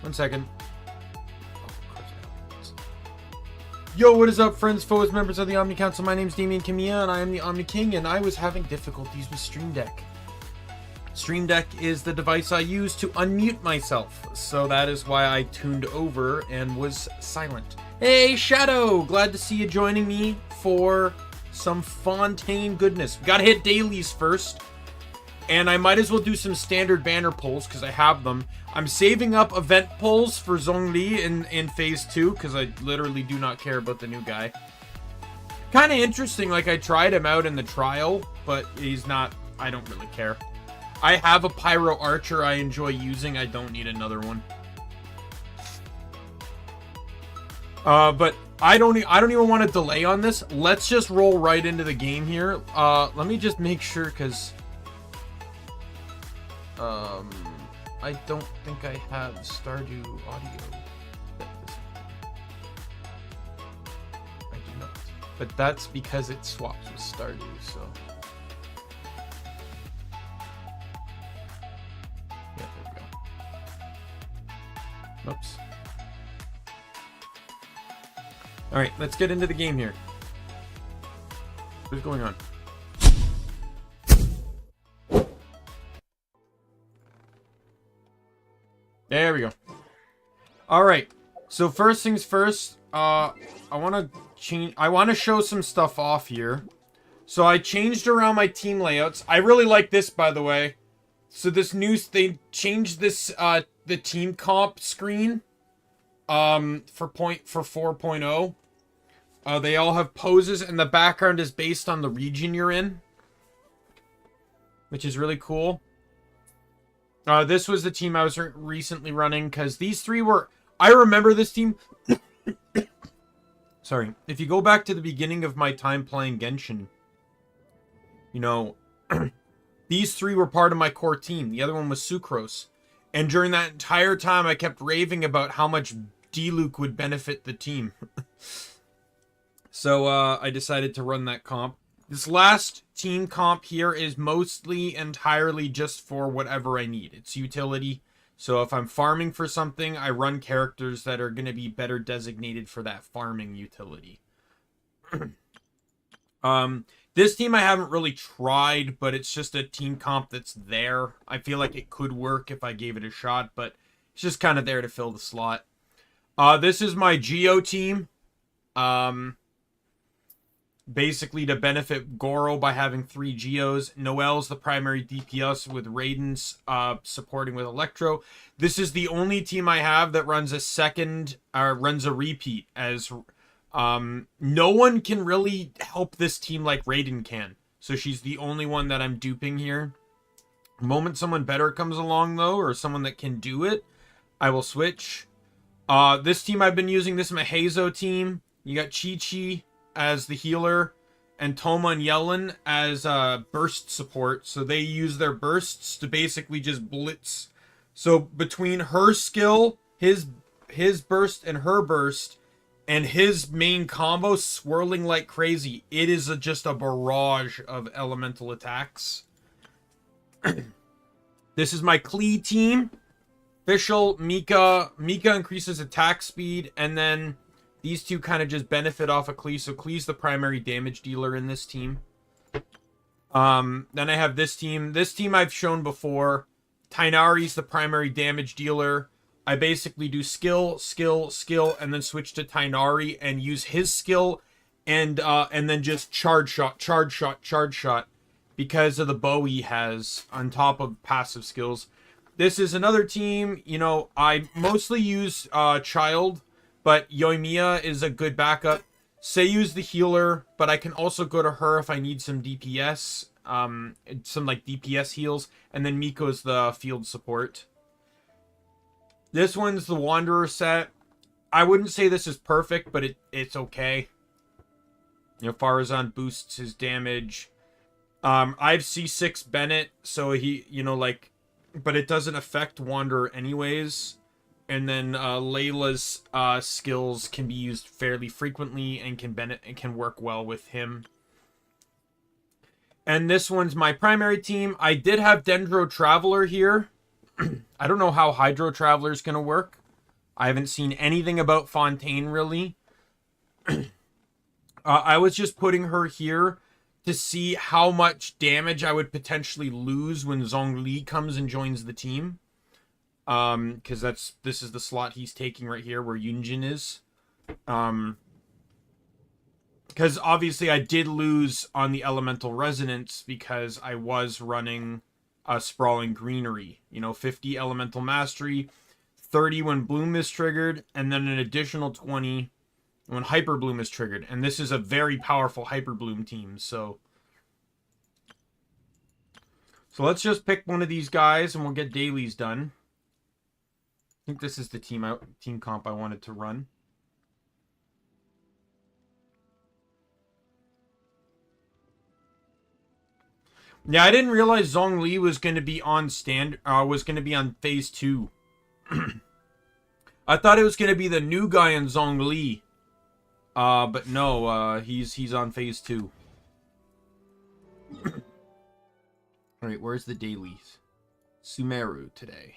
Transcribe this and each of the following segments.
1 second. Yo, what is up, friends, foes, members of the Omni Council? My name is Daimien Kamiya, and I am the Omni King, and I was having difficulties with Stream Deck. Stream Deck is the device I use to unmute myself, so that is why I tuned over and was silent. Hey, Shadow! Glad to see you joining me for some Fontaine goodness. We gotta hit dailies first, and I might as well do some standard banner pulls, because I have them. I'm saving up event pulls for Zhongli in Phase 2, because I literally do not care about the new guy. Kind of interesting, like I tried him out in the trial, but he's not, I don't really care. I have a Pyro Archer I enjoy using, I don't need another one. But I don't even want to delay on this. Let's just roll right into the game here. Let me just make sure, because I don't think I have Stardew audio. I do not. But that's because it swaps with Stardew, so. Yeah, there we go. Oops. Alright, let's get into the game here. What's going on? There we go. Alright, so first things first, I want to show some stuff off here. So I changed around my team layouts. I really like this, by the way. So this they changed this, the team comp screen, for 4.0. They all have poses, and the background is based on the region you're in, which is really cool. This was the team I was recently running, because these three were... I remember this team... Sorry. If you go back to the beginning of my time playing Genshin, you know, these three were part of my core team. The other one was Sucrose. And during that entire time, I kept raving about how much Diluc would benefit the team. So, I decided to run that comp. This last team comp here is mostly entirely just for whatever I need. It's utility. So if I'm farming for something, I run characters that are going to be better designated for that farming utility. This team I haven't really tried, but it's just a team comp that's there. I feel like it could work if I gave it a shot, but it's just kind of there to fill the slot. This is my Geo team. Basically to benefit Goro by having 3 Geos. Noelle's the primary DPS with Raiden's supporting with Electro. This is the only team I have that runs a repeat, as no one can really help this team like Raiden can. So she's the only one that I'm duping here. The moment someone better comes along though, or someone that can do it, I will switch. This team I've been using, this is my Heizo team. You got Chi-Chi as the healer, and Toma and Yellen as burst support. So they use their bursts to basically just blitz. So between her skill, his burst and her burst, and his main combo swirling like crazy, it is just a barrage of elemental attacks. This is my Klee team. Official Mika. Mika increases attack speed, and then these two kind of just benefit off of Klee. So Klee's the primary damage dealer in this team. Then I have this team. This team I've shown before. Tighnari's the primary damage dealer. I basically do skill, skill, skill, and then switch to Tighnari and use his skill and then just charge shot, charge shot, charge shot, because of the bow he has on top of passive skills. This is another team. You know, I mostly use Child, but Yoimiya is a good backup. Seiyu's the healer, but I can also go to her if I need some DPS. Some like DPS heals. And then Miko's the field support. This one's the Wanderer set. I wouldn't say this is perfect, but it's okay. You know, Farazan boosts his damage. I have C6 Bennett, so he, you know, like, but it doesn't affect Wanderer anyways. And then Layla's skills can be used fairly frequently and can work well with him. And this one's my primary team. I did have Dendro Traveler here. I don't know how Hydro Traveler is going to work. I haven't seen anything about Fontaine, really. I was just putting her here to see how much damage I would potentially lose when Zhongli comes and joins the team. Because this is the slot he's taking right here where Yunjin is. Because obviously I did lose on the Elemental Resonance because I was running a Sprawling Greenery. 50 Elemental Mastery, 30 when Bloom is triggered, and then an additional 20 when Hyper Bloom is triggered. And this is a very powerful Hyper Bloom team, so let's just pick one of these guys and we'll get dailies done. I think this is the team comp I wanted to run. Yeah, I didn't realize Zhongli was going to be on phase 2. I thought it was going to be the new guy in Zhongli. But no, he's on phase 2. Alright, where's the dailies? Sumeru today.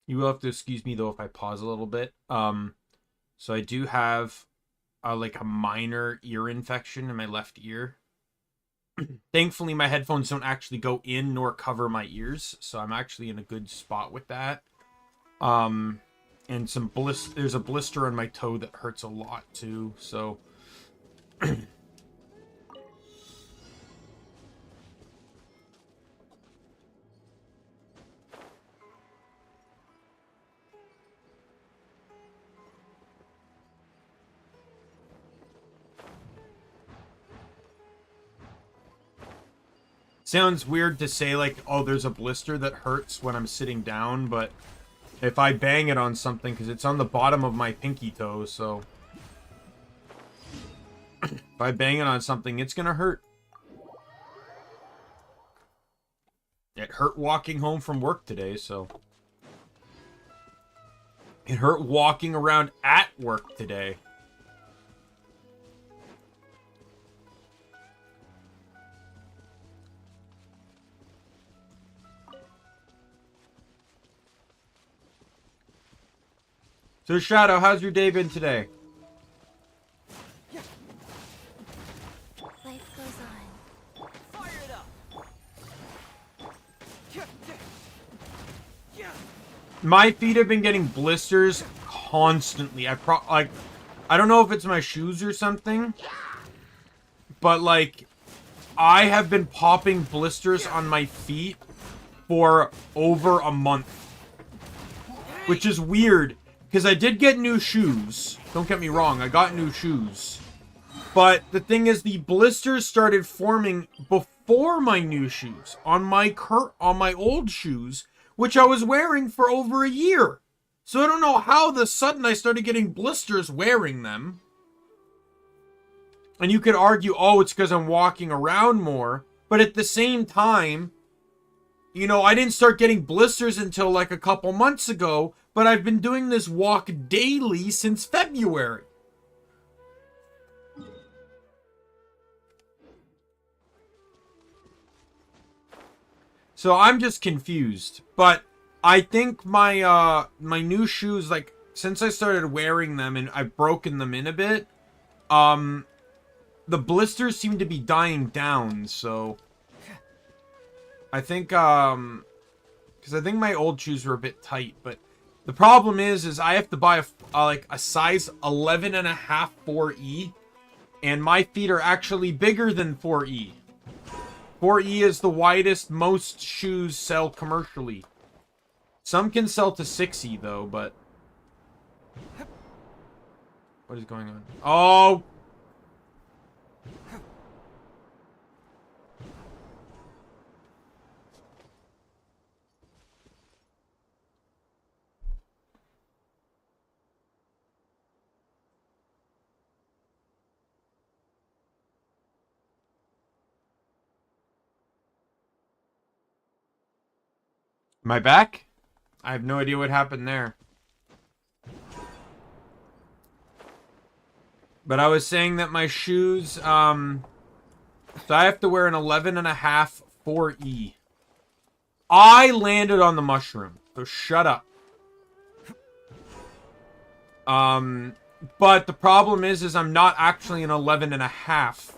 You will have to excuse me though if I pause a little bit. So I do have like a minor ear infection in my left ear. Thankfully, my headphones don't actually go in nor cover my ears, so I'm actually in a good spot with that. And there's a blister on my toe that hurts a lot too, so sounds weird to say, like, oh, there's a blister that hurts when I'm sitting down, but if I bang it on something, because it's on the bottom of my pinky toe, so if I bang it on something, it's gonna hurt. It hurt walking home from work today, so it hurt walking around at work today. So, Shadow, how's your day been today? Life goes on. Fire it up. My feet have been getting blisters constantly. I don't know if it's my shoes or something, but like I have been popping blisters on my feet for over a month, which is weird. Because I did get new shoes. Don't get me wrong, I got new shoes. But the thing is, the blisters started forming before my new shoes. On my old shoes, which I was wearing for over a year. So I don't know how the sudden I started getting blisters wearing them. And you could argue, oh, it's because I'm walking around more. But at the same time, I didn't start getting blisters until like a couple months ago. But I've been doing this walk daily since February. So I'm just confused. But I think my new shoes, like, since I started wearing them and I've broken them in a bit, the blisters seem to be dying down, so I think because I think my old shoes were a bit tight, but the problem is I have to buy a size 11.5 4E, and my feet are actually bigger than 4E. 4E is the widest most shoes sell commercially. Some can sell to 6E though, but what is going on? Oh! Am I back? I have no idea what happened there. But I was saying that my shoes, so I have to wear an 11.5 4E. I landed on the mushroom, so shut up. But the problem is I'm not actually an 11.5.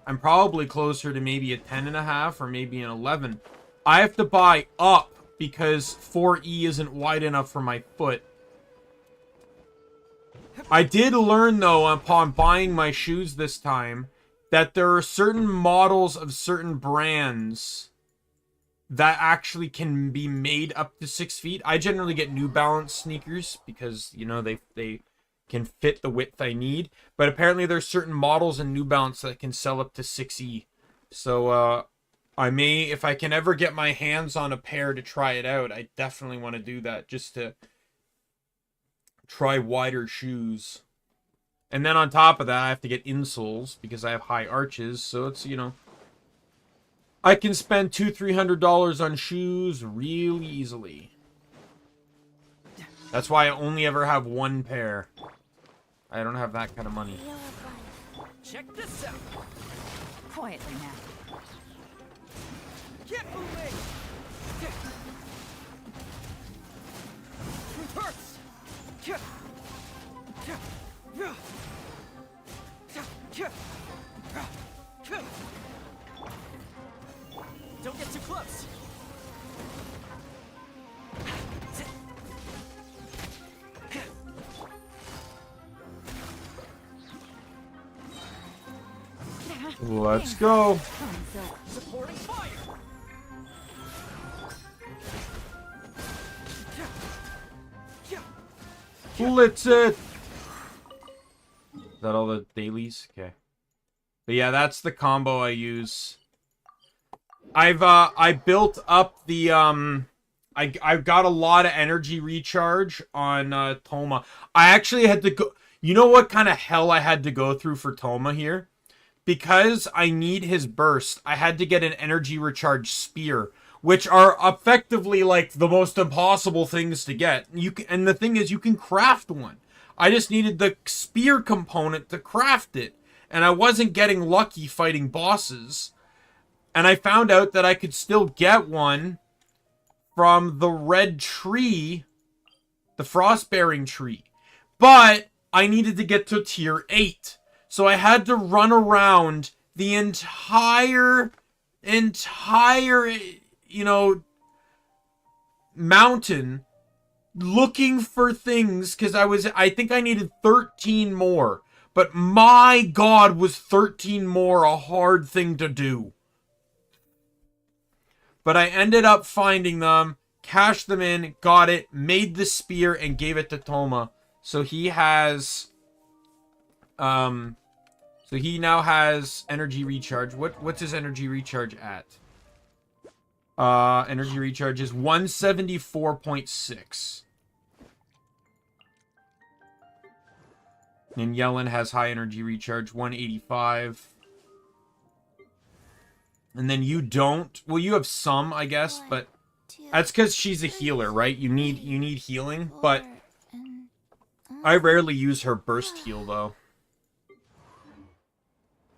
I'm probably closer to maybe a 10.5 or maybe an 11. I have to buy up because 4E isn't wide enough for my foot. I did learn, though, upon buying my shoes this time, that there are certain models of certain brands that actually can be made up to 6 feet. I generally get New Balance sneakers because, you know, they can fit the width I need. But apparently there's certain models in New Balance that can sell up to 6E. So, I may, if I can ever get my hands on a pair to try it out, I definitely want to do that just to try wider shoes. And then on top of that, I have to get insoles because I have high arches. So it's, you know, I can spend $200-300 on shoes really easily. That's why I only ever have one pair. I don't have that kind of money. Check this out. Quietly now. Get moving. Reverse. Don't get too close. Let's go. Supporting fire. Blitz it. Is that all the dailies? Okay. But yeah, that's the combo I use. I built up the I've got a lot of energy recharge on Toma. I actually had to go, you know what kind of hell I had to go through for Toma here? Because I need his burst, I had to get an energy recharge spear, which are effectively like the most impossible things to get. And the thing is, you can craft one. I just needed the spear component to craft it, and I wasn't getting lucky fighting bosses. And I found out that I could still get one from the red tree, the frost-bearing tree. But I needed to get to tier 8. So I had to run around the entire, you know, mountain looking for things because I think I needed 13 more. But my God, was 13 more a hard thing to do. But I ended up finding them, cashed them in, got it, made the spear, and gave it to Toma. So he has, so he now has energy recharge. What's his energy recharge at? Energy recharge is 174.6. And Yellen has high energy recharge, 185. And then you don't. Well, you have some, I guess, but that's because she's a healer, right? You need healing, but I rarely use her burst heal, though.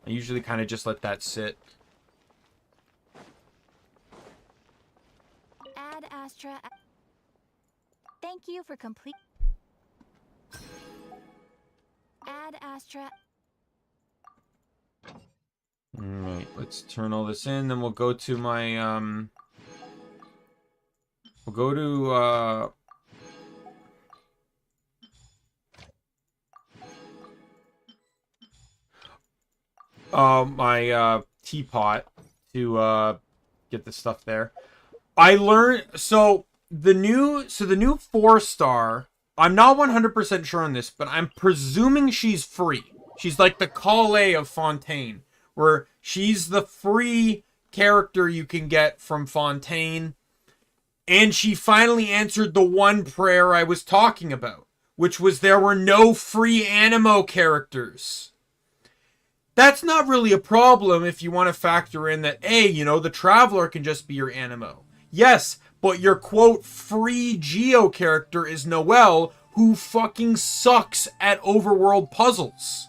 I usually kind of just let that sit. Ad Astra. Thank you for complete. Ad Astra. Alright, let's turn all this in, then we'll go to my, we'll go to, my, teapot to, get the stuff there. I learned, so the new 4-star, I'm not 100% sure on this, but I'm presuming she's free. She's like the Calais of Fontaine, where she's the free character you can get from Fontaine. And she finally answered the one prayer I was talking about, which was there were no free Animo characters. That's not really a problem if you want to factor in that, A, you know, the Traveler can just be your Animo. Yes, but your quote free Geo character is Noelle, who fucking sucks at overworld puzzles.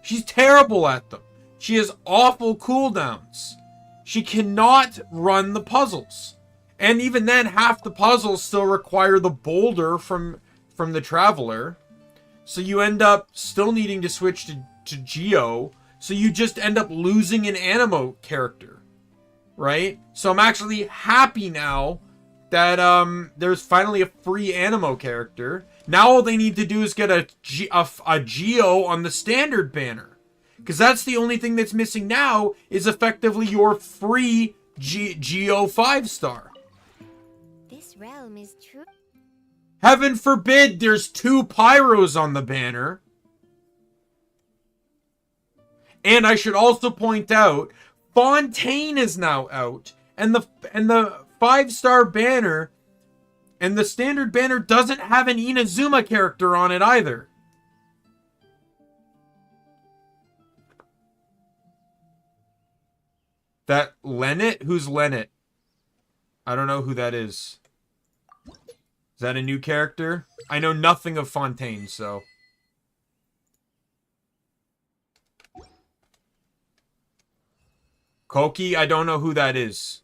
She's terrible at them. She has awful cooldowns. She cannot run the puzzles. And even then, half the puzzles still require the boulder from the Traveler. So you end up still needing to switch to Geo. So you just end up losing an Animo character. Right? So I'm actually happy now that there's finally a free Animo character. Now all they need to do is get a Geo on the standard banner. Because that's the only thing that's missing now is effectively your free Geo 5-star. This realm is true. Heaven forbid there's 2 Pyros on the banner. And I should also point out, Fontaine is now out. And the 5-star banner and the standard banner doesn't have an Inazuma character on it either. That Lennet? Who's Lennet? I don't know who that is. Is that a new character? I know nothing of Fontaine, so. Koki, I don't know who that is.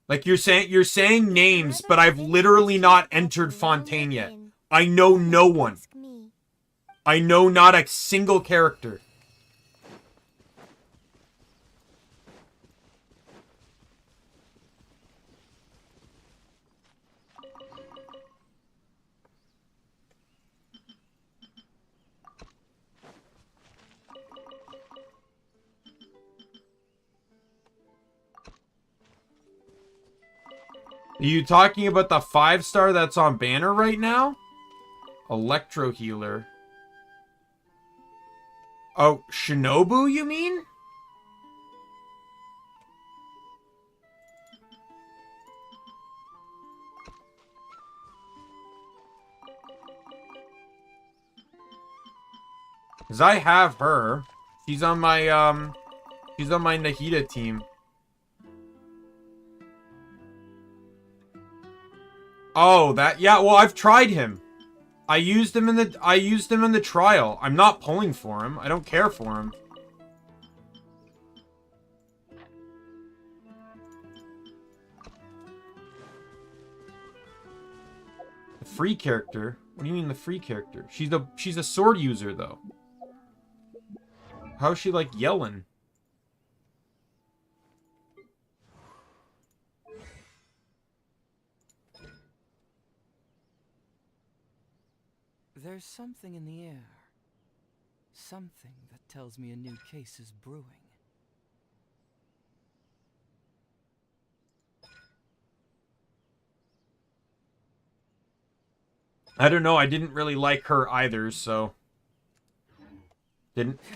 Like you're saying names, but I've literally not entered Fontaine yet. I know no one. I know not a single character. Are you talking about the 5-star that's on banner right now? Electro Healer. Oh, Shinobu, you mean? Cause I have her. She's on my Nahida team. Oh, that, yeah, well, I've tried him. I used him in the trial. I'm not pulling for him. I don't care for him. The free character? What do you mean the free character? She's a sword user though. How is she like yelling? There's something in the air. Something that tells me a new case is brewing. I don't know. I didn't really like her either, so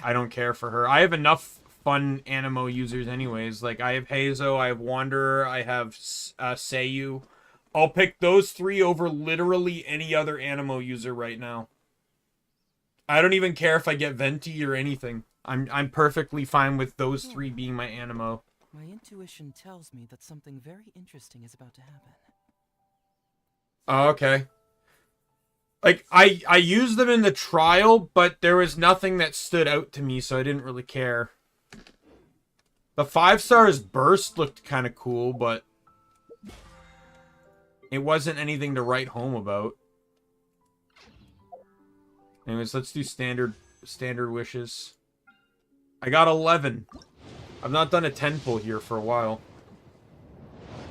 I don't care for her. I have enough fun Animo users anyways. Like I have Heizo, I have Wanderer, I have Seiyu. I'll pick those 3 over literally any other Animo user right now. I don't even care if I get Venti or anything. I'm perfectly fine with those 3 being my Animo. My intuition tells me that something very interesting is about to happen. Oh, okay. Like, I used them in the trial, but there was nothing that stood out to me, so I didn't really care. The 5-star's burst looked kind of cool, but it wasn't anything to write home about. Anyways, let's do standard wishes. I got 11. I've not done a 10 pull here for a while.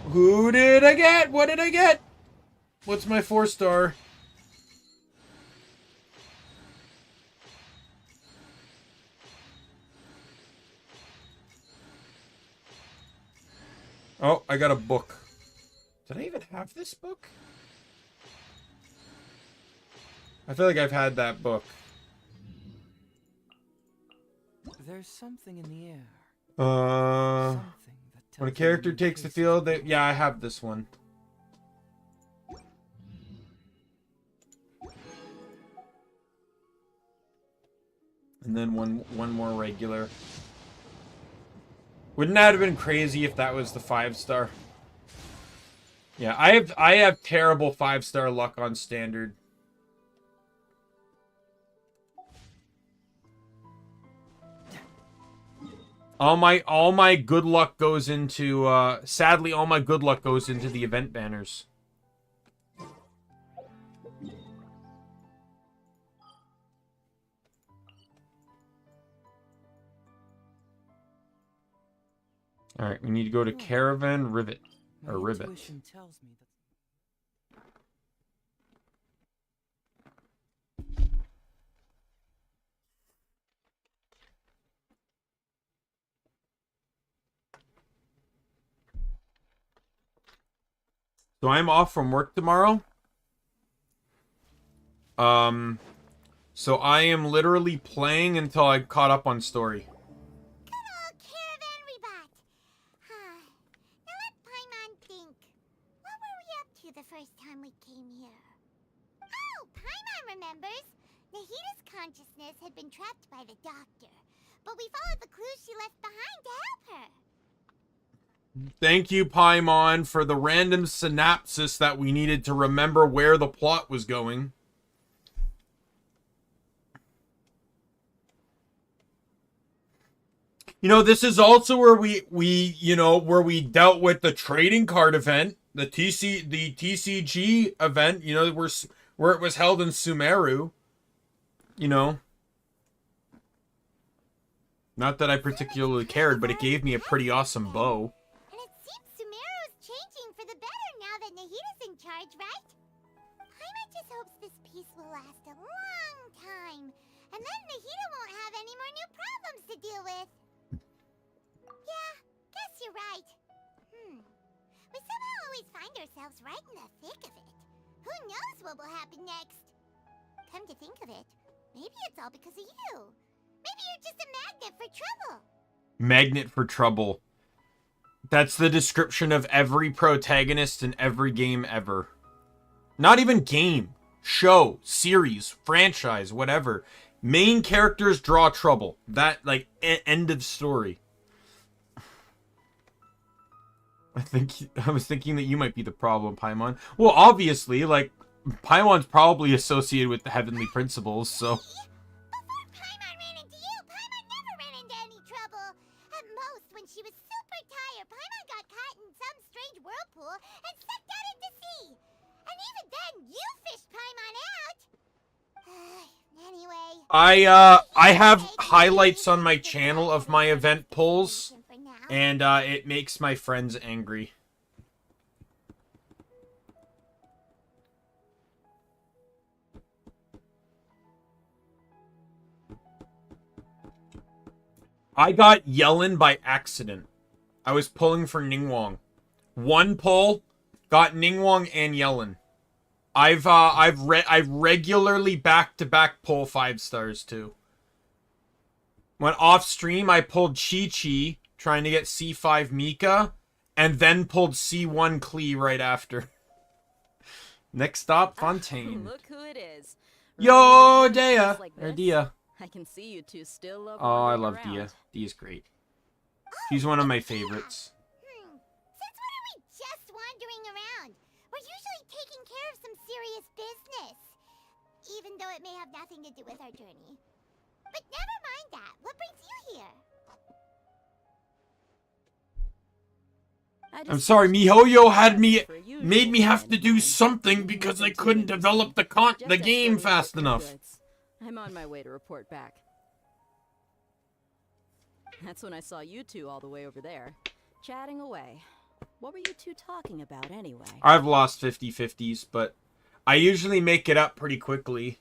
Who did I get? What did I get? What's my 4-star? Oh, I got a book. Did I even have this book? I feel like I've had that book. There's something in the air. Something that when a character takes the field, yeah, I have this one. And then one more regular. Wouldn't that have been crazy if that was the 5-star? Yeah, I have terrible 5-star luck on standard. All my good luck goes into sadly all my good luck goes into the event banners. All right, we need to go to Caravan Rivet My or Rivet. intuition tells me that. So I'm off from work tomorrow. So I am literally playing until I caught up on story. Good old caravan rebut. Now let Paimon think. What were we up to the first time we came here? Oh, Paimon remembers. Nahita's consciousness had been trapped by the doctor, but we followed the clues she left behind to help her. Thank you, Paimon, for the random synopsis that we needed to remember where the plot was going. You know, this is also where where we dealt with the trading card event, the TCG event, where it was held in Sumeru. You know. Not that I particularly cared, but it gave me a pretty awesome bow. And it seems Sumeru is changing for the better now that Nahita's in charge, right? Paimon just hopes this peace will last a long time, and then Nahita won't have any more new problems to deal with. Yeah, guess you're right. We somehow always find ourselves right in the thick of it. Who knows what will happen next? Come to think of it, maybe it's all because of you. Maybe you're just a magnet for trouble. Magnet for trouble. That's the description of every protagonist in every game ever. Not even game, show, series, franchise, whatever. Main characters draw trouble. That, like, end of story. I was thinking that you might be the problem, Paimon. Well, obviously, like, Paimon's probably associated with the Heavenly Principles, so... Before Paimon ran into you, Paimon never ran into any trouble. At most, when she was super tired, Paimon got caught in some strange whirlpool and sucked out into sea. And even then, you fished Paimon out. Anyway... I have highlights on my channel of my event polls, and it makes my friends angry. I got Yellen by accident. I was pulling for Ningguang. One pull, got Ningguang and Yellen. I've regularly back-to-back pull 5 stars too. When off stream, I pulled Chi-Chi, trying to get C5 Mika, and then pulled C1 Klee right after. Next stop, Fontaine. Look who it is. Yo, Remember Dea. days like Or this? Dia. I can see you two still love Oh, I wandering love around. Dia. Dia's great. She's one of my favorites. Since when are we just wandering around? We're usually taking care of some serious business. Even though it may have nothing to do with our journey. But never mind that. What brings you here? I I'm just sorry, finished MiHoYo had prepping me for a usual made me have to weekend do time. something because I couldn't develop the Just game escorting fast shipment enough. goods. I'm on my way to report back. That's when I saw you two all the way over there, chatting away. What were you two talking about anyway? I've lost 50-50s, but I usually make it up pretty quickly.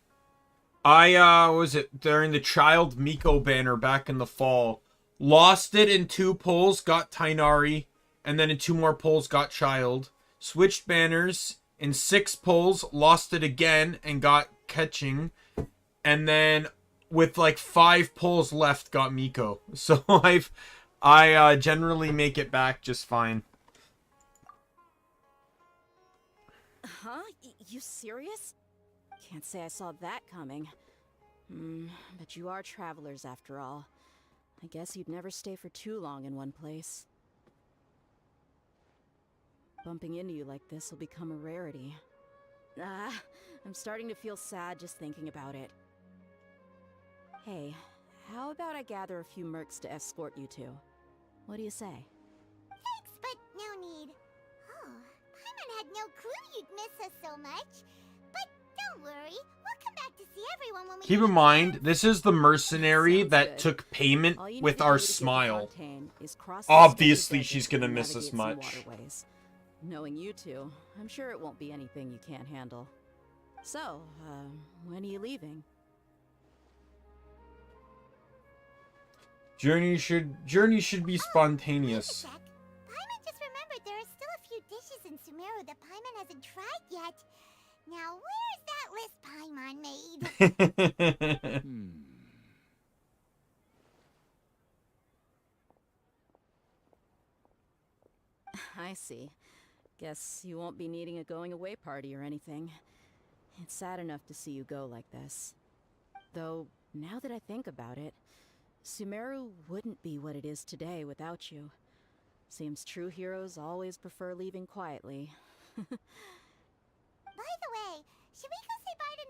Was it during the Child Miko banner back in the fall? Lost it in 2 pulls, got Tainari, and then in 2 more pulls got Child. Switched banners in 6 pulls, lost it again and got Catching, and then with like 5 pulls left got Miko. So I generally make it back just fine. Huh? You serious? Can't say I saw that coming. But you are travelers after all. I guess you'd never stay for too long in one place. bumping into you like this will become a rarity. I'm starting to feel sad just thinking about it. Hey, how about I gather a few mercs to escort you two? What do you say? Thanks, but no need. Oh, Paimon had no clue you'd miss us so much. But don't worry, we'll come back to see everyone when we Keep get in a mind, chance. this is the mercenary Sounds that good. took payment All you need with to our do to get to smile. Fontaine is cross the Obviously, desert she's gonna and miss us navigate some much. waterways. Knowing you two, I'm sure it won't be anything you can't handle. So, when are you leaving? Journey should be spontaneous. Wait a sec. Paimon just remembered there are still a few dishes in Sumeru that Paimon hasn't tried yet. Now, where's that list Paimon made? I see. Guess you won't be needing a going away party or anything. It's sad enough to see you go like this. Though, now that I think about it, Sumeru wouldn't be what it is today without you. Seems true heroes always prefer leaving quietly. By the way, should we go say bye to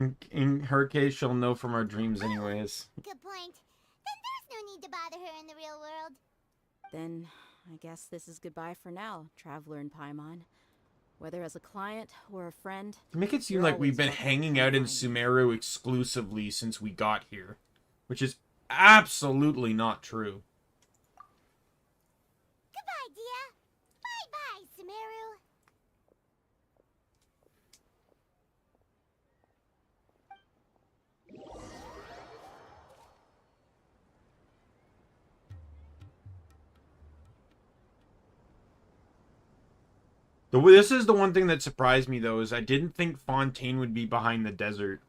Nahida? In her case, she'll know from our dreams anyways. Good point. Then there's no need to bother her in the real world. Then, I guess this is goodbye for now, Traveler and Paimon. Whether as a client or a friend, You make it seem you're like we've always been welcome to hanging come out in find me. Sumeru exclusively since we got here, which is absolutely not true. Goodbye, dear. Bye-bye, Sumeru. This is the one thing that surprised me, though, is I didn't think Fontaine would be behind the desert.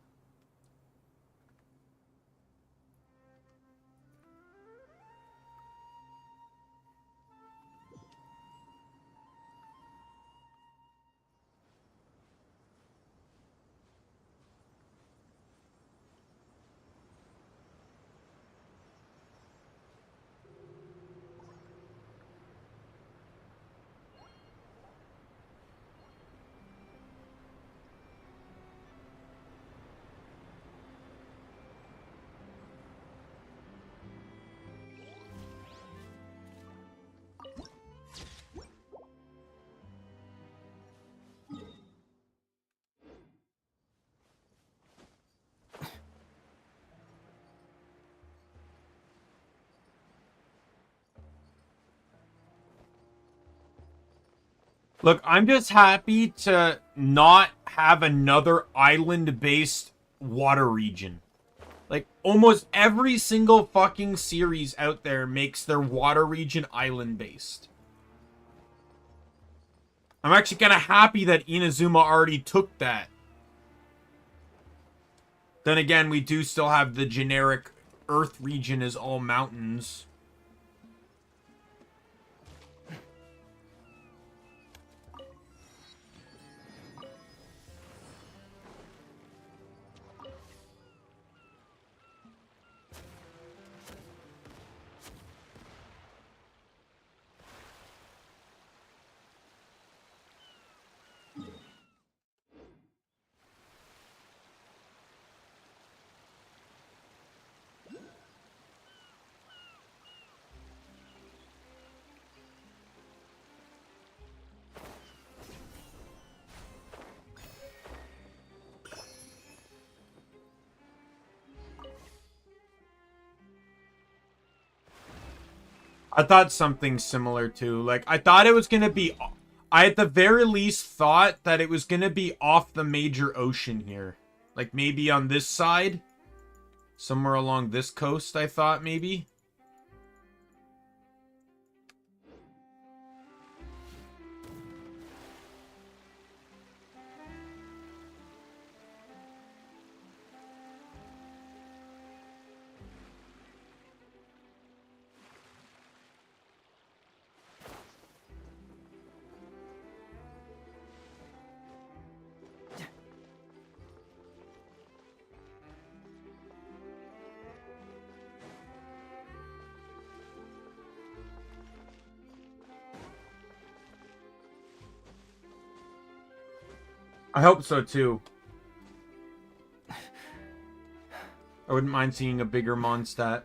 Look, I'm just happy to not have another island-based water region. Like, almost every single fucking series out there makes their water region island-based. I'm actually kind of happy that Inazuma already took that. Then again, we do still have the generic Earth region as all mountains. I thought something similar too. Like, I thought it was going to be... I at the very least thought that it was going to be off the major ocean here. Like, maybe on this side. Somewhere along this coast, I thought, maybe. I hope so too. I wouldn't mind seeing a bigger Mondstadt.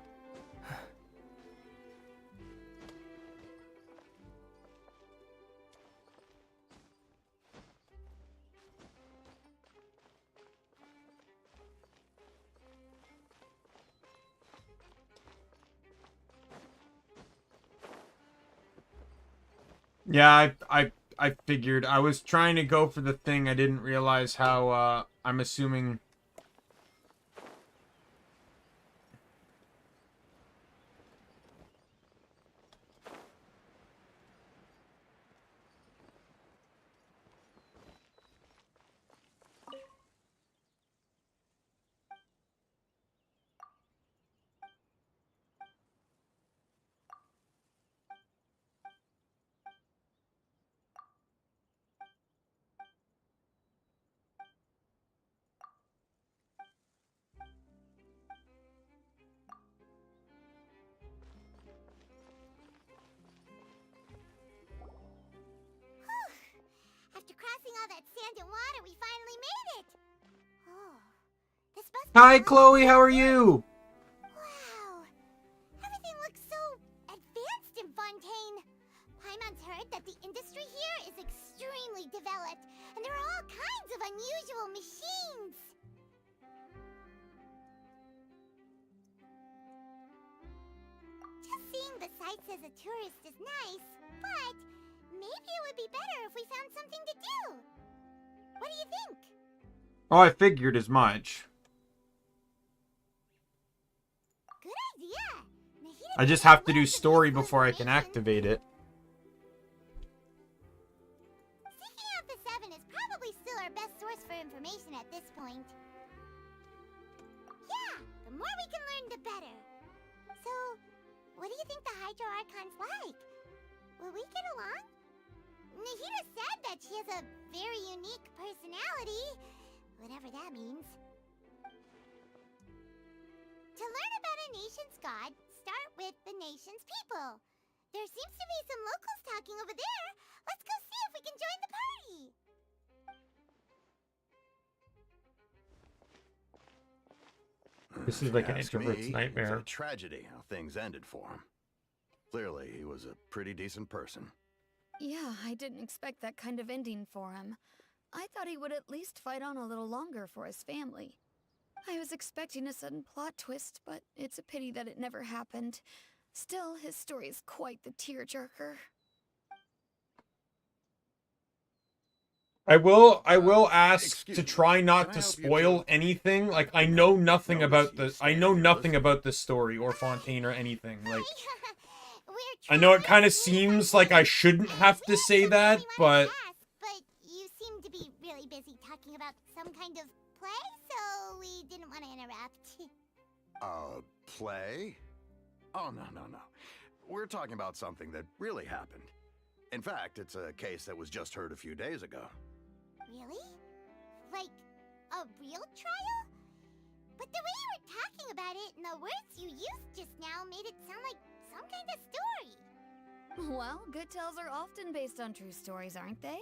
Yeah, I figured. I was trying to go for the thing. I didn't realize how, I'm assuming... After crossing all that sand and water, we finally made it! Oh, this must be Hi, fun. Chloe, how are you? Wow! Everything looks so advanced in Fontaine. Paimon's heard that the industry here is extremely developed, and there are all kinds of unusual machines. Just seeing the sights as a tourist is nice, but maybe it would be better if we found something to do. What do you think? Oh, I figured as much. Good idea. Nahida I just would have to do love story useful before I can information. activate it. Seeking out the Seven is probably still our best source for information at this point. Yeah, the more we can learn, the better. So, what do you think the Hydro Archon's like? Will we get along? Nahida said that she has a very unique personality, whatever that means. To learn about a nation's god, start with the nation's people. There seems to be some locals talking over there. Let's go see if we can join the party. This is like an Ask introvert's me, nightmare. It's a tragedy how things ended for him. Clearly, he was a pretty decent person. Yeah, I didn't expect that kind of ending for him. I thought he would at least fight on a little longer for his family. I was expecting a sudden plot twist, but it's a pity that it never happened. Still, his story is quite the tearjerker. I will ask excuse to me, try not can I to help you spoil too? anything. Like I know nothing Notice about you the I stand know here nothing listening. about this story or Fontaine or anything. Like We're I know it trying kind of to seems find like I it. shouldn't have to We say have that, something we but wanted to ask, but you seem to be really busy talking about some kind of play, so we didn't want to interrupt. Play? Oh, no. We're talking about something that really happened. In fact, it's a case that was just heard a few days ago. Really? Like a real trial? But the way you were talking about it and the words you used just now made it sound like some kind of story. Well, good tales are often based on true stories, aren't they?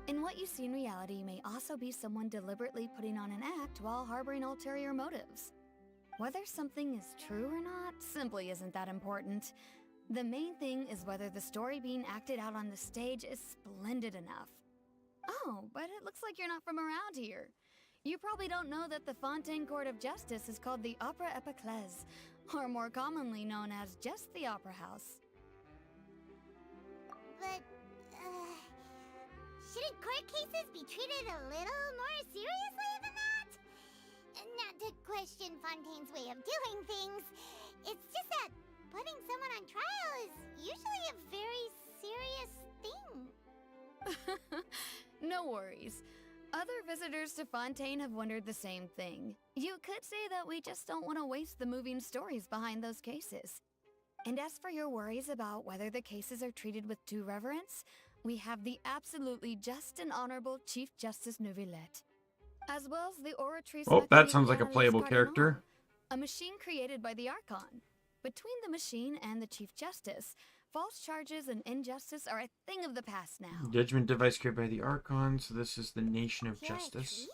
And what you see in reality may also be someone deliberately putting on an act while harboring ulterior motives. Whether something is true or not simply isn't that important. The main thing is whether the story being acted out on the stage is splendid enough. Oh, but it looks like you're not from around here. You probably don't know that the Fontaine Court of Justice is called the Opera Epiclese, or more commonly known as just the Opera House. But, shouldn't court cases be treated a little more seriously than that? Not to question Fontaine's way of doing things, it's just that putting someone on trial is usually a very serious thing. No worries. Other visitors to Fontaine have wondered the same thing. You could say that we just don't want to waste the moving stories behind those cases. And as for your worries about whether the cases are treated with due reverence, we have the absolutely just and honorable Chief Justice Neuvillette, as well as the Oratrice. oh, that sounds like a playable character. A machine created by the Archon. Between the machine and the Chief Justice, false charges and injustice are a thing of the past now. Judgment device created by the Archon. So this is the Nation of You're a Justice. Trees?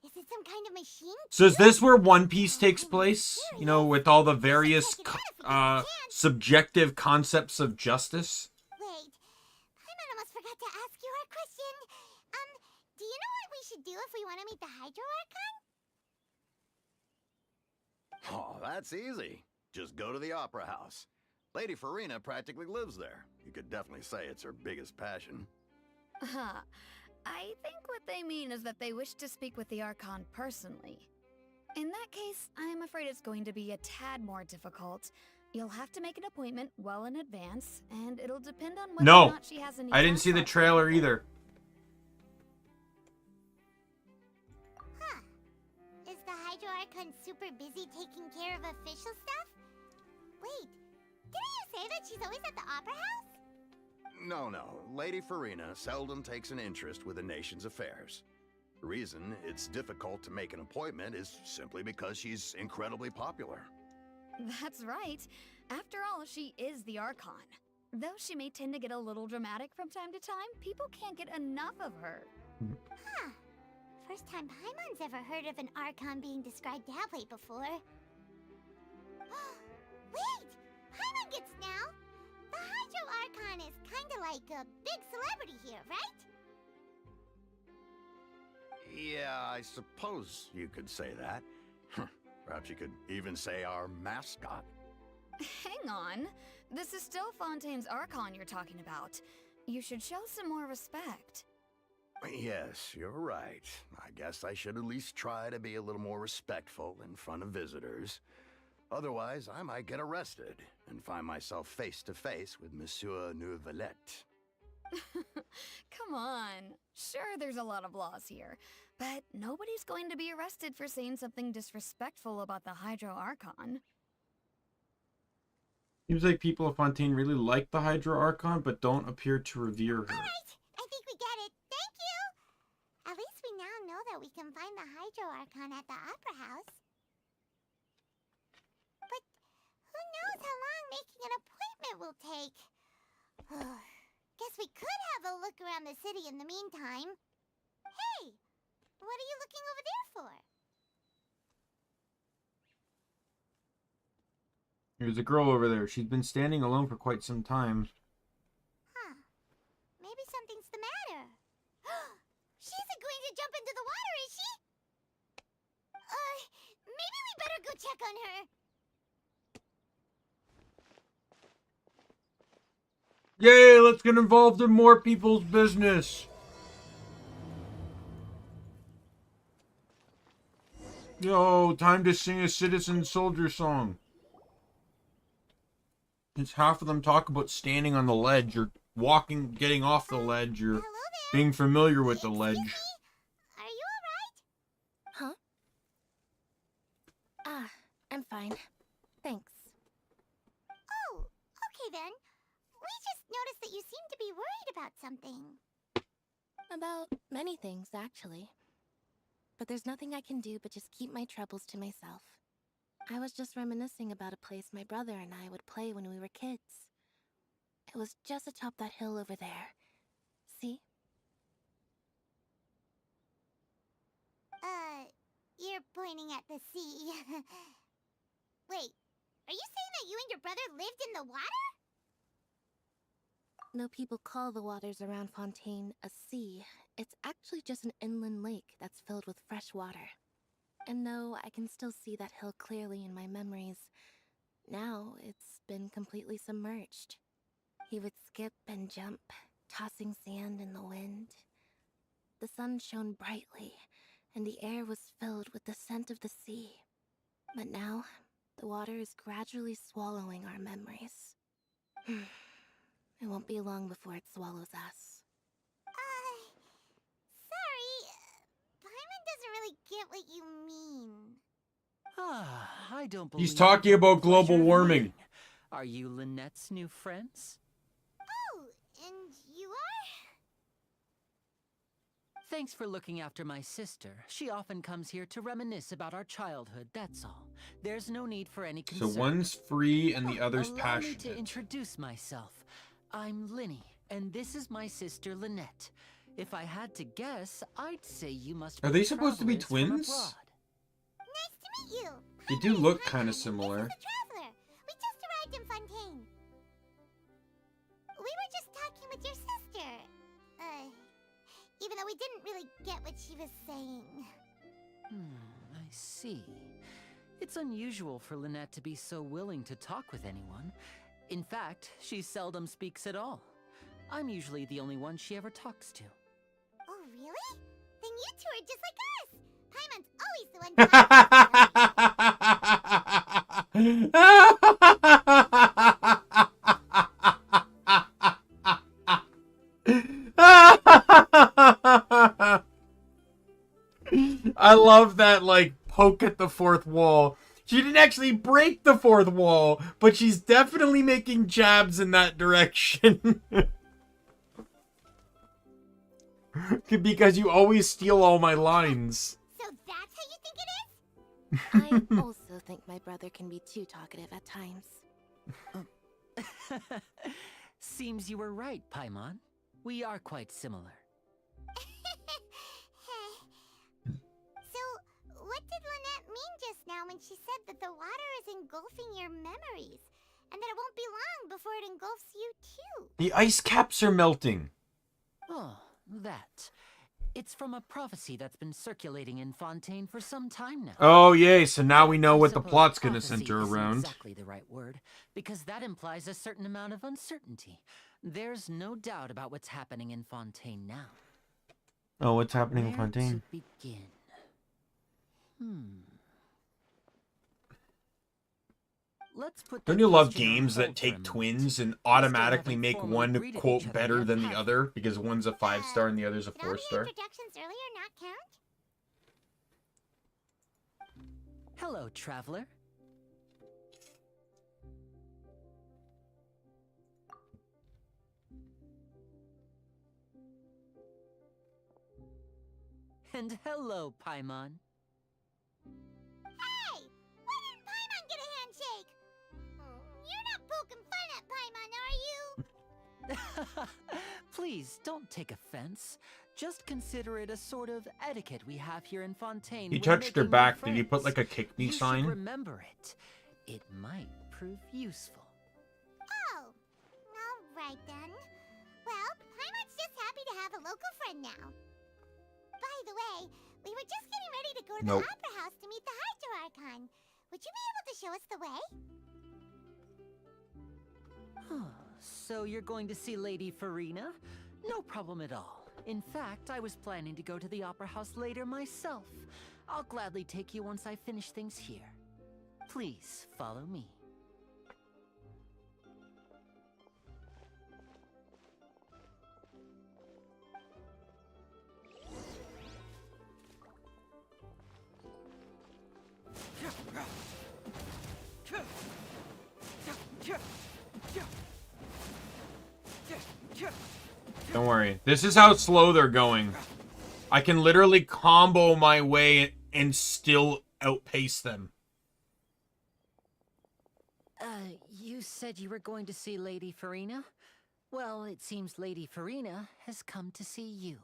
Is it some kind of machine? So is this where One Piece takes place? You know, with all the various subjective concepts of justice? Wait, I almost forgot to ask you our question. Do you know what we should do if we want to meet the Hydro Archon? Oh, that's easy. Just go to the Opera House. Lady Farina practically lives there. You could definitely say it's her biggest passion. I think what they mean is that they wish to speak with the Archon personally. In that case, I'm afraid it's going to be a tad more difficult. You'll have to make an appointment well in advance, and it'll depend on whether or not she has any I didn't see the time trailer available. either. Huh. Is the Hydro Archon super busy taking care of official stuff? Wait, didn't you say that she's always at the Opera House? No. Lady Farina seldom takes an interest with the nation's affairs. The reason it's difficult to make an appointment is simply because she's incredibly popular. That's right. After all, she is the Archon. Though she may tend to get a little dramatic from time to time, people can't get enough of her. Huh. First time Paimon's ever heard of an Archon being described that way before. Wait! Paimon gets now! The Hydro Archon is kinda like a big celebrity here, right? Yeah, I suppose you could say that. Perhaps you could even say our mascot. Hang on. This is still Fontaine's Archon you're talking about. You should show some more respect. Yes, you're right. I guess I should at least try to be a little more respectful in front of visitors. Otherwise, I might get arrested and find myself face to face with Monsieur Neuvillette. Come on. Sure, there's a lot of laws here, but nobody's going to be arrested for saying something disrespectful about the Hydro Archon. Seems like people of Fontaine really like the Hydro Archon, but don't appear to revere her. Alright, I think we get it. Thank you! At least we now know that we can find the Hydro Archon at the Opera House. But who knows how long making an appointment will take? Guess we could have a look around the city in the meantime. Hey! What are you looking over there for? There's a girl over there. She's been standing alone for quite some time. Huh. Maybe something's the matter. She isn't going to jump into the water, is she? Maybe we better go check on her. Yay, let's get involved in more people's business. Yo, time to sing a citizen soldier song. It's half of them talk about standing on the ledge or walking, getting off the ledge or Hello there. being familiar with the ledge. Excuse me? Are you alright? Huh? I'm fine. Thanks. Oh, okay then. We just noticed that you seem to be worried about something. About many things, actually. But there's nothing I can do but just keep my troubles to myself. I was just reminiscing about a place my brother and I would play when we were kids. It was just atop that hill over there. See? You're pointing at the sea. Wait, are you saying that you and your brother lived in the water? No people call the waters around Fontaine a sea. It's actually just an inland lake that's filled with fresh water. And though I can still see that hill clearly in my memories, now it's been completely submerged. He would skip and jump, tossing sand in the wind. The sun shone brightly, and the air was filled with the scent of the sea. But now, the water is gradually swallowing our memories. It won't be long before it swallows us. Sorry. Paimon doesn't really get what you mean. I don't believe He's talking about global pleasure of warming. meeting. Are you Lynette's new friends? Oh, and you are? Thanks for looking after my sister. She often comes here to reminisce about our childhood, that's all. There's no need for any So concern. one's free and the other's Allow me to passionate. introduce myself. I'm Linny, and this is my sister Lynette. If I had to guess, I'd say you must be Are they supposed to be travelers from twins? abroad. Nice to meet you. They Hi, do Lynn. look Hi, kinda Lynn. similar. This is the Traveler. We just arrived in Fontaine. We were just talking with your sister. Even though we didn't really get what she was saying. I see. It's unusual for Lynette to be so willing to talk with anyone. In fact, she seldom speaks at all. I'm usually the only one she ever talks to. Oh, really? Then you two are just like us. Paimon's always the one talking. I love that, like, poke at the fourth wall. She didn't actually break the fourth wall, but she's definitely making jabs in that direction. Because you always steal all my lines. So that's how you think it is? I also think my brother can be too talkative at times. Seems you were right, Paimon. We are quite similar. So, what did Lynette mean just now when she said that the water is engulfing your memories? And that it won't be long before it engulfs you too? The ice caps are melting. Oh, that. It's from a prophecy that's been circulating in Fontaine for some time now. Oh, yay, so now we know I what the suppose plot's gonna prophecy center isn't around. exactly the right word, because that implies a certain amount of uncertainty. There's no doubt about what's happening in Fontaine now. Oh, what's happening in Where Fontaine? to begin? Let's put Don't that you love question on games that hold for a take moment. twins and still automatically haven't make formally one greeted each quote other better yet, than the have other? Because one's a 5-star and the other's a Did all the 4-star? introductions earlier not count? Hello, traveler. And hello, Paimon. Hey! Why didn't Paimon get a handshake? You're not poking fun at Paimon, are you? Please, don't take offense. Just consider it a sort of etiquette we have here in Fontaine. He when touched her making new back. Did he put friends. like a kick me You should sign? remember it. It might prove useful. Oh, alright then. Well, Paimon's just happy to have a local friend now. By the way, we were just getting ready to go to Nope. the Opera House to meet the Hydro Archon. Would you be able to show us the way? So you're going to see Lady Farina? No problem at all. In fact, I was planning to go to the Opera House later myself. I'll gladly take you once I finish things here. Please follow me. Don't worry. This is how slow they're going. I can literally combo my way and still outpace them. You said you were going to see Lady Farina? Well, it seems Lady Farina has come to see you.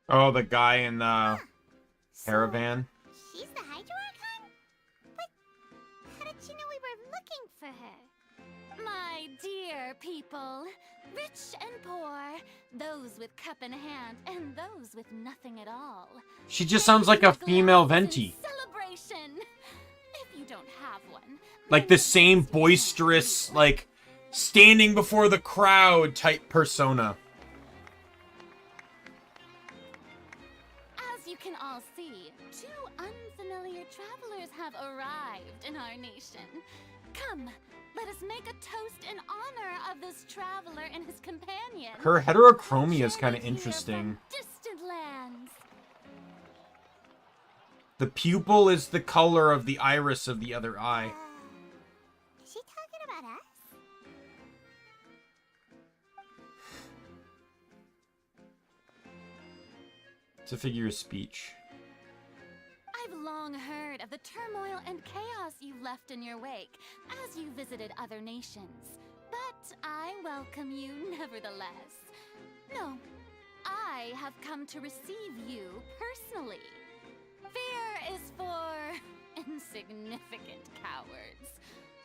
Oh, the guy in the So, caravan. she's the Hydro Archon? But how did she know we were looking for her? My dear people, rich and poor, those with cup in hand and those with nothing at all. She just sounds like a female venti. Celebration. If you don't have one, Like the same boisterous, like, standing before the crowd type persona. as you can all see, two have arrived in our nation. Come, let us make a toast in honor of this traveler and his companion. Her heterochromia is kind of Journeyed here interesting. from distant lands. The pupil is the color of the iris of the other eye. Is she talking about us? It's a figure of speech. I've long heard of the turmoil and chaos you left in your wake as you visited other nations. But I welcome you nevertheless. No, I have come to receive you personally. Fear is for insignificant cowards.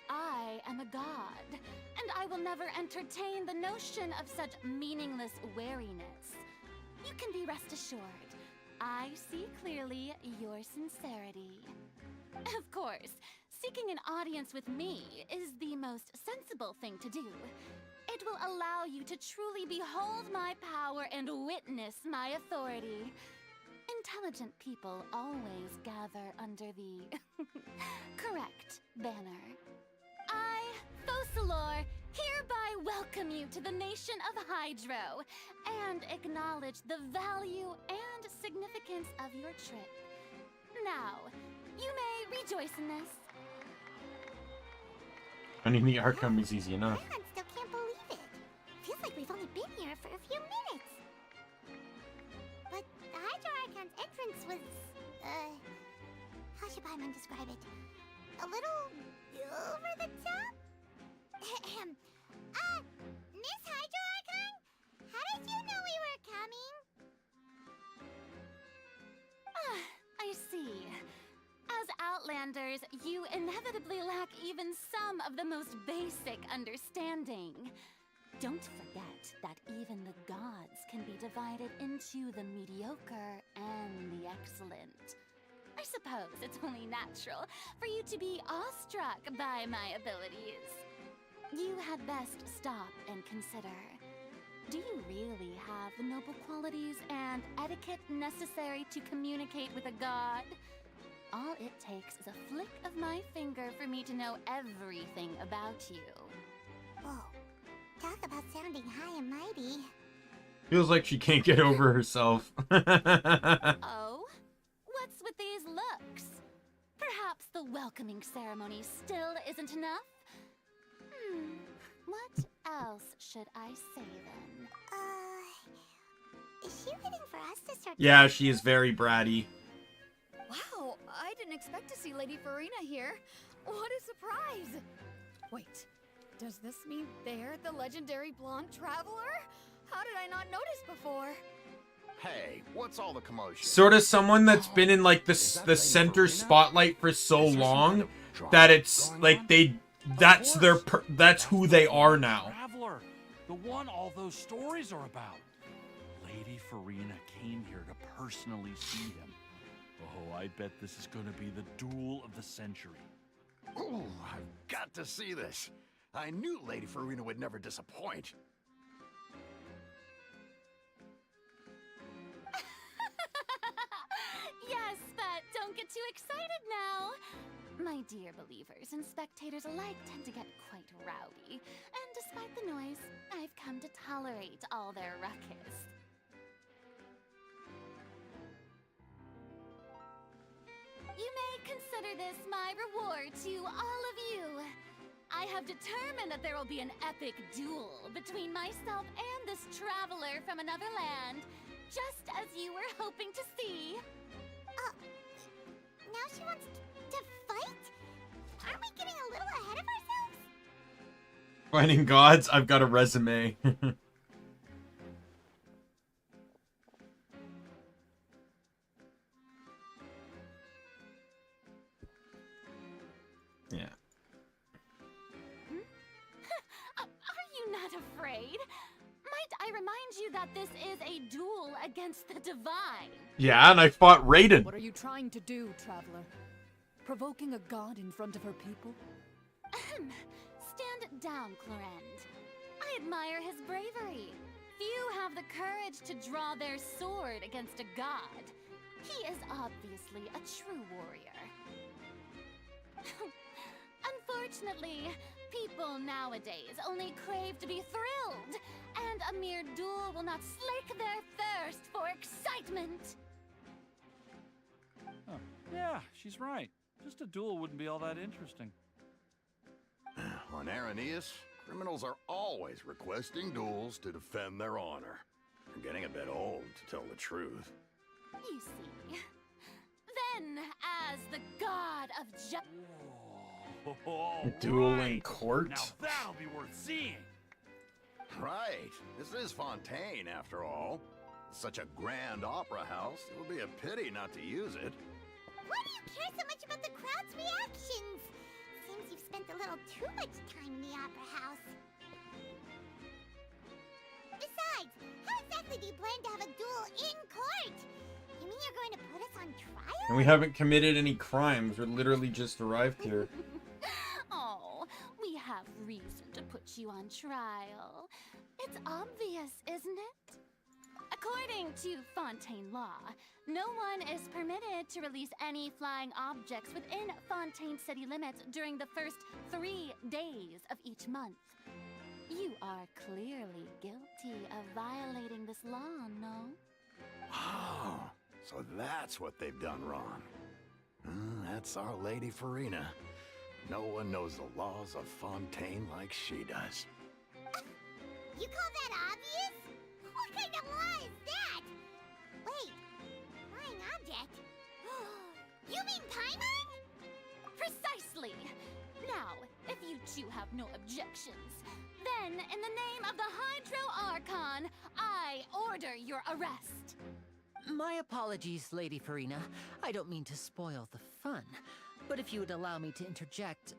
I am a god, and I will never entertain the notion of such meaningless wariness. You can be rest assured, I see clearly your sincerity. Of course, seeking an audience with me is the most sensible thing to do. It will allow you to truly behold my power and witness my authority. Intelligent people always gather under the correct banner. I, Focalor, hereby welcome you to the nation of Hydro and acknowledge the value and significance of your trip. Now, you may rejoice in this. I mean, the outcome is easy enough. I still can't believe it. Feels like we've only been here for a few minutes. But the Hydro Archon's entrance was, how should Paimon describe it? A little over the top? Miss Hydro Archon? How did you know we were coming? I see. As Outlanders, you inevitably lack even some of the most basic understanding. Don't forget that even the gods can be divided into the mediocre and the excellent. I suppose it's only natural for you to be awestruck by my abilities. You had best stop and consider. Do you really have the noble qualities and etiquette necessary to communicate with a god? All it takes is a flick of my finger for me to know everything about you. Whoa. Talk about sounding high and mighty. Feels like she can't get over herself. Oh? What's with these looks? Perhaps the welcoming ceremony still isn't enough? What else should I say then? Is she waiting for us to start? Yeah, she is very bratty. Wow, I didn't expect to see Lady Farina here. What a surprise! Wait, does this mean they're the legendary blonde traveler? How did I not notice before? Hey, what's all the commotion? Sort of someone that's been in like the center spotlight for so long that it's like that's who they are now. Traveler, the one all those stories are about. Lady Farina came here to personally see him. Oh, I bet this is going to be the duel of the century. Ooh, I've got to see this. I knew Lady Farina would never disappoint. Yes, but don't get too excited now. My dear believers and spectators alike tend to get quite rowdy, and despite the noise, I've come to tolerate all their ruckus. You may consider this my reward to all of you. I have determined that there will be an epic duel between myself and this traveler from another land, just as you were hoping to see. Now she wants to fight? Aren't we getting a little ahead of ourselves? Finding gods, I've got a resume. Yeah. Are you not afraid? Might I remind you that this is a duel against the divine? Yeah, and I fought Raiden. What are you trying to do, traveler? Provoking a god in front of her people? Stand down, Clorend. I admire his bravery. Few have the courage to draw their sword against a god. He is obviously a true warrior. Unfortunately, people nowadays only crave to be thrilled, and a mere duel will not slake their thirst for excitement. Huh. Yeah, she's right. Just a duel wouldn't be all that interesting. On Araneus, criminals are always requesting duels to defend their honor. I'm getting a bit old, to tell the truth. You see. Then, as the god of Oh, Duel in right. court? Now that'll be worth seeing. Right. This is Fontaine, after all. Such a grand opera house, it would be a pity not to use it. Why do you care so much about the crowd's reactions? Seems you've spent a little too much time in the opera house. Besides, how exactly do you plan to have a duel in court? You mean you're going to put us on trial? And we haven't committed any crimes. We're literally just arrived here. Oh, we have reason to put you on trial. It's obvious, isn't it? According to Fontaine law, no one is permitted to release any flying objects within Fontaine city limits during the first 3 days of each month. You are clearly guilty of violating this law, no? Oh, so that's what they've done wrong. That's Our Lady Farina. No one knows the laws of Fontaine like she does. You call that obvious? What kind of law is that? Wait, flying object? You mean Paimon? Precisely! Now, if you two have no objections, then in the name of the Hydro Archon, I order your arrest. My apologies, Lady Farina. I don't mean to spoil the fun, but if you would allow me to interject,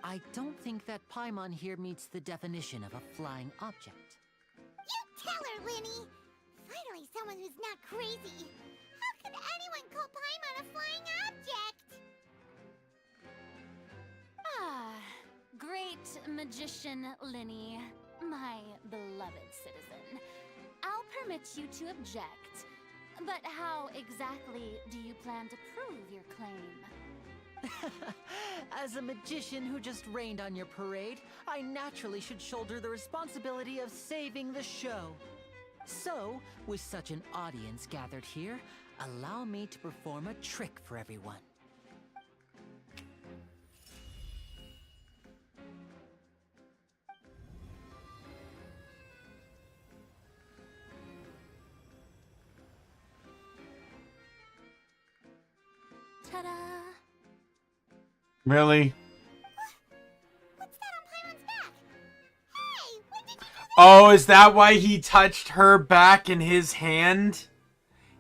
I don't think that Paimon here meets the definition of a flying object. You tell her, Linny! Finally someone who's not crazy. How could anyone call Paimon a flying object? Ah, great magician Linny, my beloved citizen. I'll permit you to object, but how exactly do you plan to prove your claim? As a magician who just rained on your parade, I naturally should shoulder the responsibility of saving the show. So, with such an audience gathered here, allow me to perform a trick for everyone. Ta-da! Really? What's that on Paimon's back? Hey, when did you do that? Oh, is that why he touched her back in his hand?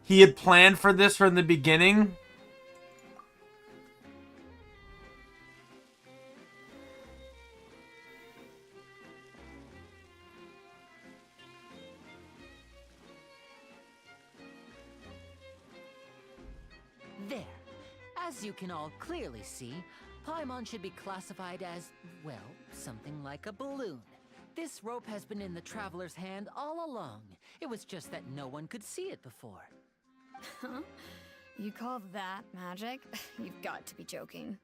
He had planned for this from the beginning? There. As you can all clearly see, Paimon should be classified as, well, something like a balloon. This rope has been in the traveler's hand all along. It was just that no one could see it before. Huh? You call that magic? You've got to be joking.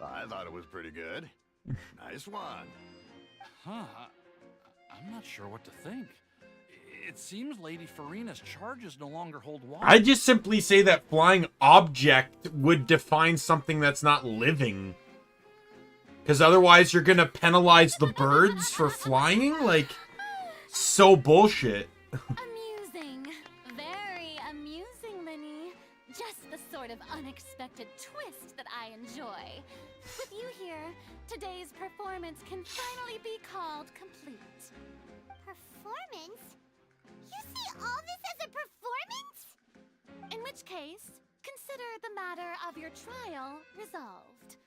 I thought it was pretty good. Nice one. Huh. I'm not sure what to think. It seems Lady Farina's charges no longer hold water. I just simply say that flying object would define something that's not living. Because otherwise you're gonna penalize the birds for flying? Like, so bullshit. Amusing. Very amusing, Linny. Just the sort of unexpected twist that I enjoy. With you here, today's performance can finally be called complete. Performance? You see all this as a performance? In which case, consider the matter of your trial resolved.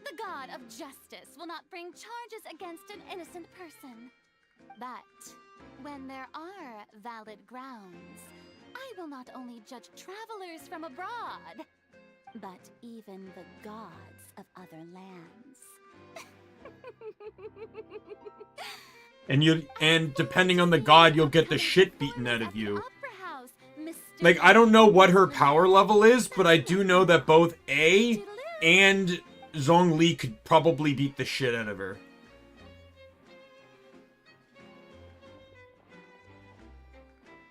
The god of justice will not bring charges against an innocent person. But when there are valid grounds, I will not only judge travelers from abroad, but even the gods of other lands. And depending on the god, you'll get the shit beaten out of you. Opera house, Like, I don't know what her power level is, but I do know that both A and Zhongli could probably beat the shit out of her.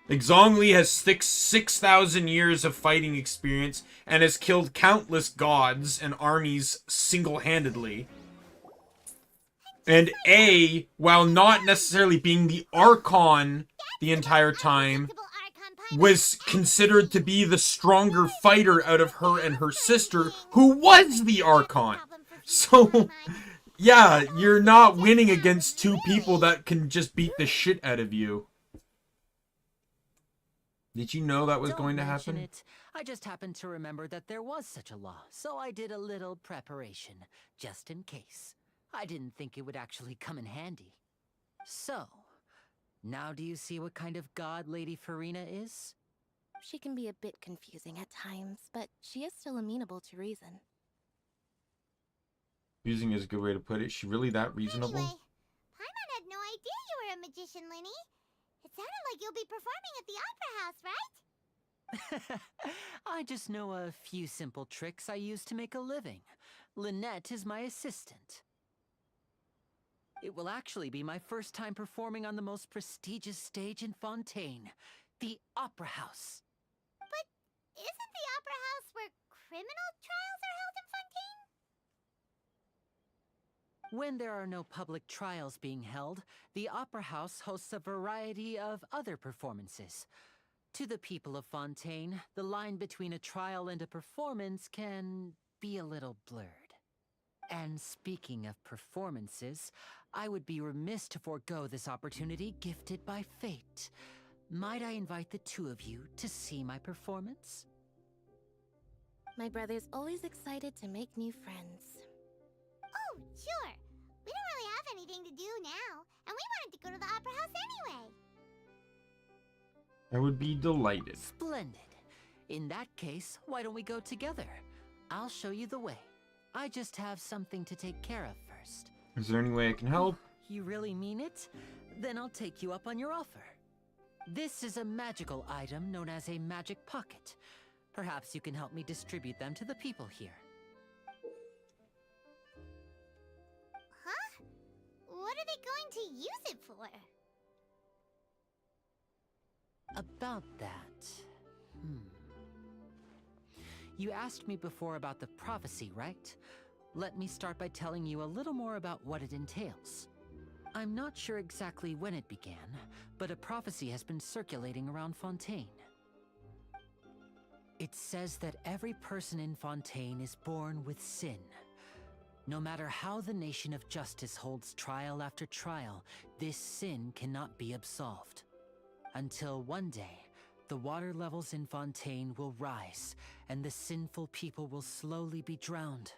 Like, Zhongli has 6,000 years of fighting experience and has killed countless gods and armies single-handedly. And A, while not necessarily being the Archon the entire time, was considered to be the stronger fighter out of her and her sister, who was the Archon. So, yeah, you're not winning against two people that can just beat the shit out of you. Did you know that was going to happen? It. I just happened to remember that there was such a law, so I did a little preparation, just in case. I didn't think it would actually come in handy. So, now do you see what kind of god Lady Farina is? She can be a bit confusing at times, but she is still amenable to reason. Confusing is a good way to put it. Is she really that reasonable? Anyway, Paimon had no idea you were a magician, Linny. It sounded like you'll be performing at the Opera House, right? I just know a few simple tricks I use to make a living. Lynette is my assistant. It will actually be my first time performing on the most prestigious stage in Fontaine, the Opera House. But isn't the Opera House where criminal trials are held in Fontaine? When there are no public trials being held, the Opera House hosts a variety of other performances. To the people of Fontaine, the line between a trial and a performance can be a little blurred. And speaking of performances, I would be remiss to forego this opportunity gifted by fate. Might I invite the two of you to see my performance? My brother's always excited to make new friends. Oh, sure. We don't really have anything to do now, and we wanted to go to the Opera House anyway. I would be delighted. Splendid. In that case, why don't we go together? I'll show you the way. I just have something to take care of first. Is there any way I can help? You really mean it? Then I'll take you up on your offer. This is a magical item known as a magic pocket. Perhaps you can help me distribute them to the people here. Huh? What are they going to use it for? About that... You asked me before about the prophecy, right? Let me start by telling you a little more about what it entails. I'm not sure exactly when it began, but a prophecy has been circulating around Fontaine. It says that every person in Fontaine is born with sin. No matter how the nation of justice holds trial after trial, this sin cannot be absolved. Until one day, the water levels in Fontaine will rise, and the sinful people will slowly be drowned.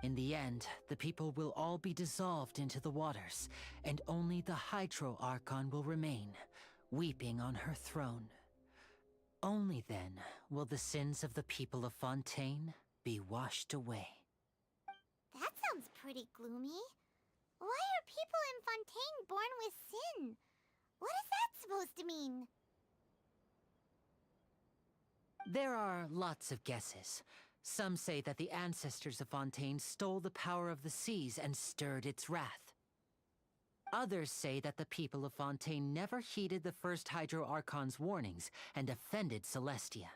In the end, the people will all be dissolved into the waters, and only the Hydro Archon will remain, weeping on her throne. Only then will the sins of the people of Fontaine be washed away. That sounds pretty gloomy. Why are people in Fontaine born with sin? What is that supposed to mean? There are lots of guesses. Some say that the ancestors of Fontaine stole the power of the seas and stirred its wrath. Others say that the people of Fontaine never heeded the first Hydro Archon's warnings and offended Celestia.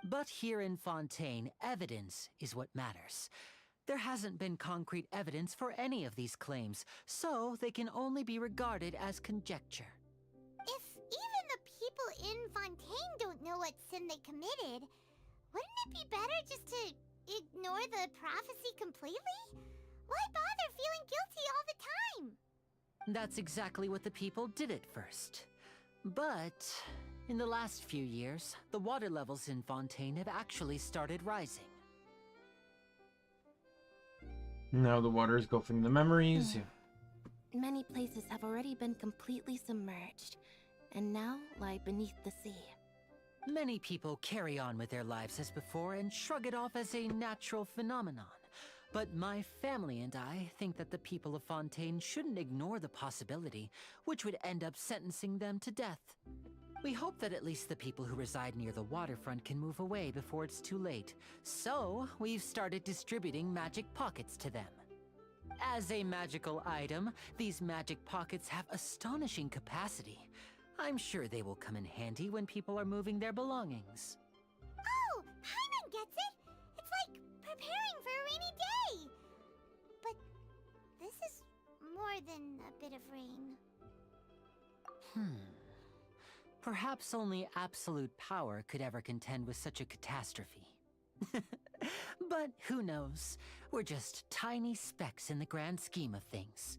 But here in Fontaine, evidence is what matters. There hasn't been concrete evidence for any of these claims, so they can only be regarded as conjecture. If even the people in Fontaine don't know what sin they committed, wouldn't it be better just to ignore the prophecy completely? Why bother feeling guilty all the time? That's exactly what the people did at first. But in the last few years, the water levels in Fontaine have actually started rising. Now the water is gulfing the memories. Many places have already been completely submerged, and now lie beneath the sea. Many people carry on with their lives as before and shrug it off as a natural phenomenon. But my family and I think that the people of Fontaine shouldn't ignore the possibility, which would end up sentencing them to death. We hope that at least the people who reside near the waterfront can move away before it's too late. So, we've started distributing magic pockets to them. As a magical item, these magic pockets have astonishing capacity. I'm sure they will come in handy when people are moving their belongings. Oh, Paimon gets it! It's like preparing for a rainy day! But this is more than a bit of rain. Perhaps only absolute power could ever contend with such a catastrophe. But who knows? We're just tiny specks in the grand scheme of things.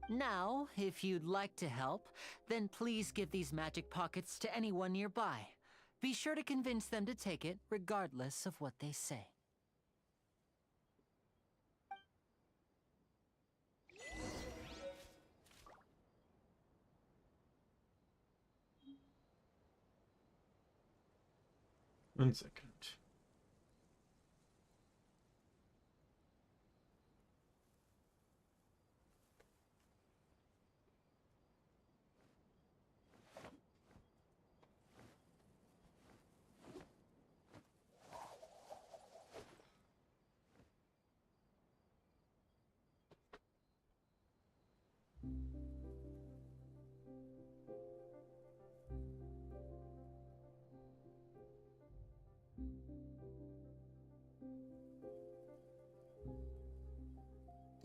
Now, if you'd like to help, then please give these magic pockets to anyone nearby. Be sure to convince them to take it, regardless of what they say. One second.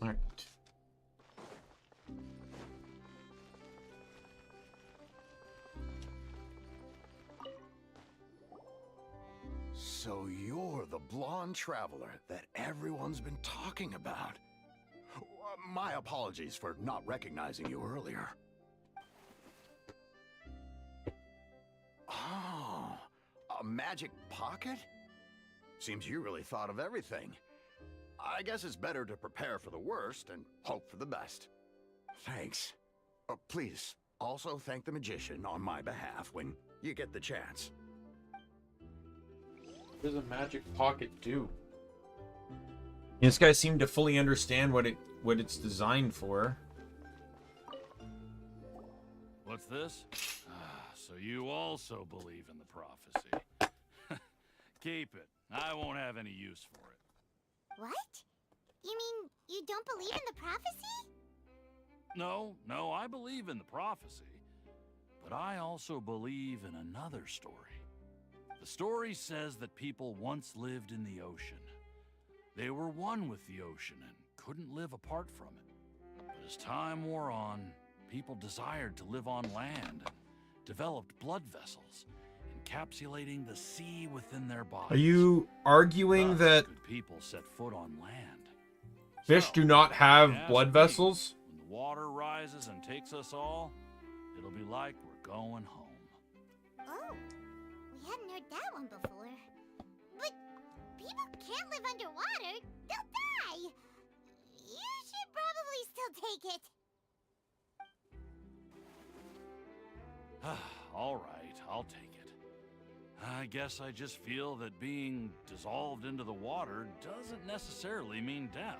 All right. So you're the blonde traveler that everyone's been talking about. My apologies for not recognizing you earlier. Oh, a magic pocket? Seems you really thought of everything. I guess it's better to prepare for the worst and hope for the best. Thanks. Please, also thank the magician on my behalf when you get the chance. What does a magic pocket do? This guy seemed to fully understand what it's designed for. What's this? So you also believe in the prophecy. Keep it. I won't have any use for it. What? You mean you don't believe in the prophecy? No, I believe in the prophecy. But I also believe in another story. The story says that people once lived in the ocean. They were one with the ocean and couldn't live apart from it. But as time wore on, people desired to live on land and developed blood vessels, encapsulating the sea within their bodies. Are you arguing that Good people set foot on land? fish So, do not have ask blood me, vessels? When the water rises and takes us all, it'll be like we're going home. Oh, we hadn't heard that one before. But people can't live underwater. They'll die. You should probably still take it. All right, I'll take it. I guess I just feel that being dissolved into the water doesn't necessarily mean death.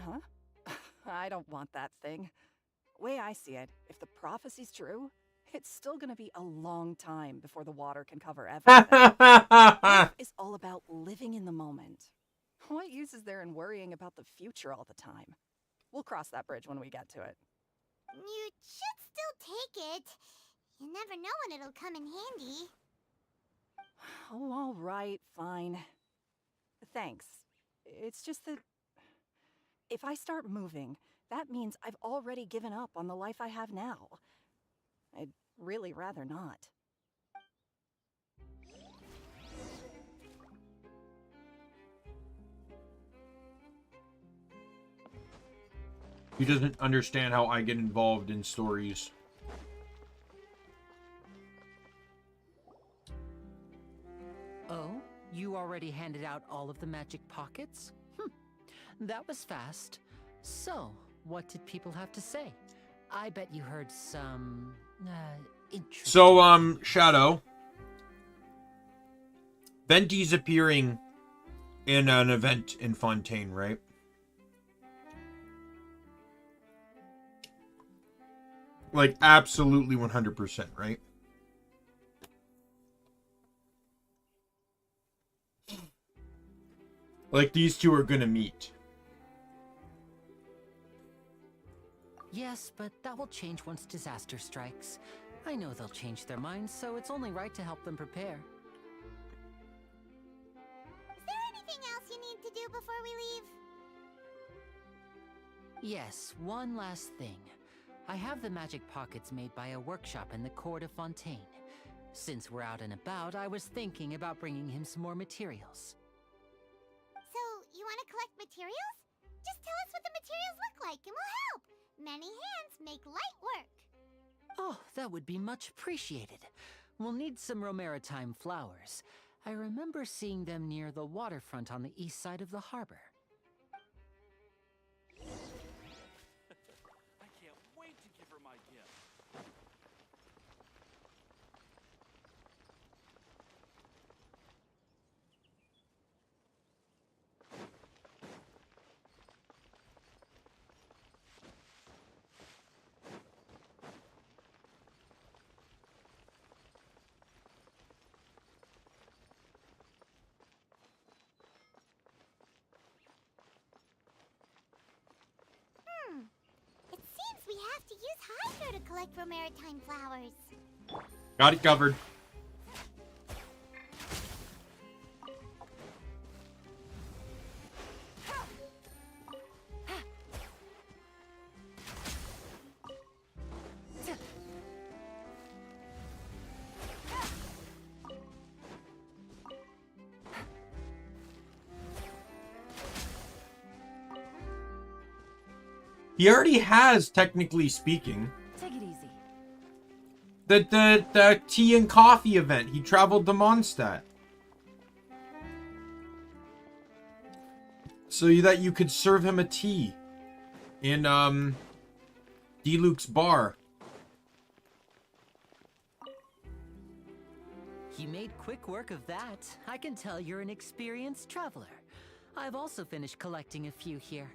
Huh? I don't want that thing. Way I see it, if the prophecy's true, it's still gonna be a long time before the water can cover everything. Life is all about living in the moment. What use is there in worrying about the future all the time? We'll cross that bridge when we get to it. You should still take it. You never know when it'll come in handy. Oh, all right, fine. Thanks. It's just that if I start moving, that means I've already given up on the life I have now. I'd really rather not. He doesn't understand how I get involved in stories. out all of the magic pockets? That was fast. So, what did people have to say? I bet you heard some, interesting... So, Shadow. Venti's appearing in an event in Fontaine, right? Like, absolutely 100%, right? Like, these two are gonna meet. Yes, but that will change once disaster strikes. I know they'll change their minds, so it's only right to help them prepare. Is there anything else you need to do before we leave? Yes, one last thing. I have the magic pockets made by a workshop in the court of Fontaine. Since we're out and about, I was thinking about bringing him some more materials. So, you want to collect materials? Just tell us what the materials look like and we'll help. Many hands make light work. Oh, that would be much appreciated. We'll need some Romaritime flowers. I remember seeing them near the waterfront on the east side of the harbor. I can't wait to give her my gift. It seems we have to use Hydro to collect Romaritime flowers. Got it covered. He already has, technically speaking, Take it easy. the tea and coffee event. He traveled to Mondstadt. So that you could serve him a tea in D-Luke's bar. You made quick work of that. I can tell you're an experienced traveler. I've also finished collecting a few here.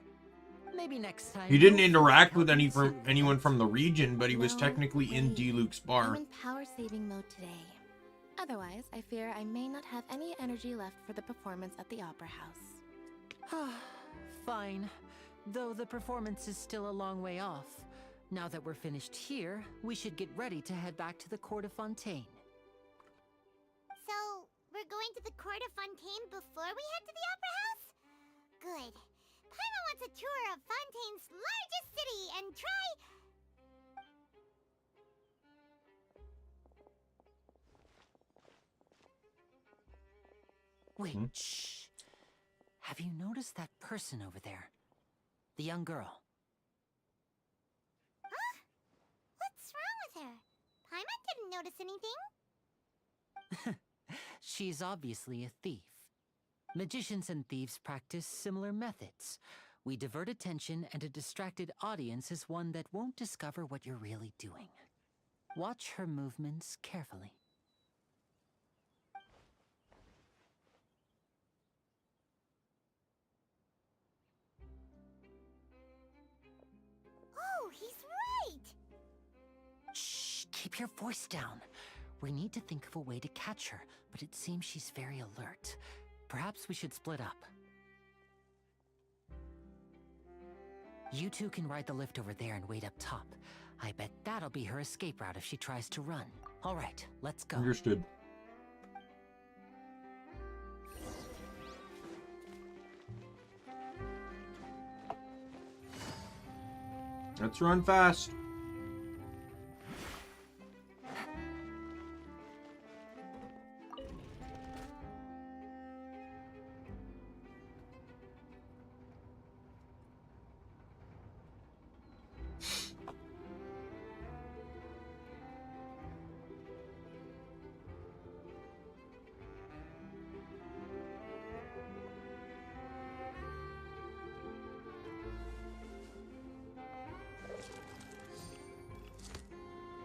Maybe next time. He didn't you'll interact help with me too. anyone from the region, but he was No, technically in wait. D-Luke's I'm bar. in power saving mode today. Otherwise, I fear I may not have any energy left for the performance at the Opera House. Fine. Though the performance is still a long way off. Now that we're finished here, we should get ready to head back to the court of Fontaine. So, we're going to the court of Fontaine before we head to the Opera House? Good. Paimon wants a tour of Fontaine's largest city and try... Wait, shh. Have you noticed that person over there? The young girl. Huh? What's wrong with her? Paimon didn't notice anything. She's obviously a thief. Magicians and thieves practice similar methods. We divert attention, and a distracted audience is one that won't discover what you're really doing. Watch her movements carefully. Oh, he's right! Shh, keep your voice down. We need to think of a way to catch her, but it seems she's very alert. Perhaps we should split up. You two can ride the lift over there and wait up top. I bet that'll be her escape route if she tries to run. All right, let's go. Understood. Let's run fast.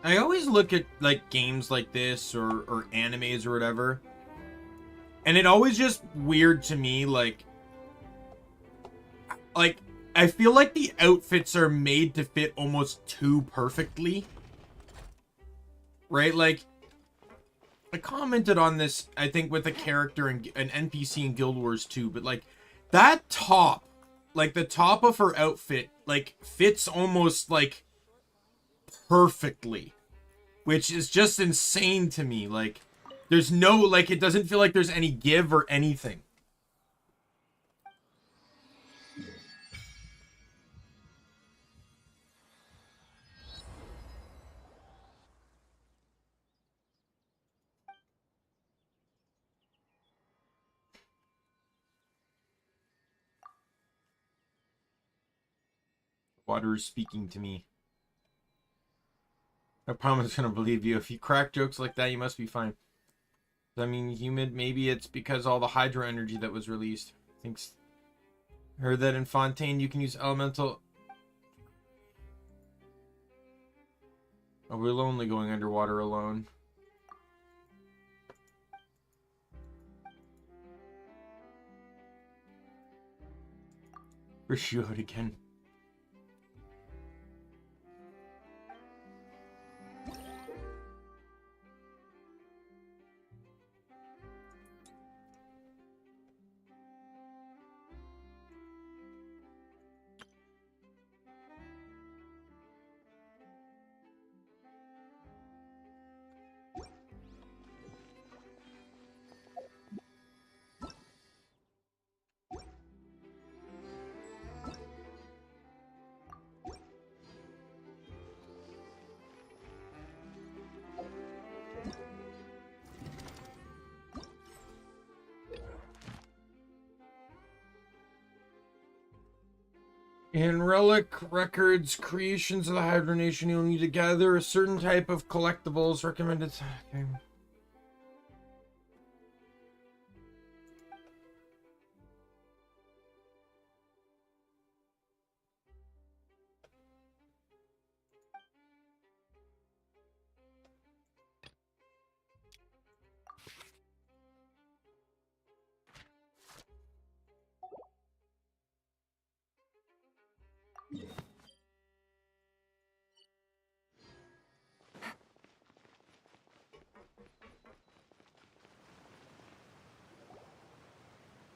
I always look at like games like this or animes or whatever, and it always just weird to me, like I feel like the outfits are made to fit almost too perfectly. Right? Like, I commented on this, I think, with a character in an NPC in Guild Wars 2, but like that top, like the top of her outfit, like fits almost like perfectly, which is just insane to me. Like, there's no, like, it doesn't feel like there's any give or anything. Water is speaking to me. I promise I'm gonna believe you. If you crack jokes like that, you must be fine. I mean, humid, maybe it's because all the hydro energy that was released. Thinks. Heard that in Fontaine you can use elemental. Oh, we're lonely going underwater alone. Reshoot again. In Relic Records, creations of the hibernation, you'll need to gather a certain type of collectibles recommended. Okay.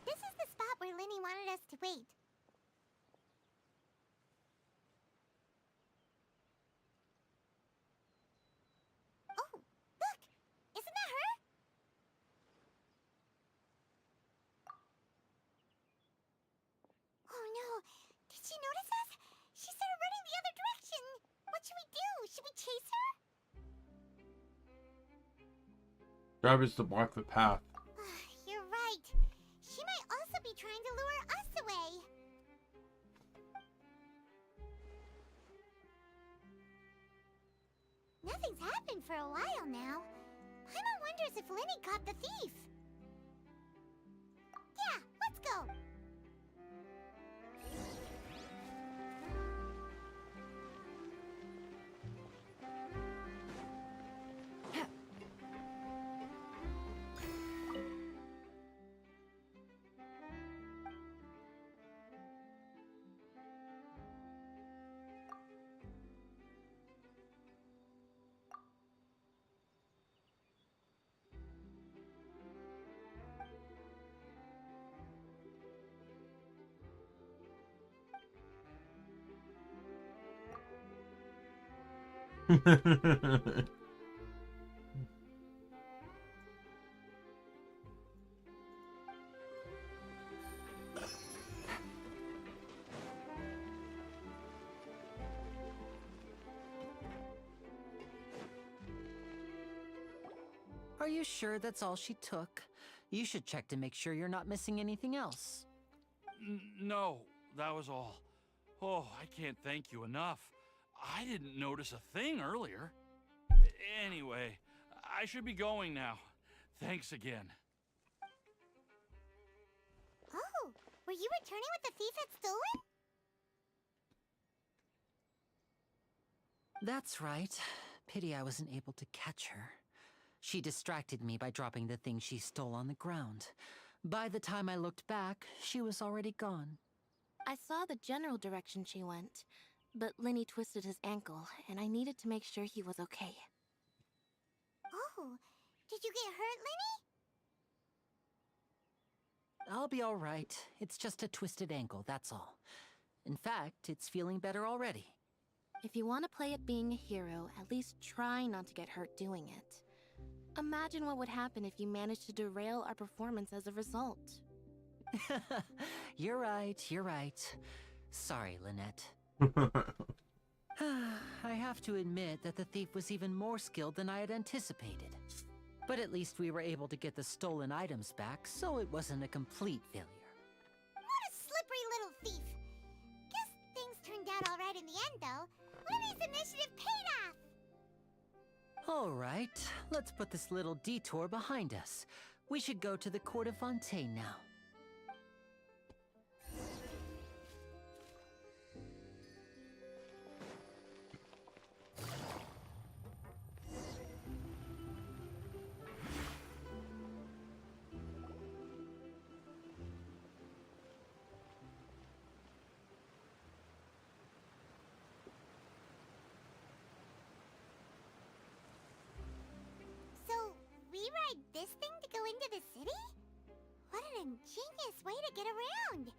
This is the spot where Linny wanted us to wait. Oh, look! Isn't that her? Oh no! Did she notice us? She started running the other direction! What should we do? Should we chase her? Job is to block the path. You're right. She might also be trying to lure us away. Nothing's happened for a while now. Paimon wonders if Linny caught the thief. Yeah, let's go. Are you sure that's all she took? You should check to make sure you're not missing anything else. No, that was all. Oh, I can't thank you enough. I didn't notice a thing earlier. Anyway, I should be going now. Thanks again. Oh, were you returning what the thief had stolen? That's right. pity I wasn't able to catch her. She distracted me by dropping the thing she stole on the ground. By the time I looked back, she was already gone. I saw the general direction she went, but Lenny twisted his ankle, and I needed to make sure he was okay. Oh, did you get hurt, Lenny? I'll be all right. It's just a twisted ankle, that's all. In fact, it's feeling better already. If you want to play at being a hero, at least try not to get hurt doing it. Imagine what would happen if you managed to derail our performance as a result. You're right. Sorry, Lynette. I have to admit that the thief was even more skilled than I had anticipated. But at least we were able to get the stolen items back, so it wasn't a complete failure. What a slippery little thief! Guess things turned out all right in the end, though. Lenny's initiative paid off! All right, let's put this little detour behind us. We should go to the court of Fontaine now. So, we ride this thing to go into the city? What an ingenious way to get around!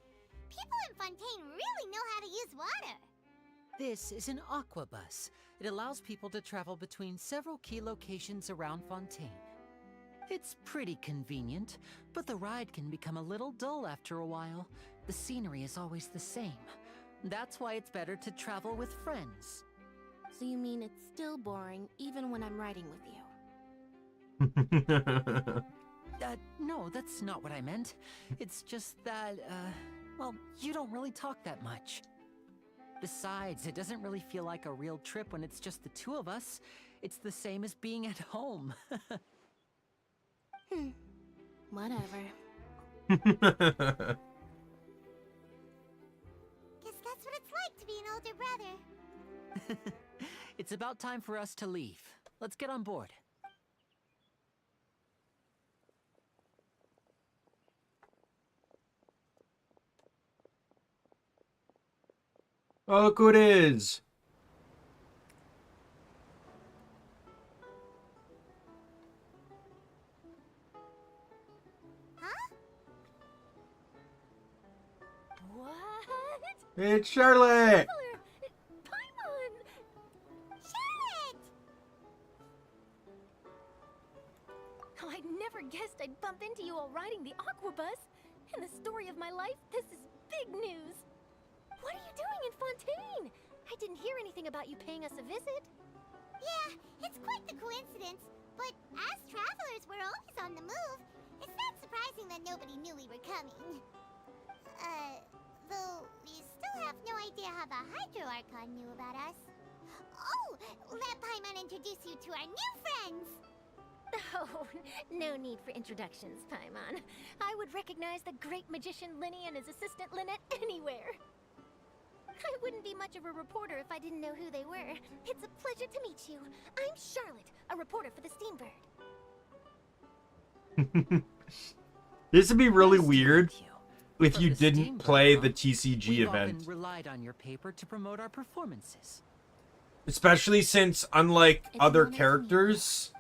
People in Fontaine really know how to use water! This is an aqua bus. It allows people to travel between several key locations around Fontaine. It's pretty convenient, but the ride can become a little dull after a while. The scenery is always the same. That's why it's better to travel with friends. So you mean it's still boring even when I'm riding with you? No, that's not what I meant. It's just that, well, you don't really talk that much. Besides, it doesn't really feel like a real trip when it's just the two of us. It's the same as being at home. Whatever. Guess that's what it's like to be an older brother. It's about time for us to leave. Let's get on board. Oh, look who it is. What? It's Charlotte. Paimon! Charlotte! Oh, I never guessed I'd bump into you all riding the aqua bus. In the story of my life, this is big news. What are you doing in Fontaine? I didn't hear anything about you paying us a visit. Yeah, it's quite the coincidence. But as travelers, we're always on the move. It's not surprising that nobody knew we were coming. Though we still have no idea how the Hydro Archon knew about us. Oh, let Paimon introduce you to our new friends! Oh, no need for introductions, Paimon. I would recognize the great magician Lenny and his assistant Lynette anywhere. I wouldn't be much of a reporter if I didn't know who they were. It's a pleasure to meet you. I'm Charlotte, a reporter for the Steambird. This would be really Nice to weird meet you. if For you the didn't Steambird, play huh? the TCG We've event. often relied on your paper to promote our performances. Especially since, unlike other characters,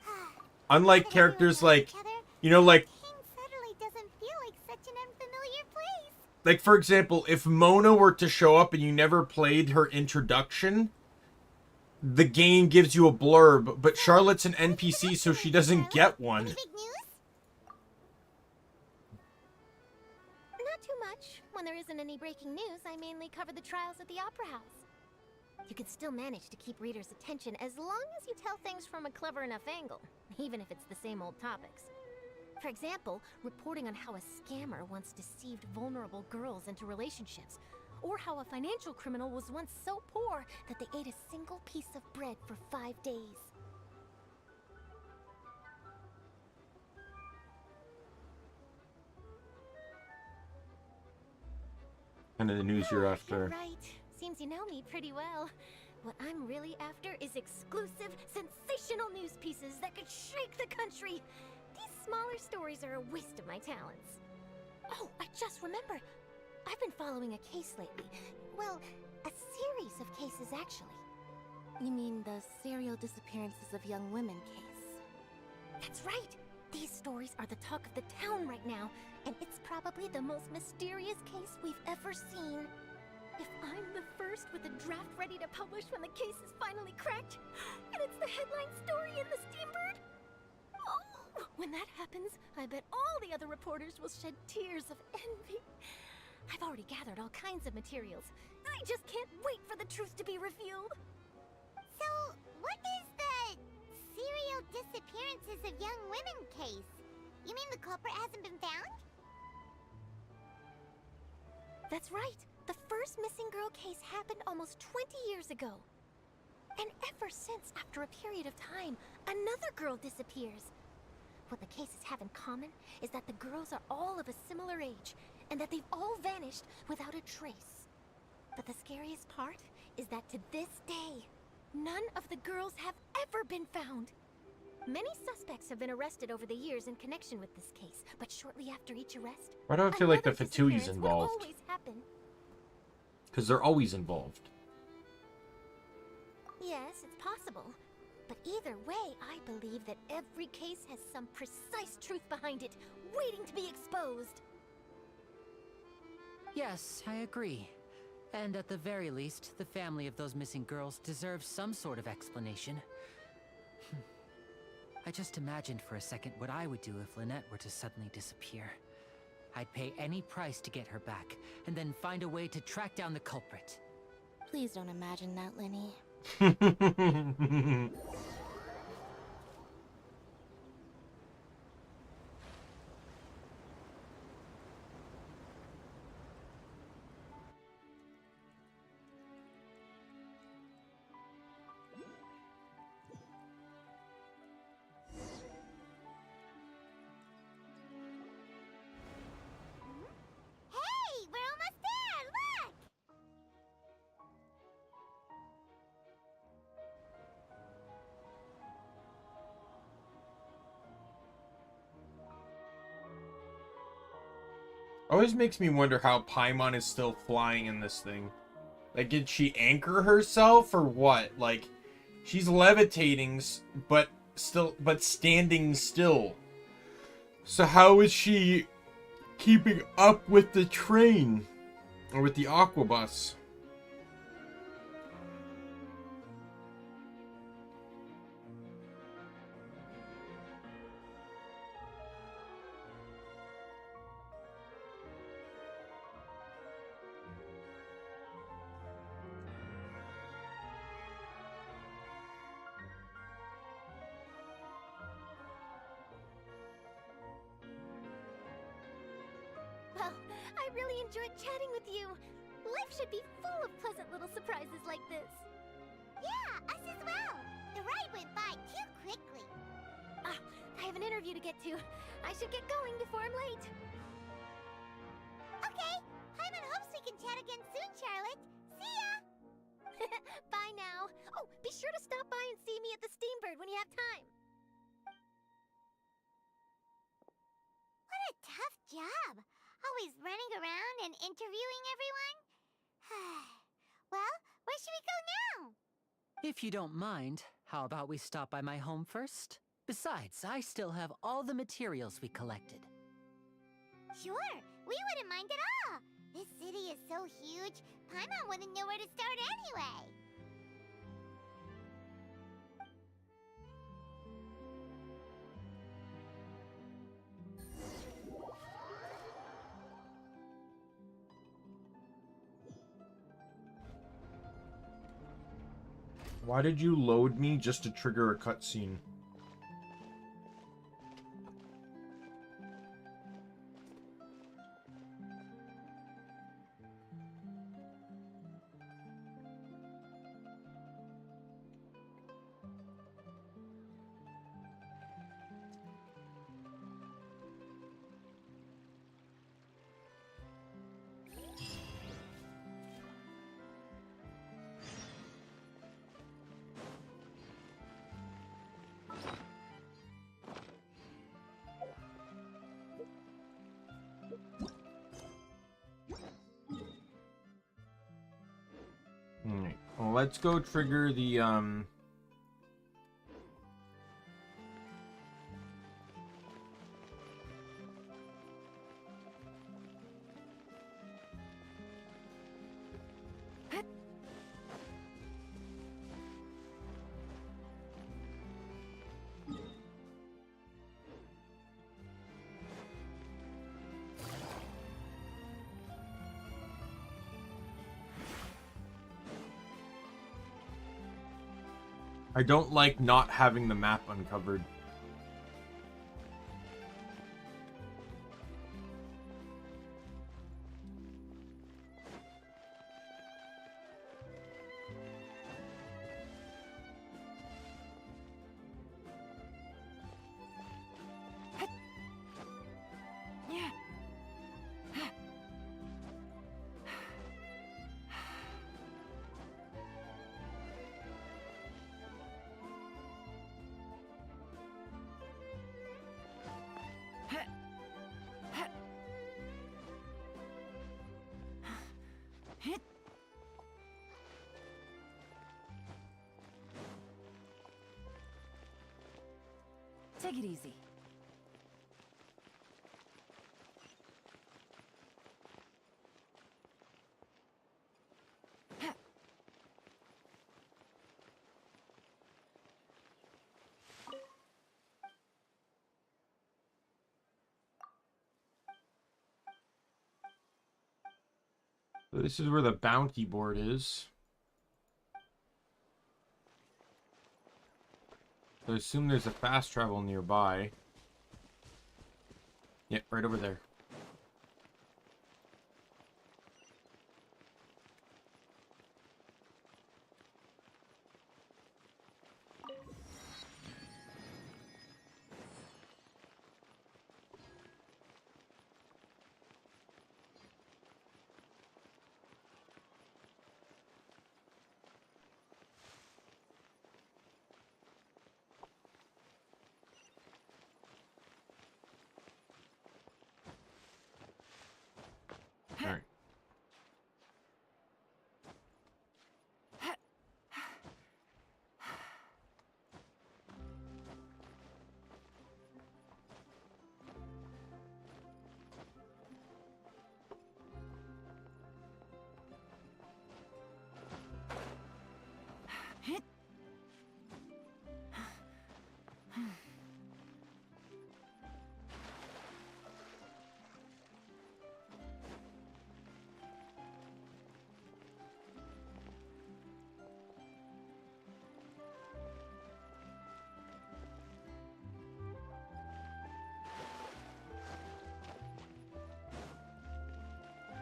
unlike characters like, you know, like, Fontaine suddenly doesn't feel like such an unfamiliar place. like for example, if Mona were to show up and you never played her introduction, the game gives you a blurb, but Charlotte's an NPC, so she doesn't get one. Any big news? Not too much. When there isn't any breaking news, I mainly cover the trials at the Opera House. You can still manage to keep readers' attention as long as you tell things from a clever enough angle, even if it's the same old topics. For example, reporting on how a scammer once deceived vulnerable girls into relationships, or how a financial criminal was once so poor that they ate a single piece of bread for 5 days. Kind of the news you're after. Right. Seems you know me pretty well. What I'm really after is exclusive, sensational news pieces that could shake the country. These smaller stories are a waste of my talents. Oh, I just remembered. I've been following a case lately. Well, a series of cases, actually. You mean the serial disappearances of young women case? That's right! These stories are the talk of the town right now, and it's probably the most mysterious case we've ever seen. If I'm the first with a draft ready to publish when the case is finally cracked, and it's the headline story in the Steambird, oh, when that happens, I bet all the other reporters will shed tears of envy. I've already gathered all kinds of materials. I just can't wait for the truth to be revealed. So, what is the serial disappearances of young women case? You mean the culprit hasn't been found? That's right. The first missing girl case happened almost 20 years ago. And ever since, after a period of time, another girl disappears. What the cases have in common is that the girls are all of a similar age, and that they've all vanished without a trace. But the scariest part is that to this day, none of the girls have ever been found. Many suspects have been arrested over the years in connection with this case, but shortly after each arrest, Why do I feel like the another Ftui's disappearance would involved? always happen. Because they're always involved. Yes, it's possible. But either way, I believe that every case has some precise truth behind it, waiting to be exposed. Yes, I agree. And at the very least, the family of those missing girls deserves some sort of explanation. I just imagined for a second what I would do if Lynette were to suddenly disappear. I'd pay any price to get her back, and then find a way to track down the culprit. Please don't imagine that, Lenny. Hey, we're almost there! Look! Always makes me wonder how Paimon is still flying in this thing. Like, did she anchor herself or what? Like, she's levitating, but standing still. So how is she keeping up with the train? Or with the aquabus? Well, I really enjoyed chatting with you. Life should be full of pleasant little surprises like this. Yeah, us as well. The ride went by too quickly. Ah, I have an interview to get to. I should get going before I'm late. Okay, Paimon hopes we can chat again soon, Charlotte. See ya! Bye now. Oh, be sure to stop by and see me at the Steambird when you have time. What a tough job. Always running around and interviewing everyone. Well, where should we go now? If you don't mind, how about we stop by my home first? Besides, I still have all the materials we collected. Sure, we wouldn't mind at all. This city is so huge, Paimon wouldn't know where to start anyway. Why did you load me just to trigger a cutscene? let's go trigger the I don't like not having the map uncovered. Take it easy. So this is where the bounty board is. So I assume there's a fast travel nearby. Yep, right over there. All right.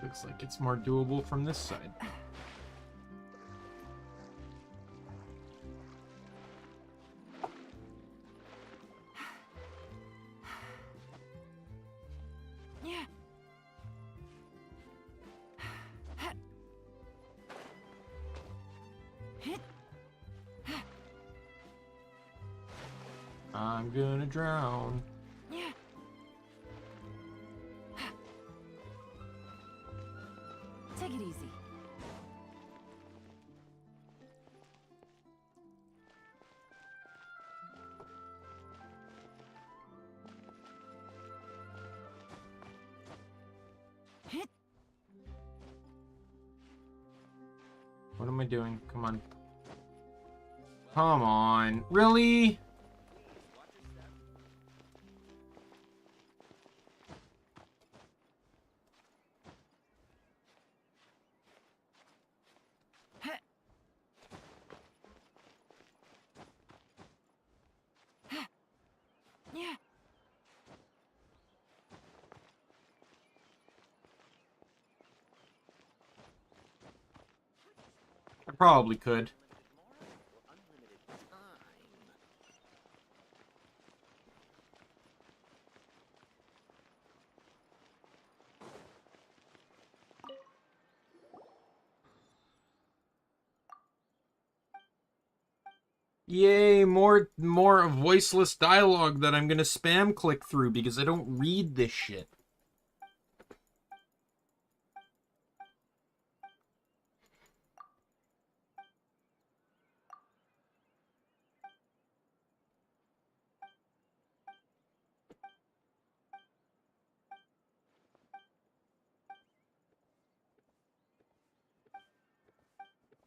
Looks like it's more doable from this side. I'm gonna drown. Take it easy. What am I doing? Come on. Come on. Really? I probably could. Yay, more voiceless dialogue that I'm gonna spam click through because I don't read this shit.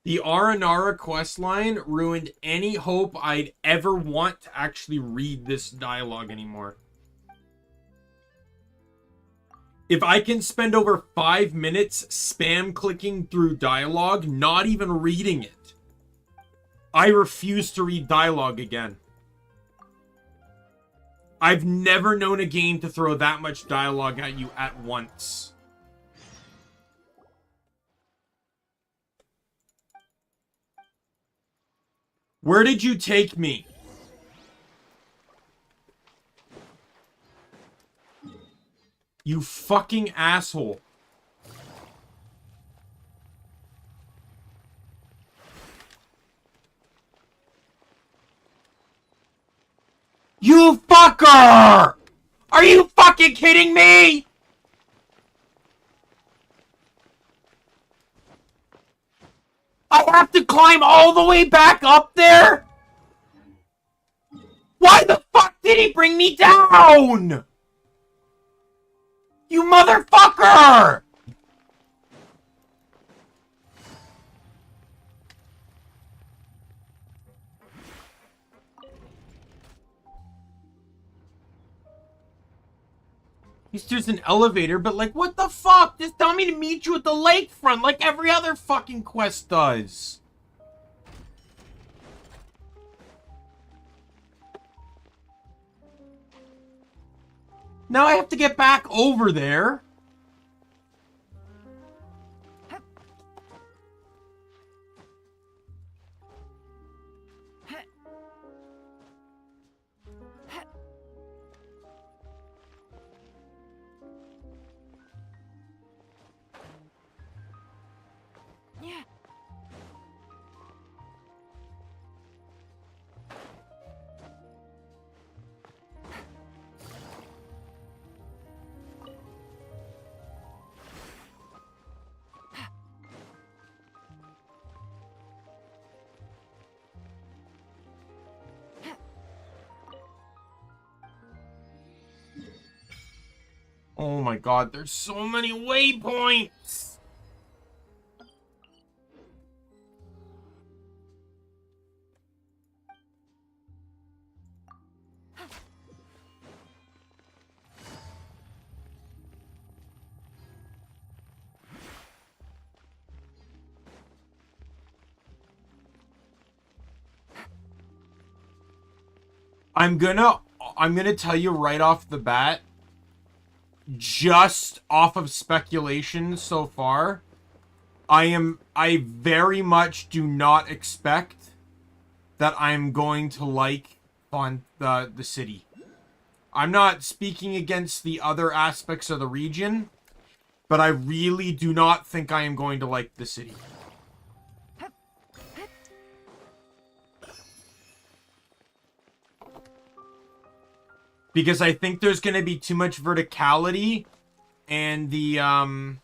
The Aranara questline ruined any hope I'd ever want to actually read this dialogue anymore. If I can spend over 5 minutes spam clicking through dialogue, not even reading it, I refuse to read dialogue again. I've never known a game to throw that much dialogue at you at once. Where did you take me? You fucking asshole. You fucker! Are you fucking kidding me? I have to climb all the way back up there? Why the fuck did he bring me down? You motherfucker! There's an elevator, but like, what the fuck? Just tell me to meet you at the lakefront like every other fucking quest does. Now I have to get back over there. Oh my god, there's so many waypoints! I'm gonna tell you right off the bat, just off of speculation so far, I very much do not expect that I'm going to like the city. I'm not speaking against the other aspects of the region, but I really do not think I am going to like the city. Because I think there's going to be too much verticality, and and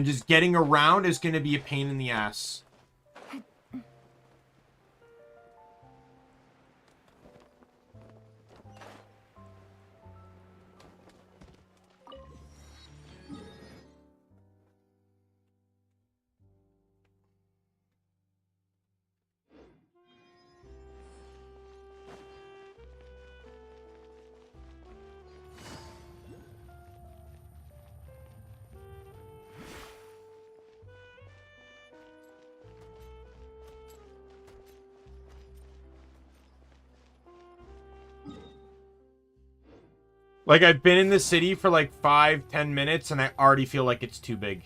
just getting around is going to be a pain in the ass. Like, I've been in the city for like 5-10 minutes, and I already feel like it's too big.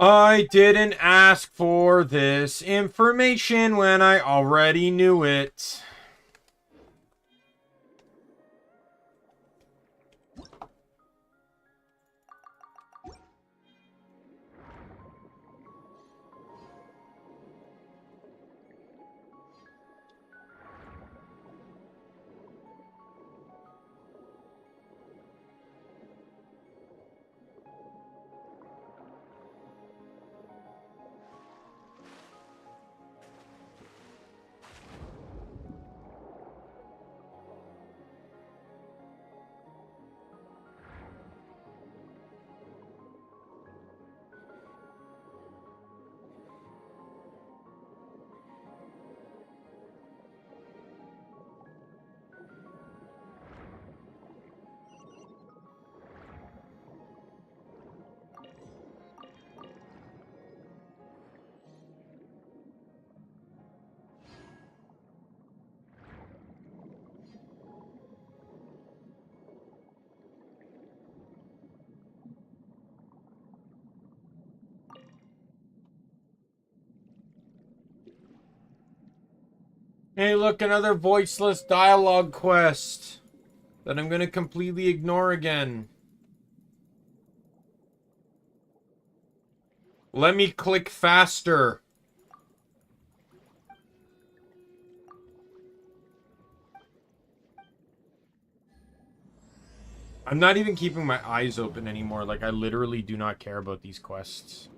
I didn't ask for this information when I already knew it. Hey, look, another voiceless dialogue quest that I'm gonna completely ignore again. Let me click faster. I'm not even keeping my eyes open anymore. Like, I literally do not care about these quests.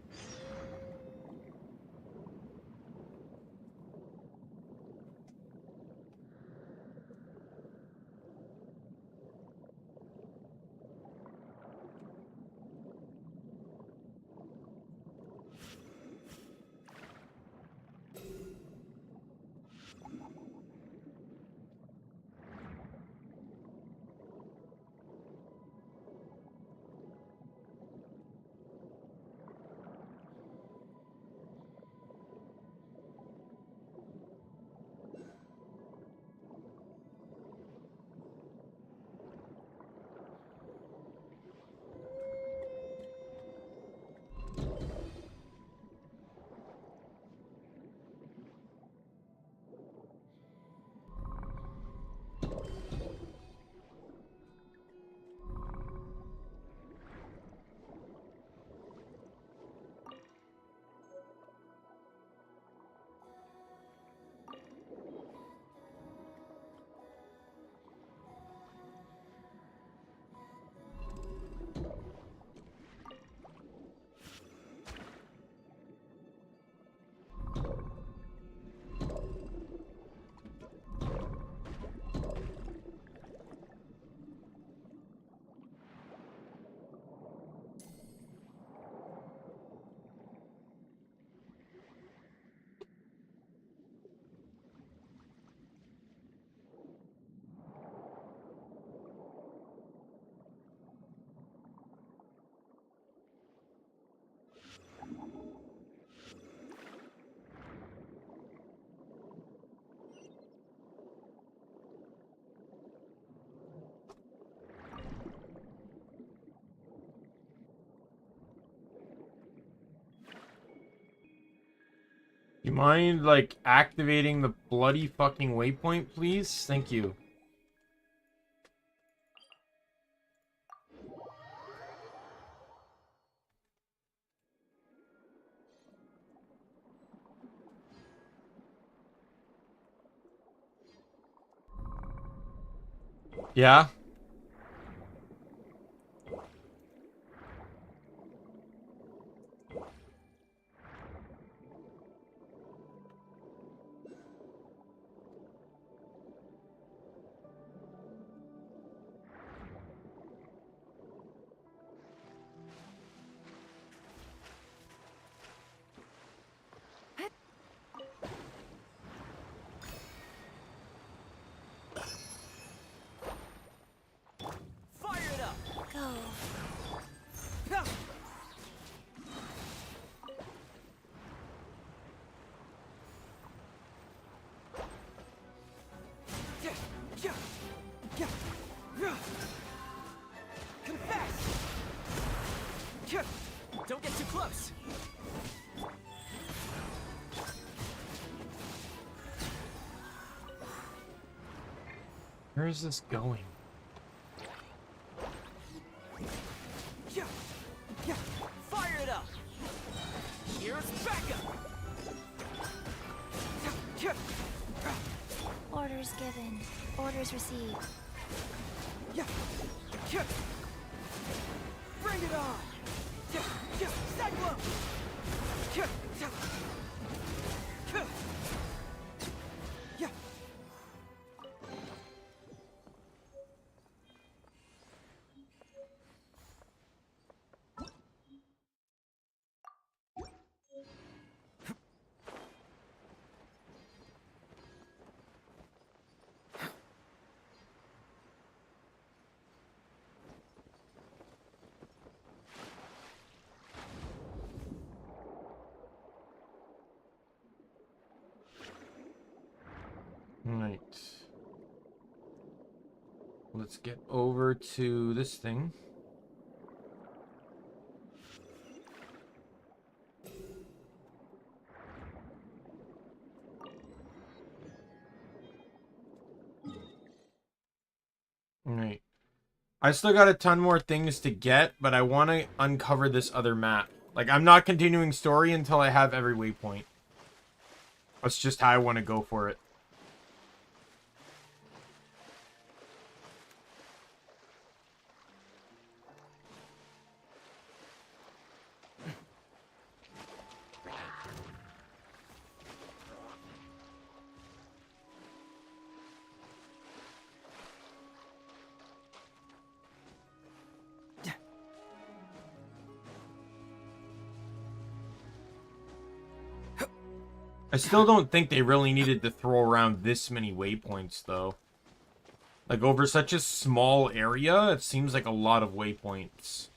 You mind, like, activating the bloody fucking waypoint, please? Thank you. Yeah? Where is this going? Yeah, yeah, fire it up. Here's backup. Orders given. Orders received. Yeah, yeah. Bring it on. Yeah, yeah, cyclone. Yeah, yeah. Yeah. Right. Let's get over to this thing. Right. I still got a ton more things to get, but I want to uncover this other map. Like, I'm not continuing story until I have every waypoint. That's just how I want to go for it. I still don't think they really needed to throw around this many waypoints, though. Like, over such a small area, it seems like a lot of waypoints.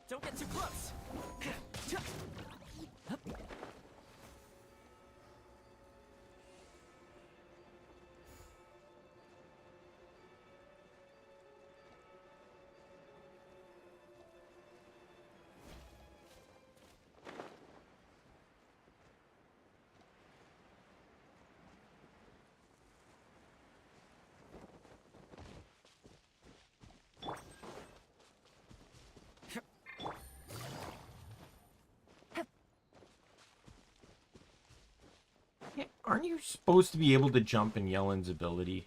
Don't get too close. Aren't you supposed to be able to jump in Yellen's ability?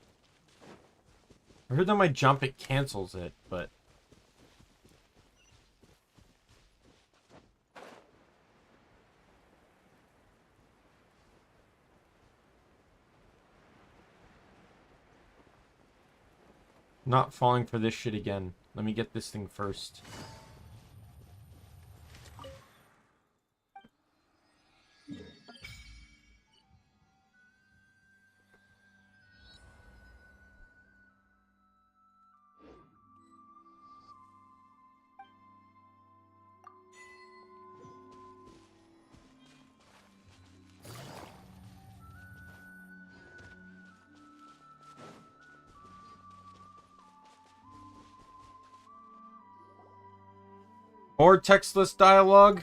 I heard that my jump, it cancels it, but... Not falling for this shit again. Let me get this thing first. Or textless dialogue.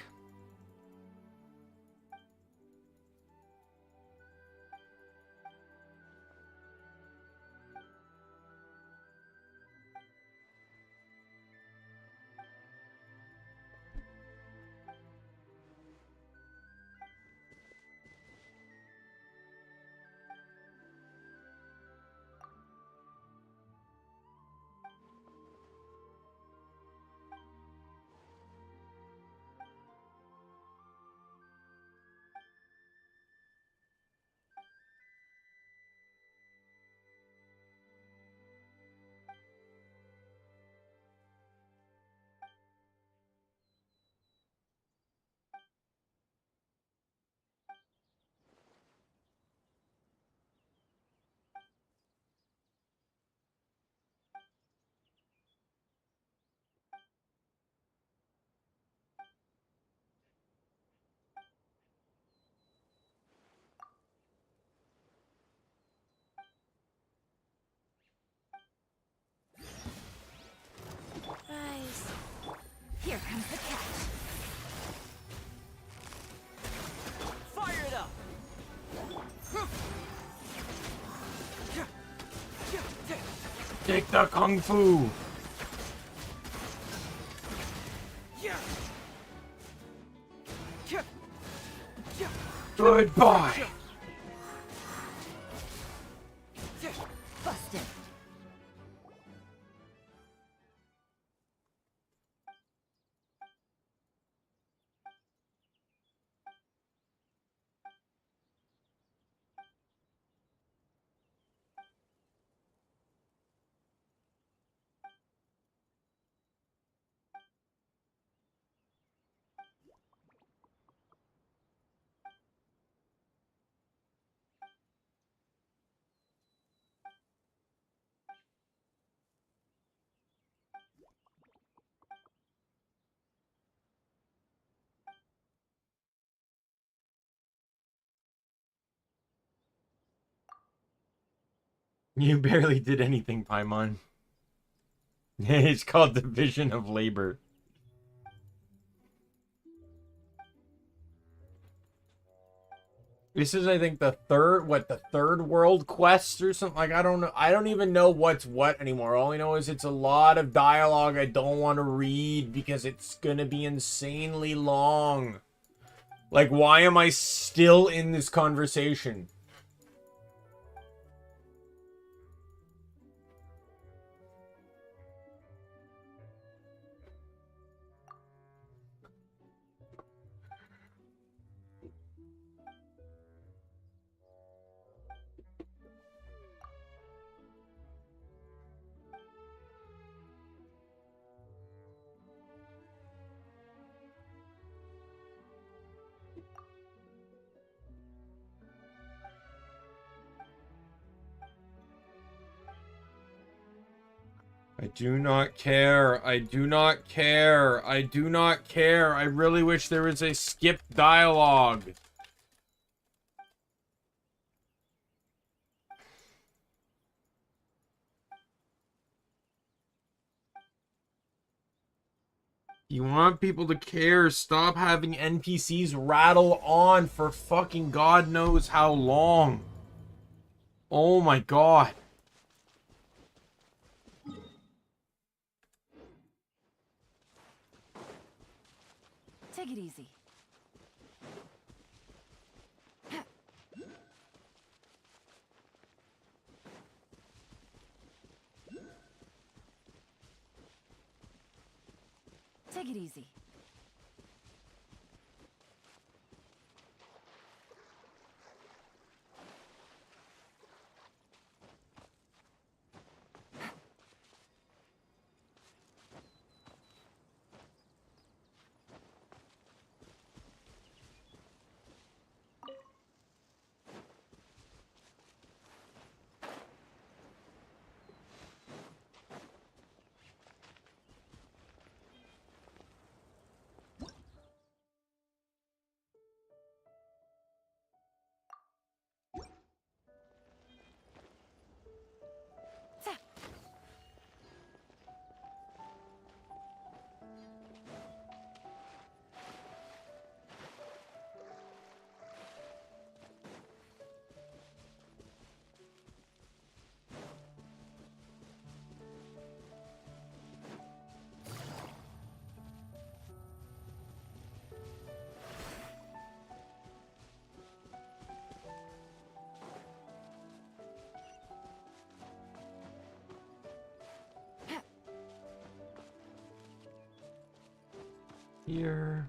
Here comes the catch. Fire it up. Take the kung fu. Goodbye. Busted. You barely did anything, Paimon. It's called division of labor. This is, I think, the third world quest or something. Like, I don't know. I don't even know what's what anymore. All I know is it's a lot of dialogue I don't want to read because it's gonna be insanely long. Like, why am I still in this conversation? I do not care. I do not care. I do not care. I really wish there was a skipped dialogue. You want people to care. Stop having NPCs rattle on for fucking God knows how long. Oh my god. Take it easy. Take it easy. Here.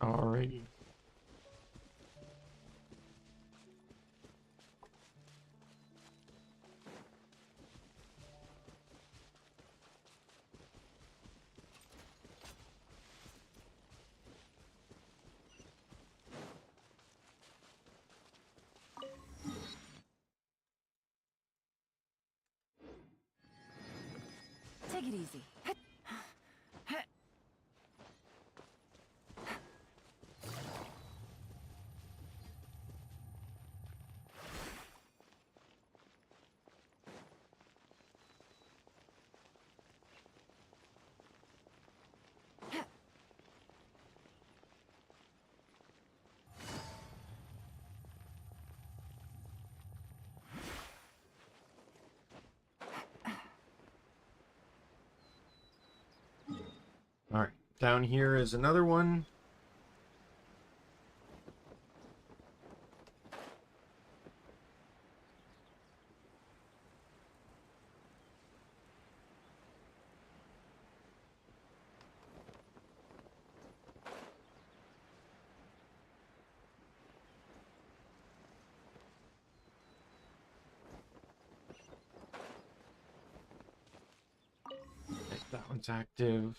Alrighty. Take it easy. Alright, down here is another one. Okay, that one's active.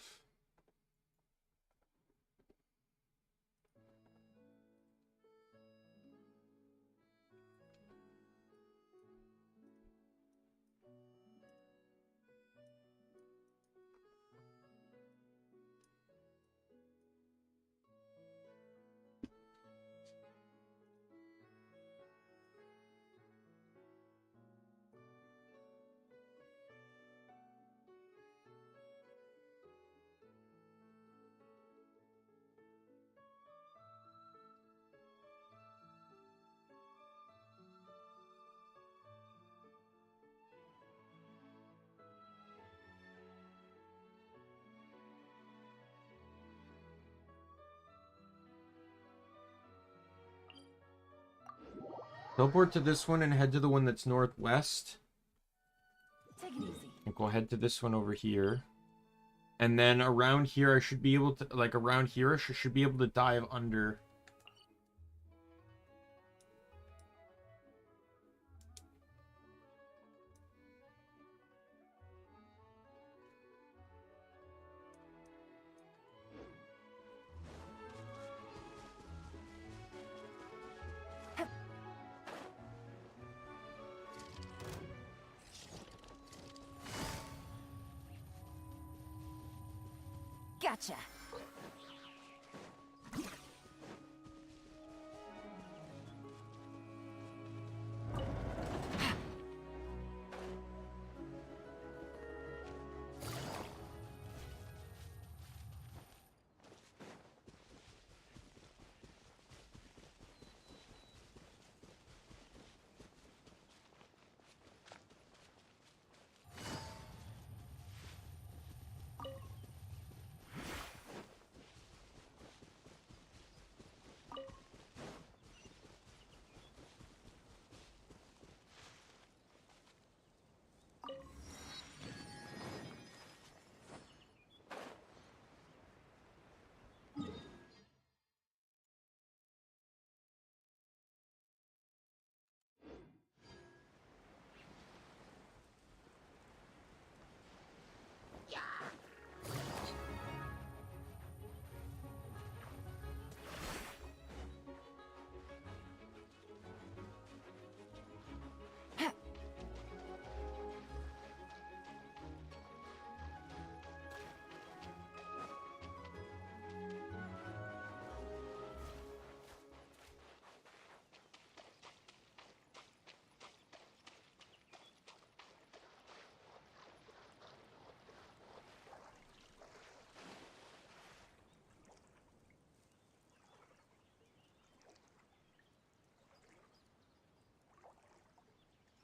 Teleport to this one and head to the one that's northwest. Take it easy. I think we'll head to this one over here. And then around here, I should be able to, like around here, I should be able to dive under. Gotcha.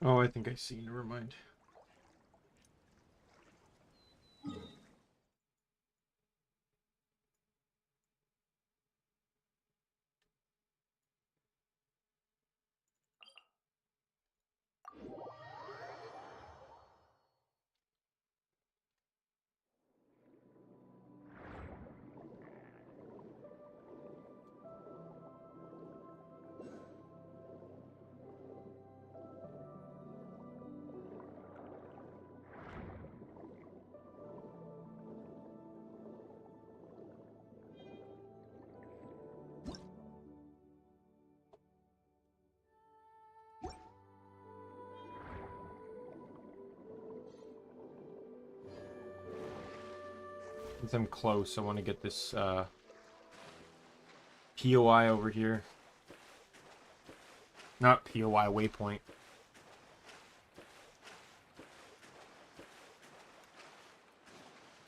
Oh, I think I see. Never mind. Since I'm close, I want to get this POI over here. Not POI, waypoint.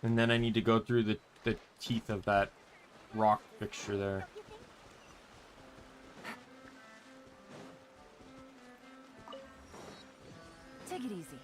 And then I need to go through the teeth of that rock fixture there. Take it easy.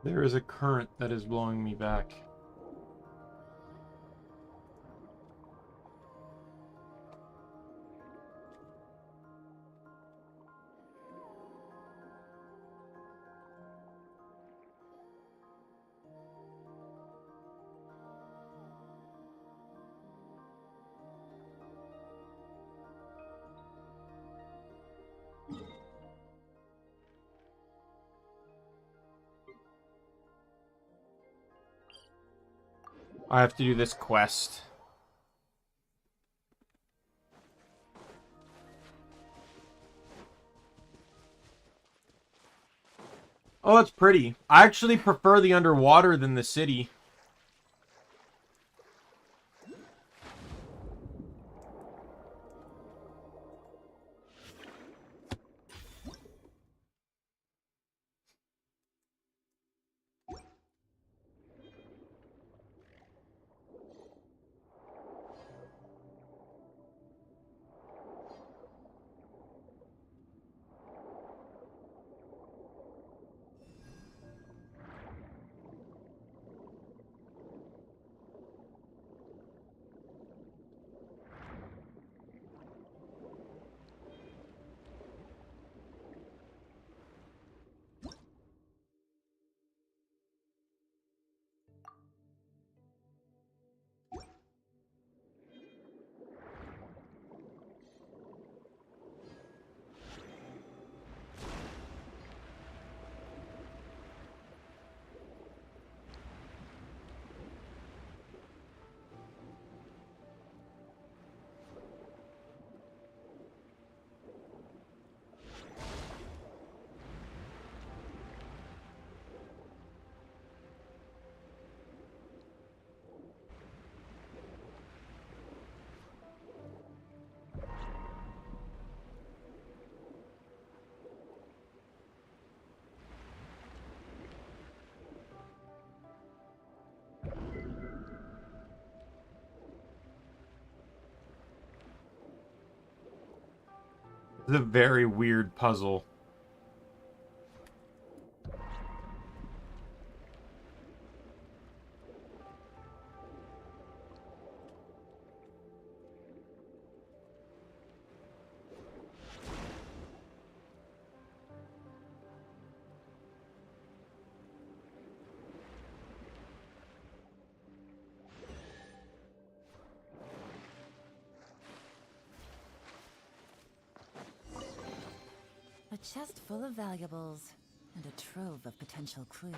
There is a current that is blowing me back. I have to do this quest. Oh, it's pretty. I actually prefer the underwater than the city. It's a very weird puzzle. A chest full of valuables and a trove of potential clues.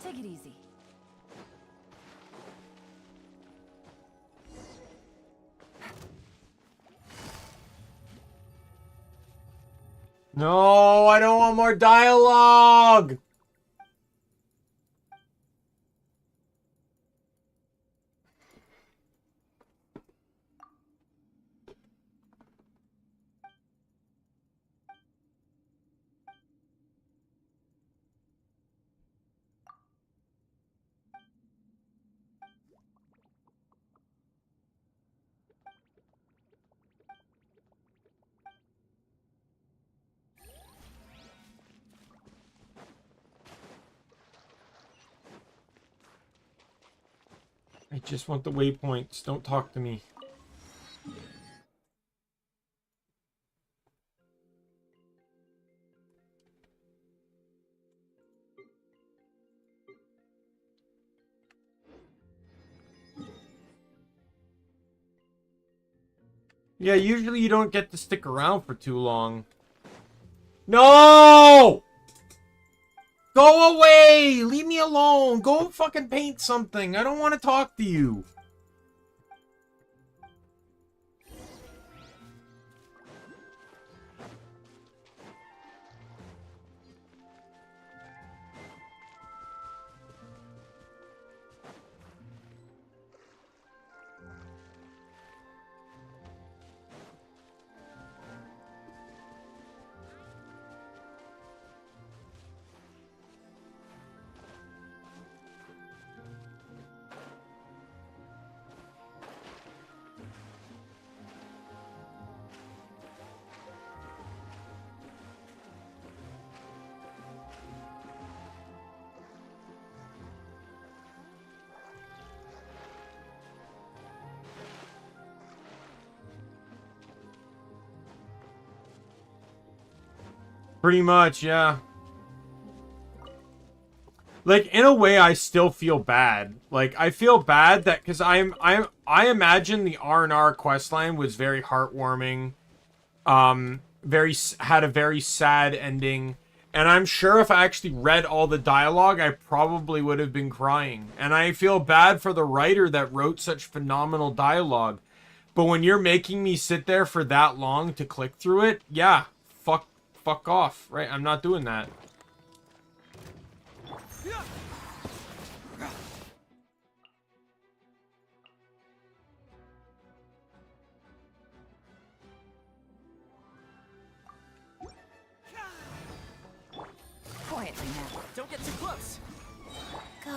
Take it easy. No, I don't want more dialogue. I just want the waypoints. Don't talk to me. Yeah, usually you don't get to stick around for too long. No! Go away! Leave me alone! Go fucking paint something! I don't want to talk to you! Pretty much, yeah. Like, in a way, I still feel bad. Like, I feel bad that, because I imagine the R&R questline was very heartwarming. Had a very sad ending. And I'm sure if I actually read all the dialogue, I probably would have been crying. And I feel bad for the writer that wrote such phenomenal dialogue. But when you're making me sit there for that long to click through it, yeah, fuck off, right? I'm not doing that. Quietly now. Don't get too close. Go.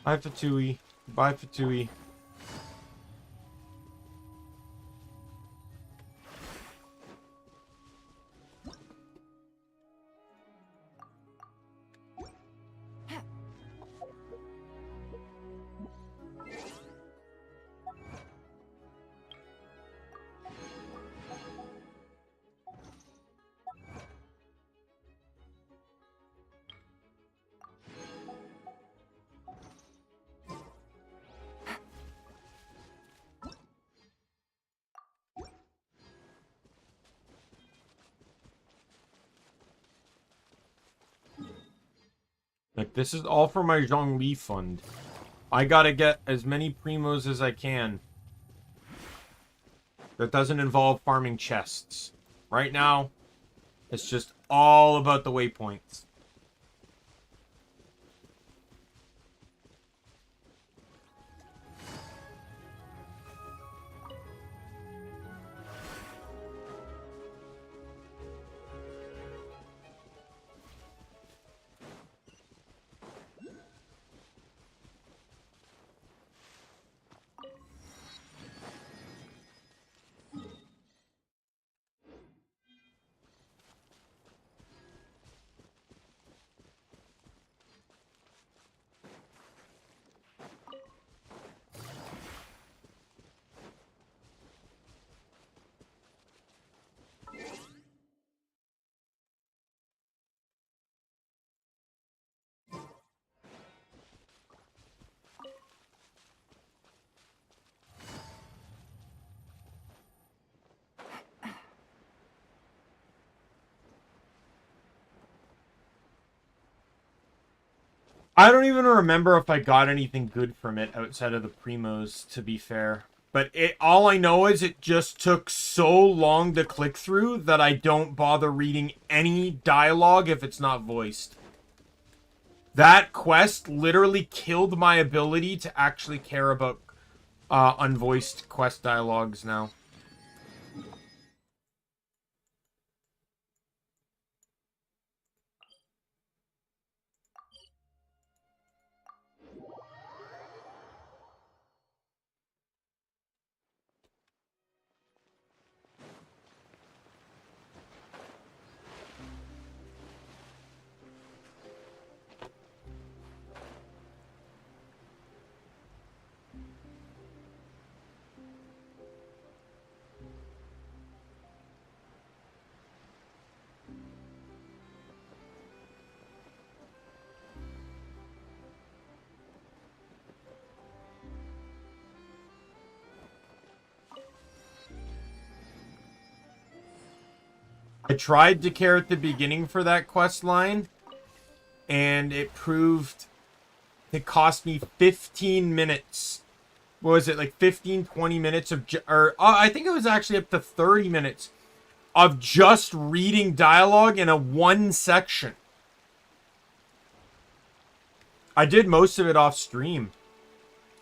Bye, Fatui. Bye, Fatui. Like, this is all for my Zhongli fund. I gotta get as many primos as I can. That doesn't involve farming chests. Right now, it's just all about the waypoints. I don't even remember if I got anything good from it outside of the primos, to be fair. But all I know is it just took so long to click through that I don't bother reading any dialogue if it's not voiced. That quest literally killed my ability to actually care about unvoiced quest dialogues now. I tried to care at the beginning for that quest line, and it cost me 15 minutes. What was it, like 15, 20 minutes of, I think it was actually up to 30 minutes of just reading dialogue in a one section. I did most of it off stream.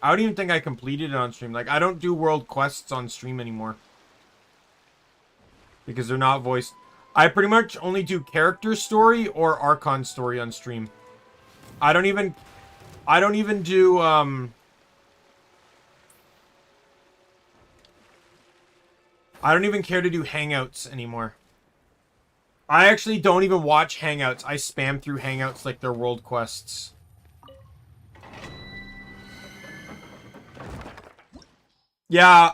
I don't even think I completed it on stream. Like, I don't do world quests on stream anymore, because they're not voiced. I pretty much only do character story or Archon story on stream. I don't even do, I don't even care to do Hangouts anymore. I actually don't even watch Hangouts. I spam through Hangouts like they're world quests. Yeah,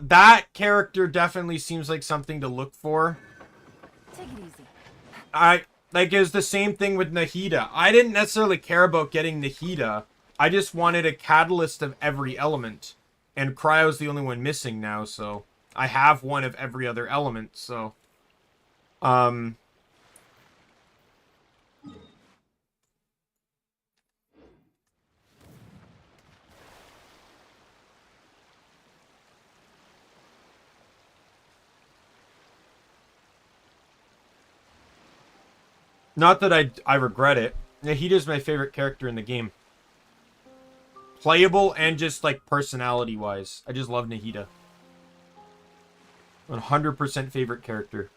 that character definitely seems like something to look for. Take it easy. It's the same thing with Nahida. I didn't necessarily care about getting Nahida. I just wanted a catalyst of every element. And Cryo's the only one missing now, so I have one of every other element, so not that I regret it. Nahida's my favorite character in the game. Playable and just, like, personality-wise. I just love Nahida. 100% favorite character.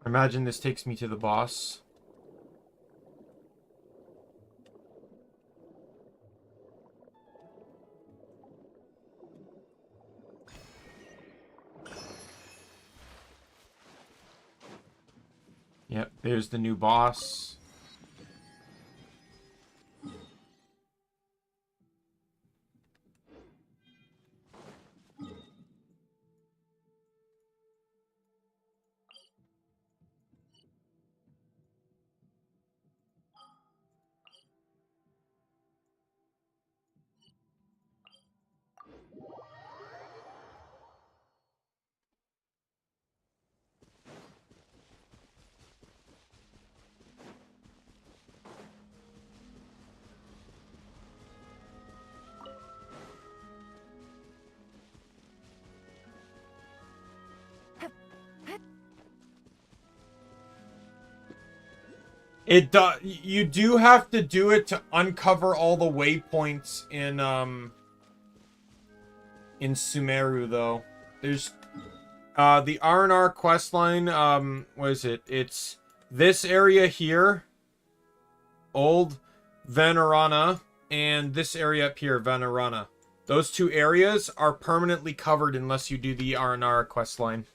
I imagine this takes me to the boss. Yep, there's the new boss. It does. You do have to do it to uncover all the waypoints in Sumeru, though. There's the R&R questline. What is it? It's this area here, Old Venerana, and this area up here, Venerana. Those two areas are permanently covered unless you do the R&R questline.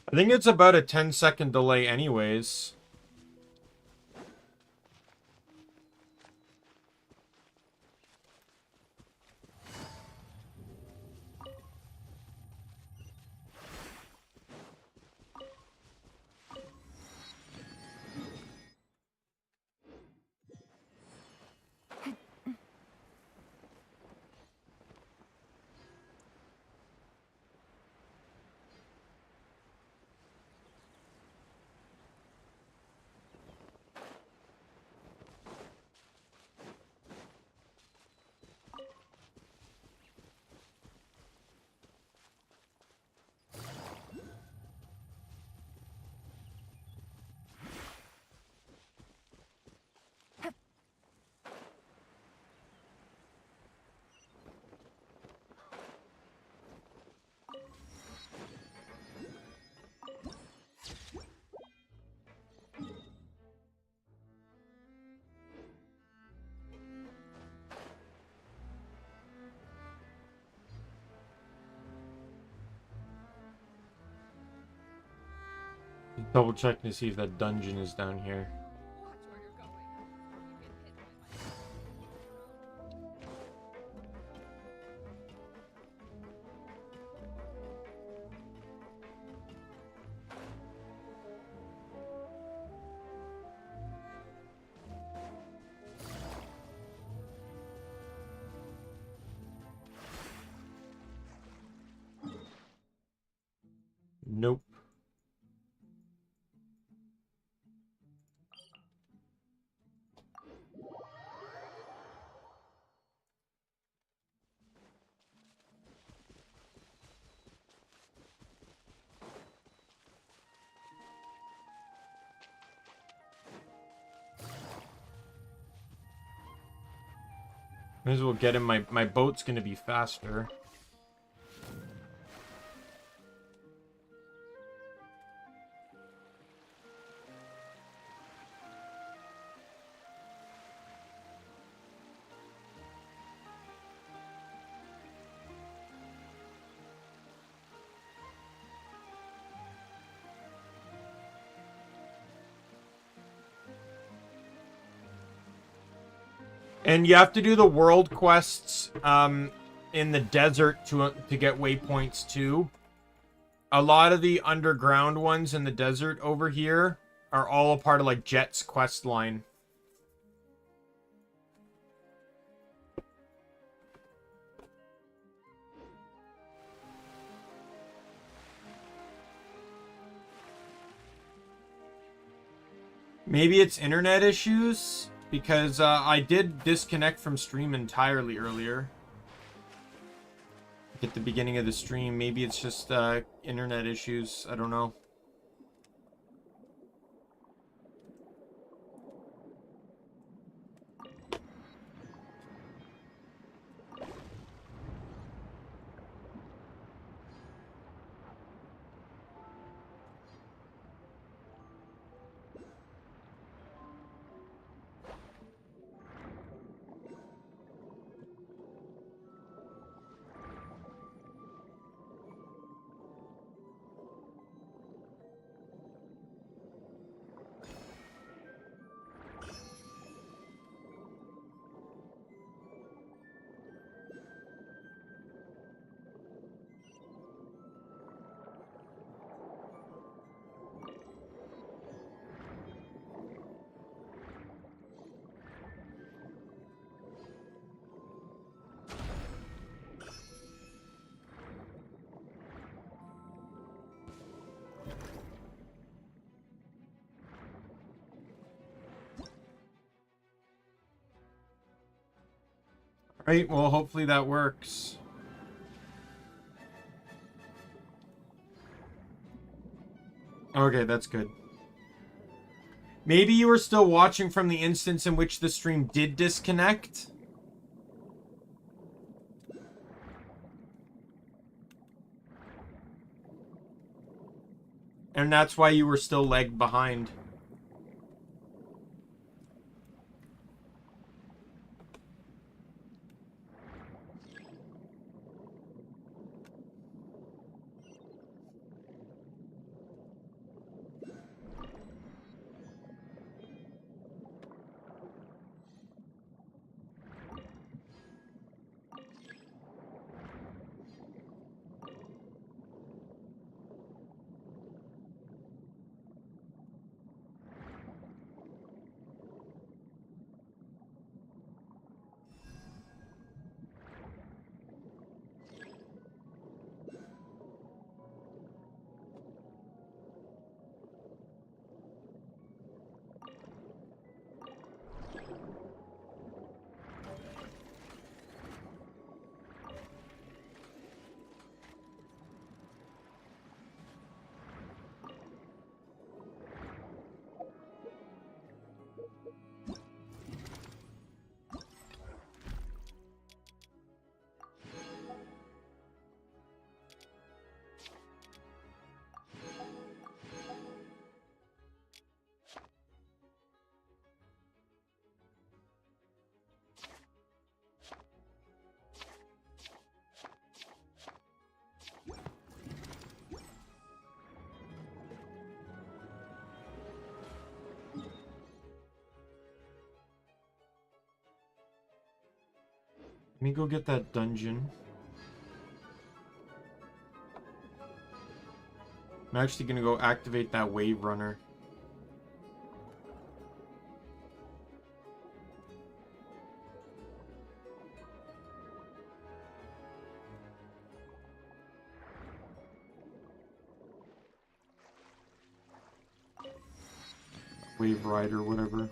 I think it's about a 10-second delay anyways. Double check to see if that dungeon is down here. Nope. Might as well get in. My boat's gonna be faster. And you have to do the world quests in the desert to get waypoints too. A lot of the underground ones in the desert over here are all a part of like Jet's quest line. Maybe it's internet issues, because I did disconnect from stream entirely earlier. At the beginning of the stream, maybe it's just internet issues. I don't know. Right, well, hopefully that works. Okay, that's good. Maybe you were still watching from the instance in which the stream did disconnect. And that's why you were still lagged behind. Let me go get that dungeon. I'm actually gonna go activate that wave runner. Wave rider, whatever.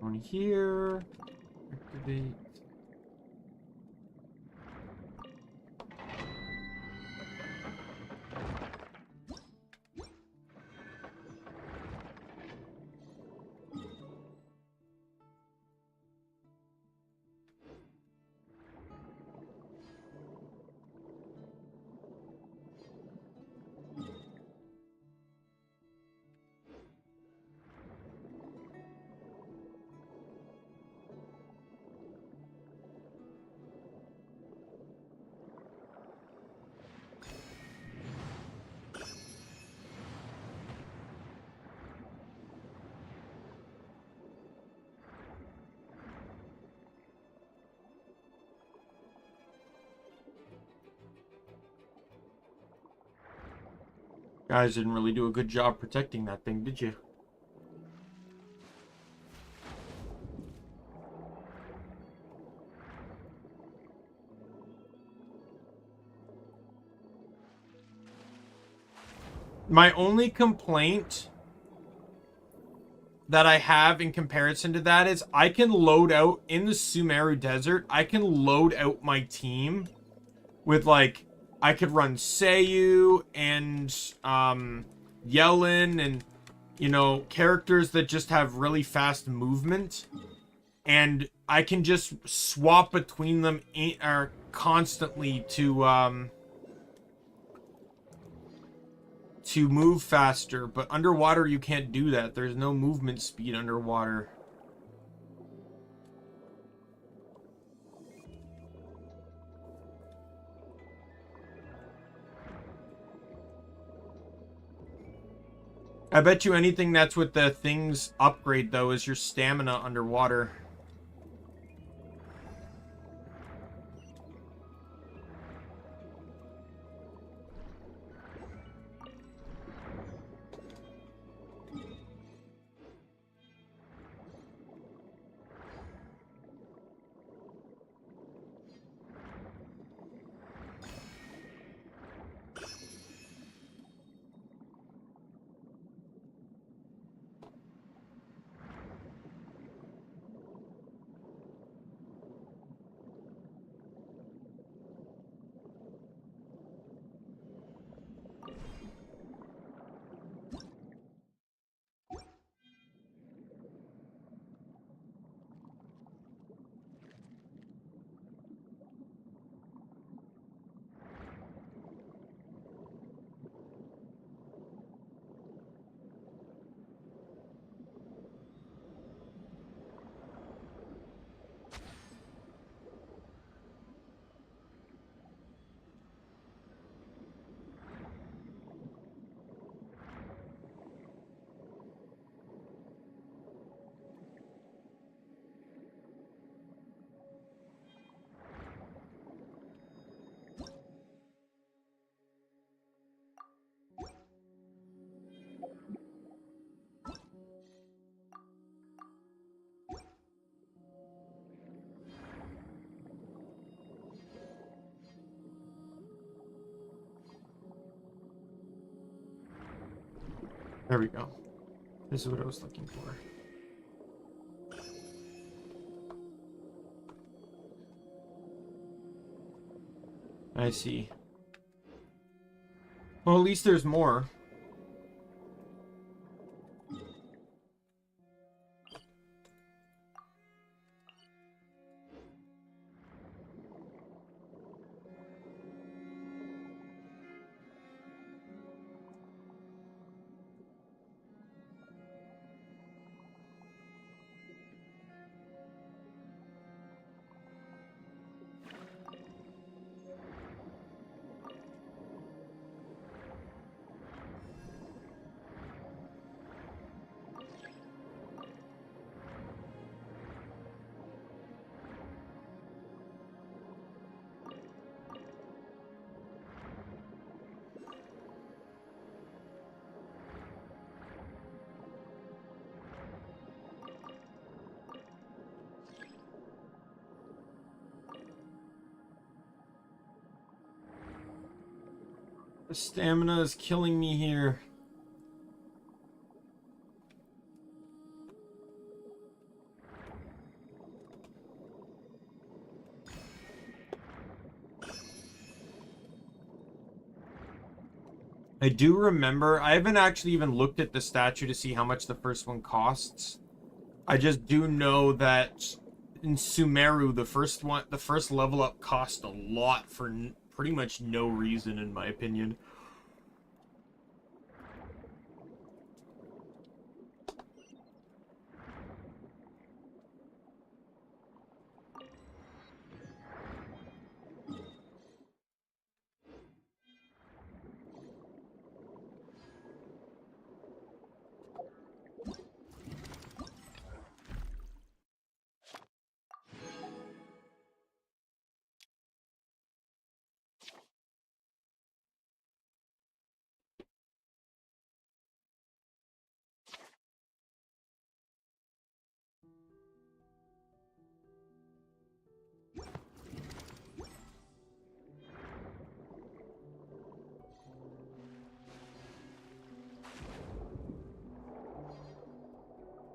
One here. Activate. Guys didn't really do a good job protecting that thing, did you? My only complaint that I have in comparison to that is I can load out in the Sumeru Desert. I can load out my team with, like, I could run Seiyu and Yellen and, you know, characters that just have really fast movement, and I can just swap between them constantly to move faster. But underwater you can't do that. There's no movement speed underwater. I bet you anything that's with the things upgrade, though, is your stamina underwater. There we go. This is what I was looking for. I see. Well, at least there's more. The stamina is killing me here. I do remember, I haven't actually even looked at the statue to see how much the first one costs. I just do know that in Sumeru, the first level up cost a lot for pretty much no reason, in my opinion.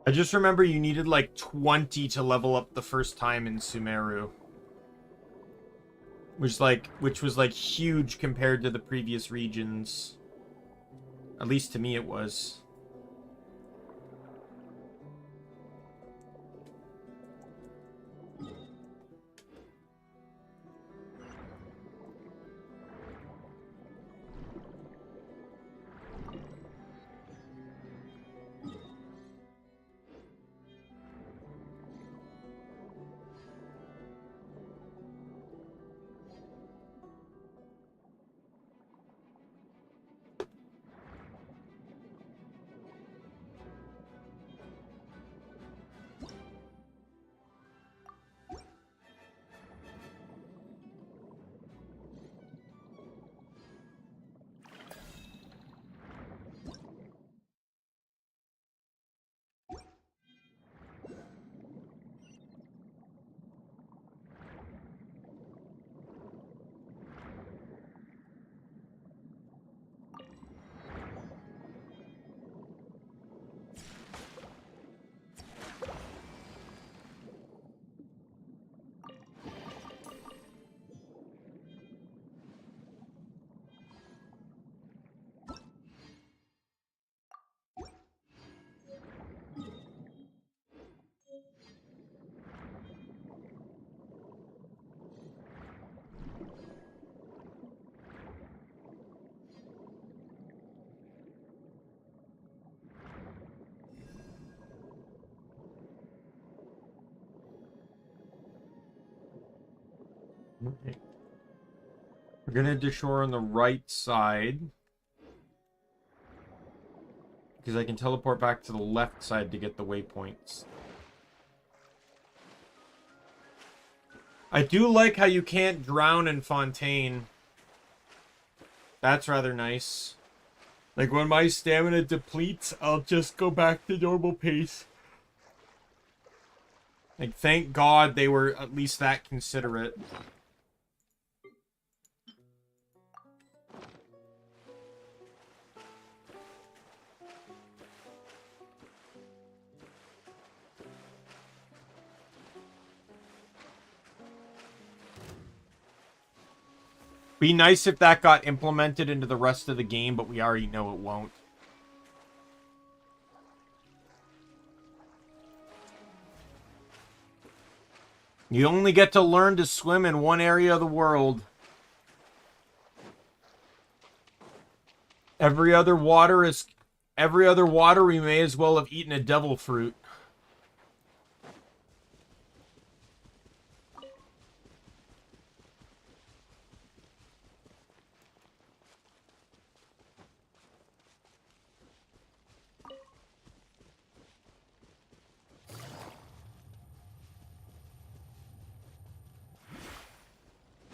I just remember you needed like 20 to level up the first time in Sumeru. Which was like huge compared to the previous regions. At least to me it was. Okay. We're gonna head to shore on the right side. Because I can teleport back to the left side to get the waypoints. I do like how you can't drown in Fontaine. That's rather nice. Like, when my stamina depletes, I'll just go back to normal pace. Like, thank God they were at least that considerate. Be nice if that got implemented into the rest of the game, but we already know it won't. You only get to learn to swim in one area of the world. Every other water we may as well have eaten a devil fruit.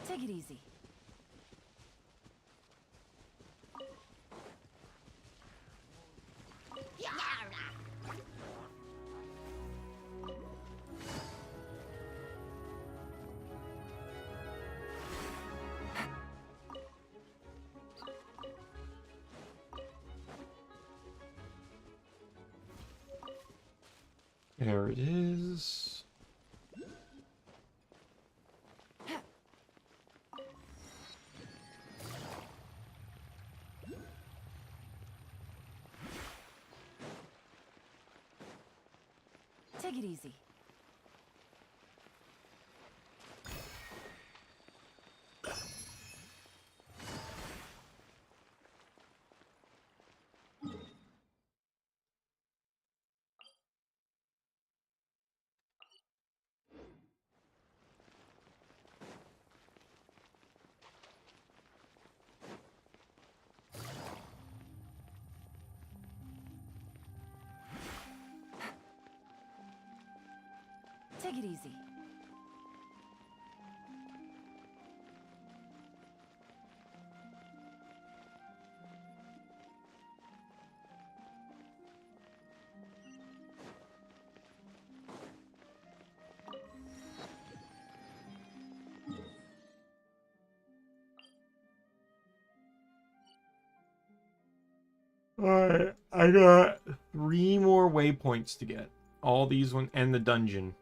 Take it easy. There it is. Take it easy. Take it easy. Alright, I got 3 more waypoints to get. All these one and the dungeon.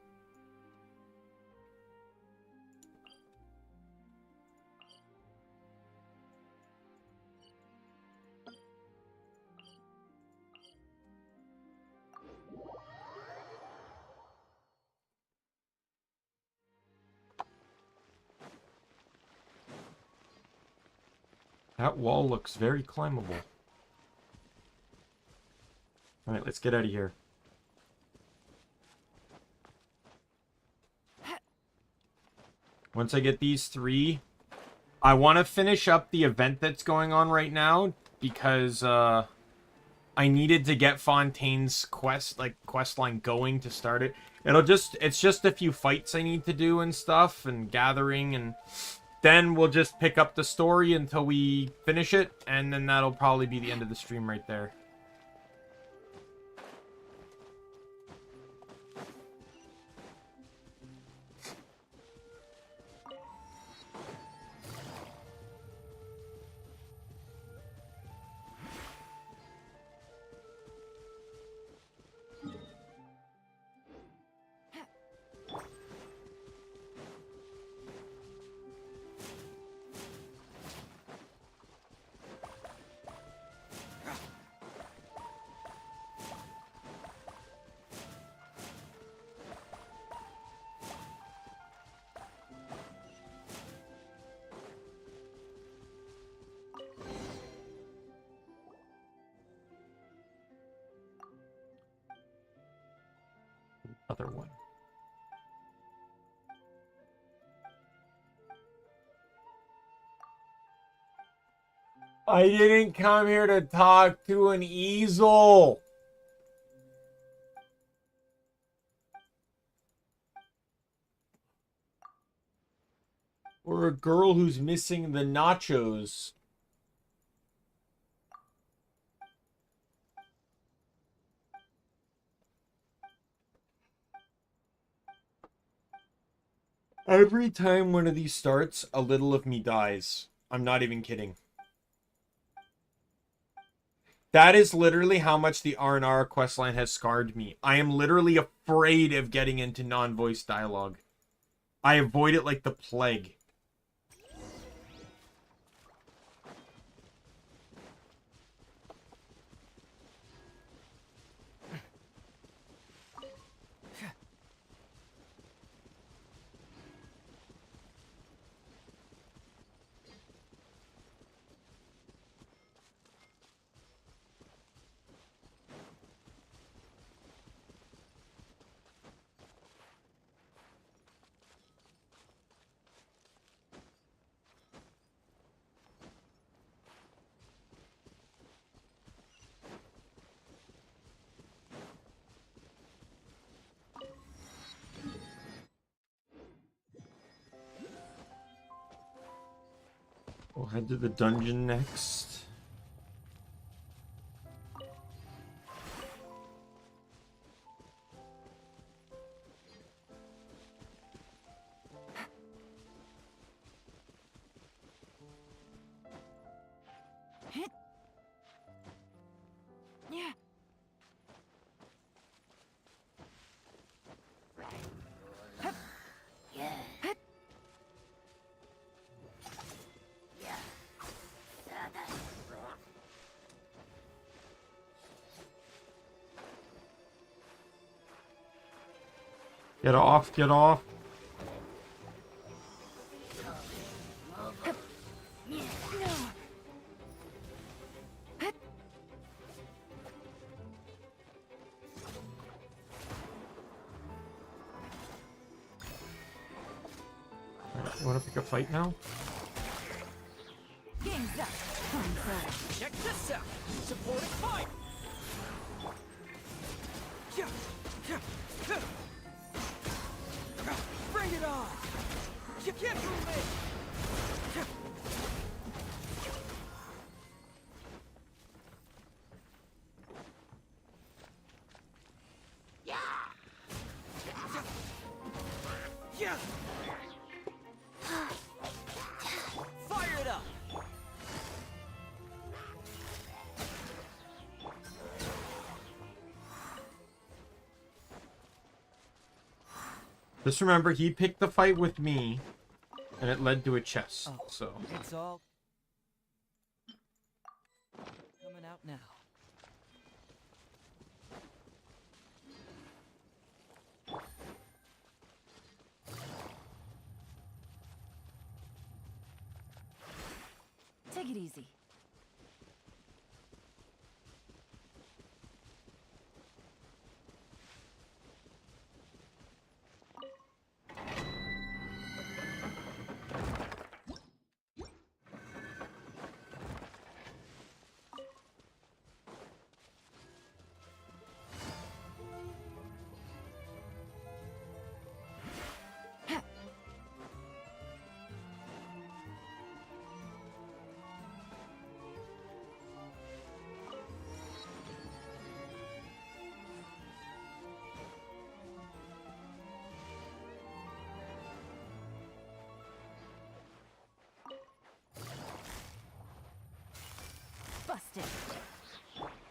That wall looks very climbable. Alright, let's get out of here. Once I get these 3, I want to finish up the event that's going on right now because I needed to get Fontaine's quest line going to start it. It's just a few fights I need to do and stuff and gathering, and then we'll just pick up the story until we finish it, and then that'll probably be the end of the stream right there. Other one. I didn't come here to talk to an easel. Or a girl who's missing the nachos. Every time one of these starts, a little of me dies. I'm not even kidding. That is literally how much the R&R questline has scarred me. I am literally afraid of getting into non-voice dialogue. I avoid it like the plague. We'll head to the dungeon next. Yeah. Get off, get off. Alright, you want to pick a fight now? Game's up. Check this out. Supporting fight. Bring it on. You can't fool me. Yeah. Fire it up. Just remember, he picked the fight with me, and it led to a chest, so... It's all coming out now. Take it easy. Busted.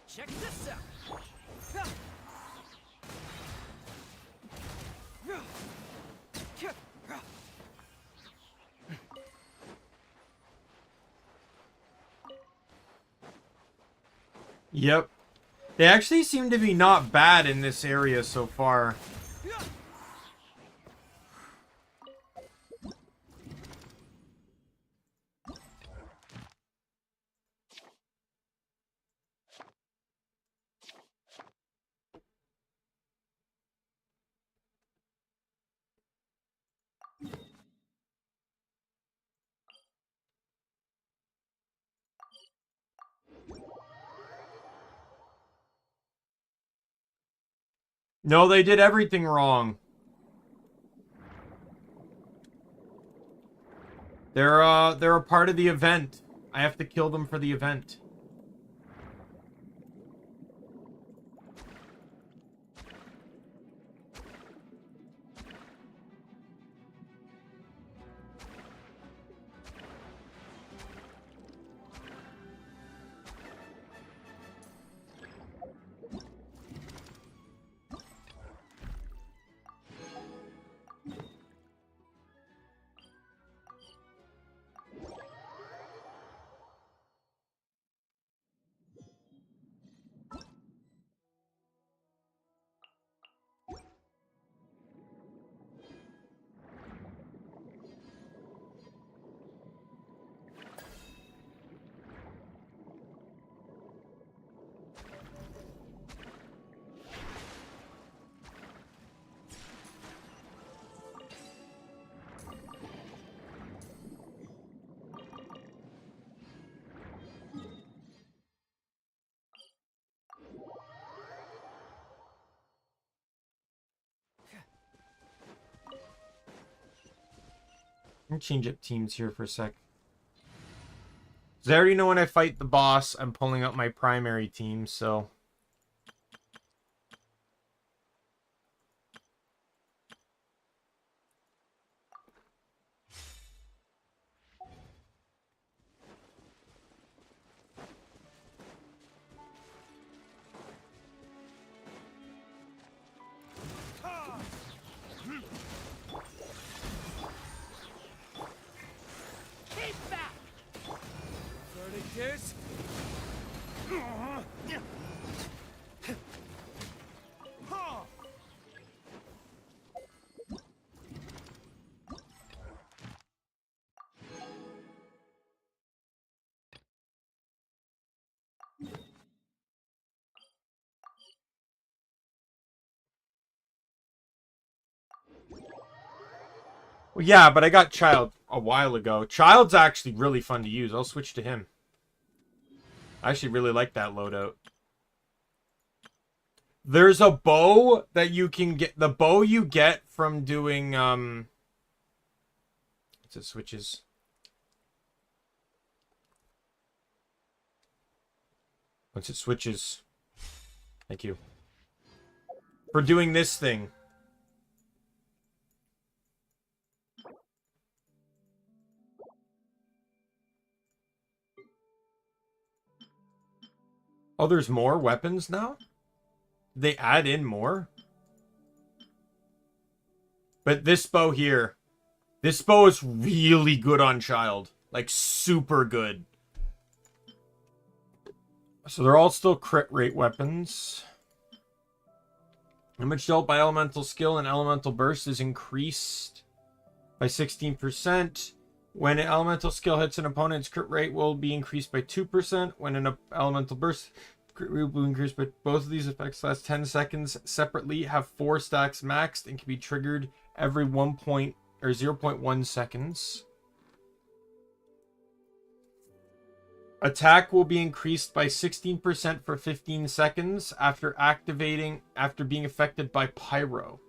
Check this out. Yep. They actually seem to be not bad in this area so far. No, they did everything wrong. They're a part of the event. I have to kill them for the event. Let me change up teams here for a sec. Because I already know when I fight the boss, I'm pulling up my primary team, so... Well, yeah, but I got Child a while ago. Child's actually really fun to use. I'll switch to him. I actually really like that loadout. There's a bow that you can get. The bow you get from doing, What's it switches? Once it switches. Thank you. For doing this thing. Oh, there's more weapons now? They add in more? But this bow here. This bow is really good on Child. Like, super good. So they're all still crit rate weapons. Damage dealt by elemental skill and elemental burst is increased by 16%. When an elemental skill hits an opponent's crit rate will be increased by 2%. When an elemental burst crit rate will be increased by both of these effects last 10 seconds separately, have 4 stacks maxed, and can be triggered every 0.1 seconds. Attack will be increased by 16% for 15 seconds after being affected by Pyro.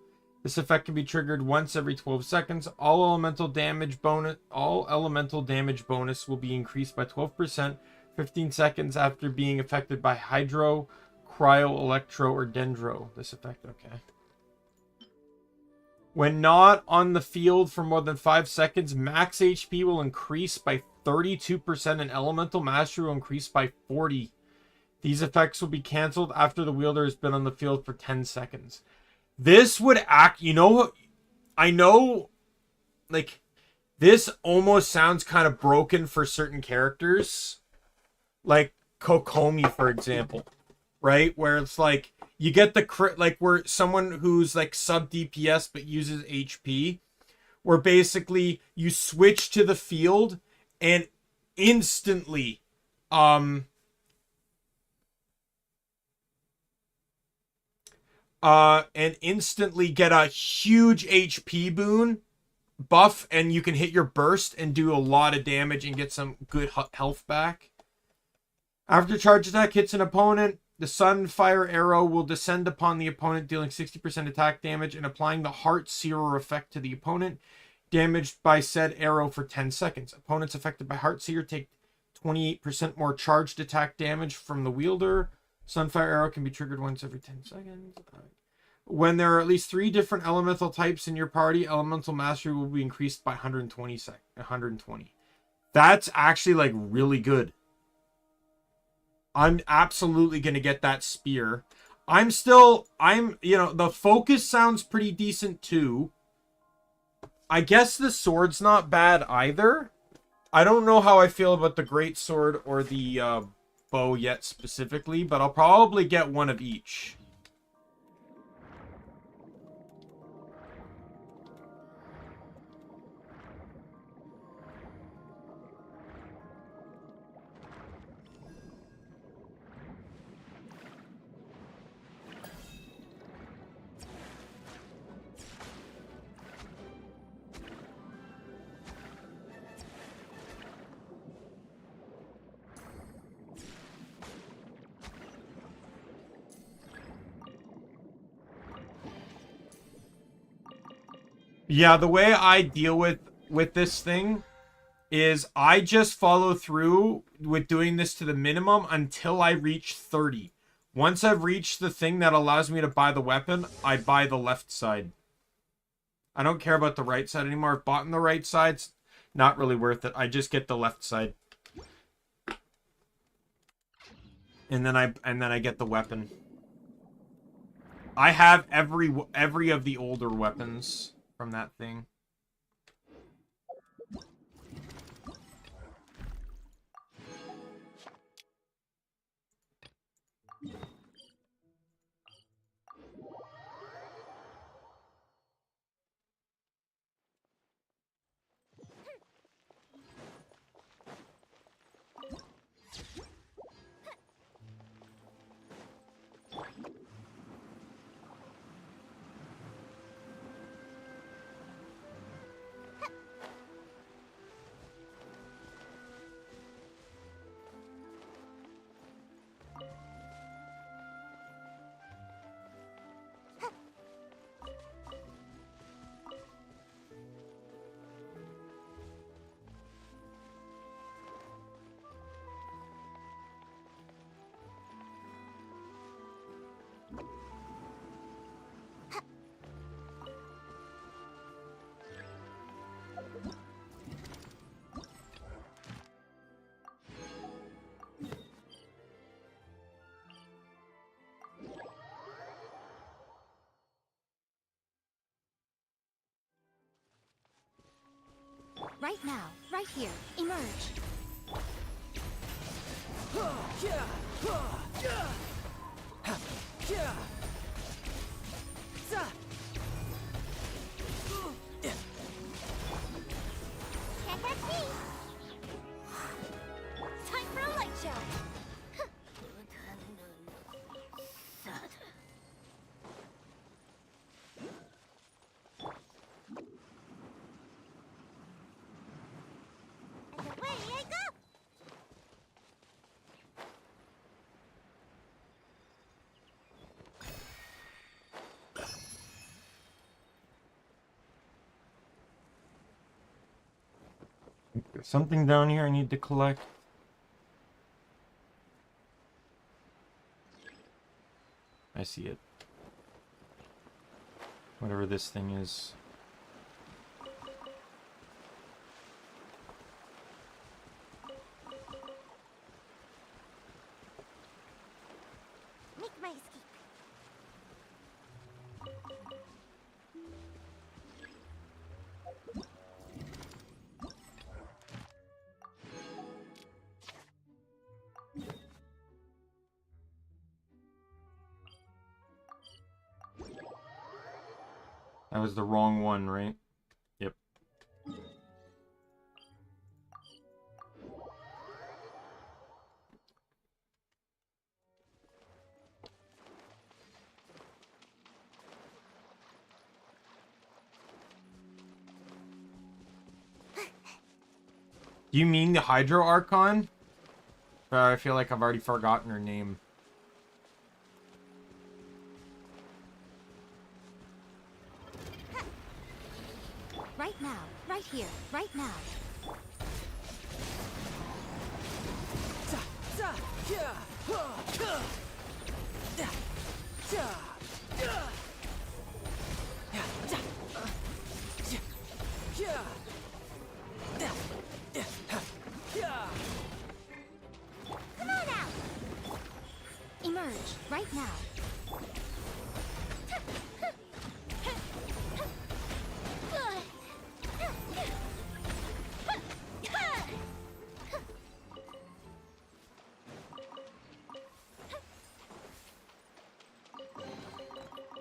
This effect can be triggered once every 12 seconds. All elemental damage bonus will be increased by 12% 15 seconds after being affected by Hydro, Cryo, Electro, or Dendro. This effect, okay. When not on the field for more than 5 seconds, max HP will increase by 32% and Elemental Mastery will increase by 40%. These effects will be cancelled after the wielder has been on the field for 10 seconds. This would act, I know, like, this almost sounds kind of broken for certain characters. Like Kokomi, for example, right? Where it's like, you get the crit, like where someone who's like sub DPS but uses HP, where basically you switch to the field and instantly, get a huge HP boon buff, and you can hit your burst and do a lot of damage and get some good health back. After charge attack hits an opponent, The Sunfire Arrow will descend upon the opponent, dealing 60% attack damage and applying the Heart Searer effect to the opponent, damaged by said arrow for 10 seconds. Opponents affected by Heart Seer take 28% more charged attack damage from the wielder. Sunfire Arrow can be triggered once every 10 seconds. When there are at least 3 different elemental types in your party, elemental mastery will be increased by 120. That's actually like really good. I'm absolutely going to get that spear. The focus sounds pretty decent too. I guess the sword's not bad either. I don't know how I feel about the great sword or the bow yet specifically, but I'll probably get one of each. Yeah, the way I deal with this thing is I just follow through with doing this to the minimum until I reach 30. Once I've reached the thing that allows me to buy the weapon, I buy the left side. I don't care about the right side anymore. I've bought in the right side's not really worth it. I just get the left side. And then I get the weapon. I have every of the older weapons from that thing. Right now, right here, emerge. Can't catch me. Time for a light show. And away I go. There's something down here I need to collect. I see it. Whatever this thing is. Make my escape. That was the wrong one, right? Yep. Do you mean the Hydro Archon? I feel like I've already forgotten her name. right now, right here, right now. Come on out! Emerge, right now.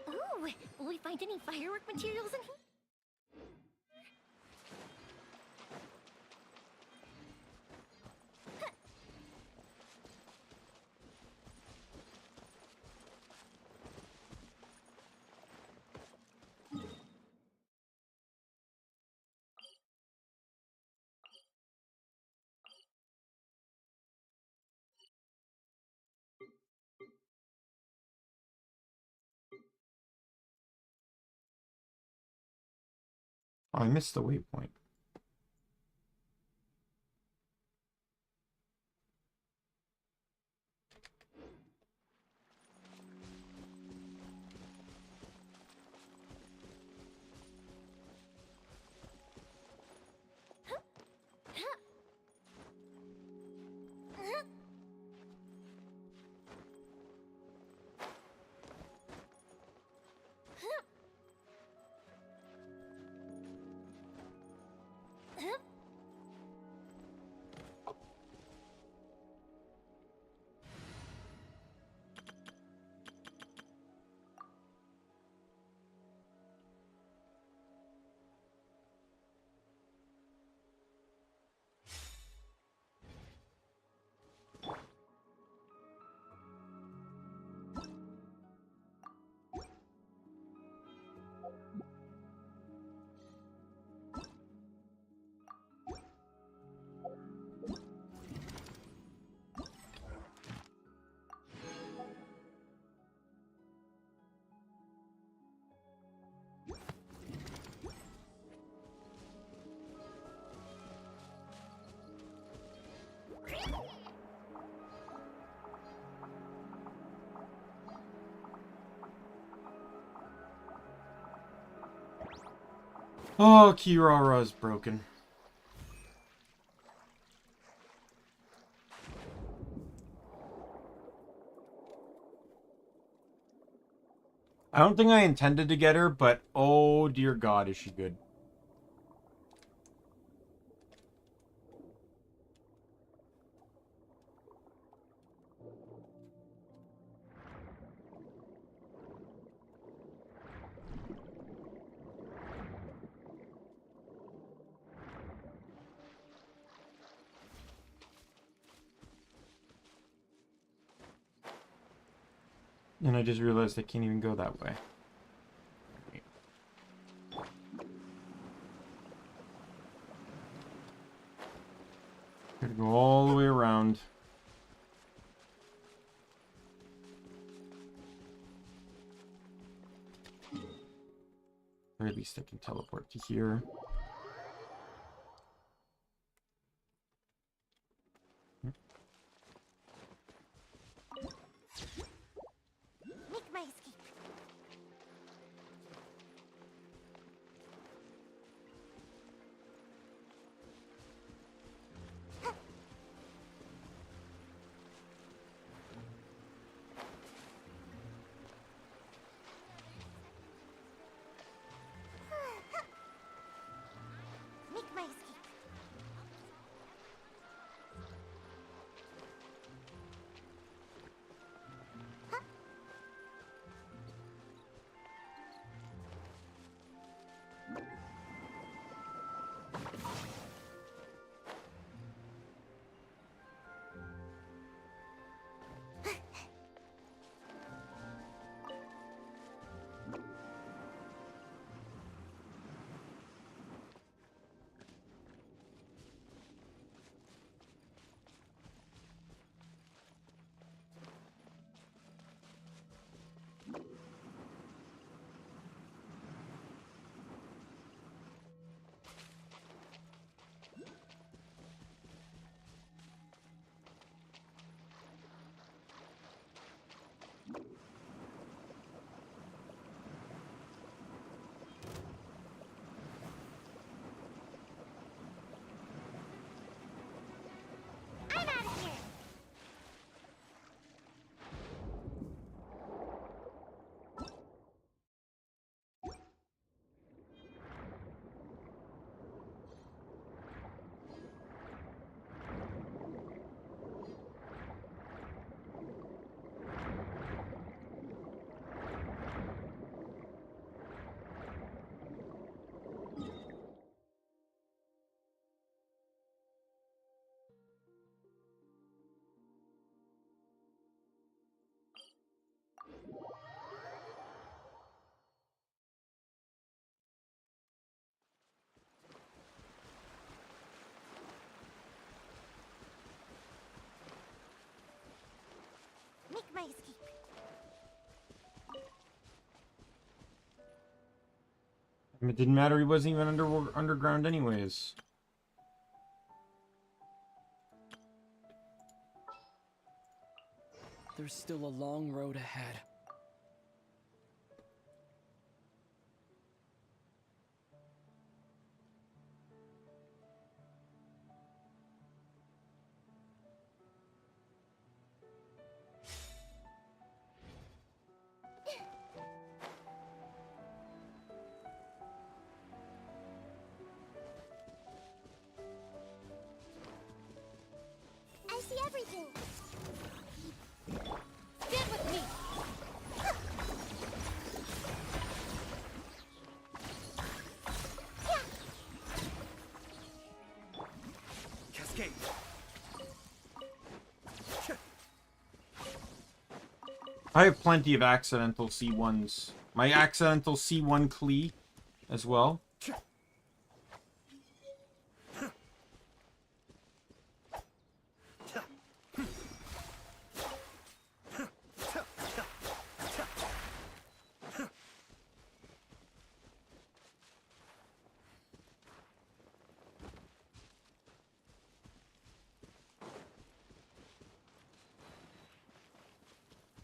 Ooh, will we find any firework materials in here? Oh, I missed the waypoint. Oh, Kirara's broken. I don't think I intended to get her, but oh dear God, is she good. And I just realized I can't even go that way. Gotta go all the way around. Or at least I can teleport to here. Make my escape. It didn't matter, he wasn't even underground anyways. There's still a long road ahead. I see everything. Stand with me. Cascade. I have plenty of accidental C1s. My accidental C1 Klee as well.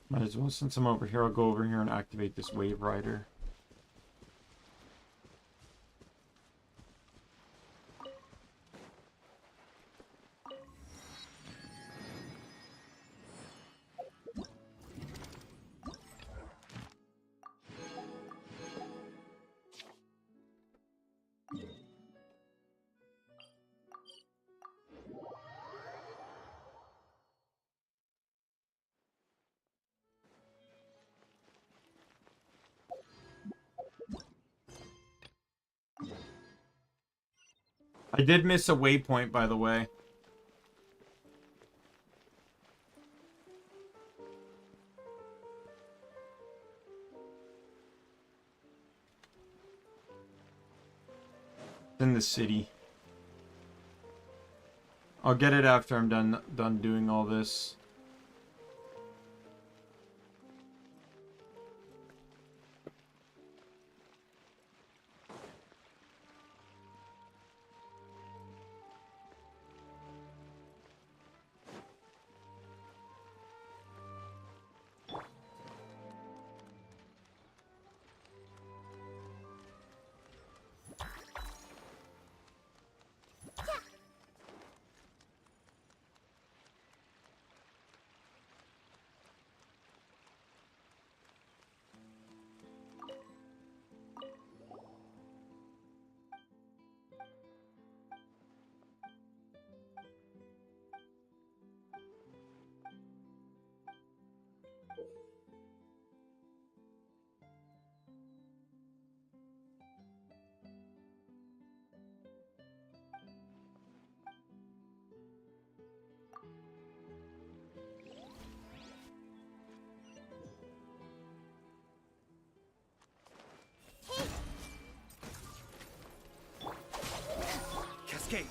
Might as well, since I'm over here, I'll go over here and activate this Wave Rider. I did miss a waypoint, by the way. It's in the city. I'll get it after I'm done doing all this. Cascade.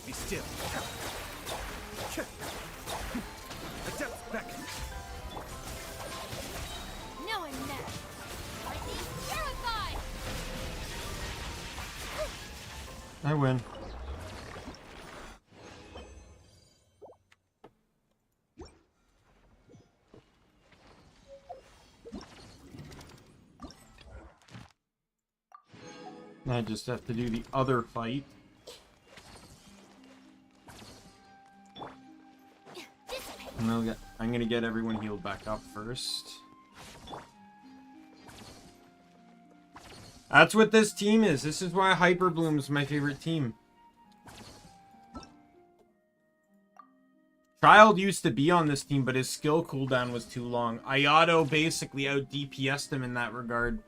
Be still. Adept back. No, I'm not. Lightning terrified. I win. I just have to do the other fight. And I'm gonna get everyone healed back up first. That's what this team is. This is why Hyper Bloom's my favorite team. Child used to be on this team, but his skill cooldown was too long. Ayato basically out DPS'd him in that regard.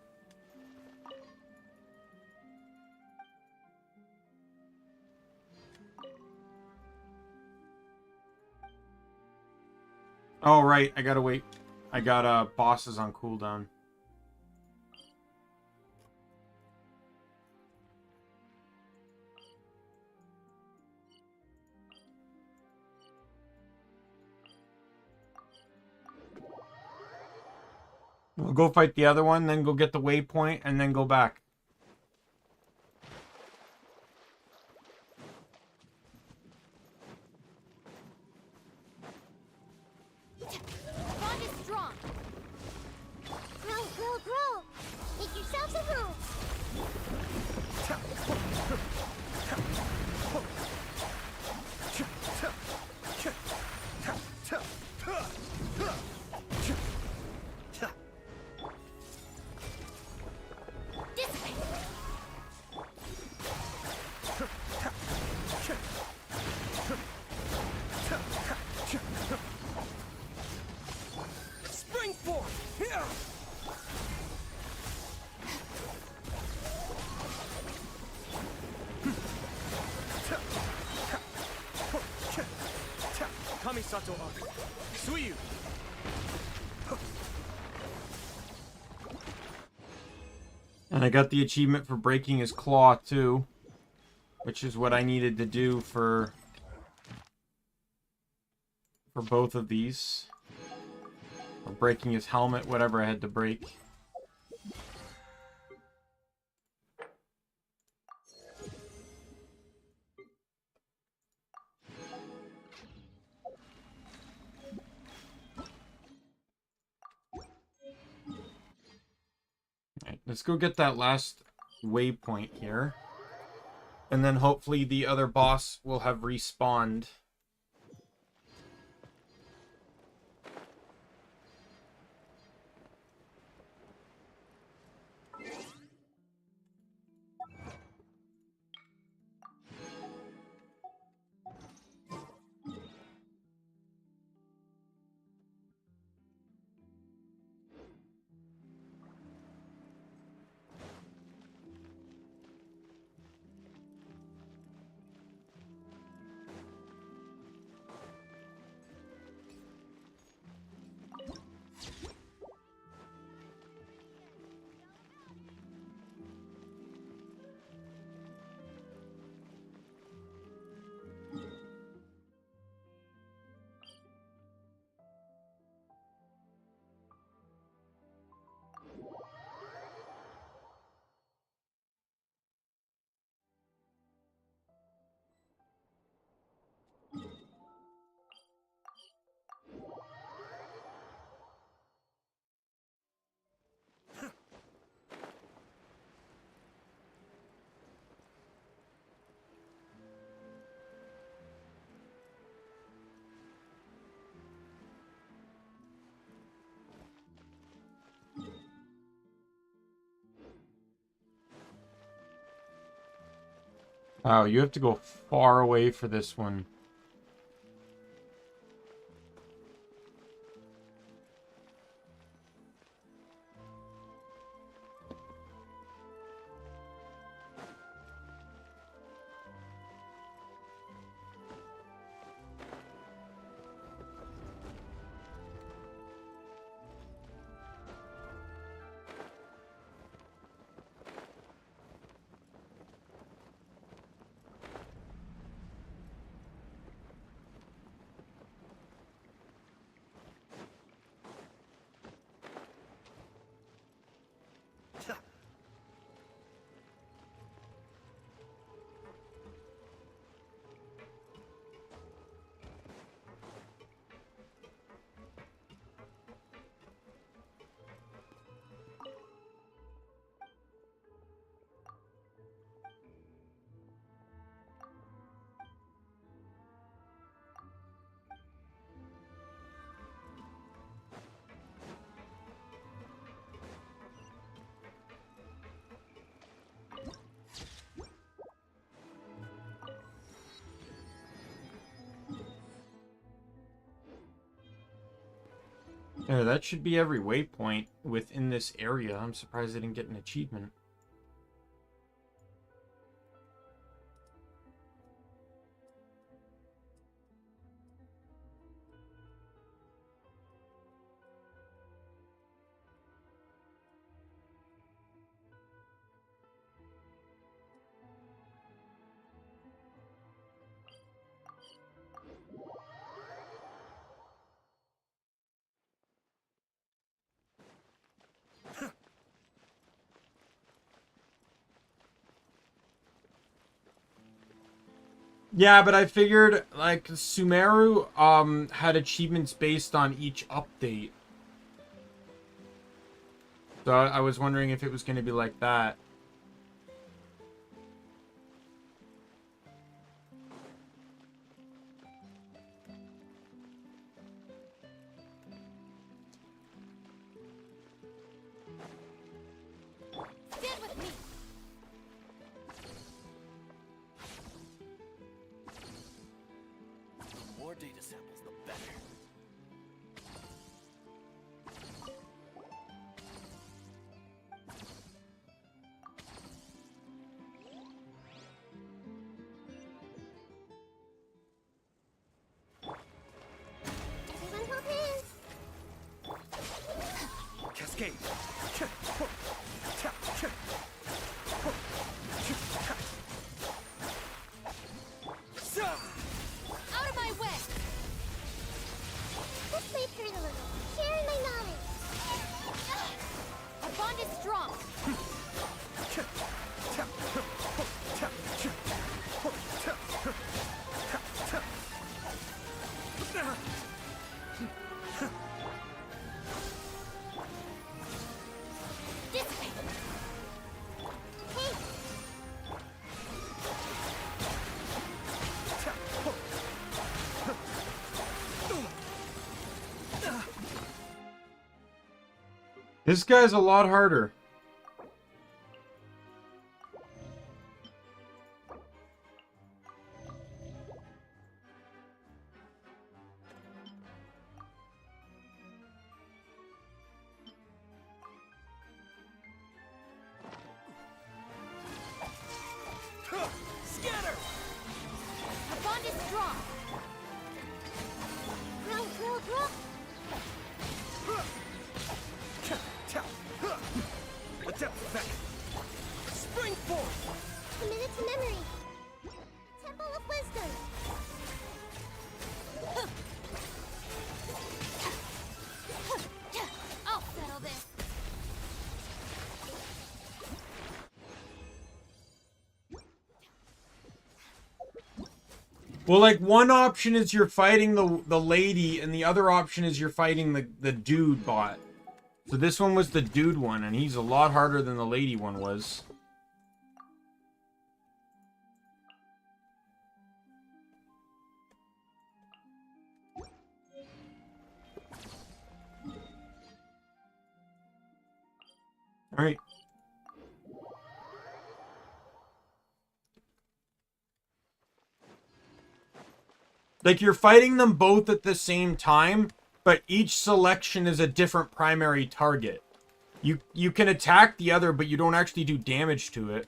Oh, right. I gotta wait. I got bosses on cooldown. We'll go fight the other one, then go get the waypoint, and then go back. Bond is strong. Grow, grow, grow. Make yourselves a room. Spring forth! Here! Kamisato Arc. Suiyu! And I got the achievement for breaking his claw, too. Which is what I needed to do for both of these. Or breaking his helmet, whatever I had to break. Alright, let's go get that last waypoint here. And then hopefully the other boss will have respawned. Wow, you have to go far away for this one. Yeah, that should be every waypoint within this area. I'm surprised I didn't get an achievement. Yeah, but I figured like Sumeru had achievements based on each update. So I was wondering if it was going to be like that. Stand with me. The more data samples, the better. Everyone hold hands. Cascade. Out of my way. Let's play turn a little. Sharing my knowledge. Our bond is strong. Dissipate. Hey. This guy's a lot harder. Scatter! Our bond is strong. Grow, grow, grow. Adept effect. Spring forth! Commit it to memory. Temple of Wisdom. I'll settle this. Well, like one option is you're fighting the lady, and the other option is you're fighting the dude bot. So this one was the dude one, and he's a lot harder than the lady one was. All right. Like, you're fighting them both at the same time, but each selection is a different primary target. You can attack the other, but you don't actually do damage to it.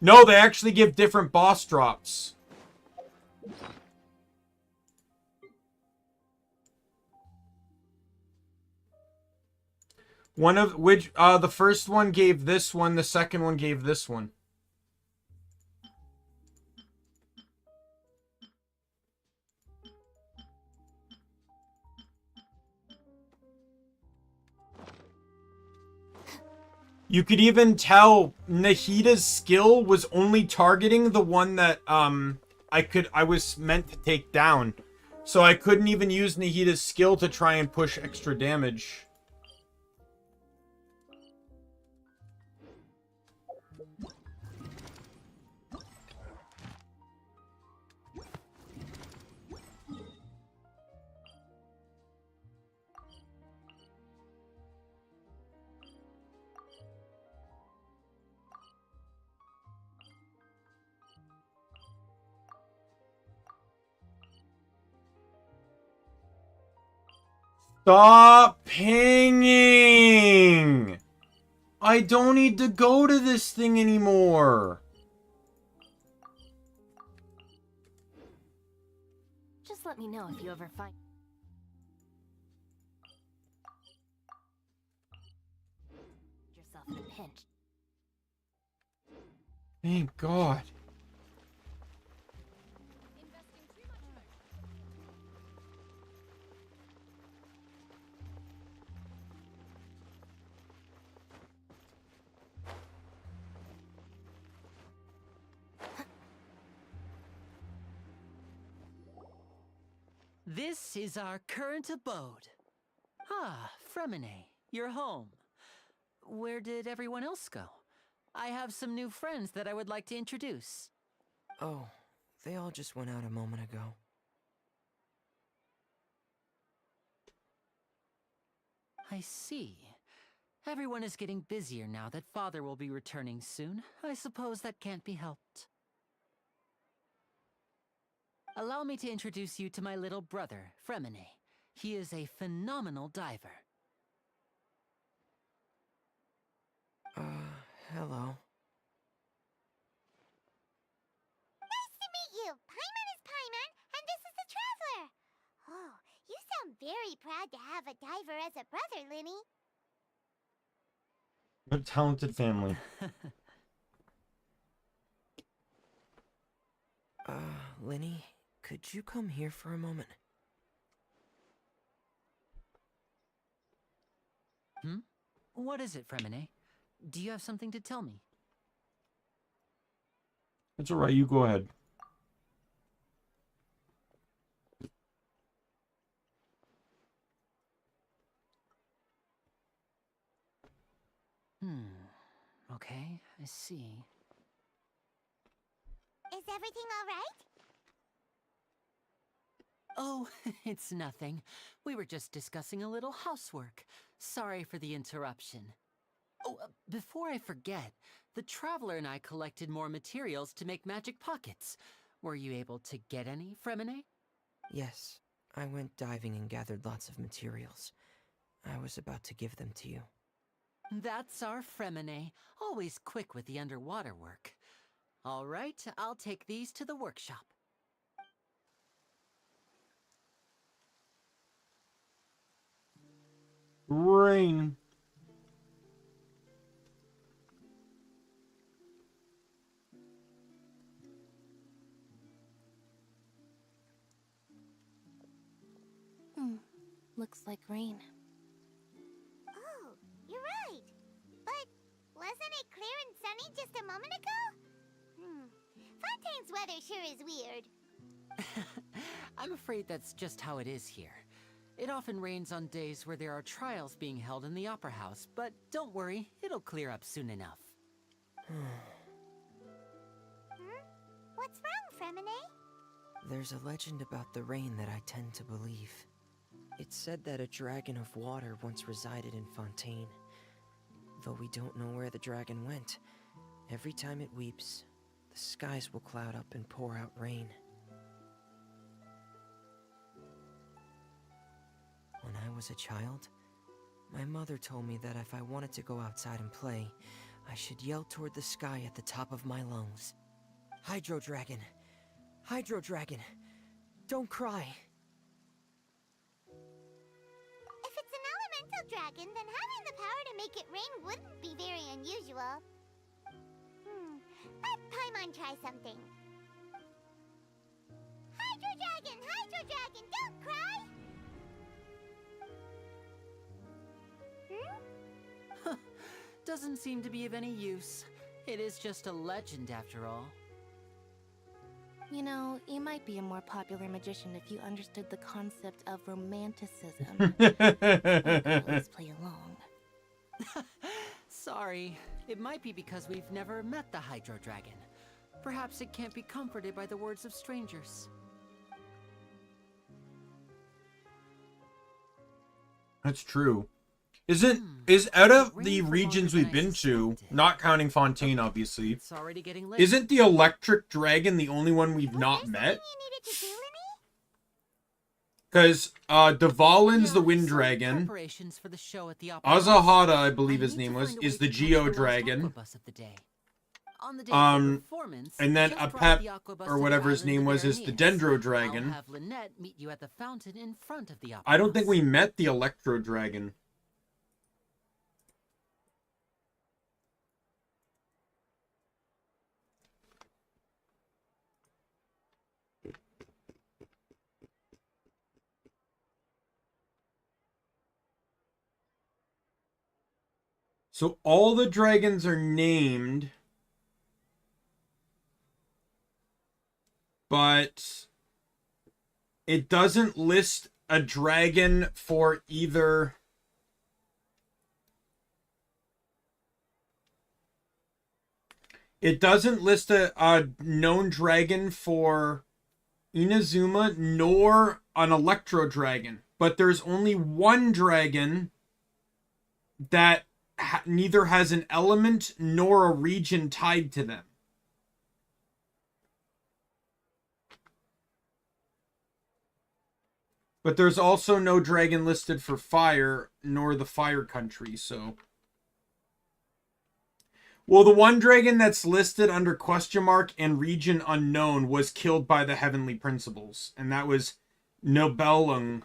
No, they actually give different boss drops. One of which, the first one gave this one, the second one gave this one. You could even tell Nahida's skill was only targeting the one that I was meant to take down. So I couldn't even use Nahida's skill to try and push extra damage. Stop pinging! I don't need to go to this thing anymore. Just let me know if you ever find yourself in a pinch. Thank God. This is our current abode. Ah, Fremine, you're home. Where did everyone else go? I have some new friends that I would like to introduce. Oh, they all just went out a moment ago. I see. Everyone is getting busier now that Father will be returning soon. I suppose that can't be helped. Allow me to introduce you to my little brother, Fremine. He is a phenomenal diver. Hello. Nice to meet you. Paimon is Paimon, and this is the Traveler. Oh, you sound very proud to have a diver as a brother, Linny. What a talented family. Linny, could you come here for a moment? What is it, Fremine? Do you have something to tell me? It's alright, you go ahead. Okay, I see. Is everything all right? Oh, it's nothing. We were just discussing a little housework. Sorry for the interruption. Oh, before I forget, the Traveler and I collected more materials to make magic pockets. Were you able to get any, Fremine? Yes, I went diving and gathered lots of materials. I was about to give them to you. That's our Fremine, always quick with the underwater work. All right, I'll take these to the workshop. Rain. Looks like rain. Oh, you're right. But wasn't it clear and sunny just a moment ago? Fontaine's weather sure is weird. I'm afraid that's just how it is here. It often rains on days where there are trials being held in the Opera House, but don't worry, it'll clear up soon enough. What's wrong, Fremine? There's a legend about the rain that I tend to believe. It's said that a dragon of water once resided in Fontaine. Though we don't know where the dragon went, every time it weeps, the skies will cloud up and pour out rain. When I was a child, my mother told me that if I wanted to go outside and play, I should yell toward the sky at the top of my lungs. Hydro Dragon! Hydro Dragon! Don't cry! If it's an elemental dragon, then having the power to make it rain wouldn't be very unusual. Let Paimon try something. Hydro Dragon! Hydro Dragon! Don't cry! Doesn't seem to be of any use. It is just a legend after all. You know, you might be a more popular magician if you understood the concept of romanticism. Let's play along. Sorry, it might be because we've never met the Hydro Dragon. Perhaps it can't be comforted by the words of strangers. That's true. Is out of the regions we've been to, not counting Fontaine, obviously, It's already getting late. isn't the electric dragon the only one we've not met? Because Dvalin's the wind dragon. Preparations for the show at the Opera House. Azahara, I believe his name was, is the Geo dragon. On the day of the performance, And then just a ride pep, the aqua bus or to whatever the his island name of was, is the Berenice. Dendro I'll dragon. have Lynette meet you at the fountain in front of the Opera I don't think House. we met the Electro dragon. So all the dragons are named, but it doesn't list a dragon for either. It doesn't list a known dragon for Inazuma nor an Electro Dragon. But there's only one dragon that neither has an element nor a region tied to them. But there's also no dragon listed for fire, nor the fire country, so... Well, the one dragon that's listed under question mark and region unknown was killed by the Heavenly Principles, and that was Nobelung.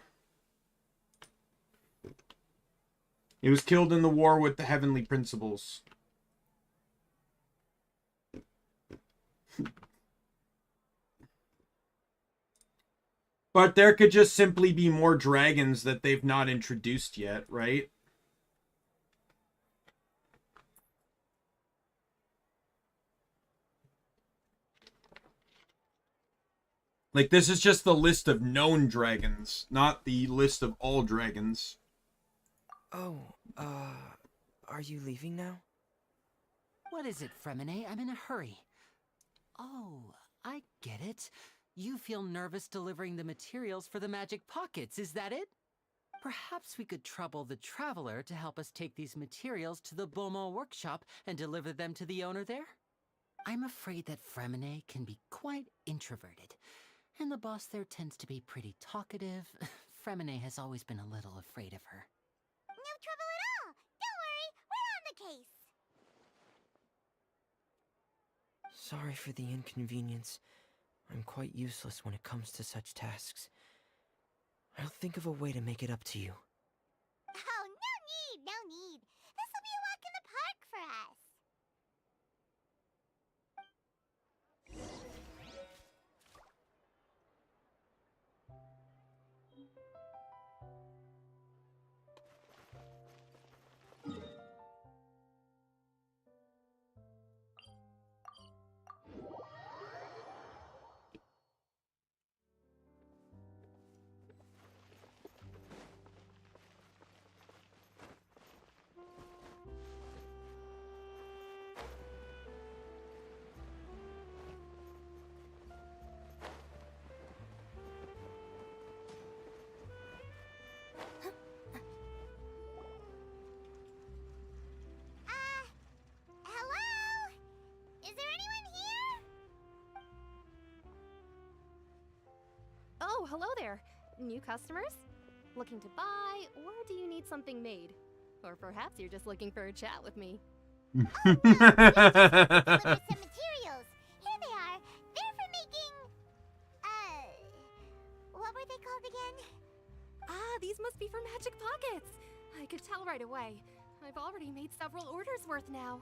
It was killed in the war with the Heavenly Principles. But there could just simply be more dragons that they've not introduced yet, right? Like, this is just the list of known dragons, not the list of all dragons. Oh, are you leaving now? What is it, Fremine? I'm in a hurry. Oh, I get it. You feel nervous delivering the materials for the magic pockets, is that it? Perhaps we could trouble the traveler to help us take these materials to the Beaumont workshop and deliver them to the owner there? I'm afraid that Fremine can be quite introverted, and the boss there tends to be pretty talkative. Fremine has always been a little afraid of her. No trouble at all! Don't worry, we're on the case! Sorry for the inconvenience. I'm quite useless when it comes to such tasks. I'll think of a way to make it up to you. Oh, no need, no need. This'll be a walk in the park for us. Hello? Is there anyone here? Oh, hello there. New customers? Looking to buy, or do you need something made? Or perhaps you're just looking for a chat with me. Deliver some materials. Here they are. They're for making... what were they called again? Ah, these must be for magic pockets. I could tell right away. I've already made several orders worth now.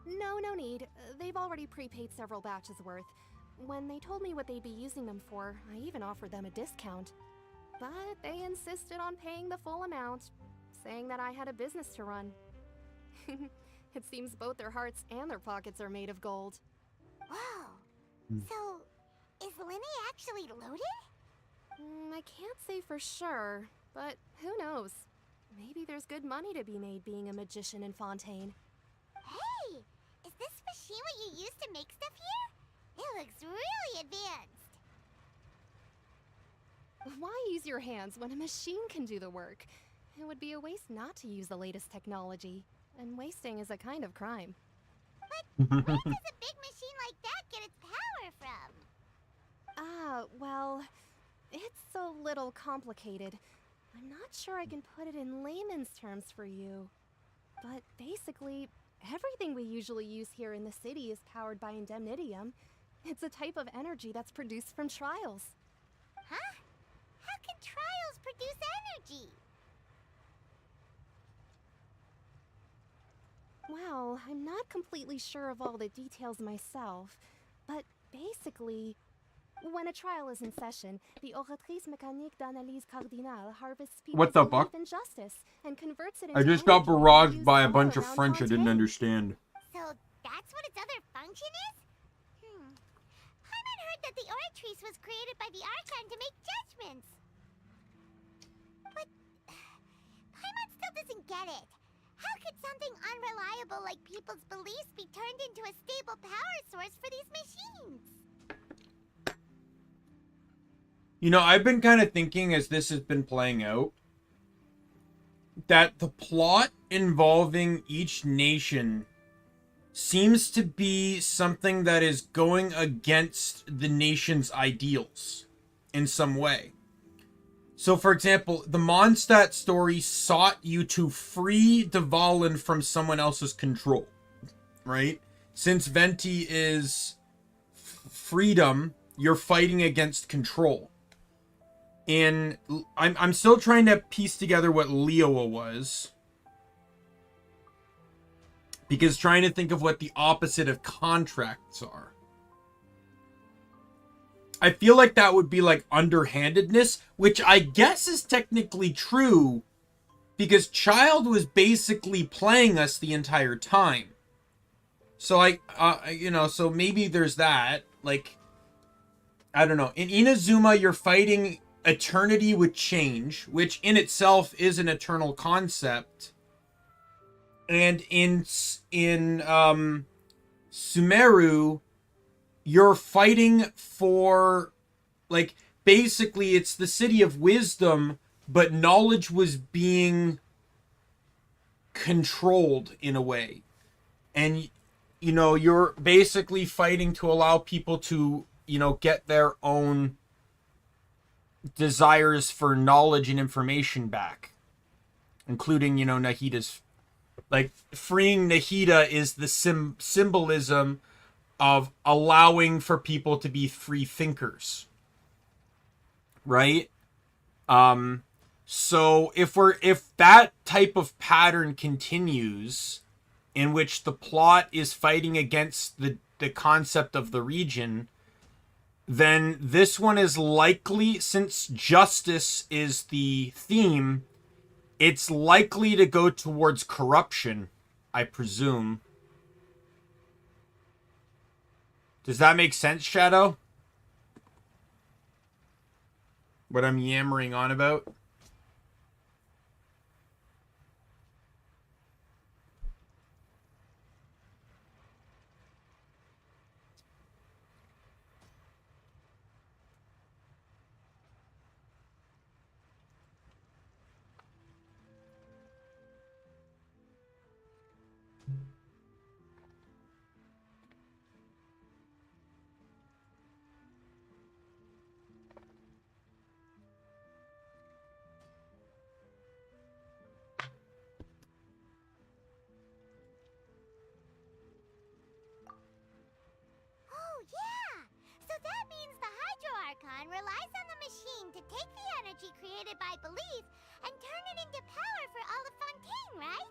No need. They've already prepaid several batches worth. When they told me what they'd be using them for, I even offered them a discount. But they insisted on paying the full amount, saying that I had a business to run. It seems both their hearts and their pockets are made of gold. Whoa. So, is Linny actually loaded? I can't say for sure, but who knows? Maybe there's good money to be made being a magician in Fontaine. Hey! Is this machine what you use to make stuff here? It looks really advanced. Why use your hands when a machine can do the work? It would be a waste not to use the latest technology, and wasting is a kind of crime. But where does a big machine like that get its power from? Ah, well, it's a little complicated. I'm not sure I can put it in layman's terms for you. But basically, everything we usually use here in the city is powered by indemnitium. It's a type of energy that's produced from trials. Huh? How can trials produce energy? Well, I'm not completely sure of all the details myself, but basically, when a trial is in session, the oratrice mécanique d'analyse cardinale harvests What people's the belief fuck? in justice and converts it I into just got energy barraged used by a all bunch of around French I didn't Fontaine. understand. So that's what its other function is? Paimon heard that the Oratrice was created by the Archon to make judgments. But Paimon still doesn't get it. How could something unreliable like people's beliefs be turned into a stable power source for these machines? You know, I've been kind of thinking as this has been playing out that the plot involving each nation seems to be something that is going against the nation's ideals in some way. So, for example, the Mondstadt story sought you to free Dvalin from someone else's control, right? Since Venti is freedom, you're fighting against control. And I'm still trying to piece together what Lioa was, because trying to think of what the opposite of contracts are. I feel like that would be like underhandedness, which I guess is technically true, because Child was basically playing us the entire time. So so maybe there's that. Like, I don't know. In Inazuma, you're fighting eternity with change, which in itself is an eternal concept. And in Sumeru, you're fighting for, like, basically it's the city of wisdom, but knowledge was being controlled in a way. And, you know, you're basically fighting to allow people to, you know, get their own desires for knowledge and information back, including, you know, Nahida's, like, freeing Nahida is the symbolism of allowing for people to be free thinkers, right? So if that type of pattern continues, in which the plot is fighting against the concept of the region, then this one is likely, since justice is the theme, it's likely to go towards corruption, I presume. Does that make sense, Shadow? What I'm yammering on about? Relies on the machine to take the energy created by belief and turn it into power for all of Fontaine, right?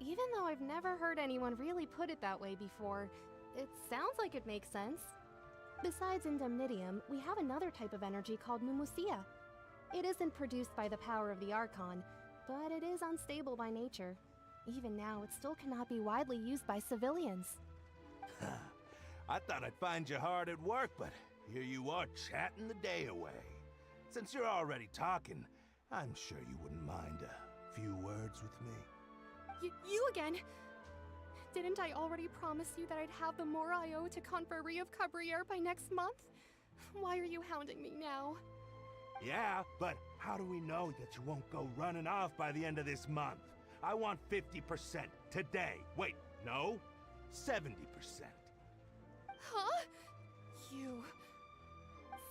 Even though I've never heard anyone really put it that way before, it sounds like it makes sense. Besides indemnitium, we have another type of energy called Mumusia. It isn't produced by the power of the Archon, but it is unstable by nature. Even now, it still cannot be widely used by civilians. I thought I'd find you hard at work, but here you are chatting the day away. Since you're already talking, I'm sure you wouldn't mind a few words with me. You again? Didn't I already promise you that I'd have the more I owe to Confrérie of Cabriere by next month? Why are you hounding me now? Yeah, but how do we know that you won't go running off by the end of this month? I want 50% today. Wait, no, 70%. Huh? You...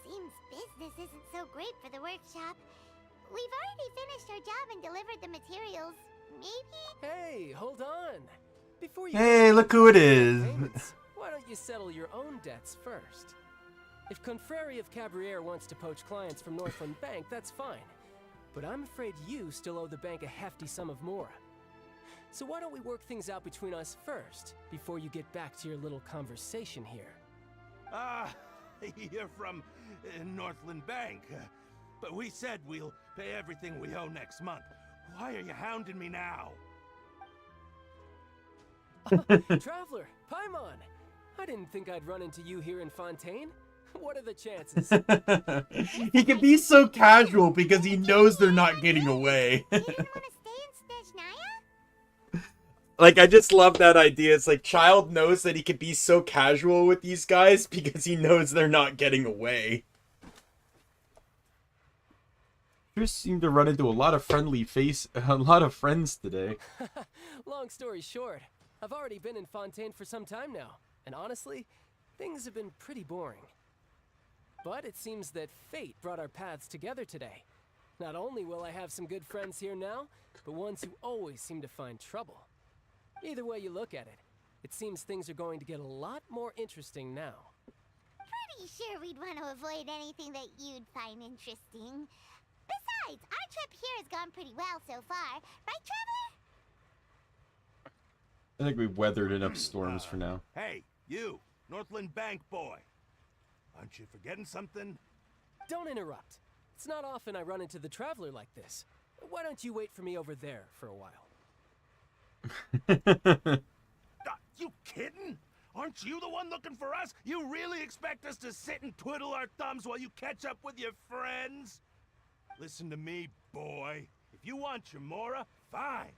Seems business isn't so great for the workshop. We've already finished our job and delivered the materials. Maybe? Hey, hold on. Before you... Hey, look who it is. Payments, why don't you settle your own debts first? If Confrérie of Cabriere wants to poach clients from Northland Bank, that's fine. But I'm afraid you still owe the bank a hefty sum of mora. So why don't we work things out between us first, before you get back to your little conversation here? You're from Northland Bank. But we said we'll pay everything we owe next month. Why are you hounding me now? Traveler, Paimon! I didn't think I'd run into you here in Fontaine. What are the chances? He can be so casual because he knows they're not getting away. Like, I just love that idea. It's like, Child knows that he can be so casual with these guys because he knows they're not getting away. You seem to run into a lot of a lot of friends today. Long story short, I've already been in Fontaine for some time now, and honestly, things have been pretty boring. But it seems that fate brought our paths together today. Not only will I have some good friends here now, but ones who always seem to find trouble. Either way you look at it, it seems things are going to get a lot more interesting now. Pretty sure we'd want to avoid anything that you'd find interesting. Besides, our trip here has gone pretty well so far. Right, Traveler? I think we've weathered enough storms for now. Hey, you, Northland Bank boy. Aren't you forgetting something? Don't interrupt. It's not often I run into the Traveler like this. Why don't you wait for me over there for a while? You kidding? Aren't you the one looking for us? You really expect us to sit and twiddle our thumbs while you catch up with your friends? Listen to me, boy. If you want your Mora, fine.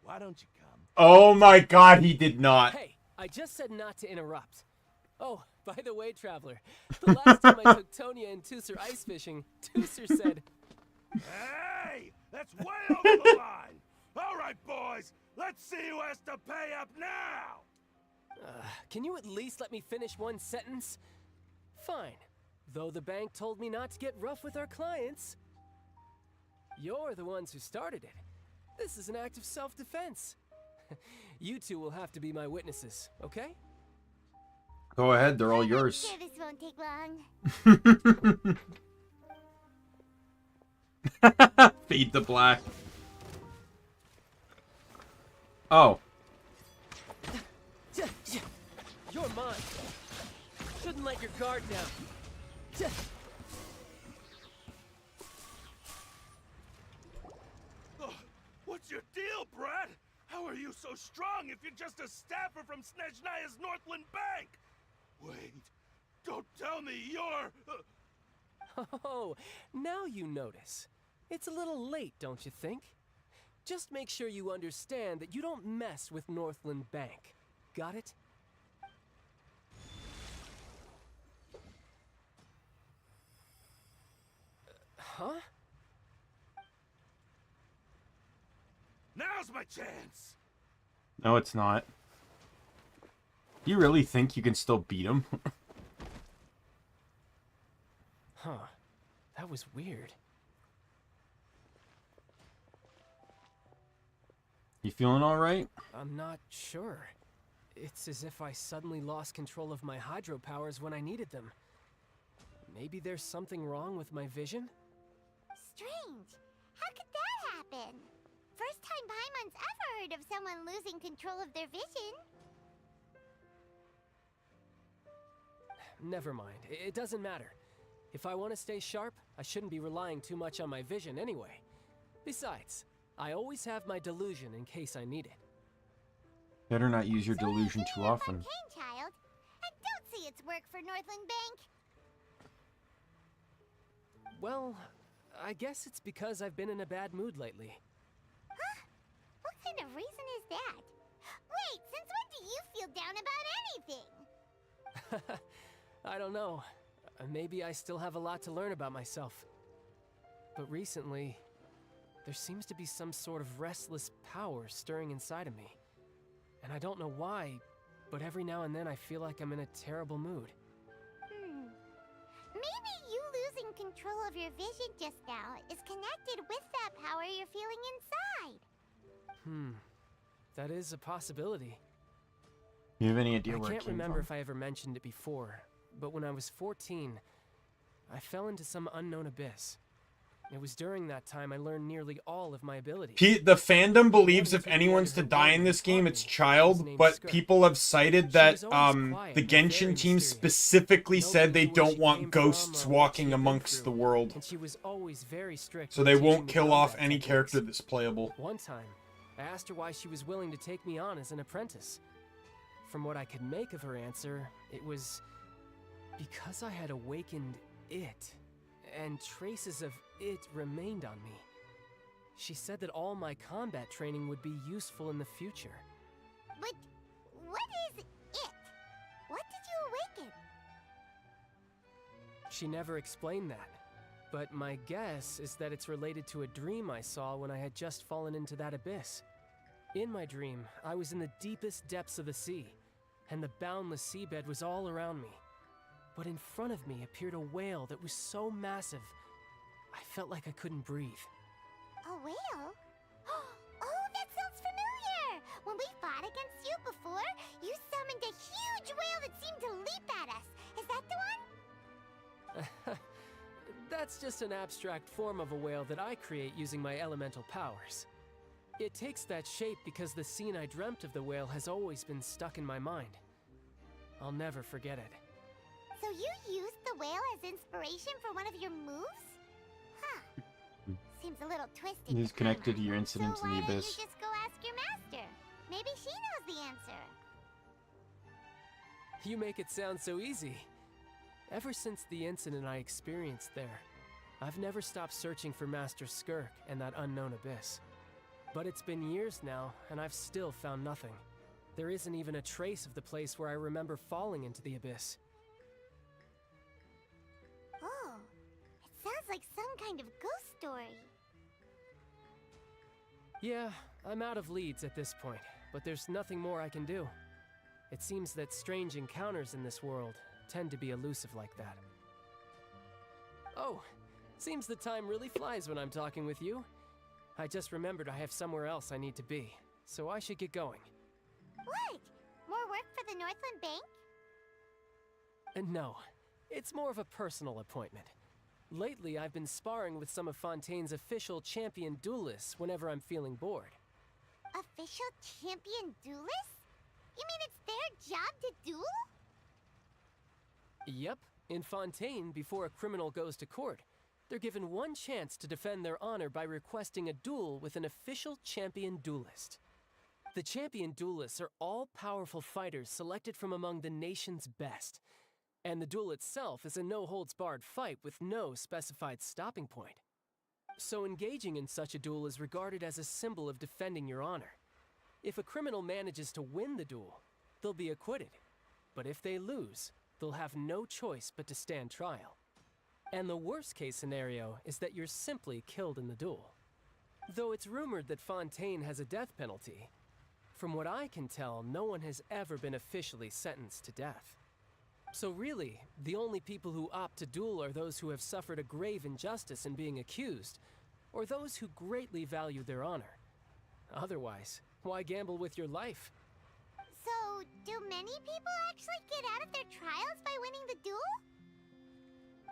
Why don't you come? Oh my god, he did not. Hey, I just said not to interrupt. Oh, by the way, Traveler, the last time I took Tonya and Tusser ice fishing, Tusser said... Hey! That's way over the line! All right, boys, let's see who has to pay up now! Can you at least let me finish one sentence? Fine. Though the bank told me not to get rough with our clients. You're the ones who started it. This is an act of self-defense. You two will have to be my witnesses, okay? Go ahead, they're all yours. Sure, this won't take long. Fade to black. Oh. You're mine. Shouldn't let your guard down. What's your deal, Brad? How are you so strong if you're just a staffer from Snezhnaya's Northland Bank? Wait, don't tell me you're... Oh, now you notice. It's a little late, don't you think? Just make sure you understand that you don't mess with Northland Bank. Got it? Huh? Now's my chance! No, it's not. Do you really think you can still beat him? Huh. That was weird. You feeling alright? I'm not sure. It's as if I suddenly lost control of my hydro powers when I needed them. Maybe there's something wrong with my vision? Strange. How could that happen? First time Paimon's ever heard of someone losing control of their vision. Never mind. It doesn't matter. If I want to stay sharp, I shouldn't be relying too much on my vision anyway. Besides, I always have my delusion in case I need it. Better not use your delusion too often. Fontaine, child. And don't say it's work for Northland Bank. Well, I guess it's because I've been in a bad mood lately. Huh? What kind of reason is that? Wait, since when do you feel down about anything? I don't know. Maybe I still have a lot to learn about myself. But recently, there seems to be some sort of restless power stirring inside of me. And I don't know why, but every now and then I feel like I'm in a terrible mood. Maybe you losing control of your vision just now is connected with that power you're feeling inside. That is a possibility. You have any idea I where it can't came remember from? if I ever mentioned it before, but when I was 14, I fell into some unknown abyss. It was during that time I learned nearly all of my abilities. The fandom believes if anyone's to die in this game, it's Child, but people have cited that the Genshin team specifically said they don't want ghosts walking amongst the world. And she was always very strict. So they won't kill off any character that's playable. One time, I asked her why she was willing to take me on as an apprentice. from what I could make of her answer, it was because I had awakened it, and traces of it remained on me. She said that all my combat training would be useful in the future. But what is it? What did you awaken? She never explained that, but my guess is that it's related to a dream I saw when I had just fallen into that abyss. In my dream, I was in the deepest depths of the sea, and the boundless seabed was all around me. But in front of me appeared a whale that was so massive, I felt like I couldn't breathe. A whale? Oh, that sounds familiar! When we fought against you before, you summoned a huge whale that seemed to leap at us. Is that the one? That's just an abstract form of a whale that I create using my elemental powers. It takes that shape because the scene I dreamt of the whale has always been stuck in my mind. I'll never forget it. So you used the whale as inspiration for one of your moves? Huh. Seems a little twisted. He's connected to your incidents so in the why don't abyss. you just go ask your master? Maybe she knows the answer. You make it sound so easy. Ever since the incident I experienced there, I've never stopped searching for Master Skirk and that unknown abyss. But it's been years now, and I've still found nothing. There isn't even a trace of the place where I remember falling into the abyss. Oh, it sounds like some kind of ghost story. Yeah, I'm out of leads at this point, but there's nothing more I can do. It seems that strange encounters in this world tend to be elusive like that. Oh, seems the time really flies when I'm talking with you. I just remembered I have somewhere else I need to be, so I should get going. What? More work for the Northland Bank? No, it's more of a personal appointment. Lately, I've been sparring with some of Fontaine's official champion duelists whenever I'm feeling bored. Official champion duelists? You mean it's their job to duel? Yep, in Fontaine, before a criminal goes to court, they're given one chance to defend their honor by requesting a duel with an official champion duelist. The champion duelists are all-powerful fighters selected from among the nation's best, and the duel itself is a no-holds-barred fight with no specified stopping point. So engaging in such a duel is regarded as a symbol of defending your honor. If a criminal manages to win the duel, they'll be acquitted. But if they lose, they'll have no choice but to stand trial. And the worst-case scenario is that you're simply killed in the duel. Though it's rumored that Fontaine has a death penalty, from what I can tell, no one has ever been officially sentenced to death. So really, the only people who opt to duel are those who have suffered a grave injustice in being accused, or those who greatly value their honor. Otherwise, why gamble with your life? So, do many people actually get out of their trials by winning the duel?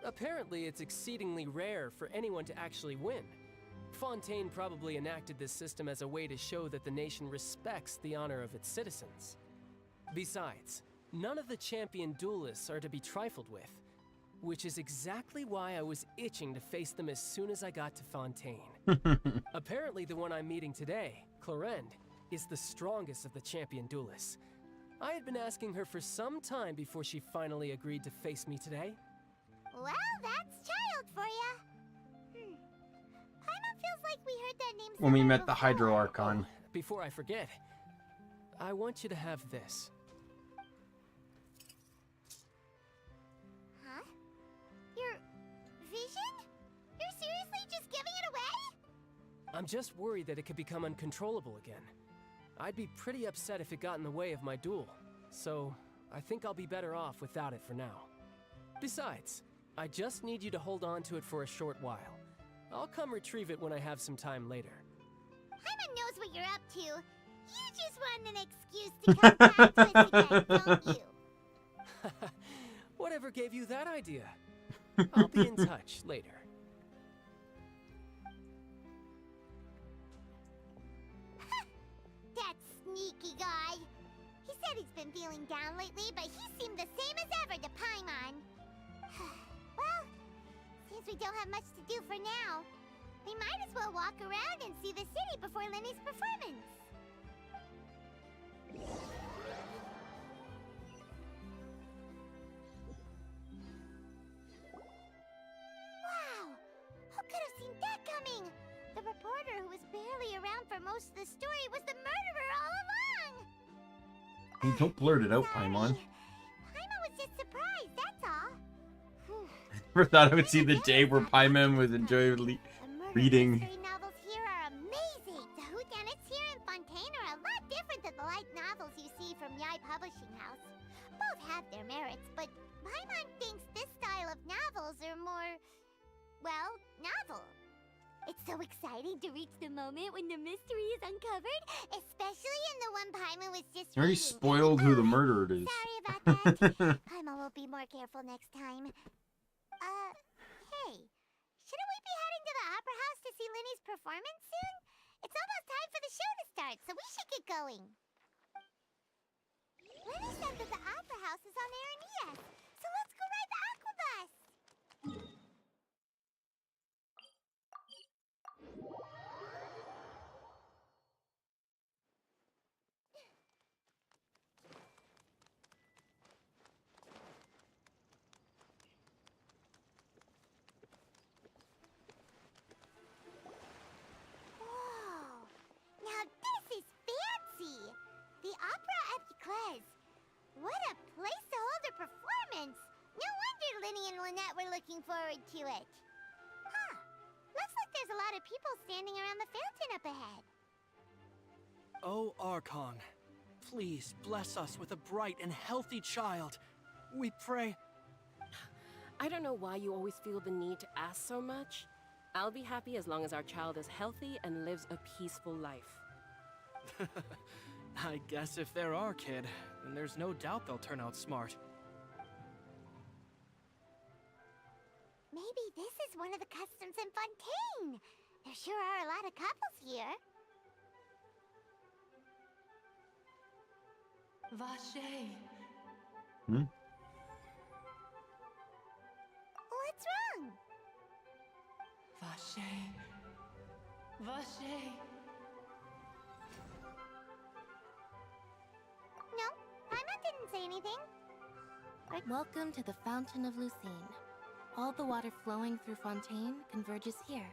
Apparently, it's exceedingly rare for anyone to actually win. Fontaine probably enacted this system as a way to show that the nation respects the honor of its citizens. Besides, none of the champion duelists are to be trifled with, which is exactly why I was itching to face them as soon as I got to Fontaine. Apparently, the one I'm meeting today, Clorinde, is the strongest of the champion duelists. I had been asking her for some time before she finally agreed to face me today. Well, that's child for ya. Paimon feels like we heard that name When we somewhere met the before. Hydro Archon. Before I forget, I want you to have this. Huh? Your vision? You're seriously just giving it away? I'm just worried that it could become uncontrollable again. I'd be pretty upset if it got in the way of my duel, so I think I'll be better off without it for now. Besides, I just need you to hold on to it for a short while. I'll come retrieve it when I have some time later. Paimon knows what you're up to. You just want an excuse to come back to us again, don't you? Whatever gave you that idea? I'll be in touch later. That sneaky guy. He said he's been feeling down lately, but he seemed the same as ever to Paimon. Well, since we don't have much to do for now, we might as well walk around and see the city before Lenny's performance. reporter who was barely around for most of the story was the murderer all along! Hey, don't blurt it out, Paimon. Paimon was just surprised, that's all. Never thought I would see the day where Paimon would enjoy reading. Mystery novels here are amazing! The whodunits here in Fontaine are a lot different than the light novels you see from Yai Publishing House. Both have their merits, but Paimon thinks this style of novels are more, well, novel. It's so exciting to reach the moment when the mystery is uncovered, especially in the one Paimon was just I already reading. spoiled who the murderer is. Sorry about that. Paimon will be more careful next time. Hey, shouldn't we be heading to the Opera House to see Linny's performance soon? It's almost time for the show to start, so we should get going. Linny said that the Opera House is on Araneas, so let's go ride the Aqua Bus. Whoa! Now this is fancy! The Opera Epiclese. What a place to hold a performance! No wonder Linny and Lynette were looking forward to it. Huh. Looks like there's a lot of people standing around the fountain up ahead. Oh, Archon, please bless us with a bright and healthy child. We pray. I don't know why you always feel the need to ask so much. I'll be happy as long as our child is healthy and lives a peaceful life. I guess if they're our kid, then there's no doubt they'll turn out smart. Maybe this is one of the customs in Fontaine. There sure are a lot of couples here. Vache. What's wrong? Vache. Vache. No, Paimon didn't say anything. Welcome to the Fountain of Lucine. All the water flowing through Fontaine converges here.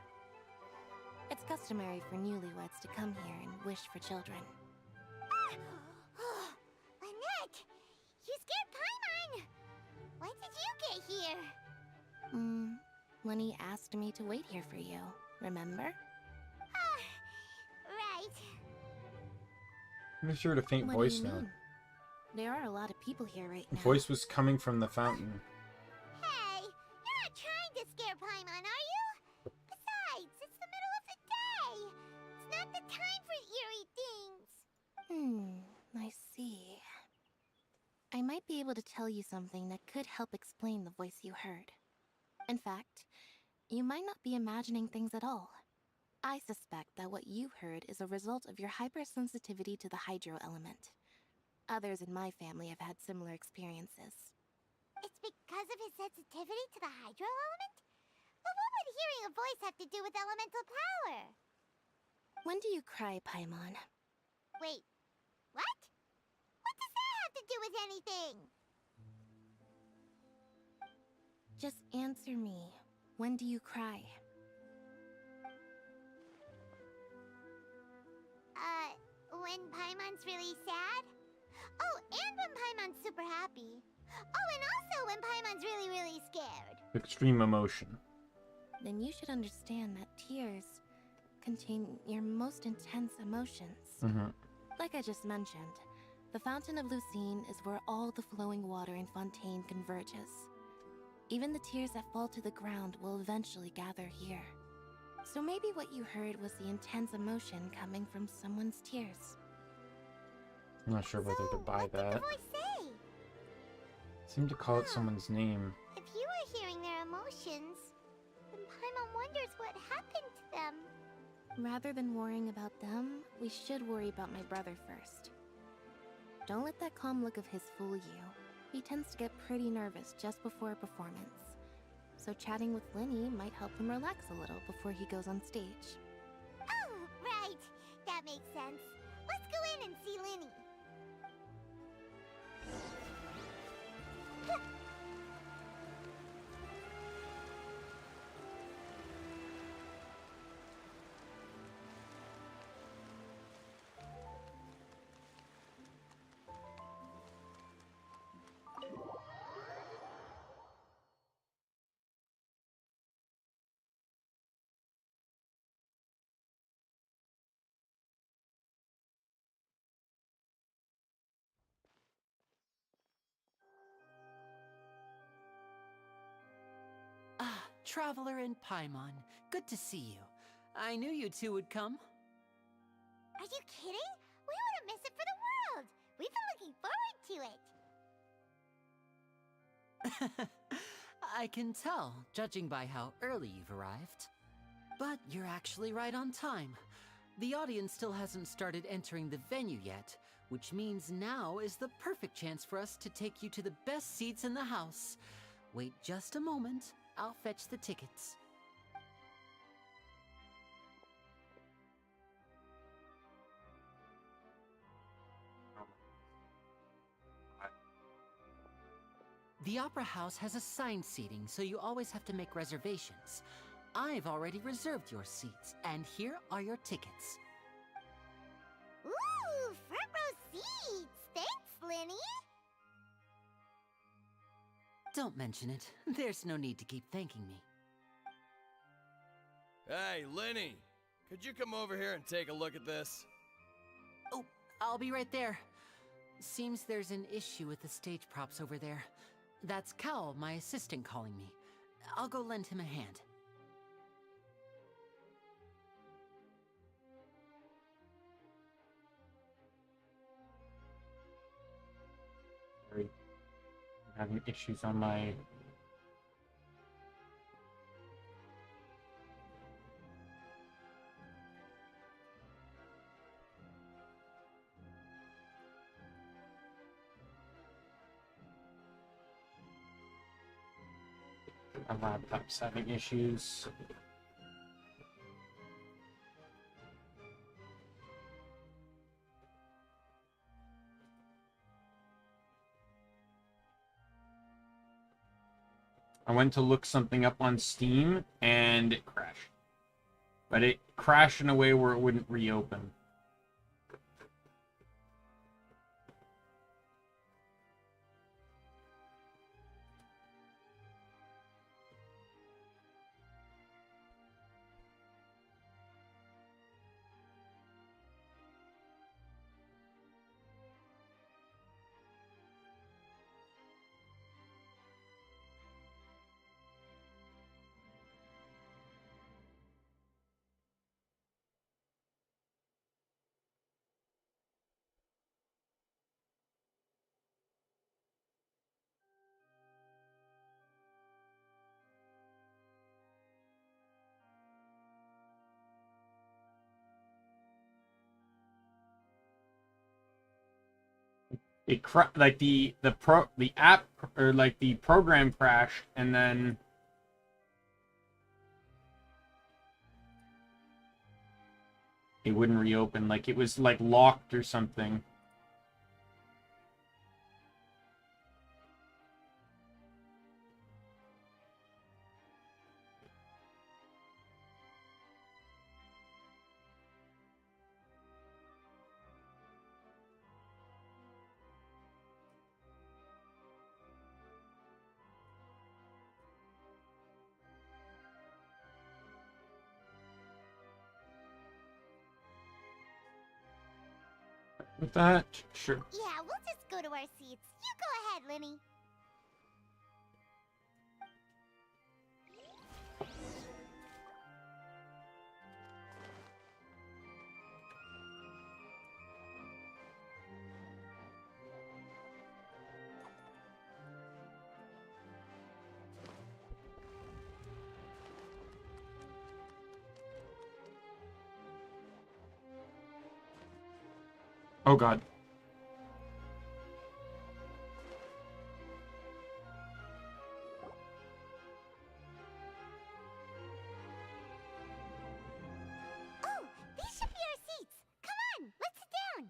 It's customary for newlyweds to come here and wish for children. Lynette! You scared Paimon! When did you get here? Lenny asked me to wait here for you, remember? Right. Make sure to faint What do voice you now. mean? There are a lot of people here right The now. voice was coming from the fountain. Hey, you're not trying to scare Paimon, are you? Besides, it's the middle of the day. It's not the time for eerie things. I see. I might be able to tell you something that could help explain the voice you heard. In fact, you might not be imagining things at all. I suspect that what you heard is a result of your hypersensitivity to the hydro element. Others in my family have had similar experiences. It's because of his sensitivity to the hydro element? But what would hearing a voice have to do with elemental power? When do you cry, Paimon? Wait, what? What does that have to do with anything? Just answer me. When do you cry? When Paimon's really sad? Oh, and when Paimon's super happy. Oh, and also when Paimon's really, really scared. Extreme emotion. Then you should understand that tears contain your most intense emotions. Like I just mentioned, the Fountain of Lucine is where all the flowing water in Fontaine converges. Even the tears that fall to the ground will eventually gather here. So maybe what you heard was the intense emotion coming from someone's tears. I'm not sure whether to buy that. What did the voice say? Seemed to call it someone's name. If you were hearing their emotions, then Paimon wonders what happened to them. Rather than worrying about them, we should worry about my brother first. Don't let that calm look of his fool you. He tends to get pretty nervous just before a performance. So chatting with Linny might help him relax a little before he goes on stage. Oh, right. That makes sense. Let's go in and see Linny. Traveler and Paimon. Good to see you. I knew you two would come. Are you kidding? We wouldn't miss it for the world. We've been looking forward to it. I can tell, judging by how early you've arrived. But you're actually right on time. The audience still hasn't started entering the venue yet, which means now is the perfect chance for us to take you to the best seats in the house. Wait just a moment, I'll fetch the tickets. The Opera House has assigned seating, so you always have to make reservations. I've already reserved your seats, and here are your tickets. Ooh, front row seats. Thanks, Lenny. Don't mention it. There's no need to keep thanking me. Hey, Lenny! Could you come over here and take a look at this? Oh, I'll be right there. Seems there's an issue with the stage props over there. That's Cal, my assistant, calling me. I'll go lend him a hand. I'm having issues on my... My laptop's having issues. I went to look something up on Steam and it crashed. But it crashed in a way where it wouldn't reopen. It like the app or like the program crashed and then it wouldn't reopen, like it was like locked or something. With that, sure. Yeah, we'll just go to our seats. You go ahead, Lenny. Oh god. Oh, these should be our seats. Come on, let's sit down.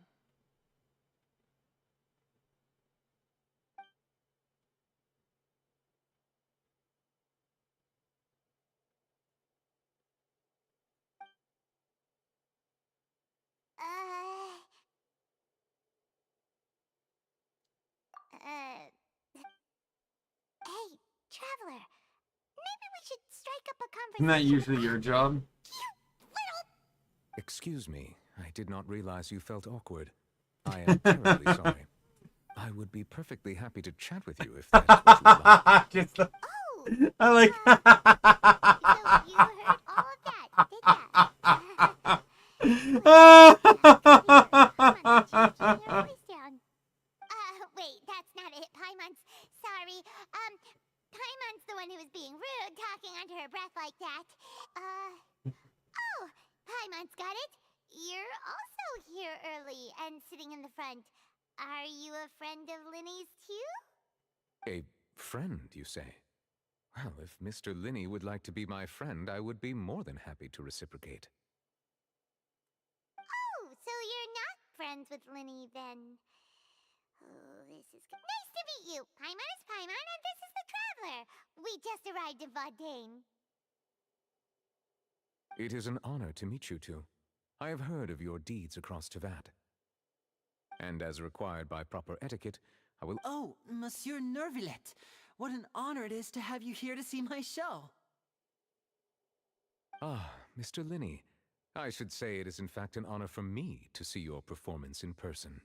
Hey, Traveler. Maybe we should strike up a conversation. Isn't that usually your job? Excuse me, I did not realize you felt awkward. I am terribly sorry. I would be perfectly happy to chat with you if that's what you would like. Oh, I like. You heard all of that, did ya? Changing your voice down. Wait, that's not it, Paimon's. Sorry. Paimon's the one who was being rude, talking under her breath like that. Oh, Paimon's got it. You're also here early and sitting in the front. Are you a friend of Linny's too? A friend, you say? Well, if Mr. Linney would like to be my friend, I would be more than happy to reciprocate. Oh, so you're not friends with Linny then. Oh, this is good. Nice to meet you. Paimon is Paimon, and this is the Traveler. We just arrived in Fontaine. It is an honor to meet you two. I have heard of your deeds across Tevat. And as required by proper etiquette, I will— Oh, Monsieur Nervillet! What an honor it is to have you here to see my show! Ah, Mr. Linney. I should say it is in fact an honor for me to see your performance in person.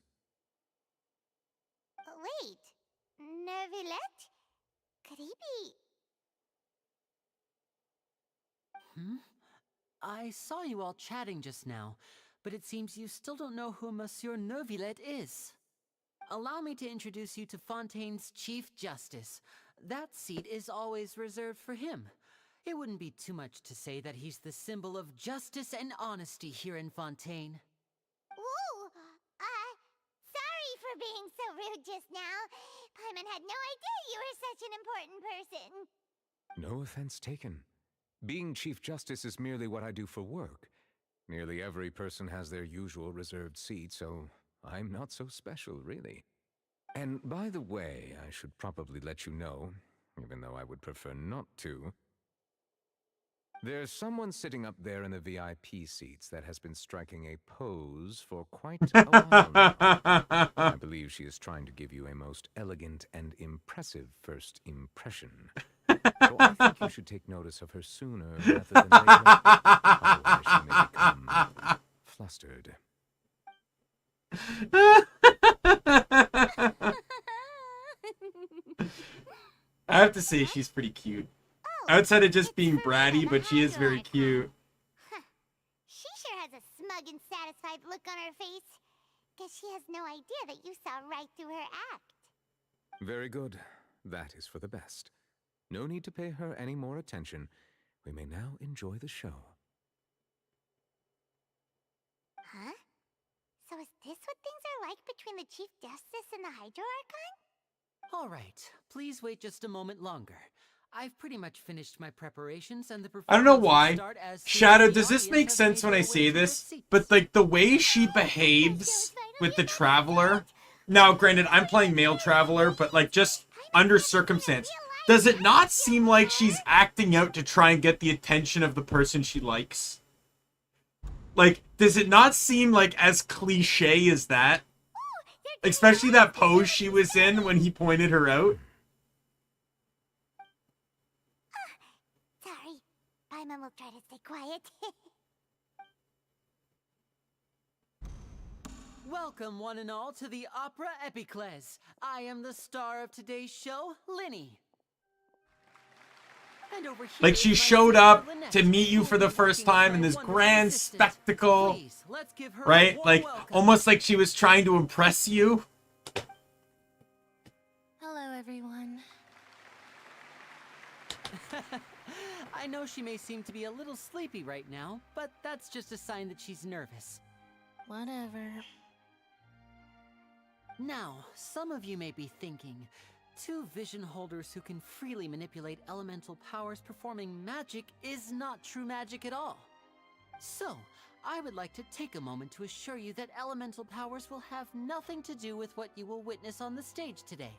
Wait, Nervillet? Could he be... I saw you all chatting just now, but it seems you still don't know who Monsieur Nervillet is. Allow me to introduce you to Fontaine's Chief Justice. That seat is always reserved for him. It wouldn't be too much to say that he's the symbol of justice and honesty here in Fontaine. Whoa! Sorry for being so rude just now. Paimon had no idea you were such an important person. No offense taken. Being Chief Justice is merely what I do for work. Nearly every person has their usual reserved seat, so I'm not so special, really. And by the way, I should probably let you know, even though I would prefer not to, there's someone sitting up there in the VIP seats that has been striking a pose for quite a while now. I believe she is trying to give you a most elegant and impressive first impression. So I think you should take notice of her sooner rather than later. Otherwise she may become flustered. I have to say she's pretty cute. Outside of just being bratty, but she is very cute. She sure has a smug and satisfied look on her face. Guess she has no idea that you saw right through her act. Very good. That is for the best. No need to pay her any more attention. We may now enjoy the show. Huh? So is this what things are like between the Chief Justice and the Hydro Archon? All right, please wait just a moment longer. I've pretty much finished my preparations and the performance I don't know will why. start as soon Shadow, as the does this audience make has sense made when I their way say to their this? seats. But like the way she behaves with the Traveler. Now, granted, I'm playing male Traveler, but like just under circumstance, does it not seem like she's acting out to try and get the attention of the person she likes? Like, does it not seem like as cliche as that? Especially that pose she was in when he pointed her out. Sorry. Paimon will try to stay quiet. Welcome, one and all, to the Opera Epiclese. I am the star of today's show, Linny. And over here Like she is my showed sister, up Lynette, to meet you who for will the be first working with time my in this wonderful grand assistant. spectacle. Please, let's give her a Right? warm Like, welcome. almost like she was trying to impress you. Hello, everyone. I know she may seem to be a little sleepy right now, but that's just a sign that she's nervous. Whatever. Now, some of you may be thinking, two vision holders who can freely manipulate elemental powers performing magic is not true magic at all. So, I would like to take a moment to assure you that elemental powers will have nothing to do with what you will witness on the stage today.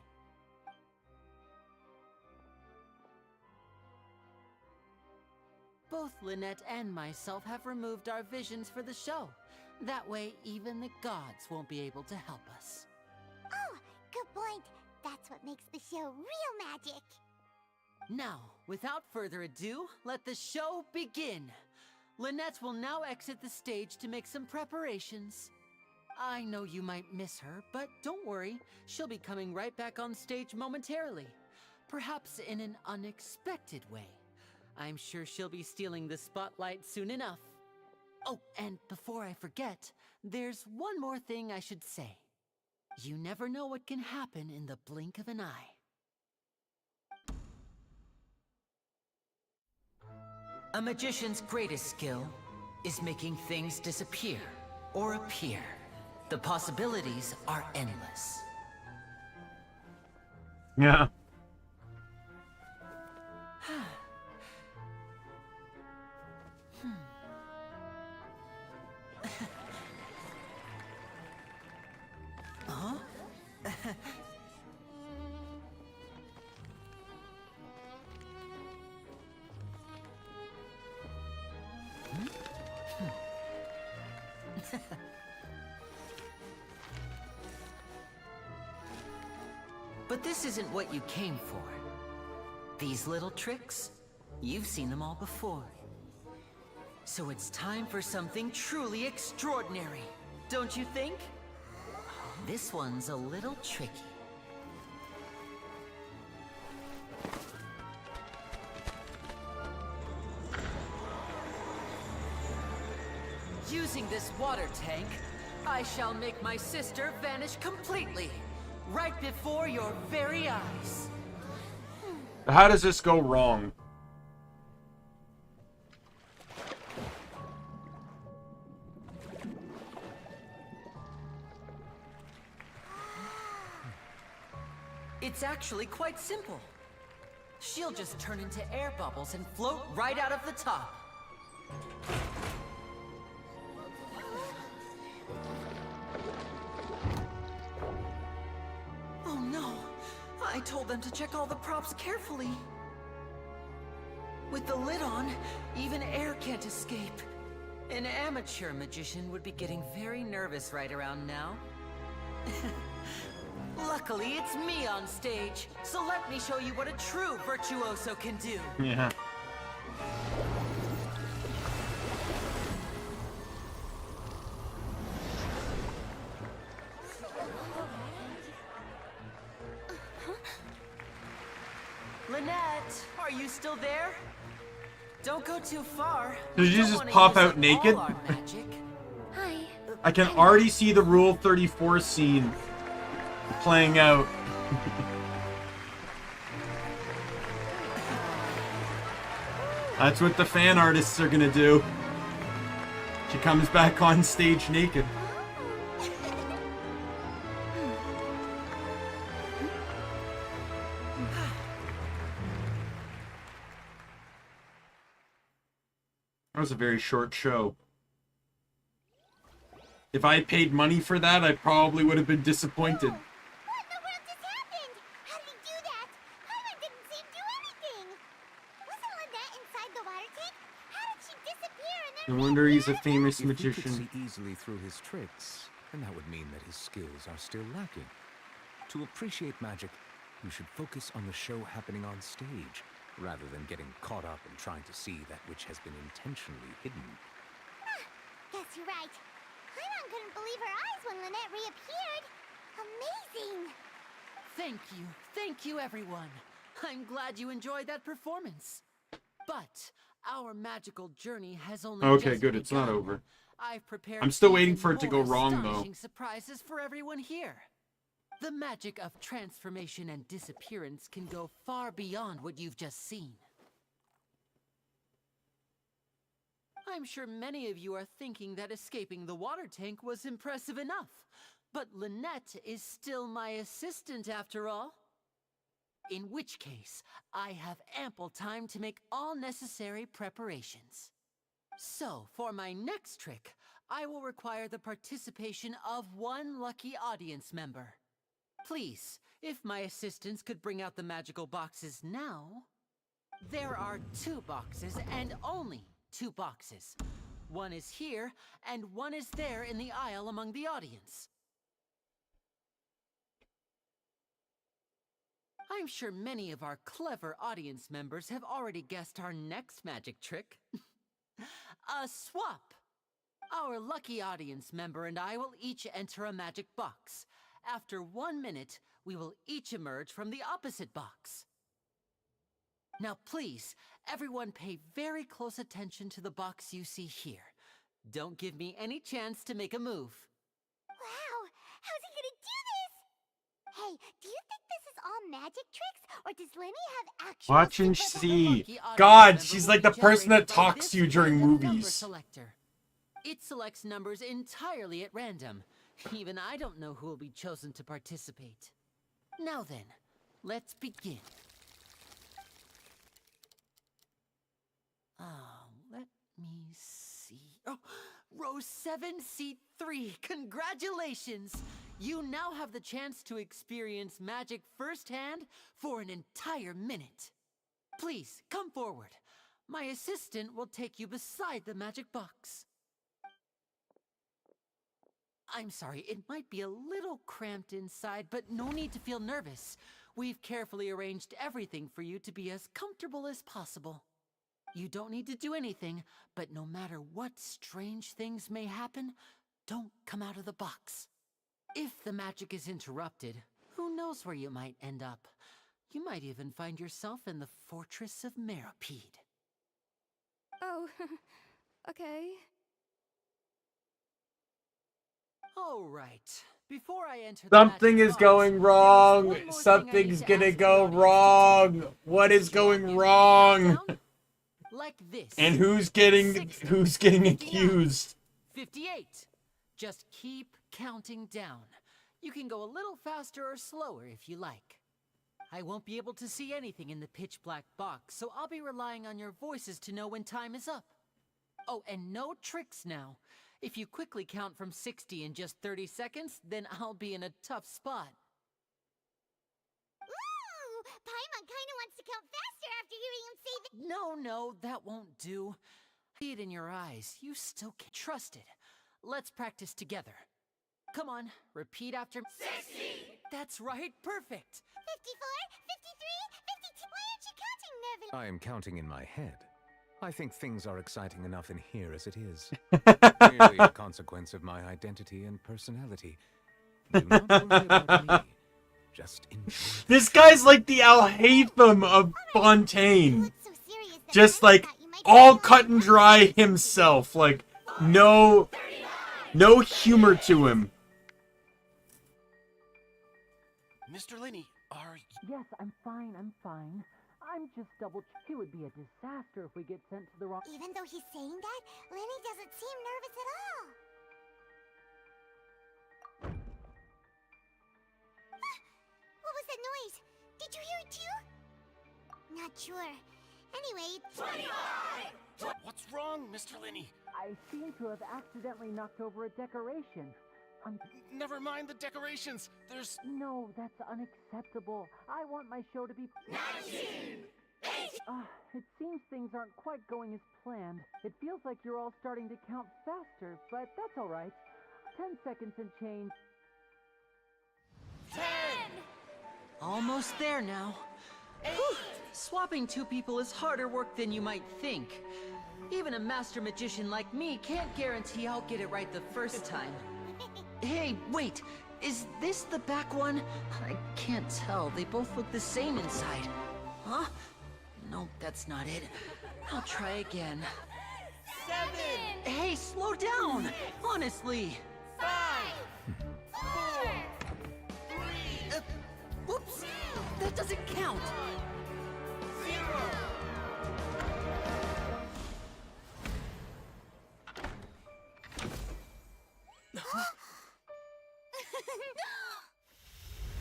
Both Lynette and myself have removed our visions for the show. That way, even the gods won't be able to help us. Oh, good point. That's what makes the show real magic. Now, without further ado, let the show begin. Lynette will now exit the stage to make some preparations. I know you might miss her, but don't worry. She'll be coming right back on stage momentarily. perhaps in an unexpected way. I'm sure she'll be stealing the spotlight soon enough. Oh, and before I forget, there's one more thing I should say. You never know what can happen in the blink of an eye. A magician's greatest skill is making things disappear or appear. The possibilities are endless. Yeah. Huh? But this isn't what you came for. These little tricks, you've seen them all before. So it's time for something truly extraordinary, don't you think? This one's a little tricky. Using this water tank, I shall make my sister vanish completely, right before your very eyes. How does this go wrong? It's actually quite simple. She'll just turn into air bubbles and float right out of the top. Oh no! I told them to check all the props carefully. With the lid on, even air can't escape. An amateur magician would be getting very nervous right around now. Luckily, it's me on stage, so let me show you what a true virtuoso can do. Yeah. Lynette, are you still there? Don't go too far. Did you Don't just wanna pop use out up naked? all our magic. Hi. I can already see the Rule 34 scene playing out. That's what the fan artists are gonna do. She comes back on stage naked. That was a very short show. If I paid money for that, I probably would have been disappointed. What in the world just happened? How did he do that? Paimon didn't see him do anything. Wasn't Lynette inside the water tank? How did she disappear and then No wonder he's a famous If he could magician. see easily through his tricks, then that would mean that his skills are still lacking. To appreciate magic, you should focus on the show happening on stage, rather than getting caught up in trying to see that which has been intentionally hidden. Guess you're right. Paimon couldn't believe her eyes when Lynette reappeared. Amazing! Thank you everyone. I'm glad you enjoyed that performance. But our magical journey has only Okay, just good. It's not begun. over. I've prepared I'm still waiting even for it to go more wrong, though. astonishing surprises for everyone here. The magic of transformation and disappearance can go far beyond what you've just seen. I'm sure many of you are thinking that escaping the water tank was impressive enough, but Lynette is still my assistant after all. In which case, I have ample time to make all necessary preparations. So, for my next trick, I will require the participation of one lucky audience member. Please, if my assistants could bring out the magical boxes now. There are 2 boxes and only 2 boxes. One is here and one is there in the aisle among the audience. I'm sure many of our clever audience members have already guessed our next magic trick. A swap! Our lucky audience member and I will each enter a magic box. After 1 minute, we will each emerge from the opposite box. Now please, everyone pay very close attention to the box you see here. Don't give me any chance to make a move. Wow, how's he gonna do this? Hey, do you think this is all magic tricks, or does Lenny have actual Watch and super see. God, she's like the person that talks to you during Number movies. selector. It selects numbers entirely at random. Even I don't know who will be chosen to participate. Now then, let's begin. Let me see. Oh, row 7, seat 3. Congratulations! You now have the chance to experience magic firsthand for an entire minute. Please, come forward. My assistant will take you beside the magic box. I'm sorry, it might be a little cramped inside, but no need to feel nervous. We've carefully arranged everything for you to be as comfortable as possible. You don't need to do anything, but no matter what strange things may happen, don't come out of the box. If the magic is interrupted, who knows where you might end up? You might even find yourself in the Fortress of Meropide. Oh, okay. All right. Before I enter Something the is magic going box, wrong. there's one more Something's thing I need to gonna ask go the audience to wrong. do. What is going Count wrong? down like this. And who's getting 60, accused? 58. Just keep counting down. You can go a little faster or slower if you like. I won't be able to see anything in the pitch black box, so I'll be relying on your voices to know when time is up. Oh, and no tricks now. If you quickly count from 60 in just 30 seconds, then I'll be in a tough spot. Ooh, Paimon kinda wants to count faster after hearing him say that. No, that won't do. See it in your eyes. You still can't trust it. Let's practice together. Come on, repeat after me. 60! That's right, perfect. 54, 53, 52. Why aren't you counting, Neville? I am counting in my head. I think things are exciting enough in here as it is. Merely a consequence of my identity and personality. Do not worry about me. Just enjoy. This guy's like the Al Haytham of Fontaine. Just like all cut and dry himself. Like no humor to him. Mr. Linney, are you... Yes, I'm fine. I'm just it would be a disaster if we get sent to the wrong... Even though he's saying that, Lenny doesn't seem nervous at all. What was that noise? Did you hear it too? Not sure. Anyway... 25! What's wrong, Mr. Linney? I seem to have accidentally knocked over a decoration. Never mind the decorations. There's... No, that's unacceptable. I want my show to be... 19! It seems things aren't quite going as planned. It feels like you're all starting to count faster, but that's all right. 10 seconds and change. 10! Almost there now. Whew. Swapping two people is harder work than you might think. Even a master magician like me can't guarantee I'll get it right the first time. Hey, wait! Is this the back one? I can't tell. They both look the same inside. Huh? No, that's not it. I'll try again. 7! Hey, slow down! Honestly! 5! 4! 3! Whoops! That doesn't count! 0!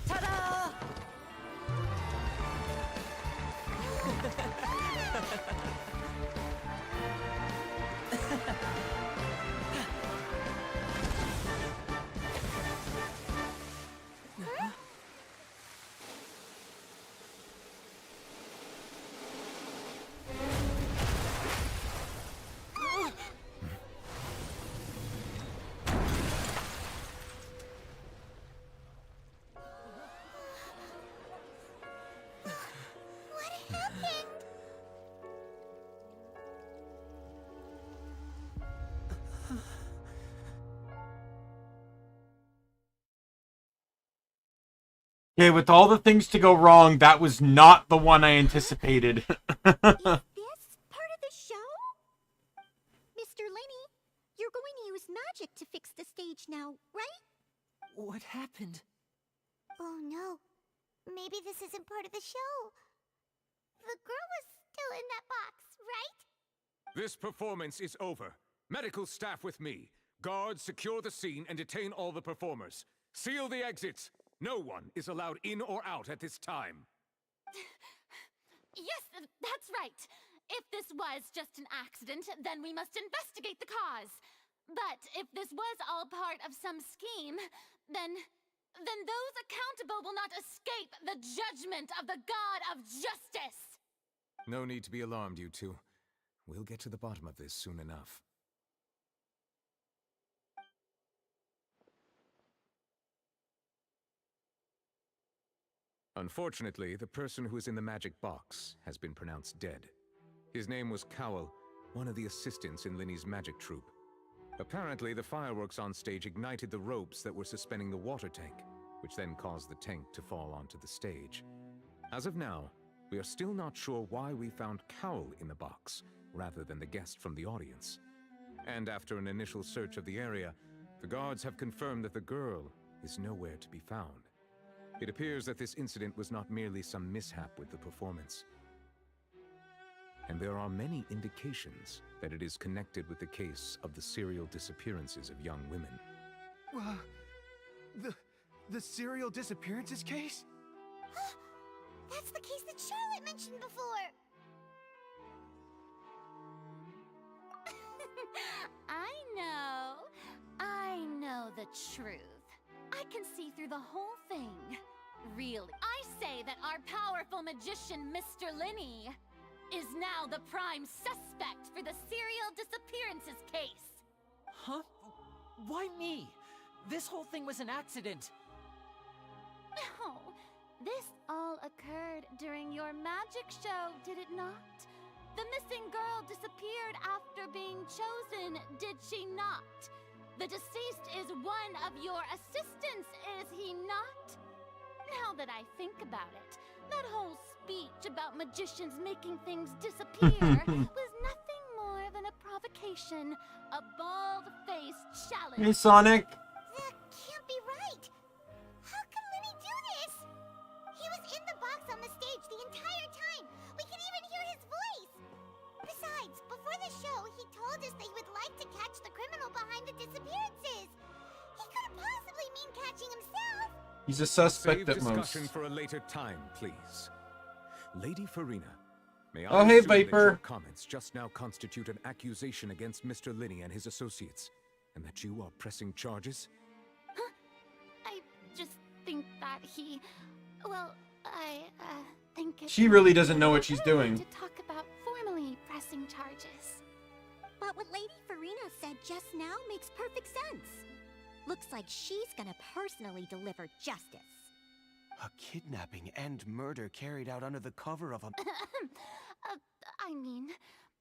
Ta-da! Okay, with all the things to go wrong, that was not the one I anticipated. This part of the show? Mr. Lenny, you're going to use magic to fix the stage now, right? What happened? Oh no. Maybe this isn't part of the show. The girl was still in that box, right? This performance is over. Medical staff with me. Guards, secure the scene and detain all the performers. Seal the exits. No one is allowed in or out at this time. Yes, that's right. If this was just an accident, then we must investigate the cause. But if this was all part of some scheme, then those accountable will not escape the judgment of the God of Justice. No need to be alarmed, you two. We'll get to the bottom of this soon enough. Unfortunately, the person who is in the magic box has been pronounced dead. His name was Cowell, one of the assistants in Linny's magic troupe. Apparently, the fireworks on stage ignited the ropes that were suspending the water tank, which then caused the tank to fall onto the stage. As of now, we are still not sure why we found Cowell in the box, rather than the guest from the audience. And after an initial search of the area, the guards have confirmed that the girl is nowhere to be found. It appears that this incident was not merely some mishap with the performance. And there are many indications that it is connected with the case of the serial disappearances of young women. The serial disappearances case? That's the case that Charlotte mentioned before. I know the truth. I can see through the whole thing. Really. I say that our powerful magician, Mr. Linny, is now the prime suspect for the serial disappearances case. Huh? Why me? This whole thing was an accident. No, this all occurred during your magic show, did it not? The missing girl disappeared after being chosen, did she not? The deceased is one of your assistants, is he not? Now that I think about it, that whole speech about magicians making things disappear was nothing more than a provocation, a bald-faced challenge. Hey, Sonic. That can't be right. How can Linny do this? He was in the box on the stage the entire time. We can even hear his voice. Besides, before the show, he told us that he would like to catch the criminal behind the disappearances. He couldn't possibly mean catching himself. He's a suspect Save at most. discussion for a later time, please. Lady Farina, may I Oh, hey, assume that Viper. your comments just now constitute an accusation against Mr. Linny and his associates, and that you are pressing charges? I just think that he... Well, I think it's... She really doesn't know what she's doing. ...to talk about formally pressing charges. But what Lady Farina said just now makes perfect sense. Looks like she's gonna personally deliver justice. A kidnapping and murder carried out under the cover of a... I mean,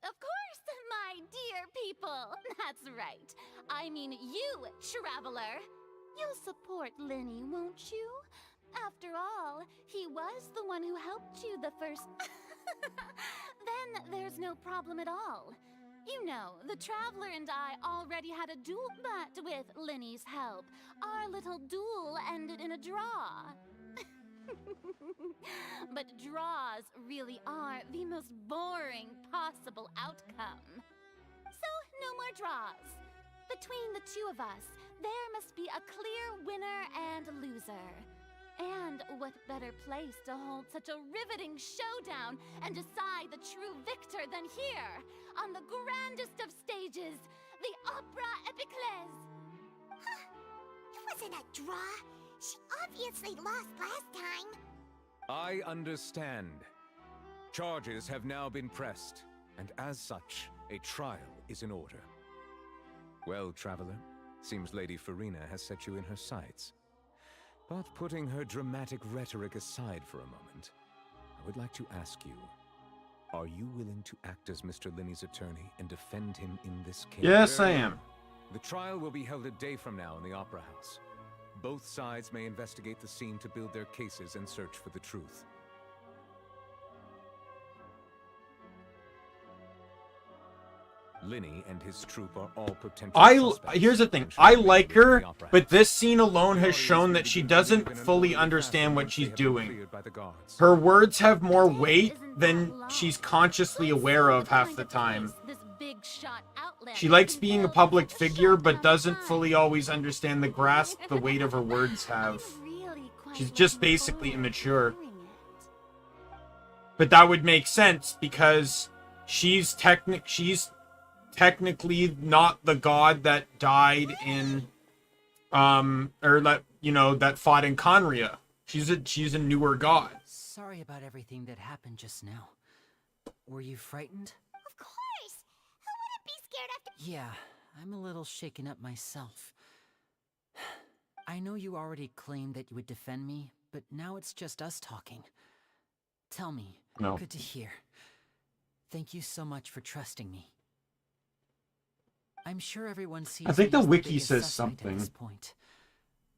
of course, my dear people. That's right. I mean you, traveler. You'll support Linny, won't you? After all, he was the one who helped you the first... Then there's no problem at all. You know, the Traveler and I already had a duel, but with Linny's help, our little duel ended in a draw. But draws really are the most boring possible outcome. So, no more draws. Between the two of us, there must be a clear winner and loser. And what better place to hold such a riveting showdown and decide the true victor than here, on the grandest of stages, the Opera Epiclese. It wasn't a draw. She obviously lost last time. I understand. Charges have now been pressed, and as such, a trial is in order. Well, Traveler, seems Lady Farina has set you in her sights. But putting her dramatic rhetoric aside for a moment, I would like to ask you, are you willing to act as Mr. Linny's attorney and defend him in this case? Yes, I am. The trial will be held a day from now in the Opera House. Both sides may investigate the scene to build their cases and search for the truth. Linny and his troop are all potential suspects. Here's the thing. I like her, but this scene alone has shown that she doesn't fully understand what she's doing. Her words have more weight than she's consciously aware of half the time. She likes being a public figure, but doesn't fully always understand the grasp the weight of her words have. She's just basically immature. But that would make sense because she's technically not the god that died in or that, you know, that fought in Conria. She's a newer god. Sorry about everything that happened just now. Were you frightened? Of course! Who wouldn't be scared after— Yeah, I'm a little shaken up myself. I know you already claimed that you would defend me, but now it's just us talking. Tell me. No. Good to hear. Thank you so much for trusting me. I'm sure everyone sees. I think me the as wiki biggest says suspect at this something. point.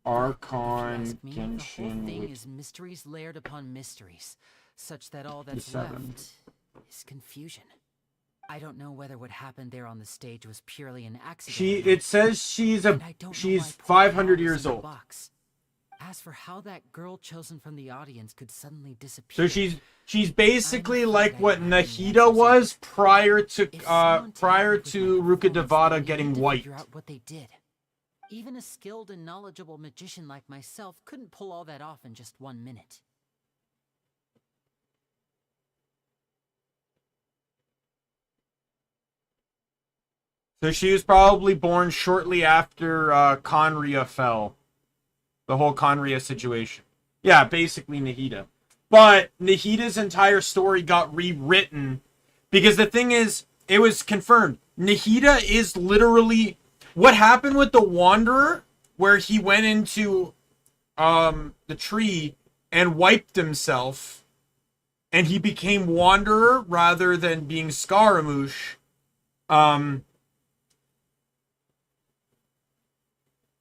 Archon, If you ask me, the whole Genshin, thing wiki. is mysteries layered upon mysteries, such that all that's 57. left is confusion. I don't know whether what happened there on the stage was purely an accident. It says she's and I don't know she's why poor 500 Cal was years in the old. box. As for how that girl chosen from the audience could suddenly So disappear, she's basically like what Nahida was prior to Ruka Devada getting wiped. figure out what they did. Even a skilled and knowledgeable magician like myself couldn't pull all that off in just 1 minute. So she was probably born shortly after Conria fell. The whole Conria situation. Yeah, basically Nahida. But Nahida's entire story got rewritten because the thing is, it was confirmed. Nahida is literally what happened with the Wanderer, where he went into the tree and wiped himself, and he became Wanderer rather than being Scaramouche.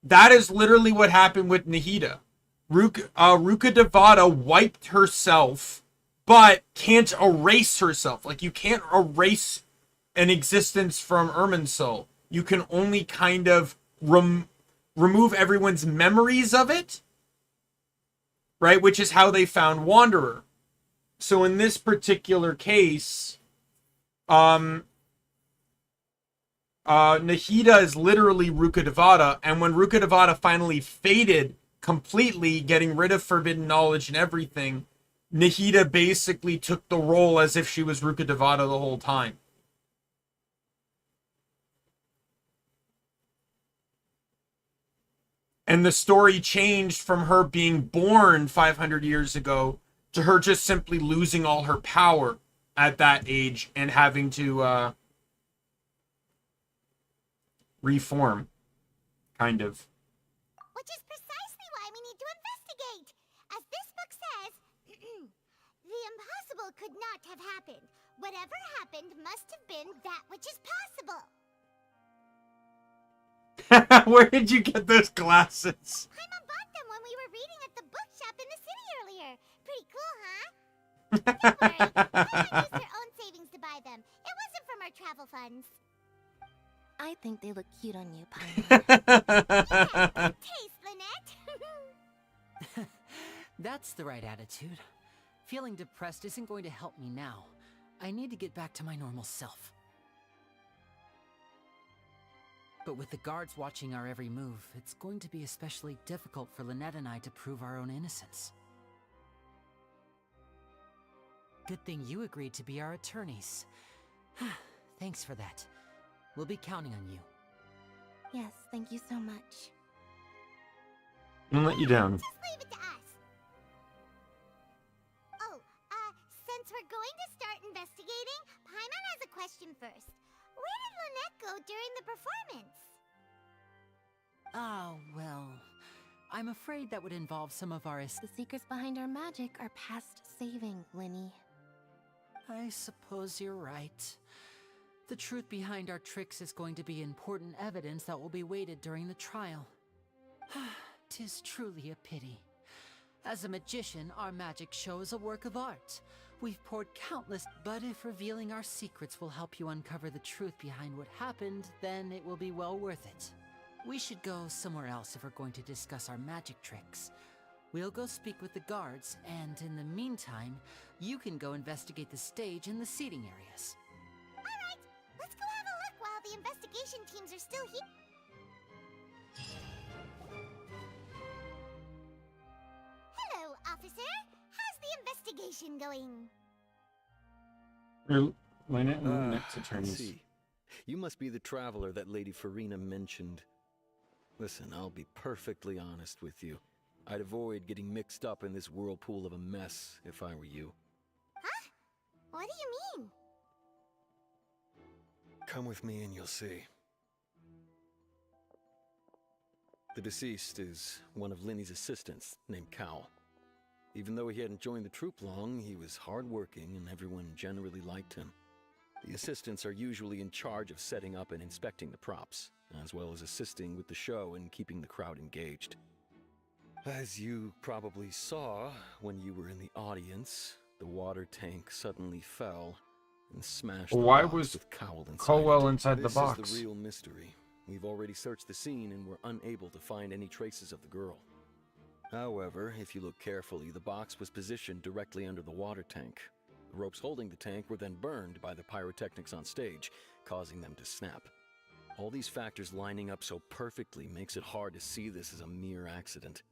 That is literally what happened with Nahida. Ruka Devada wiped herself, but can't erase herself. Like, you can't erase an existence from Irminsul. You can only kind of remove everyone's memories of it, right? Which is how they found Wanderer. So in this particular case, Nahida is literally Ruka Devada, and when Ruka Devada finally faded completely, getting rid of forbidden knowledge and everything, Nahida basically took the role as if she was Ruka Devada the whole time. And the story changed from her being born 500 years ago to her just simply losing all her power at that age and having to reform, kind of. Which is precisely why we need to investigate. As this book says, the impossible could not have happened. Whatever happened must have been that which is possible. Where did you get those glasses? Paimon bought them when we were reading at the bookshop in the city earlier. Pretty cool, huh? Don't worry, Paimon used her own savings to buy them. It wasn't from our travel funds. I think they look cute on you, Paimon. Yeah, good taste, Lynette. That's the right attitude. Feeling depressed isn't going to help me now. I need to get back to my normal self. But with the guards watching our every move, it's going to be especially difficult for Lynette and I to prove our own innocence. Good thing you agreed to be our attorneys. Thanks for that. We'll be counting on you. Yes, thank you so much. I'll let you down. Just leave it to us. Oh, since we're going to start investigating, Paimon has a question first. Where did Lynette go during the performance? Oh, well, I'm afraid that would involve some of our... The secrets behind our magic are past saving, Linny. I suppose you're right. The truth behind our tricks is going to be important evidence that will be weighted during the trial. 'Tis truly a pity. As a magician, our magic show is a work of art. We've poured countless, but if revealing our secrets will help you uncover the truth behind what happened, then it will be well worth it. We should go somewhere else if we're going to discuss our magic tricks. We'll go speak with the guards, and in the meantime, you can go investigate the stage and the seating areas. Alright, let's go have a look while the investigation teams are still here. Hello, officer. How's the investigation going? Next I attorneys. see. You must be the traveler that Lady Farina mentioned. Listen, I'll be perfectly honest with you. I'd avoid getting mixed up in this whirlpool of a mess if I were you. Huh? What do you mean? Come with me and you'll see. The deceased is one of Linny's assistants named Cal. Even though he hadn't joined the troupe long, he was hardworking and everyone generally liked him. The assistants are usually in charge of setting up and inspecting the props, as well as assisting with the show and keeping the crowd engaged. As you probably saw when you were in the audience, the water tank suddenly fell and smashed Why the box was with Cowell inside Cowell it. inside the This box? is the real mystery. We've already searched the scene and were unable to find any traces of the girl. However, if you look carefully, the box was positioned directly under the water tank. The ropes holding the tank were then burned by the pyrotechnics on stage, causing them to snap. All these factors lining up so perfectly makes it hard to see this as a mere accident.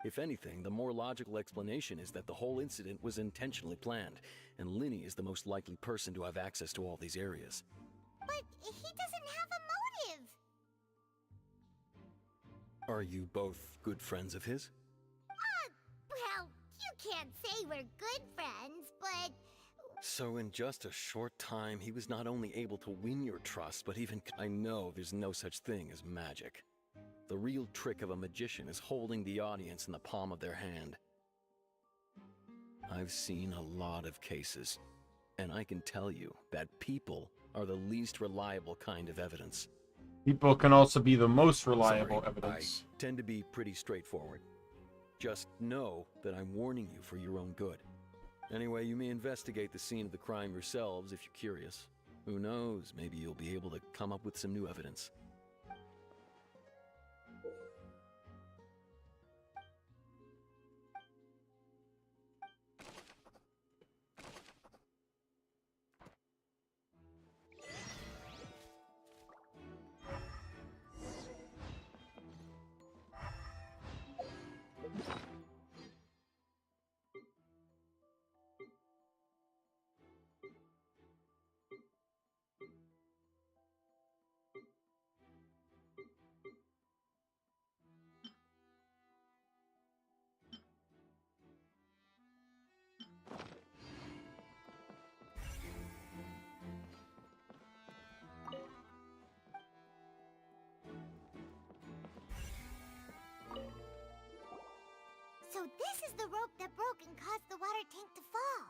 If anything, the more logical explanation is that the whole incident was intentionally planned, and Linny is the most likely person to have access to all these areas. But he doesn't have a motive. Are you both good friends of his? Well, you can't say we're good friends, but... So in just a short time, he was not only able to win your trust, but even... I know there's no such thing as magic. The real trick of a magician is holding the audience in the palm of their hand. I've seen a lot of cases, and I can tell you that people are the least reliable kind of evidence. People can also be the most reliable Sorry, evidence. I tend to be pretty straightforward. Just know that I'm warning you for your own good. Anyway, you may investigate the scene of the crime yourselves if you're curious. Who knows, maybe you'll be able to come up with some new evidence. So this is the rope that broke and caused the water tank to fall.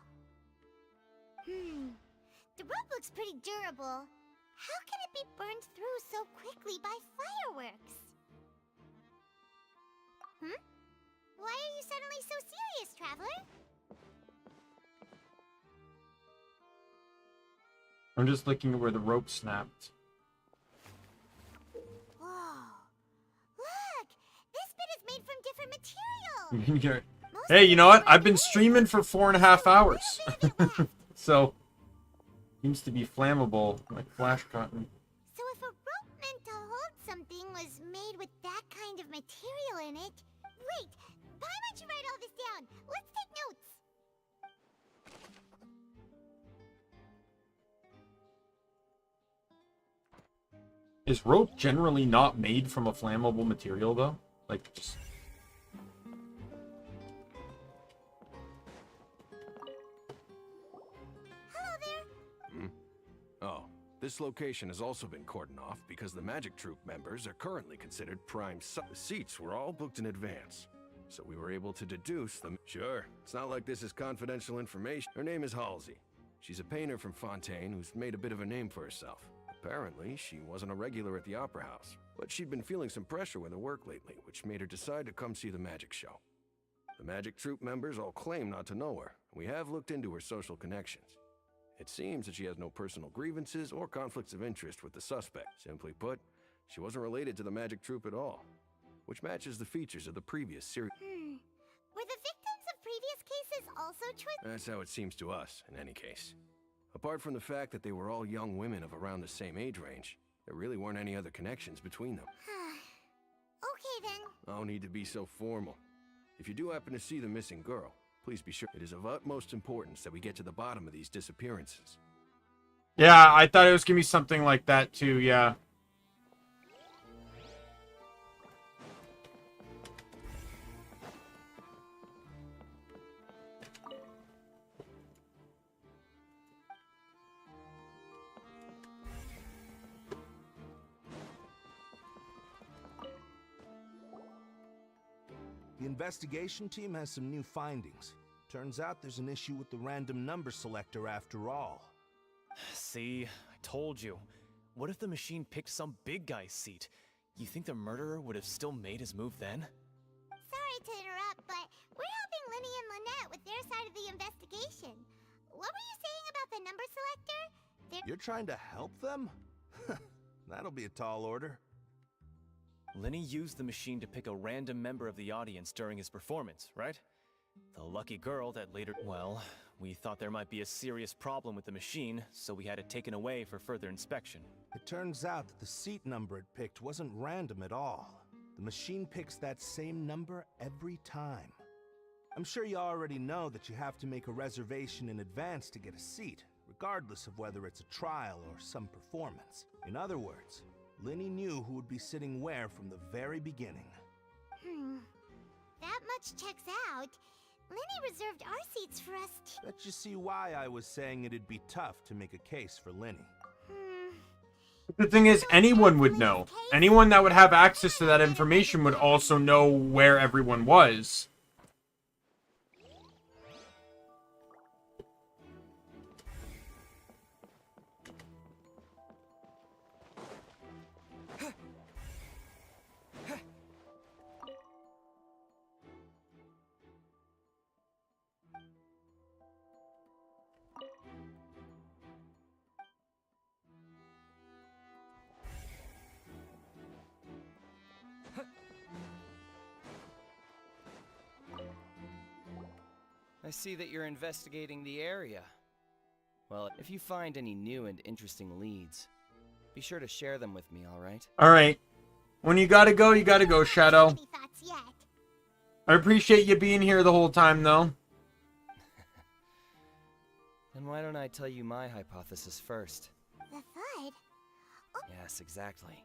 The rope looks pretty durable. How can it be burned through so quickly by fireworks? Why are you suddenly so serious, Traveler? I'm just looking at where the rope snapped. Whoa. Look! This bit is made from different material! Hey, you know what? I've been streaming for 4.5 hours. So, seems to be flammable, like flash cotton. So if a rope meant to hold something was made with that kind of material in it... Wait! Why don't you write all this down? Let's take notes! Is rope generally not made from a flammable material, though? Like, just... Oh, this location has also been cordoned off because the Magic Troupe members are currently considered prime the seats were all booked in advance, so we were able to deduce them. Sure, it's not like this is confidential information. Her name is Halsey. She's a painter from Fontaine who's made a bit of a name for herself. Apparently, she wasn't a regular at the Opera House. But she'd been feeling some pressure with her work lately, which made her decide to come see the magic show. The magic troupe members all claim not to know her. We have looked into her social connections. It seems that she has no personal grievances or conflicts of interest with the suspect. Simply put, she wasn't related to the magic troupe at all, which matches the features of the previous series. Were the victims of previous cases also That's how it seems to us, in any case. Apart from the fact that they were all young women of around the same age range, there really weren't any other connections between them. Okay then. No need to be so formal. If you do happen to see the missing girl, please be sure it is of utmost importance that we get to the bottom of these disappearances. Yeah, I thought it was gonna be something like that too, yeah. The investigation team has some new findings. Turns out there's an issue with the random number selector after all. See, I told you. What if the machine picked some big guy's seat? You think the murderer would have still made his move then? Sorry to interrupt, but we're helping Linny and Lynette with their side of the investigation. What were you saying about the number selector? You're trying to help them? That'll be a tall order. Linny used the machine to pick a random member of the audience during his performance, right? The lucky girl that later... Well, we thought there might be a serious problem with the machine, so we had it taken away for further inspection. It turns out that the seat number it picked wasn't random at all. The machine picks that same number every time. I'm sure you already know that you have to make a reservation in advance to get a seat, regardless of whether it's a trial or some performance. In other words, Linny knew who would be sitting where from the very beginning. That much checks out. Linny reserved our seats for us to... That you see why I was saying it'd be tough to make a case for Linny. The thing is, anyone would know. Anyone that would have access to that information would also know where everyone was. I see that you're investigating the area. Well, if you find any new and interesting leads, be sure to share them with me, alright? Alright. When you gotta go, Shadow. I appreciate you being here the whole time, though. Then why don't I tell you my hypothesis first? The thud? Yes, exactly.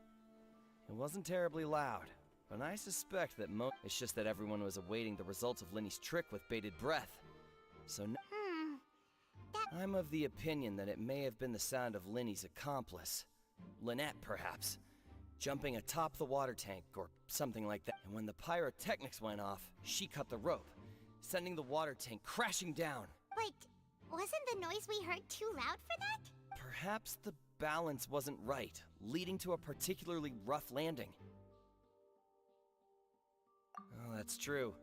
It wasn't terribly loud, but I suspect that it's just that everyone was awaiting the results of Linny's trick with bated breath. So I'm of the opinion that it may have been the sound of Linny's accomplice, Lynette perhaps, jumping atop the water tank or something like that. And when the pyrotechnics went off, she cut the rope, sending the water tank crashing down. But wasn't the noise we heard too loud for that? Perhaps the balance wasn't right, leading to a particularly rough landing. Oh, that's true.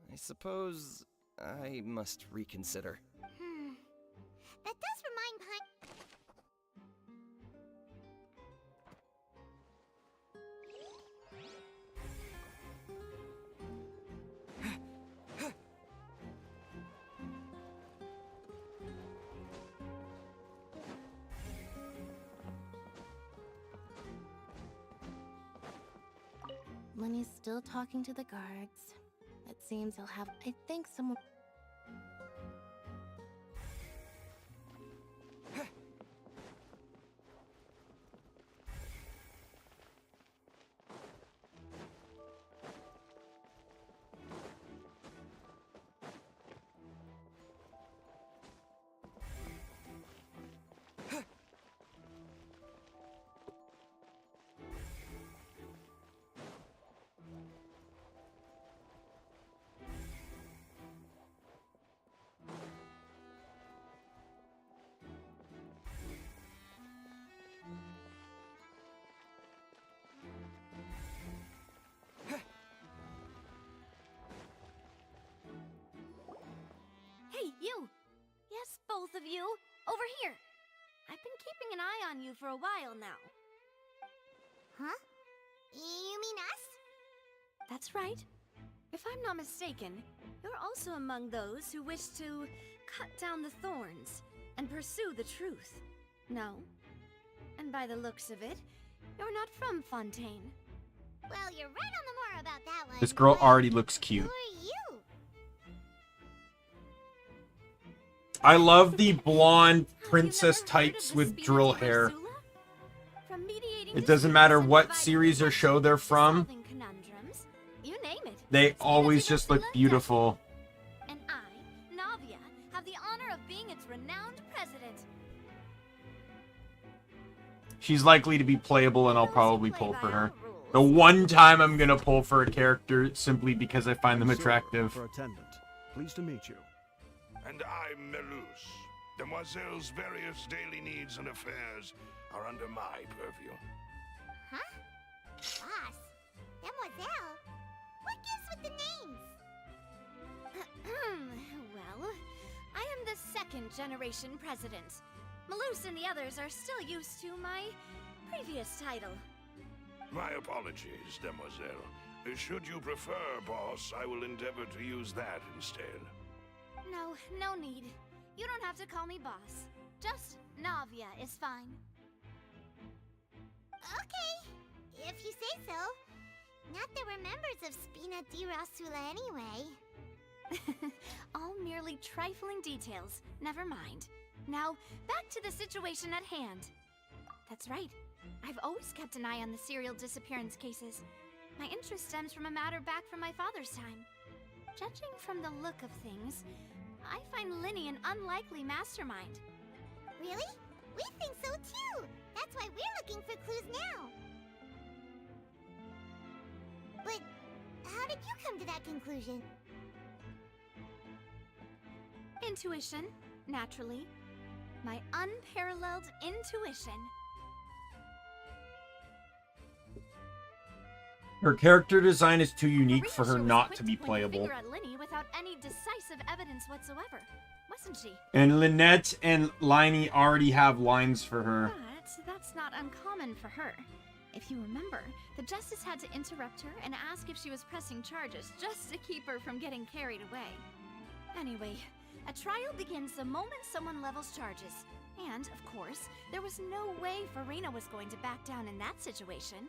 I suppose I must reconsider. That does remind Lenny's still talking to the guards. It seems he'll have... I think someone... both of you. Over here. I've been keeping an eye on you for a while now. Huh? You mean us? That's right. If I'm not mistaken, you're also among those who wish to cut down the thorns and pursue the truth. No? And by the looks of it, you're not from Fontaine. Well, you're right on the more about that one. This girl already looks cute. Who are you? I love the blonde princess types with drill hair. It doesn't matter what series or show they're from. You name it. They always just look beautiful. And I, Navia, have the honor of being its renowned president. She's likely to be playable and I'll probably pull for her. The one time I'm gonna pull for a character simply because I find them attractive. For attendant. Pleased to meet you. And I'm Melus. Demoiselle's various daily needs and affairs are under my purview. Huh? Boss? Demoiselle? What gives with the names? Well, I am the second generation president. Melus and the others are still used to my previous title. My apologies, Demoiselle. Should you prefer, boss, I will endeavor to use that instead. No need. You don't have to call me boss. Just Navia is fine. Okay, if you say so. Not that we're members of Spina di Rasula anyway. All merely trifling details. Never mind. Now, back to the situation at hand. That's right. I've always kept an eye on the serial disappearance cases. My interest stems from a matter back from my father's time. Judging from the look of things, I find Linny an unlikely mastermind. Really? We think so too! That's why we're looking for clues now. But how did you come to that conclusion? Intuition, naturally. My unparalleled intuition. Her character design is too unique for her She was not quick to be point her playable. finger at Linny without any decisive evidence whatsoever, wasn't she? And Lynette and Liney already have lines for her. But that's not uncommon for her. If you remember, the justice had to interrupt her and ask if she was pressing charges just to keep her from getting carried away. Anyway, a trial begins the moment someone levels charges. And, of course, there was no way Farina was going to back down in that situation.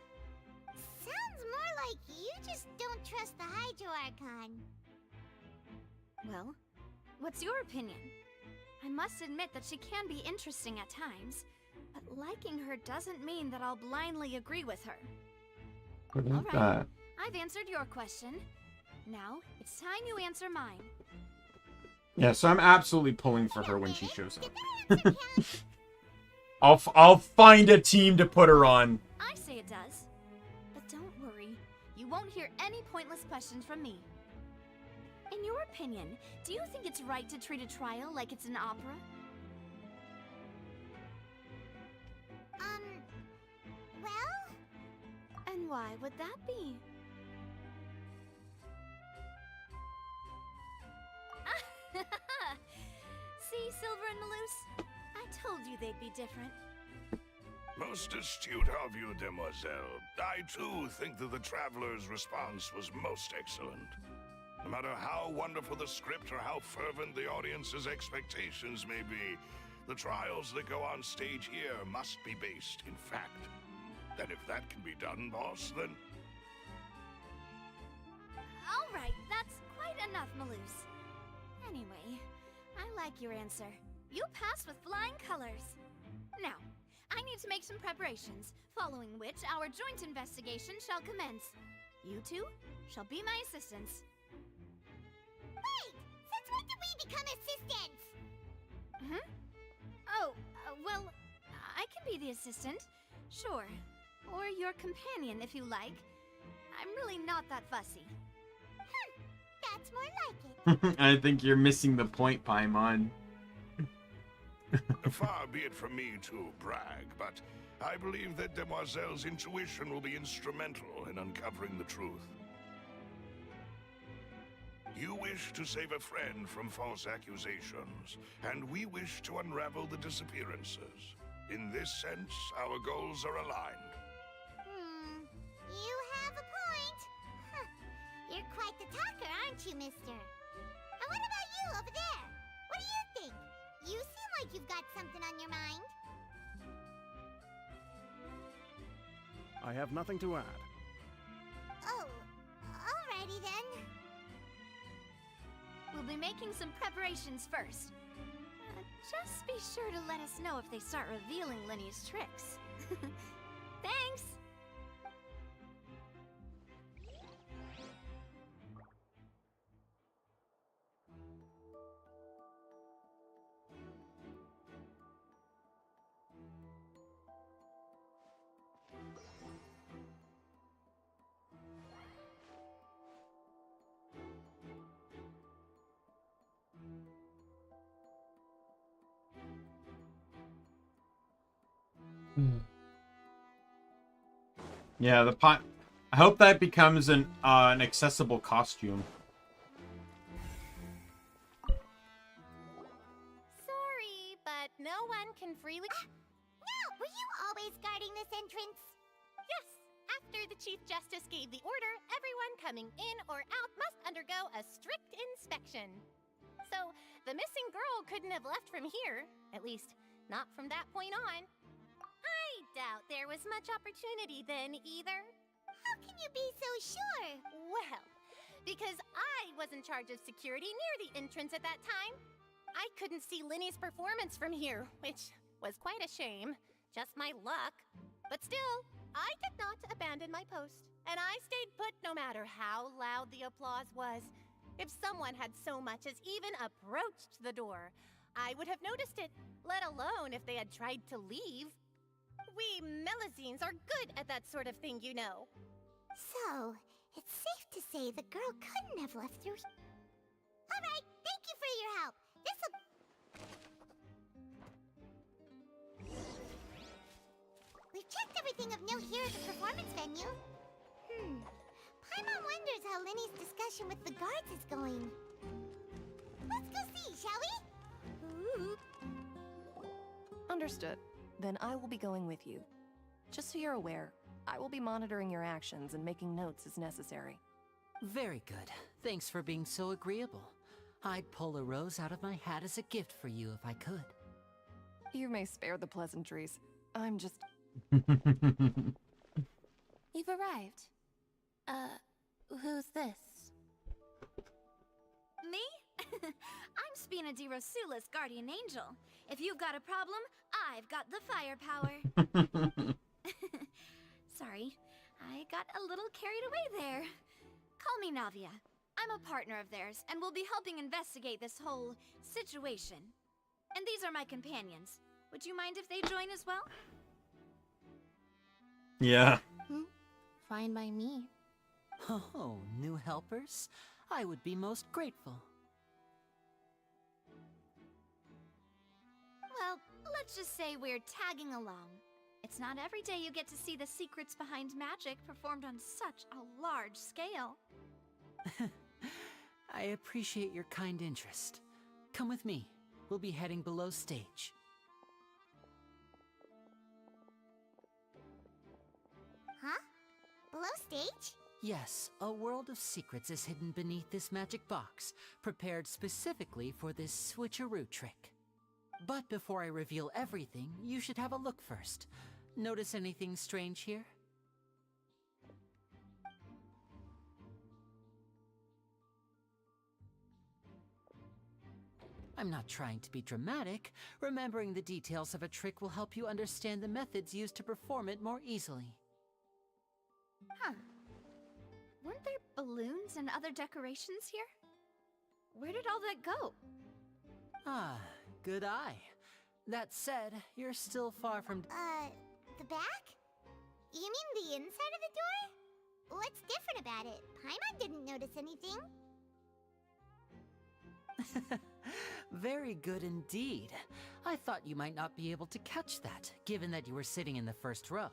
Sounds more like you just don't trust the Hydro Archon. Well, what's your opinion? I must admit that she can be interesting at times, but liking her doesn't mean that I'll blindly agree with her. What All about right, that? I've answered your question. Now, it's time you answer mine. Yeah, so I'm absolutely pulling for her when she shows up. I'll find a team to put her on. I say it does. But don't worry, you won't hear any pointless questions from me. In your opinion, do you think it's right to treat a trial like it's an opera? Well? And why would that be? See, Silver and Melus? I told you they'd be different. Most astute of you, Demoiselle. I too think that the Traveler's response was most excellent. No matter how wonderful the script or how fervent the audience's expectations may be, the trials that go on stage here must be based in fact. And if that can be done, boss, then... All right, that's quite enough, Melus. Anyway, I like your answer. You passed with flying colors. Now, I need to make some preparations, following which our joint investigation shall commence. You two shall be my assistants. Wait! Since when did we become assistants? Oh, well, I can be the assistant, sure. Or your companion, if you like. I'm really not that fussy. That's more like it. I think you're missing the point, Paimon. Far be it from me to brag, but I believe that Demoiselle's intuition will be instrumental in uncovering the truth. You wish to save a friend from false accusations, and we wish to unravel the disappearances. In this sense, our goals are aligned. You have a point. Huh. You're quite the talker, aren't you, mister? And what about you over there? What do you think? You seem like you've got something on your mind. I have nothing to add. Oh, alrighty then. We'll be making some preparations first. Just be sure to let us know if they start revealing Lenny's tricks. Thanks! Yeah, the pot. I hope that becomes an accessible costume. Sorry, but no one can freely... No! Were you always guarding this entrance? Yes! After the Chief Justice gave the order, everyone coming in or out must undergo a strict inspection. So, the missing girl couldn't have left from here. At least, not from that point on. I doubt there was much opportunity then, either. How can you be so sure? Well, because I was in charge of security near the entrance at that time. I couldn't see Lenny's performance from here, which was quite a shame. Just my luck. But still, I did not abandon my post, and I stayed put no matter how loud the applause was. If someone had so much as even approached the door, I would have noticed it, let alone if they had tried to leave. We Melazines are good at that sort of thing, you know. So, it's safe to say the girl couldn't have left through... Alright, thank you for your help. This'll... We've checked everything of note here at the performance venue. Paimon wonders how Lenny's discussion with the guards is going. Let's go see, shall we? Ooh. Understood. Then I will be going with you. Just so you're aware, I will be monitoring your actions and making notes as necessary. Very good. Thanks for being so agreeable. I'd pull a rose out of my hat as a gift for you if I could. You may spare the pleasantries. I'm just... You've arrived. Who's this? Me? I'm Spina di Rosula's guardian angel. If you've got a problem, I've got the firepower. Sorry, I got a little carried away there. Call me Navia. I'm a partner of theirs, and will be helping investigate this whole situation. And these are my companions. Would you mind if they join as well? Yeah. Fine by me. Oh, new helpers? I would be most grateful. Well, let's just say we're tagging along. It's not every day you get to see the secrets behind magic performed on such a large scale. I appreciate your kind interest. Come with me. We'll be heading below stage. Huh? Below stage? Yes, a world of secrets is hidden beneath this magic box, prepared specifically for this switcheroo trick. But before I reveal everything, you should have a look first. Notice anything strange here? I'm not trying to be dramatic. Remembering the details of a trick will help you understand the methods used to perform it more easily. Huh. Weren't there balloons and other decorations here? Where did all that go? Ah, good eye. That said, you're still far from... The back? You mean the inside of the door? What's different about it? Paimon didn't notice anything. Very good indeed. I thought you might not be able to catch that, given that you were sitting in the first row.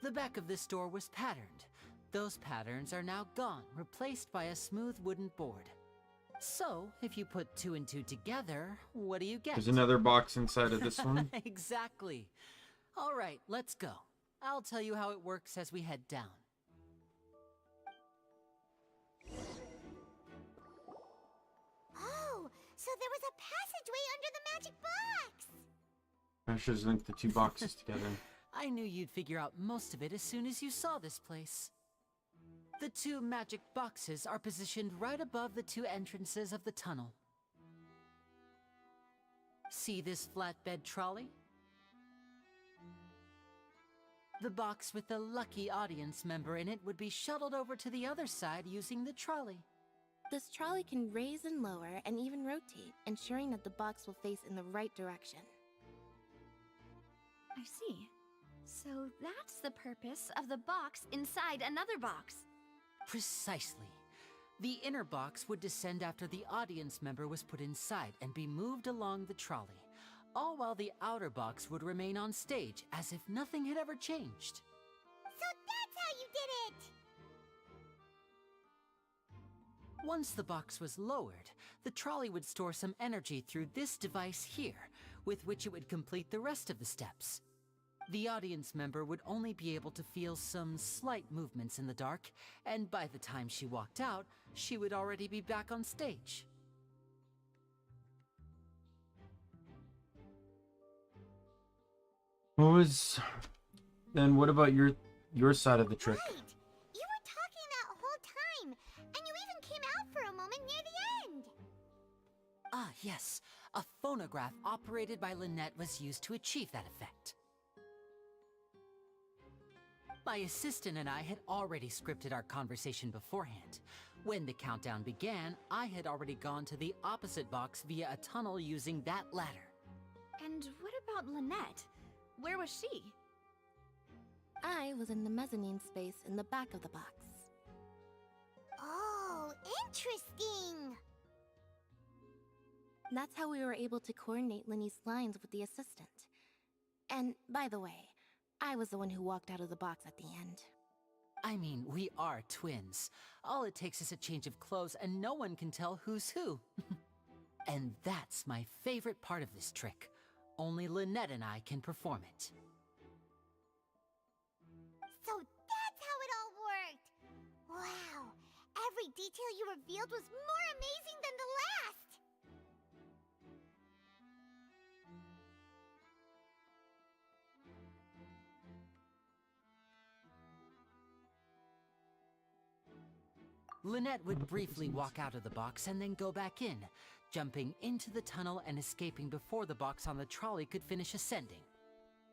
The back of this door was patterned. Those patterns are now gone, replaced by a smooth wooden board. So, if you put 2 and 2 together, what do you get? There's another box inside of this one. Exactly. All right, let's go. I'll tell you how it works as we head down. Oh, so there was a passageway under the magic box! I should have linked the two boxes together. I knew you'd figure out most of it as soon as you saw this place. The 2 magic boxes are positioned right above the 2 entrances of the tunnel. See this flatbed trolley? The box with the lucky audience member in it would be shuttled over to the other side using the trolley. This trolley can raise and lower and even rotate, ensuring that the box will face in the right direction. I see. So that's the purpose of the box inside another box. Precisely. The inner box would descend after the audience member was put inside and be moved along the trolley, all while the outer box would remain on stage as if nothing had ever changed. So that's how you did it! Once the box was lowered, the trolley would store some energy through this device here, with which it would complete the rest of the steps. The audience member would only be able to feel some slight movements in the dark, and by the time she walked out, she would already be back on stage. Then what about your side of the trick? Right! You were talking that whole time, and you even came out for a moment near the end! Ah, yes. A phonograph operated by Lynette was used to achieve that effect. My assistant and I had already scripted our conversation beforehand. When the countdown began, I had already gone to the opposite box via a tunnel using that ladder. And what about Lynette? Where was she? I was in the mezzanine space in the back of the box. Oh, interesting! That's how we were able to coordinate Linny's lines with the assistant. And, by the way, I was the one who walked out of the box at the end. I mean, we are twins. All it takes is a change of clothes and no one can tell who's who. And that's my favorite part of this trick. Only Lynette and I can perform it. So that's how it all worked! Wow! Every detail you revealed was more amazing than the last! Lynette would briefly walk out of the box and then go back in, jumping into the tunnel and escaping before the box on the trolley could finish ascending.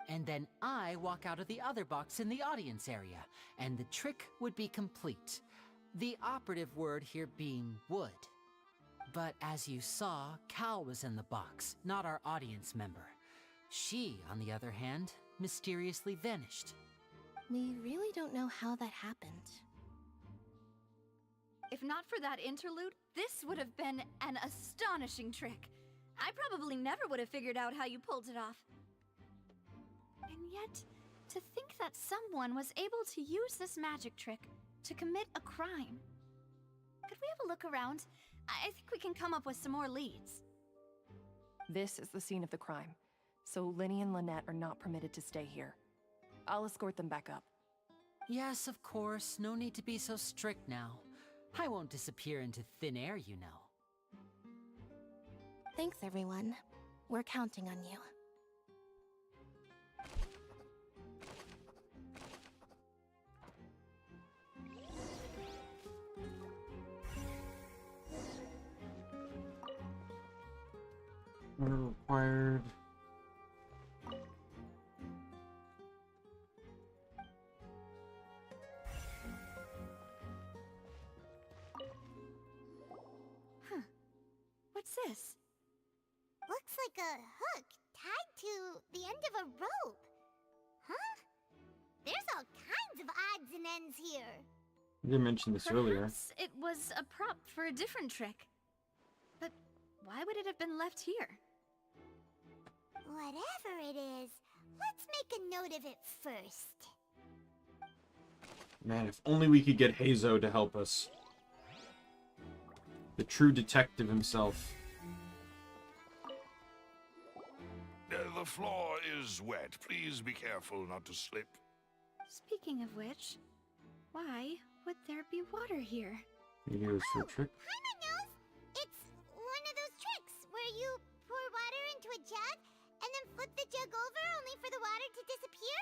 And then I walk out of the other box in the audience area, and the trick would be complete. The operative word here being would. But as you saw, Cal was in the box, not our audience member. She, on the other hand, mysteriously vanished. We really don't know how that happened. If not for that interlude, this would have been an astonishing trick. I probably never would have figured out how you pulled it off. And yet, to think that someone was able to use this magic trick to commit a crime. Could we have a look around? I think we can come up with some more leads. This is the scene of the crime, so Linny and Lynette are not permitted to stay here. I'll escort them back up. Yes, of course. No need to be so strict now. I won't disappear into thin air, you know. Thanks, everyone. We're counting on you. We're required. What's this? Looks like a hook tied to the end of a rope. Huh? There's all kinds of odds and ends here. You didn't mention this earlier. Perhaps it was a prop for a different trick. But why would it have been left here? Whatever it is, let's make a note of it first. Man, if only we could get Hazo to help us. The true detective himself. The floor is wet. Please be careful not to slip. Speaking of which, why would there be water here? Maybe it was for a trick. Paimon knows! It's one of those tricks where you pour water into a jug and then flip the jug over only for the water to disappear?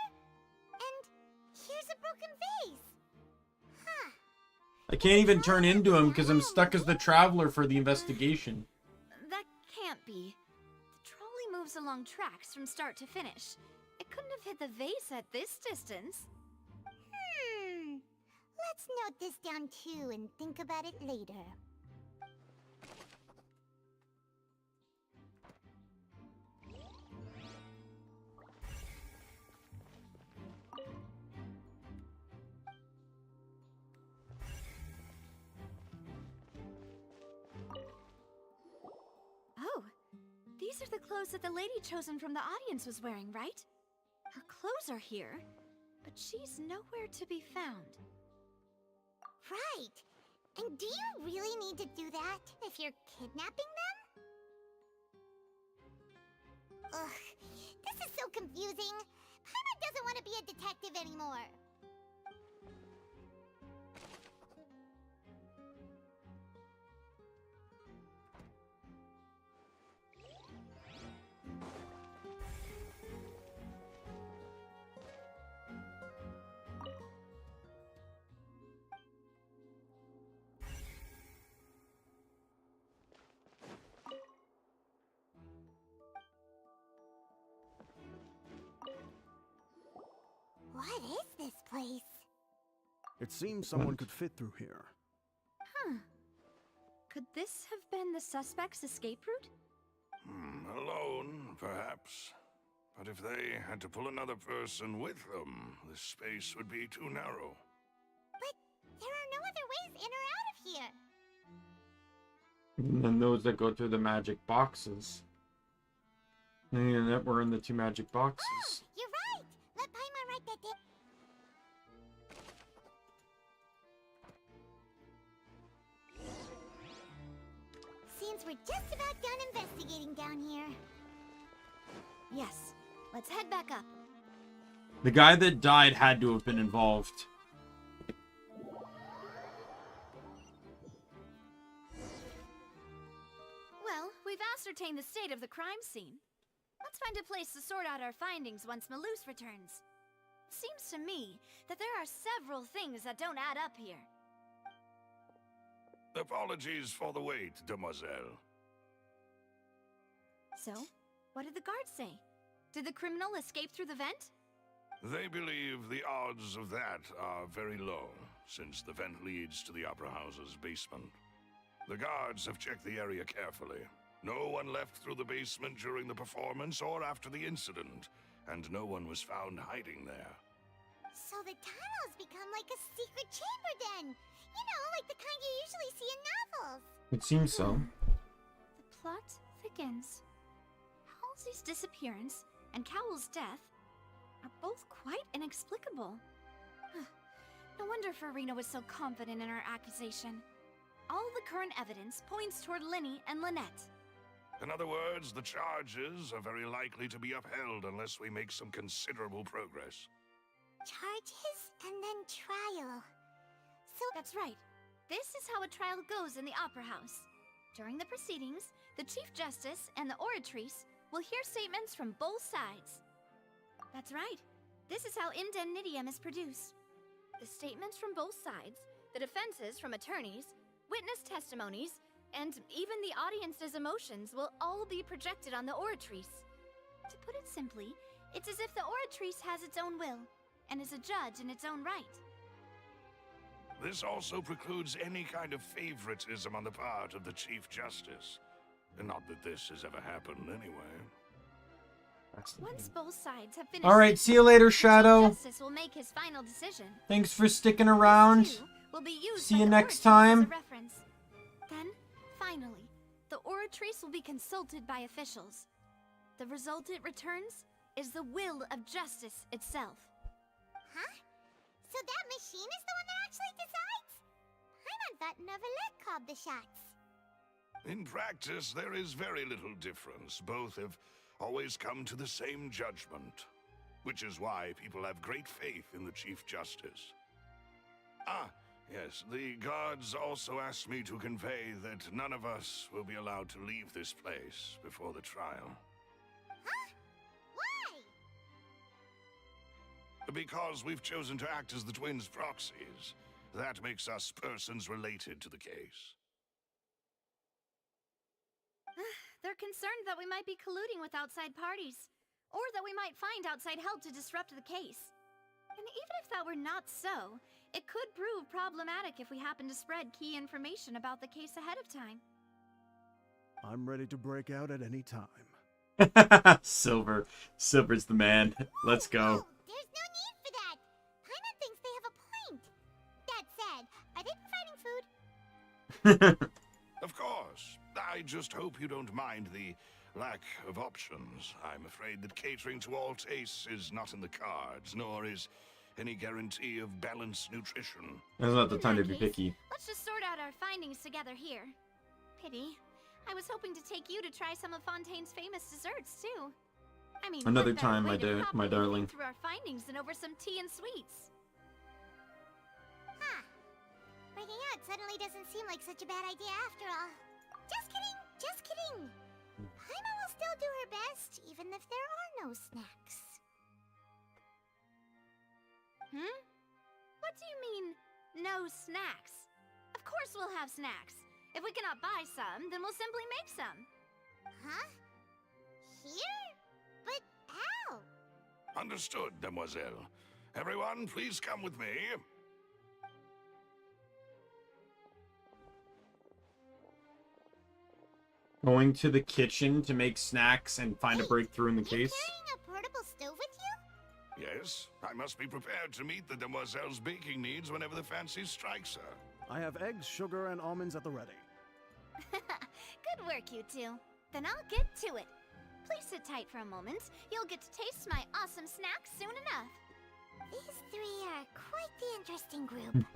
And here's a broken vase. Huh. I can't even turn into him because I'm stuck as the traveler for the investigation. That can't be. The trolley moves along tracks from start to finish. It couldn't have hit the vase at this distance. Let's note this down too and think about it later. Oh, these are the clothes that the lady chosen from the audience was wearing, right? Her clothes are here, but she's nowhere to be found. Right. And do you really need to do that if you're kidnapping them? Ugh, this is so confusing. Paimon doesn't want to be a detective anymore. What is this place? It seems someone could fit through here. Huh. Could this have been the suspect's escape route? Alone, perhaps. But if they had to pull another person with them, the space would be too narrow. But there are no other ways in or out of here. And then those that go through the magic boxes. And that were in the two magic boxes. Oh, you're right! Let Paimon write that down. Seems we're just about done investigating down here. Yes. Let's head back up. The guy that died had to have been involved. Well, we've ascertained the state of the crime scene. Let's find a place to sort out our findings once Malus returns. Seems to me that there are several things that don't add up here. Apologies for the wait, demoiselle. So, what did the guards say? Did the criminal escape through the vent? They believe the odds of that are very low, since the vent leads to the Opera House's basement. The guards have checked the area carefully. No one left through the basement during the performance or after the incident, and no one was found hiding there. So the tunnels become like a secret chamber then! You know, like the kind you usually see in novels! It seems so. The plot thickens. Halsey's disappearance and Cowell's death are both quite inexplicable. No wonder Farina was so confident in her accusation. All the current evidence points toward Linny and Lynette. In other words, the charges are very likely to be upheld unless we make some considerable progress. Charges and then trial. So that's right. This is how a trial goes in the Opera House. During the proceedings, the Chief Justice and the Oratrice will hear statements from both sides. That's right. This is how indemnitium is produced. The statements from both sides, the defenses from attorneys, witness testimonies, and even the audience's emotions will all be projected on the Oratrice. To put it simply, it's as if the Oratrice has its own will, and is a judge in its own right. This also precludes any kind of favoritism on the part of the Chief Justice. Not that this has ever happened anyway. Once both sides have finished, Alright, see you later, Shadow. Justice will make his final decision. Thanks for sticking around. Will be used See by you the next Oratrice time. as a reference. Then, finally, the Oratrice will be consulted by officials. The result it returns is the will of justice itself. Huh? So that machine is the one that actually decides? Paimon thought Neverlet called the shots. In practice, there is very little difference. Both have always come to the same judgment, which is why people have great faith in the Chief Justice. Ah, yes, the guards also asked me to convey that none of us will be allowed to leave this place before the trial. Huh? Why? Because we've chosen to act as the twins' proxies. That makes us persons related to the case. They're concerned that we might be colluding with outside parties, or that we might find outside help to disrupt the case. And even if that were not so, it could prove problematic if we happen to spread key information about the case ahead of time. I'm ready to break out at any time. Silver's the man. Let's go. There's no need for that. Paimon thinks they have a point. That said, are they providing food? Of course. I just hope you don't mind the lack of options. I'm afraid that catering to all tastes is not in the cards, nor is any guarantee of balanced nutrition. That's not the time to be picky. Let's just sort out our findings together here. Pity. I was hoping to take you to try some of Fontaine's famous desserts, too. I mean, Another what better time, way to my properly darling. think through our findings than over some tea and sweets. Huh. Breaking out suddenly doesn't seem like such a bad idea after all. Just kidding, just kidding. Paimon will still do her best, even if there are no snacks. What do you mean, no snacks? Of course we'll have snacks. If we cannot buy some, then we'll simply make some. Huh? Here? But how? Understood, Demoiselle. Everyone, please come with me. Going to the kitchen to make snacks and find a breakthrough in the case. Carrying a portable stove with you? Yes, I must be prepared to meet the Demoiselle's baking needs whenever the fancy strikes her. I have eggs, sugar, and almonds at the ready. Good work, you two. Then I'll get to it. Please sit tight for a moment. You'll get to taste my awesome snacks soon enough. These three are quite the interesting group.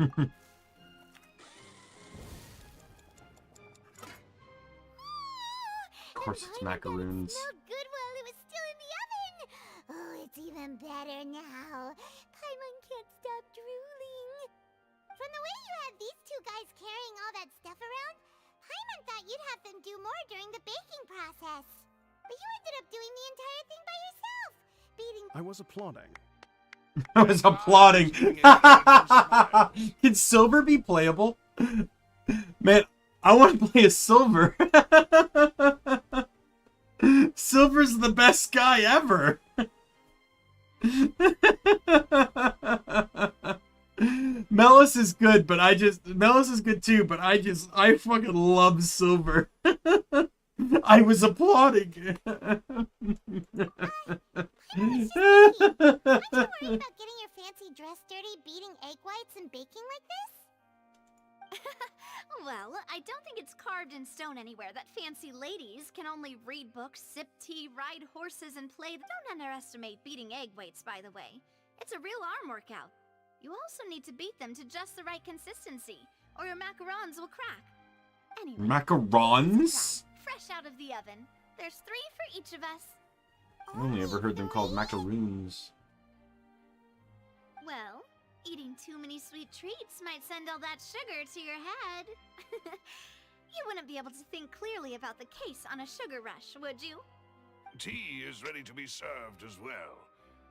Of course it's macaroons. It smelled good while it was still in the oven. Oh, it's even better now. Paimon can't stop drooling. From the way you had these two guys carrying all that stuff around, Paimon thought you'd have them do more during the baking process. But you ended up doing the entire thing by yourself, beating... I was applauding. I was applauding. Can Silver be playable? Man, I want to play as Silver. Silver's the best guy ever. Melis is good, but Melis is good too, but I fucking love Silver. I was applauding. Aren't you worried about getting your fancy dress dirty, beating egg whites and baking like this? Well, I don't think it's carved in stone anywhere that fancy ladies can only read books, sip tea, ride horses, and play. Don't underestimate beating egg whites, by the way. It's a real arm workout. You also need to beat them to just the right consistency, or your macarons will crack. Anyway, Macarons? fresh out of the oven. There's 3 for each of us. I only ever heard them called macaroons. Well, eating too many sweet treats might send all that sugar to your head. You wouldn't be able to think clearly about the case on a sugar rush, would you? Tea is ready to be served as well.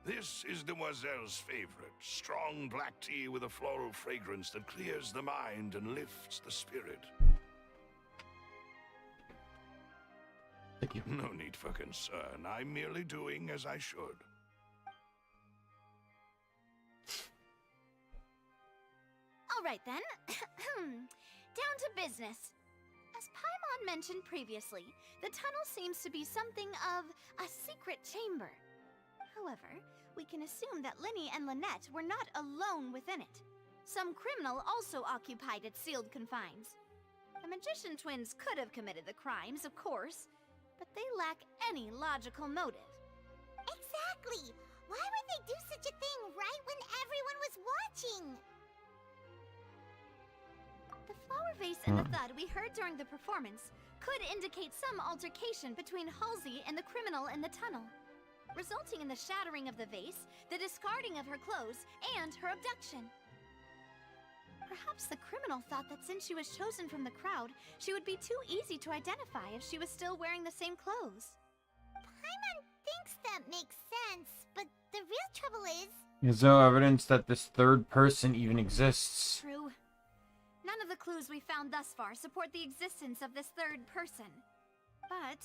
This is Demoiselle's favorite, strong black tea with a floral fragrance that clears the mind and lifts the spirit. Thank you. No need for concern. I'm merely doing as I should. All right then. Down to business. As Paimon mentioned previously, the tunnel seems to be something of a secret chamber. However, we can assume that Linny and Lynette were not alone within it. Some criminal also occupied its sealed confines. The magician twins could have committed the crimes, of course, but they lack any logical motive. Exactly! Why would they do such a thing right when everyone was watching? The flower vase and the thud we heard during the performance could indicate some altercation between Halsey and the criminal in the tunnel, resulting in the shattering of the vase, the discarding of her clothes, and her abduction. Perhaps the criminal thought that since she was chosen from the crowd, she would be too easy to identify if she was still wearing the same clothes. Paimon thinks that makes sense, but the real trouble is... There's no evidence that this third person even exists. True. None of the clues we found thus far support the existence of this third person. But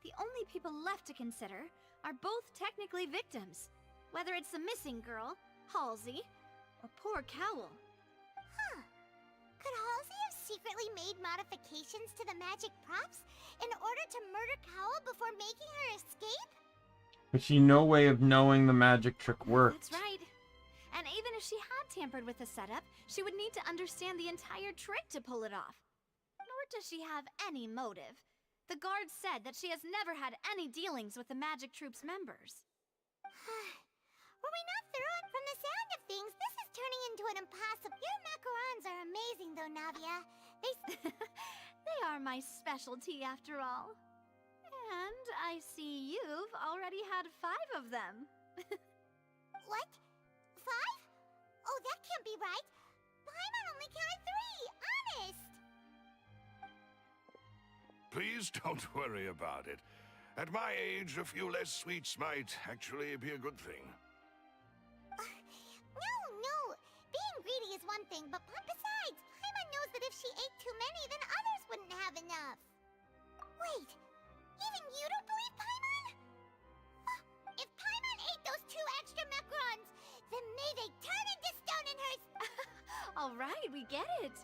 the only people left to consider are both technically victims, whether it's the missing girl, Halsey, or poor Cowl. Huh. Could Halsey have secretly made modifications to the magic props in order to murder Cowl before making her escape? But she no way of knowing the magic trick worked. That's right. And even if she had tampered with the setup, she would need to understand the entire trick to pull it off. Nor does she have any motive. The guard said that she has never had any dealings with the Magic Troop's members. Were we not through it? From the sound of things, this is turning into an impossible... Your macarons are amazing, though, Navia. They are my specialty, after all. And I see you've already had 5 of them. What? 5? Oh, that can't be right. Paimon only counted 3, honest. Please don't worry about it. At my age, a few less sweets might actually be a good thing. No. Being greedy is one thing, but besides, Paimon knows that if she ate too many, then others wouldn't have enough. Wait, even you don't believe Paimon? If Paimon ate those 2 extra macarons, then may they turn into stone in her... All right, we get it.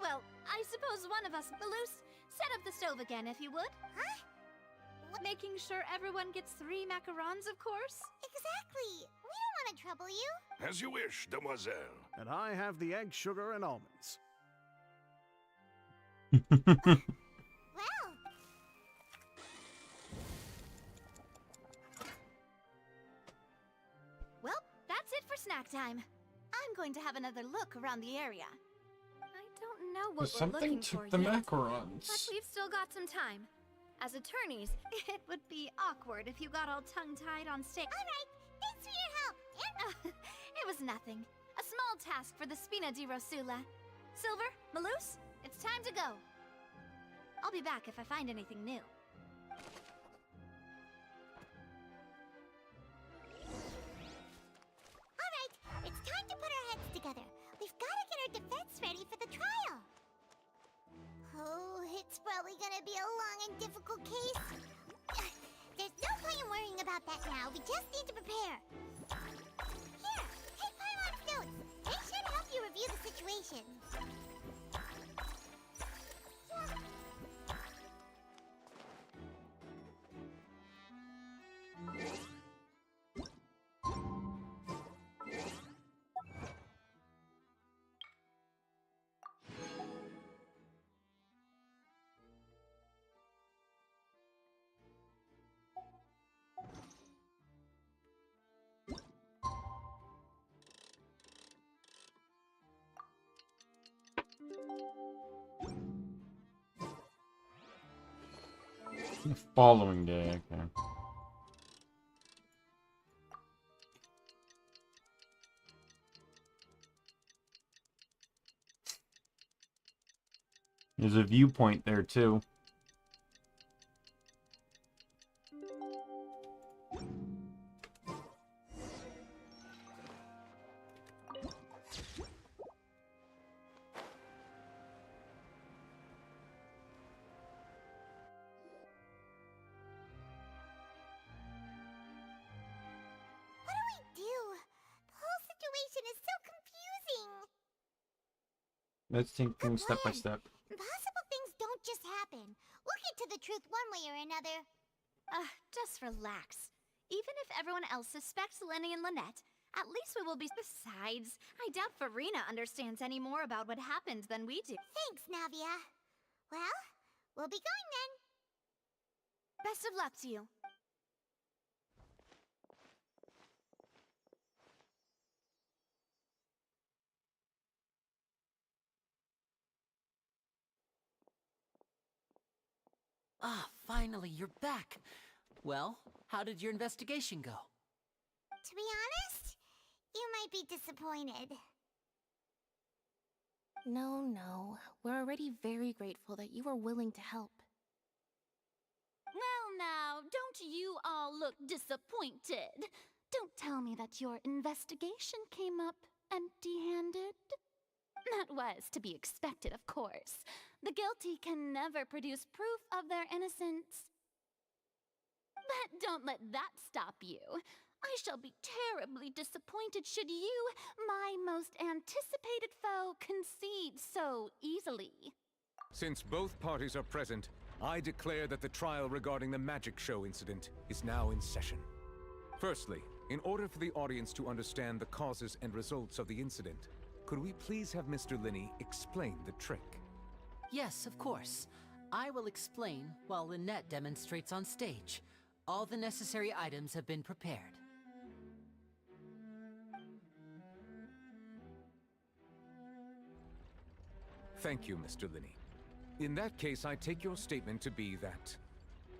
Well, I suppose one of us, Malus, set up the stove again, if you would. Huh? Making sure everyone gets 3 macarons, of course. Exactly. We don't want to trouble you. As you wish, demoiselle. And I have the egg, sugar, and almonds. Well... Well, that's it for snack time. I'm going to have another look around the area. I don't know what we're Something looking took for the yet, macarons. but we've still got some time. As attorneys, it would be awkward if you got all tongue-tied on stage. All right, thanks for your help. And... It was nothing. A small task for the Spina di Rosula. Silver, Malus, it's time to go. I'll be back if I find anything new. All right, it's time to put our heads together. We've got to get our defense ready for the trial. Oh, it's probably gonna be a long and difficult case. There's no point in worrying about that now. We just need to prepare. Here, take Paimon's notes. They should help you review the situation. The following day, okay. There's a viewpoint there too. Let's take things step by step. Impossible things don't just happen. We'll get to the truth one way or another. Just relax. Even if everyone else suspects Lenny and Lynette, at least we will be... Besides, I doubt Farina understands any more about what happened than we do. Thanks, Navia. Well, we'll be going then. Best of luck to you. Ah, finally, you're back. Well, how did your investigation go? To be honest, you might be disappointed. No. We're already very grateful that you were willing to help. Well now, don't you all look disappointed? Don't tell me that your investigation came up empty-handed. That was to be expected, of course. The guilty can never produce proof of their innocence. But don't let that stop you. I shall be terribly disappointed should you, my most anticipated foe, concede so easily. Since both parties are present, I declare that the trial regarding the magic show incident is now in session. Firstly, in order for the audience to understand the causes and results of the incident, could we please have Mr. Linney explain the trick? Yes, of course. I will explain while Lynette demonstrates on stage. All the necessary items have been prepared. Thank you, Mr. Linney. In that case, I take your statement to be that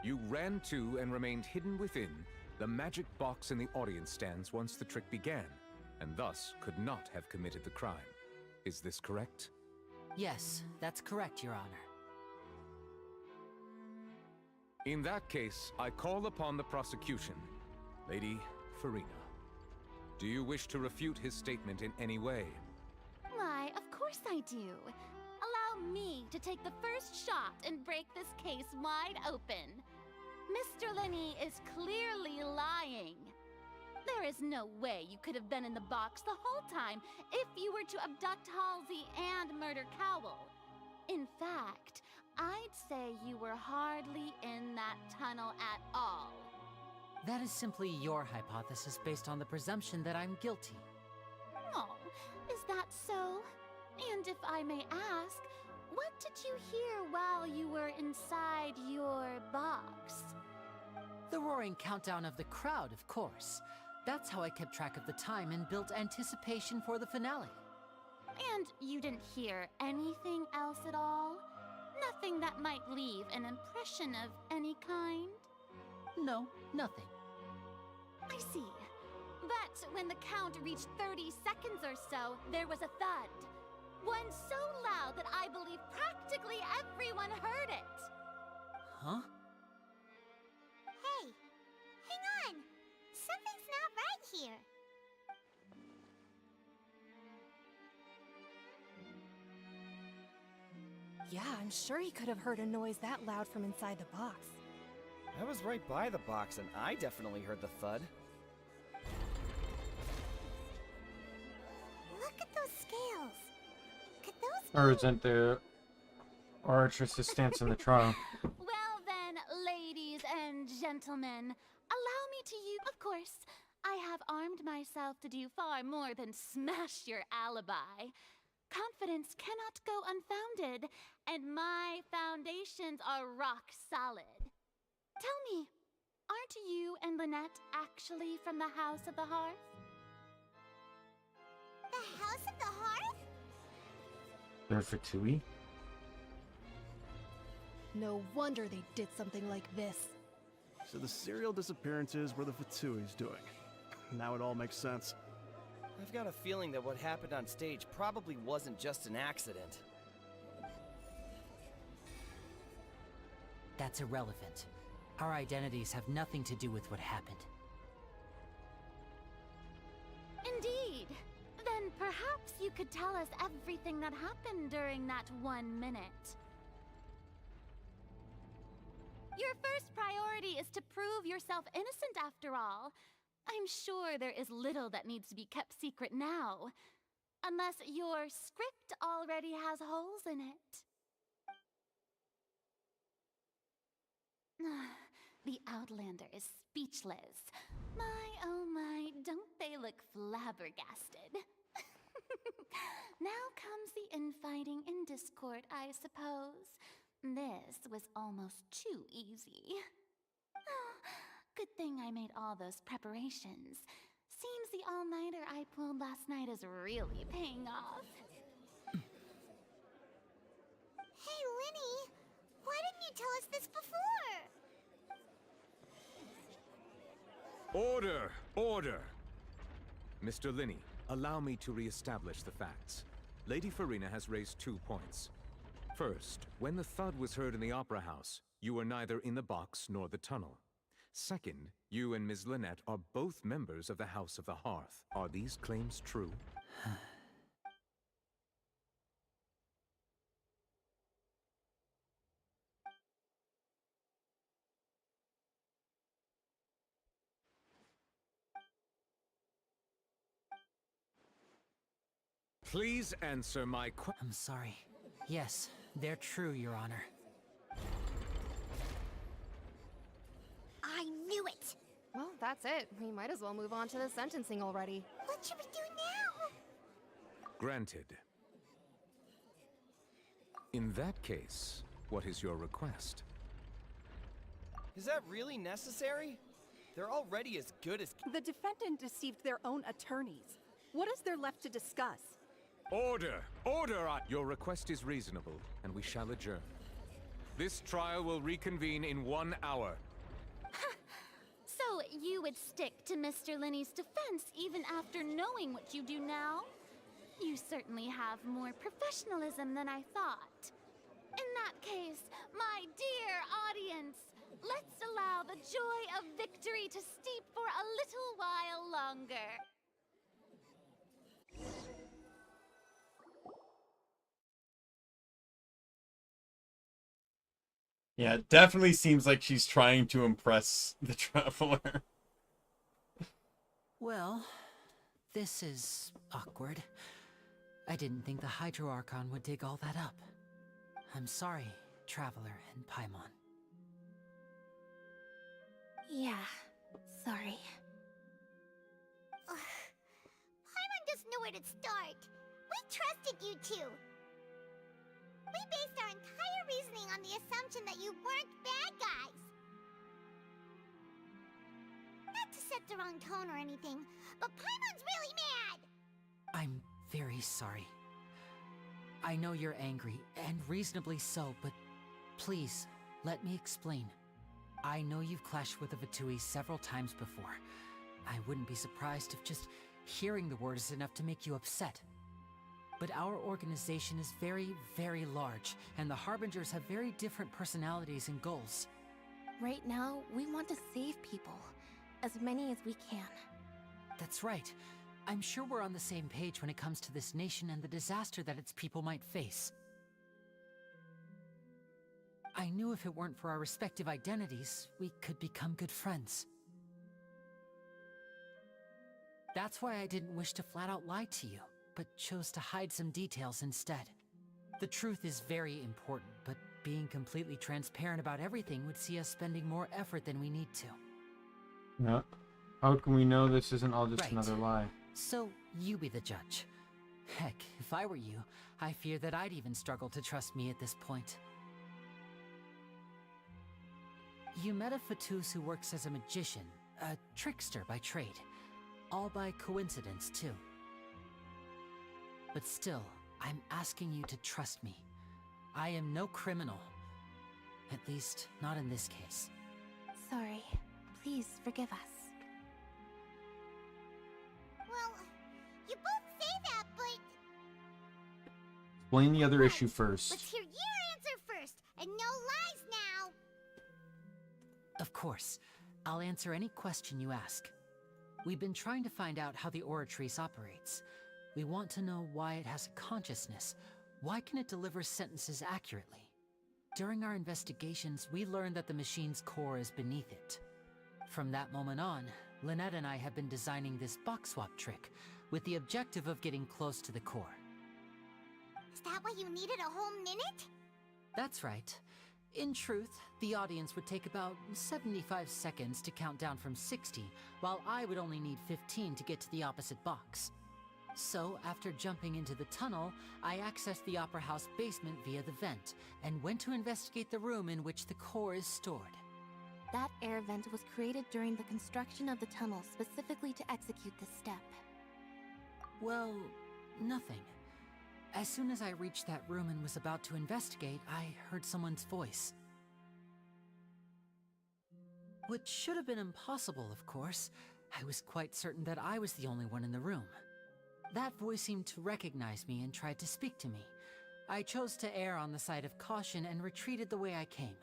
you ran to and remained hidden within the magic box in the audience stands once the trick began, and thus could not have committed the crime. Is this correct? Yes, that's correct, Your Honor. In that case, I call upon the prosecution. Lady Farina, do you wish to refute his statement in any way? Why, of course I do. Allow me to take the first shot and break this case wide open. Mr. Linney is clearly lying. There is no way you could have been in the box the whole time if you were to abduct Halsey and murder Cowell. In fact, I'd say you were hardly in that tunnel at all. That is simply your hypothesis based on the presumption that I'm guilty. Oh, is that so? And if I may ask, what did you hear while you were inside your box? The roaring countdown of the crowd, of course. That's how I kept track of the time and built anticipation for the finale. And you didn't hear anything else at all? Nothing that might leave an impression of any kind? No, nothing. I see. But when the count reached 30 seconds or so, there was a thud. One so loud that I believe practically everyone heard it. Huh? Hey, hang on! Something's not right here. Yeah, I'm sure he could have heard a noise that loud from inside the box. I was right by the box, and I definitely heard the thud. Look at those scales. Could those Or isn't the Artress's stance in the trial? Well then, ladies and gentlemen, allow me to use... Of course, I have armed myself to do far more than smash your alibi. Confidence cannot go unfounded, and my foundations are rock solid. Tell me, aren't you and Lynette actually from the House of the Hearth? The House of the Hearth? They're Fatui? No wonder they did something like this. So the serial disappearances were the Fatui's doing. Now it all makes sense. I've got a feeling that what happened on stage probably wasn't just an accident. That's irrelevant. Our identities have nothing to do with what happened. Indeed. Then perhaps you could tell us everything that happened during that 1 minute. Your first priority is to prove yourself innocent after all. I'm sure there is little that needs to be kept secret now. Unless your script already has holes in it. The Outlander is speechless. My, oh my, don't they look flabbergasted? Now comes the infighting and discord, I suppose. This was almost too easy. Good thing I made all those preparations. Seems the all-nighter I pulled last night is really paying off. Hey, Linny! Why didn't you tell us this before? Order! Order! Mr. Linney, allow me to re-establish the facts. Lady Farina has raised 2 points. First, when the thud was heard in the Opera House, you were neither in the box nor the tunnel. Second, you and Ms. Lynette are both members of the House of the Hearth. Are these claims true? Please answer my I'm sorry. Yes, they're true, Your Honor. I knew it! Well, that's it. We might as well move on to the sentencing already. What should we do now? Granted. In that case, what is your request? Is that really necessary? They're already as good as... The defendant deceived their own attorneys. What is there left to discuss? Order! Order! Your request is reasonable, and we shall adjourn. This trial will reconvene in 1 hour. So you would stick to Mr. Linney's defense even after knowing what you do now? You certainly have more professionalism than I thought. In that case, my dear audience, let's allow the joy of victory to steep for a little while longer. Yeah, it definitely seems like she's trying to impress the traveler. Well, this is awkward. I didn't think the Hydro Archon would dig all that up. I'm sorry, Traveler and Paimon. Yeah, sorry. Paimon doesn't know where to start. We trusted you two. We based our entire reasoning on the assumption that you weren't bad guys. Not to set the wrong tone or anything, but Paimon's really mad! I'm very sorry. I know you're angry, and reasonably so, but please, let me explain. I know you've clashed with the Vtui several times before. I wouldn't be surprised if just hearing the word is enough to make you upset. But our organization is very, very large, and the Harbingers have very different personalities and goals. Right now, we want to save people. As many as we can. That's right. I'm sure we're on the same page when it comes to this nation and the disaster that its people might face. I knew if it weren't for our respective identities, we could become good friends. That's why I didn't wish to flat out lie to you, but chose to hide some details instead. The truth is very important, but being completely transparent about everything would see us spending more effort than we need to. Yeah. How can we know this isn't all just another lie? So, you be the judge. Heck, if I were you, I fear that I'd even struggle to trust me at this point. You met a Fatus who works as a magician, a trickster by trade. All by coincidence, too. But still, I'm asking you to trust me. I am no criminal. At least, not in this case. Sorry. Please forgive us. Well, you both say that, but... Explain the other issue first. Let's hear your answer first, and no lies now! Of course. I'll answer any question you ask. We've been trying to find out how the Oratrice operates. We want to know why it has a consciousness. Why can it deliver sentences accurately? During our investigations, we learned that the machine's core is beneath it. From that moment on, Lynette and I have been designing this box swap trick, with the objective of getting close to the core. Is that why you needed a whole minute? That's right. In truth, the audience would take about 75 seconds to count down from 60, while I would only need 15 to get to the opposite box. So, after jumping into the tunnel, I accessed the Opera House basement via the vent, and went to investigate the room in which the core is stored. That air vent was created during the construction of the tunnel specifically to execute this step. Well, nothing. As soon as I reached that room and was about to investigate, I heard someone's voice. Which should have been impossible, of course. I was quite certain that I was the only one in the room. That voice seemed to recognize me and tried to speak to me. I chose to err on the side of caution and retreated the way I came.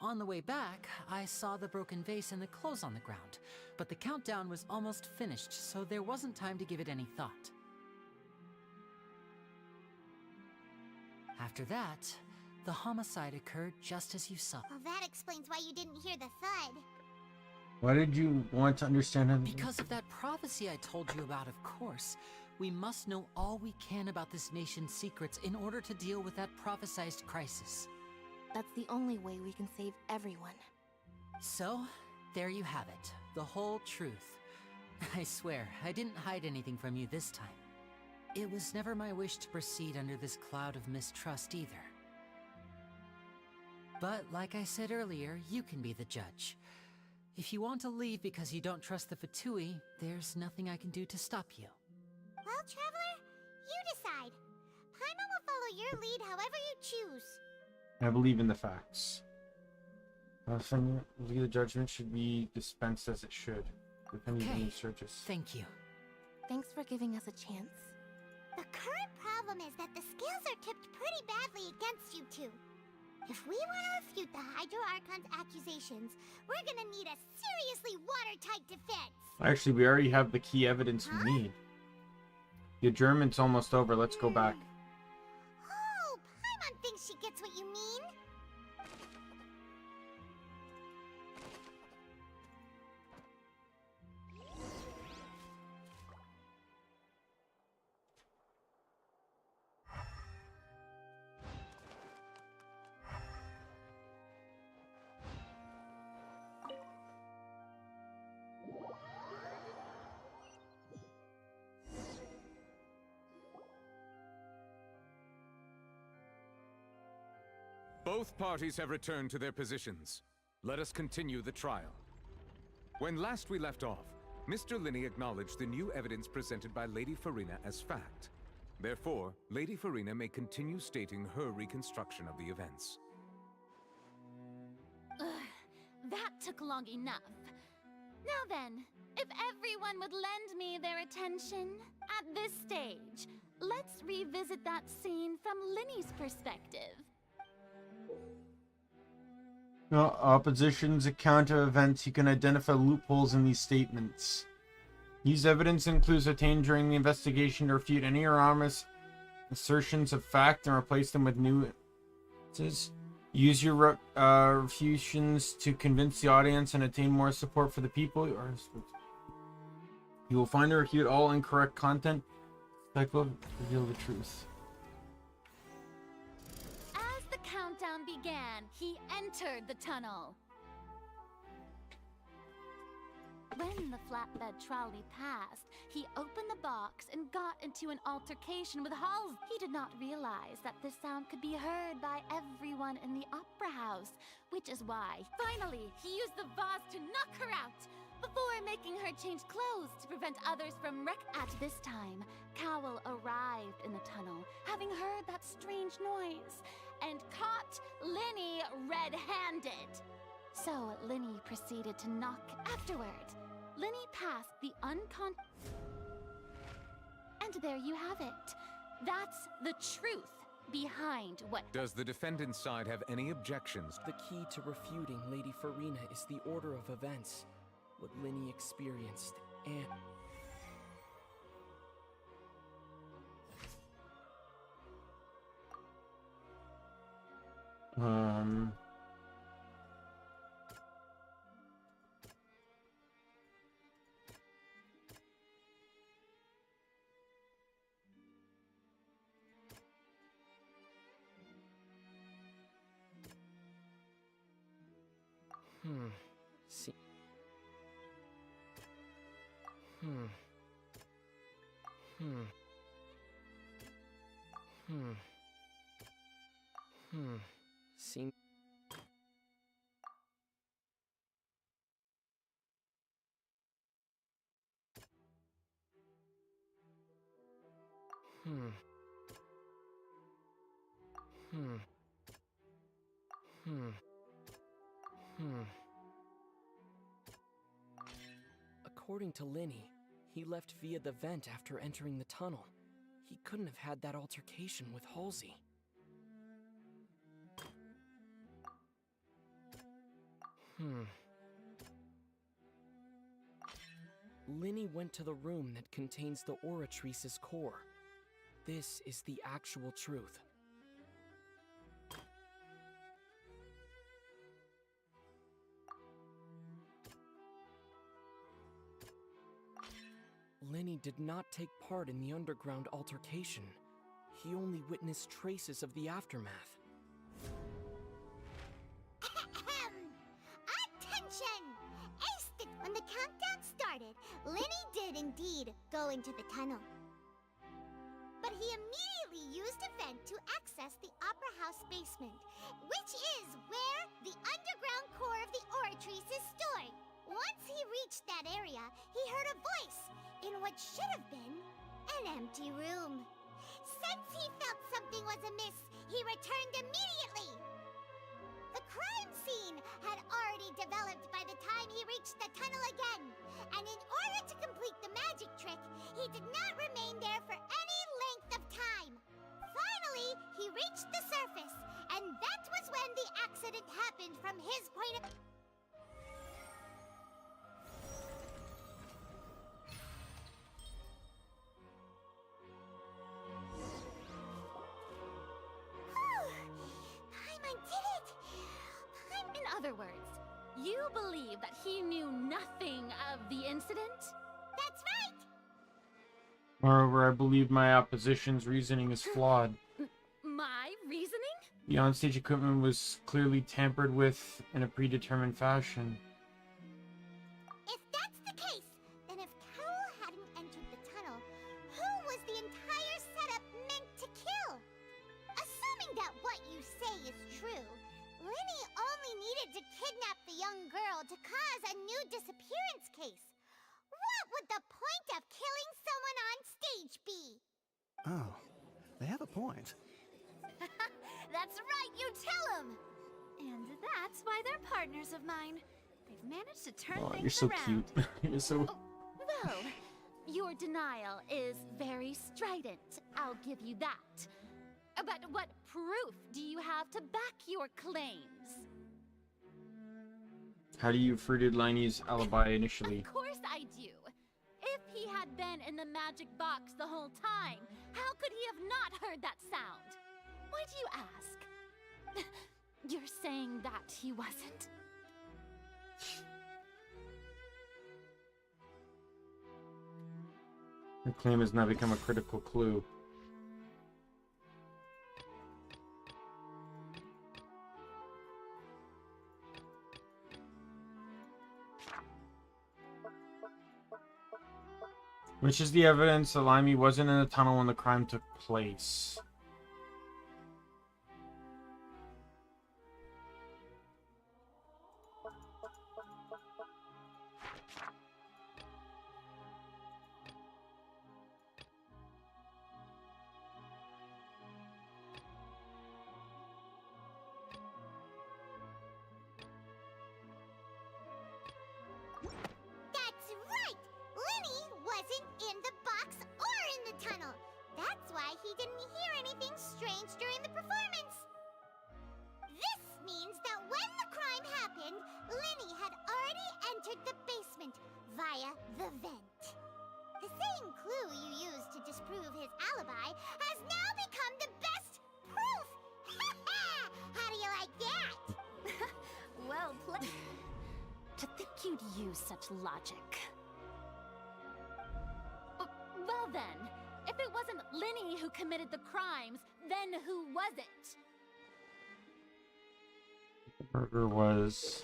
On the way back, I saw the broken vase and the clothes on the ground, but the countdown was almost finished, so there wasn't time to give it any thought. After that, the homicide occurred just as you saw. Well, that explains why you didn't hear the thud. Why did you want to understand how? Because of that prophecy I told you about, of course. We must know all we can about this nation's secrets in order to deal with that prophesized crisis. That's the only way we can save everyone. So, there you have it. The whole truth. I swear, I didn't hide anything from you this time. It was never my wish to proceed under this cloud of mistrust either. But like I said earlier, you can be the judge. If you want to leave because you don't trust the Fatui, there's nothing I can do to stop you. Well, Traveler, you decide. Paimon will follow your lead however you choose. I believe in the facts. The judgment should be dispensed as it should, depending on the searches. Thank you. Thanks for giving us a chance. The current problem is that the scales are tipped pretty badly against you two. If we want to refute the Hydro Archon's accusations, we're gonna need a seriously watertight defense. Actually, we already have the key evidence we need. The adjournment's almost over. Let's go back. Oh, Paimon thinks she gets what you mean. Both parties have returned to their positions. Let us continue the trial. When last we left off, Mr. Linney acknowledged the new evidence presented by Lady Farina as fact. Therefore, Lady Farina may continue stating her reconstruction of the events. Ugh, that took long enough. Now then, if everyone would lend me their attention at this stage, let's revisit that scene from Linney's perspective. Opposition's account of events, you can identify loopholes in these statements. Use evidence and clues obtained during the investigation to refute any erroneous assertions of fact and replace them with new evidences. Use your refutions to convince the audience and attain more support for the people. You will find and refute all incorrect content. Reveal the truth. As the countdown began, he entered the tunnel. When the flatbed trolley passed, he opened the box and got into an altercation with Halls. He did not realize that this sound could be heard by everyone in the opera house, which is why, finally, he used the vase to knock her out, before making her change clothes to prevent others from At this time, Cowell arrived in the tunnel, having heard that strange noise, and caught Linny red-handed. So Linny proceeded to knock afterward. Linny passed the And there you have it. That's the truth behind what... Does the defendant's side have any objections? The key to refuting Lady Farina is the order of events. What Linny experienced, and... See. Seem. According to Linny, he left via the vent after entering the tunnel. He couldn't have had that altercation with Halsey. Linny went to the room that contains the Oratrice's core. This is the actual truth. Linny did not take part in the underground altercation. He only witnessed traces of the aftermath. Attention! Aced it! When the countdown started, Linny did indeed go into the tunnel. But he immediately used a vent to access the Opera House basement, which is where the underground core of the Oratrice is stored. Once he reached that area, he heard a voice in what should have been an empty room. Since he felt something was amiss, he returned immediately. The crime scene had already developed by the time he reached the tunnel again, and in order to complete the magic trick, he did not remain there for any length of time. Finally, he reached the surface, and that was when the accident happened from his point of... In other words, you believe that he knew nothing of the incident? That's right! Moreover, I believe my opposition's reasoning is flawed. My reasoning? The onstage equipment was clearly tampered with in a predetermined fashion. If that's the case, then if Cowell hadn't entered the tunnel, who was the entire setup meant to kill? Assuming that what you say is true, Linny only needed to kidnap the young girl to cause a new disappearance case. What would the point of killing someone on stage be? Oh, they have a point. That's right, you tell him! And that's why they're partners of mine. They've managed to turn Oh, things you're so around. cute. You're so... Well, your denial is very strident. I'll give you that. But what proof do you have to back your claims? How do you fruited Liney's alibi initially? Of course I do. If he had been in the magic box the whole time, how could he have not heard that sound? Why do you ask? You're saying that he wasn't? Her claim has now become a critical clue. Which is the evidence that Limey wasn't in the tunnel when the crime took place. That's right! Linny wasn't in the box or in the tunnel. That's why he didn't hear anything strange during the performance. This means that when the crime happened, Linny had already entered the basement via the vent. The same clue you used to disprove his alibi has now become the best proof! How do you like that? Well played. To think you'd use such logic. Well then, if it wasn't Linny who committed the crimes, then who was it? The murder was...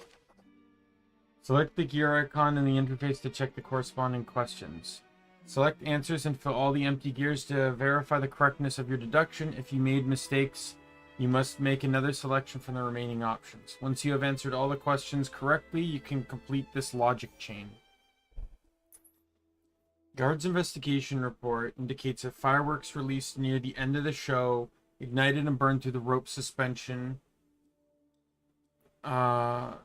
Select the gear icon in the interface to check the corresponding questions. Select answers and fill all the empty gears to verify the correctness of your deduction. If you made mistakes, you must make another selection from the remaining options. Once you have answered all the questions correctly, you can complete this logic chain. Guard's investigation report indicates that fireworks released near the end of the show ignited and burned through the rope suspension or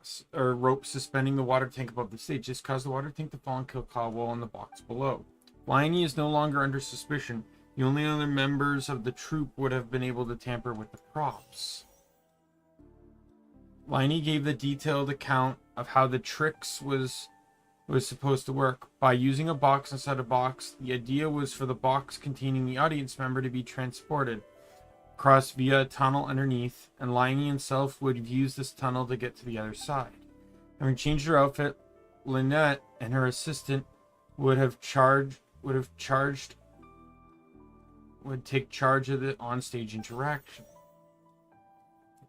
rope suspending the water tank above the stage. This caused the water tank to fall and kill Caldwell in the box below. Liney is no longer under suspicion. The only other members of the troupe would have been able to tamper with the props. Liney gave the detailed account of how the tricks was supposed to work. By using a box inside a box, the idea was for the box containing the audience member to be transported across via a tunnel underneath, and Liney himself would use this tunnel to get to the other side. Having changed her outfit, Lynette and her assistant would take charge of the onstage interaction.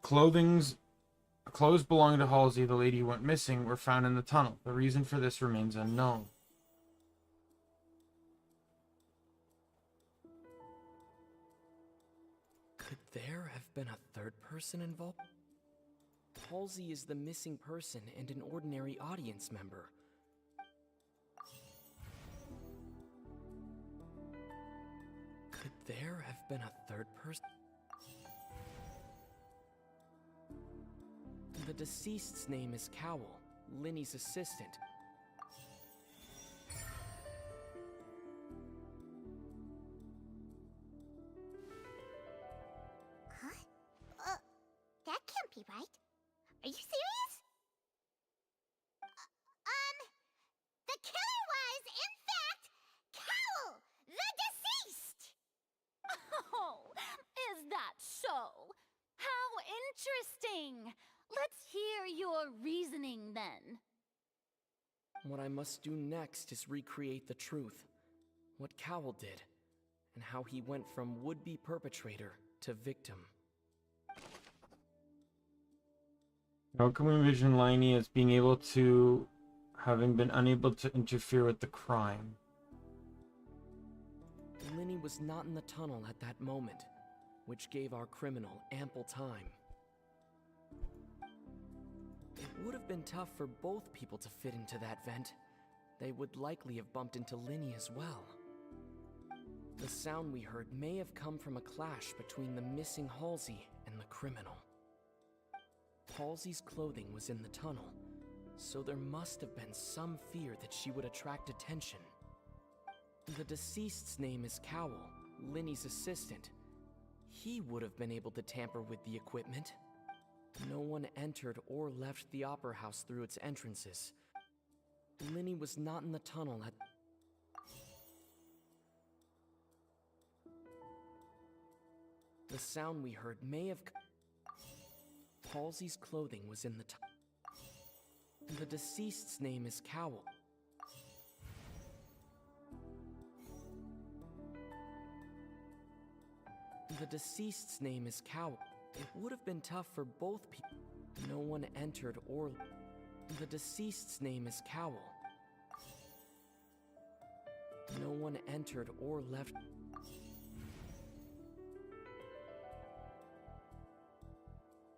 Clothes belonging to Halsey, the lady who went missing, were found in the tunnel. The reason for this remains unknown. Could there have been a third person involved? Halsey is the missing person and an ordinary audience member. Could there have been a third person? The deceased's name is Cowell, Linny's assistant. Huh? That can't be right. Are you serious? The killer was, in fact, Cowell, the deceased! Oh, is that so? How interesting! Let's hear your reasoning then. What I must do next is recreate the truth. What Cowell did, and how he went from would-be perpetrator to victim. How can we envision Liney as being able to, having been unable to interfere with the crime? Linny was not in the tunnel at that moment, which gave our criminal ample time. It would have been tough for both people to fit into that vent. They would likely have bumped into Linny as well. The sound we heard may have come from a clash between the missing Halsey and the criminal. Halsey's clothing was in the tunnel, so there must have been some fear that she would attract attention. The deceased's name is Cowell, Linny's assistant. He would have been able to tamper with the equipment. No one entered or left the Opera House through its entrances. Linny was not in the tunnel at... The sound we heard may have... Halsey's clothing was in the tunnel. The deceased's name is Cowell. The deceased's name is Cowell. It would have been tough for both people. No one entered or... The deceased's name is Cowell. No one entered or left...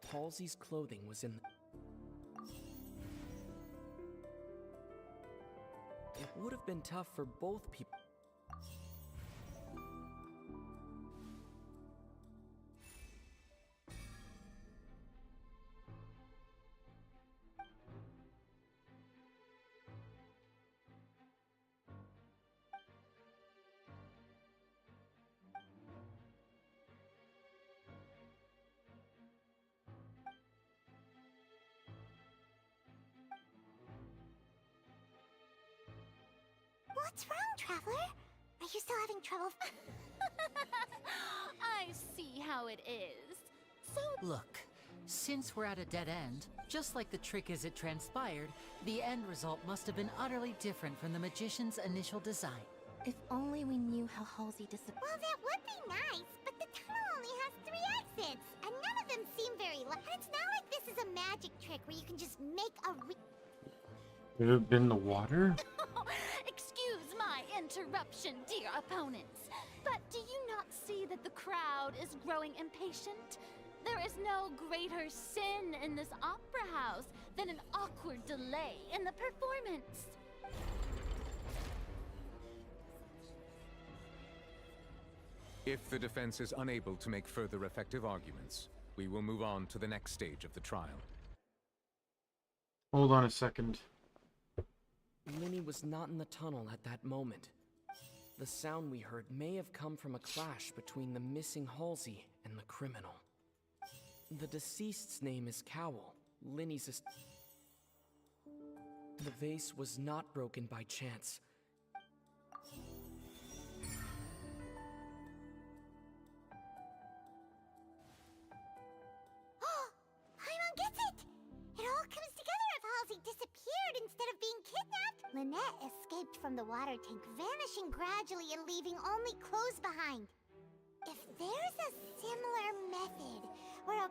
Halsey's clothing was in... It would have been tough for both people. What's wrong, Traveler? Are you still having trouble? I see how it is. So Look, since we're at a dead end, just like the trick as it transpired, the end result must have been utterly different from the magician's initial design. If only we knew how Halsey disappeared. Well, that would be nice, but the tunnel only has 3 exits, and none of them seem very loud. It's not like this is a magic trick where you can just make a Could it have been the water? Excuse my interruption, dear opponents, but do you not see that the crowd is growing impatient? There is no greater sin in this opera house than an awkward delay in the performance. If the defense is unable to make further effective arguments, we will move on to the next stage of the trial. Hold on a second. Linny was not in the tunnel at that moment. The sound we heard may have come from a clash between the missing Halsey and the criminal. The deceased's name is Cowell. Linny's The vase was not broken by chance. Paimon gets it! It all comes together if Halsey disappeared instead of being kidnapped. Lynette escaped from the water tank, vanishing gradually and leaving only clothes behind. If there's a similar method where a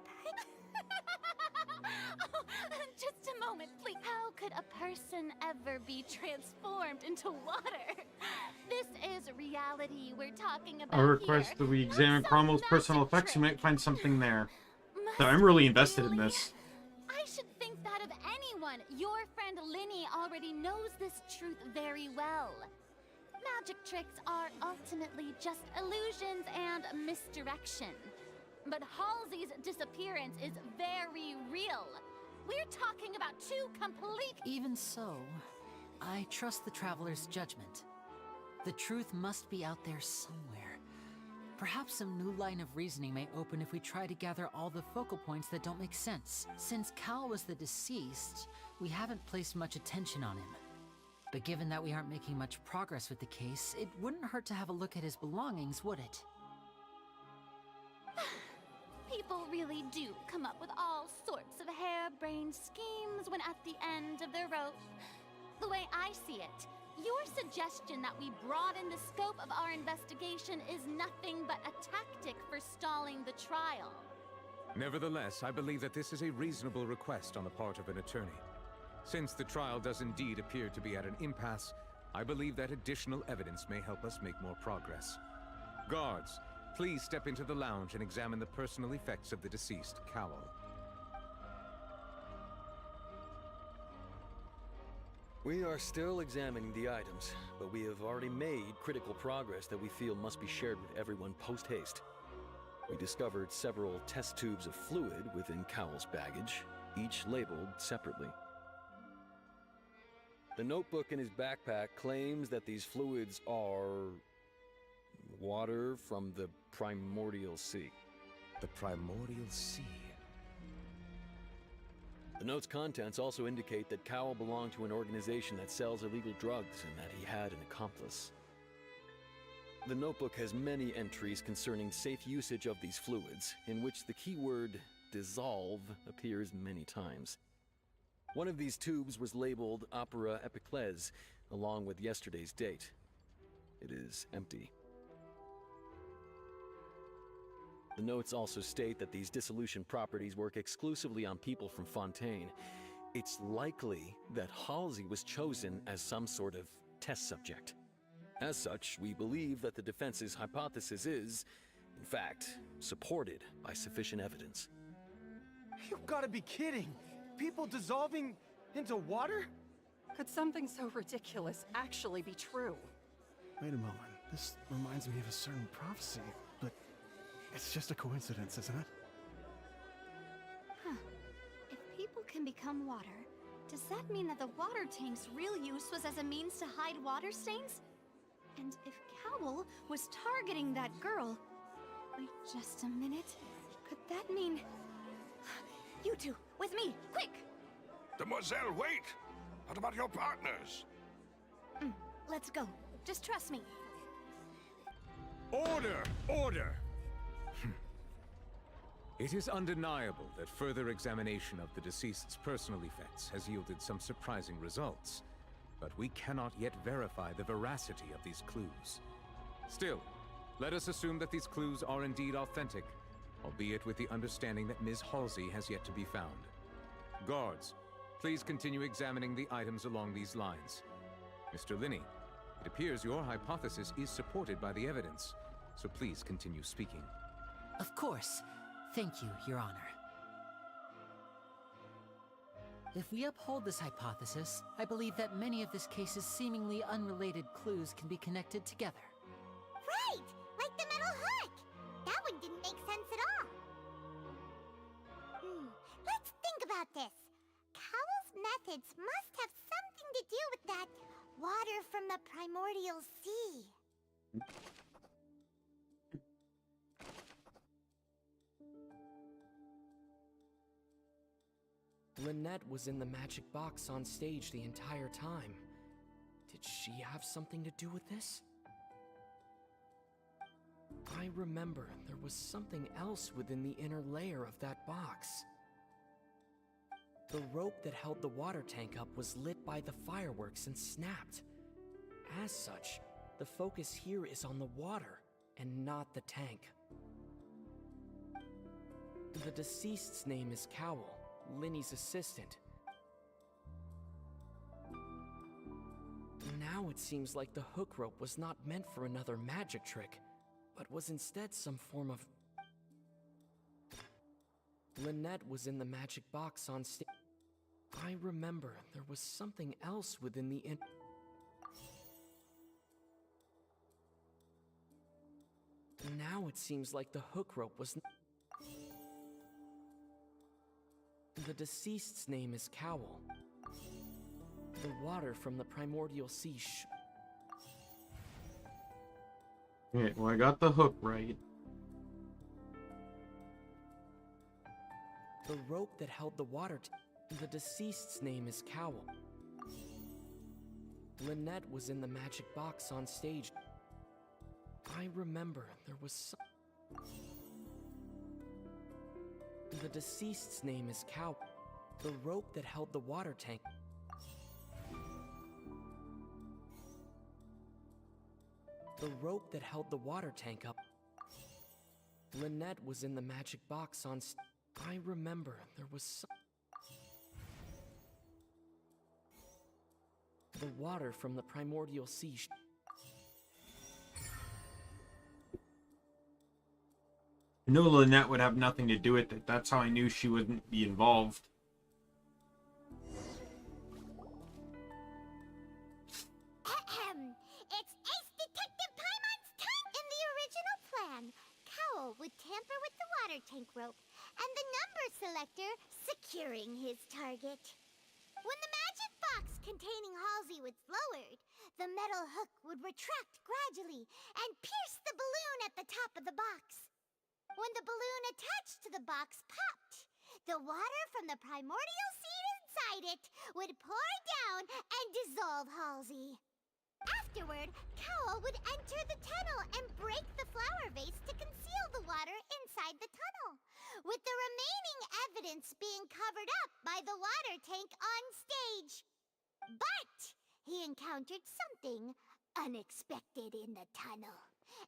Oh, just a moment, please. How could a person ever be transformed into water? This is reality we're talking about. I request that we examine Cromwell's personal effects. You might find something there. So I'm really invested in this. I should think that of anyone. Your friend Linny already knows this truth very well. Magic tricks are ultimately just illusions and misdirection. But Halsey's disappearance is very real. We're talking about two complete... Even so, I trust the Traveler's judgment. The truth must be out there somewhere. Perhaps some new line of reasoning may open if we try to gather all the focal points that don't make sense. Since Cal was the deceased, we haven't placed much attention on him. But given that we aren't making much progress with the case, it wouldn't hurt to have a look at his belongings, would it? People really do come up with all sorts of harebrained schemes when at the end of the rope. The way I see it, your suggestion that we broaden the scope of our investigation is nothing but a tactic for stalling the trial. Nevertheless, I believe that this is a reasonable request on the part of an attorney. Since the trial does indeed appear to be at an impasse, I believe that additional evidence may help us make more progress. Guards, please step into the lounge and examine the personal effects of the deceased, Cowell. We are still examining the items, but we have already made critical progress that we feel must be shared with everyone post-haste. We discovered several test tubes of fluid within Cowell's baggage, each labeled separately. The notebook in his backpack claims that these fluids are... water from the primordial sea. The primordial sea? The note's contents also indicate that Cowell belonged to an organization that sells illegal drugs and that he had an accomplice. The notebook has many entries concerning safe usage of these fluids, in which the keyword dissolve appears many times. One of these tubes was labeled Opera Epiclese, along with yesterday's date. It is empty. The notes also state that these dissolution properties work exclusively on people from Fontaine. It's likely that Halsey was chosen as some sort of test subject. As such, we believe that the defense's hypothesis is, in fact, supported by sufficient evidence. You've got to be kidding! People dissolving into water? Could something so ridiculous actually be true? Wait a moment. This reminds me of a certain prophecy, but it's just a coincidence, isn't it? Huh. If people can become water, does that mean that the water tank's real use was as a means to hide water stains? And if Cowell was targeting that girl... Wait just a minute. Could that mean... You two, with me, quick! Demoiselle, wait! What about your partners? Let's go. Just trust me. Order! Order! It is undeniable that further examination of the deceased's personal effects has yielded some surprising results, but we cannot yet verify the veracity of these clues. Still, let us assume that these clues are indeed authentic, albeit with the understanding that Ms. Halsey has yet to be found. Guards, please continue examining the items along these lines. Mr. Linney, it appears your hypothesis is supported by the evidence, so please continue speaking. Of course. Thank you, Your Honor. If we uphold this hypothesis, I believe that many of this case's seemingly unrelated clues can be connected together. Right! Like the metal hook! That one didn't make sense at all. Let's think about this. Cowell's methods must have something to do with that water from the primordial sea. Lynette was in the magic box on stage the entire time. Did she have something to do with this? I remember there was something else within the inner layer of that box. The rope that held the water tank up was lit by the fireworks and snapped. As such, the focus here is on the water and not the tank. The deceased's name is Cowell, Linny's assistant. Now it seems like the hook rope was not meant for another magic trick, but was instead some form of... Lynette was in the magic box on stage. I remember there was something else within the Now it seems like the hook rope was... The deceased's name is Cowell. The water from the primordial sea Okay, well I got the hook right. The rope that held the water The deceased's name is Cowell. Lynette was in the magic box on stage. I remember there was The deceased's name is Cowell. The rope that held the water tank. The rope that held the water tank up. Lynette was in the magic box on stage. I remember there was The water from the primordial sea. I knew Lynette would have nothing to do with it. That's how I knew she wouldn't be involved. It's Ace Detective Paimon's time! In the original plan, Cowell would tamper with the water tank rope and the number selector securing his target. When the magic box containing Halsey was lowered, the metal hook would retract gradually and pierce the balloon at the top of the box. When the balloon attached to the box popped, the water from the primordial seed inside it would pour down and dissolve Halsey. Afterward, Cowell would enter the tunnel and break the flower vase to conceal the water inside the tunnel, with the remaining evidence being covered up by the water tank on stage. But he encountered something unexpected in the tunnel,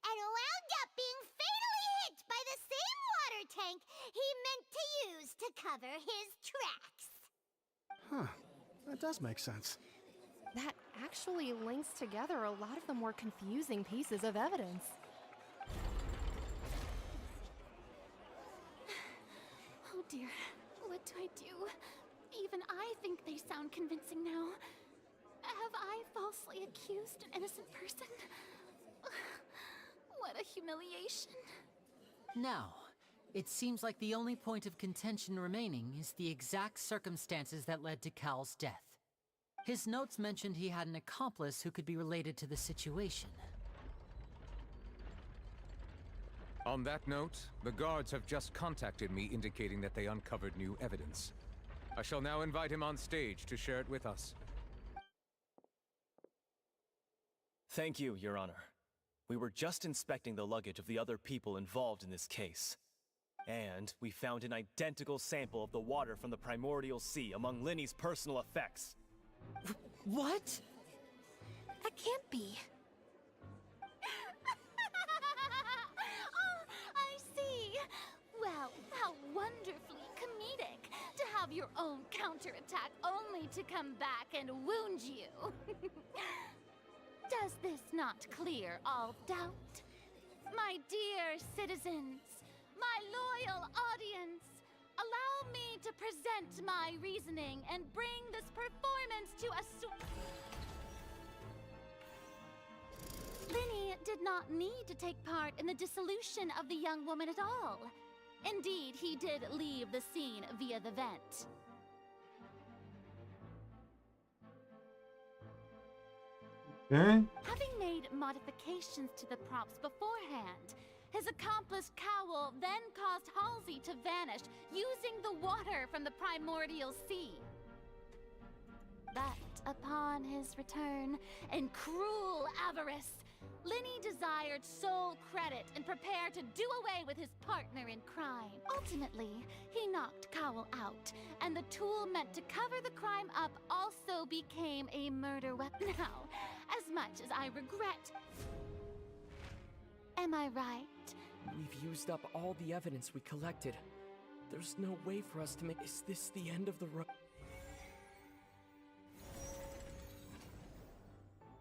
and wound up being fatally hit by the same water tank he meant to use to cover his tracks. Huh. That does make sense. That actually links together a lot of the more confusing pieces of evidence. Oh dear, what do I do? Even I think they sound convincing now. Have I falsely accused an innocent person? What a humiliation. Now, it seems like the only point of contention remaining is the exact circumstances that led to Cal's death. His notes mentioned he had an accomplice who could be related to the situation. On that note, the guards have just contacted me indicating that they uncovered new evidence. I shall now invite him on stage to share it with us. Thank you, Your Honor. We were just inspecting the luggage of the other people involved in this case. And we found an identical sample of the water from the primordial sea among Linny's personal effects. What? That can't be. Oh, I see. Well, how wonderfully comedic to have your own counterattack only to come back and wound you. Does this not clear all doubt? My dear citizens, my loyal audience, allow me to present my reasoning and bring this performance to a Linny did not need to take part in the dissolution of the young woman at all. Indeed, he did leave the scene via the vent. Eh? Having made modifications to the props beforehand, his accomplice Cowell then caused Halsey to vanish using the water from the primordial sea. But upon his return, in cruel avarice, Linny desired sole credit and prepared to do away with his partner in crime. Ultimately, he knocked Cowell out, and the tool meant to cover the crime up also became a murder weapon. Now, as much as I regret... Am I right? We've used up all the evidence we collected. There's no way for us to make... Is this the end of the road?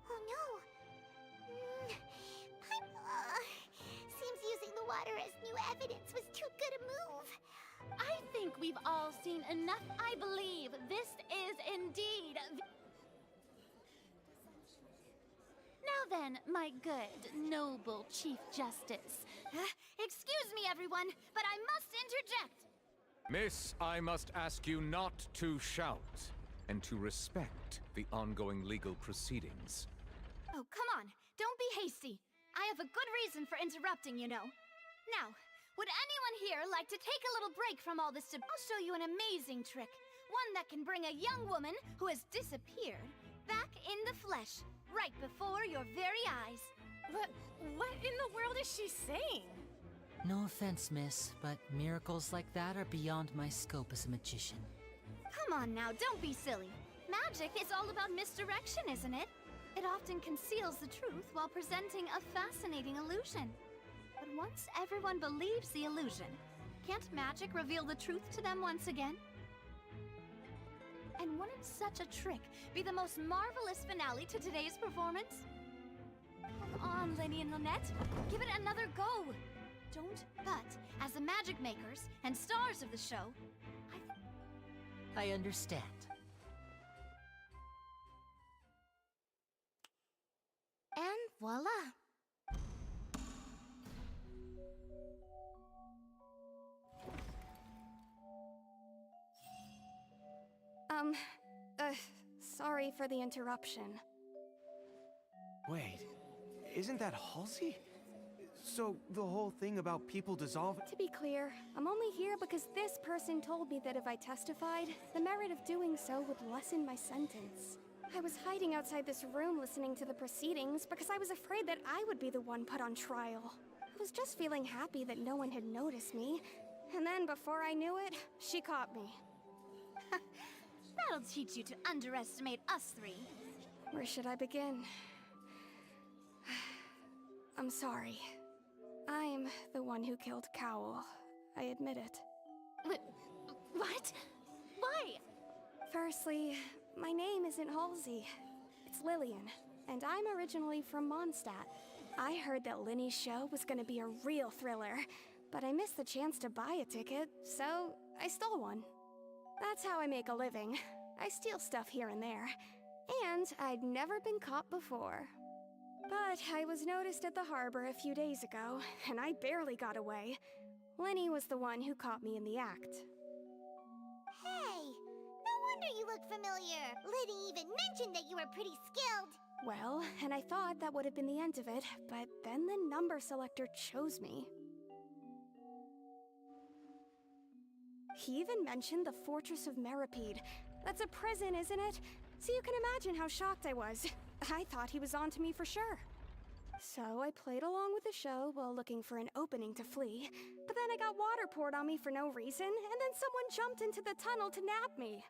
Oh no! Seems using the water as new evidence was too good a move. I think we've all seen enough. I believe this is indeed... Now then, my good, noble Chief Justice. Excuse me, everyone, but I must interject. Miss, I must ask you not to shout, and to respect the ongoing legal proceedings. Oh, come on. Don't be hasty. I have a good reason for interrupting, you know. Now, would anyone here like to take a little break from all this to... I'll show you an amazing trick. One that can bring a young woman who has disappeared back in the flesh, right before your very eyes. What in the world is she saying? No offense, miss, but miracles like that are beyond my scope as a magician. Come on now, don't be silly. Magic is all about misdirection, isn't it? It often conceals the truth while presenting a fascinating illusion. But once everyone believes the illusion, can't magic reveal the truth to them once again? And wouldn't such a trick be the most marvelous finale to today's performance? Come on, Lenny and Lynette, give it another go. Don't, but as the magic makers and stars of the show, I understand. and voila. Sorry for the interruption. Wait, isn't that Halsey? So, the whole thing about people dissolving... To be clear, I'm only here because this person told me that if I testified, the merit of doing so would lessen my sentence. I was hiding outside this room listening to the proceedings because I was afraid that I would be the one put on trial. I was just feeling happy that no one had noticed me, and then before I knew it, she caught me. That'll teach you to underestimate us three. Where should I begin? I'm sorry. I'm the one who killed Cowell. I admit it. What? Why? Firstly, my name isn't Halsey. It's Lillian, and I'm originally from Mondstadt. I heard that Linny's show was gonna be a real thriller, but I missed the chance to buy a ticket, so I stole one. That's how I make a living. I steal stuff here and there, and I'd never been caught before. But I was noticed at the harbor a few days ago, and I barely got away. Linny was the one who caught me in the act. Hey, no wonder you look familiar. Liddy even mentioned that you were pretty skilled. Well, and I thought that would have been the end of it, but then the number selector chose me. He even mentioned the Fortress of Meripede. That's a prison, isn't it? So you can imagine how shocked I was. I thought he was onto me for sure. So I played along with the show while looking for an opening to flee, but then I got water poured on me for no reason, and then someone jumped into the tunnel to nab me.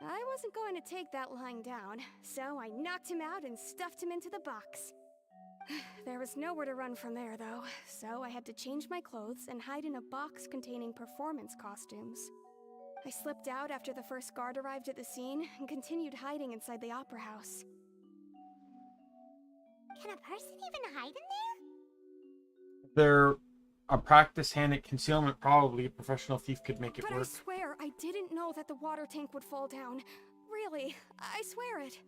I wasn't going to take that lying down, so I knocked him out and stuffed him into the box. There was nowhere to run from there, though, so I had to change my clothes and hide in a box containing performance costumes. I slipped out after the first guard arrived at the scene and continued hiding inside the opera house. Can a person even hide in there? They're a practice hand at concealment, probably. A professional thief could make it But work. I swear, I didn't know that the water tank would fall down. Really, I swear it.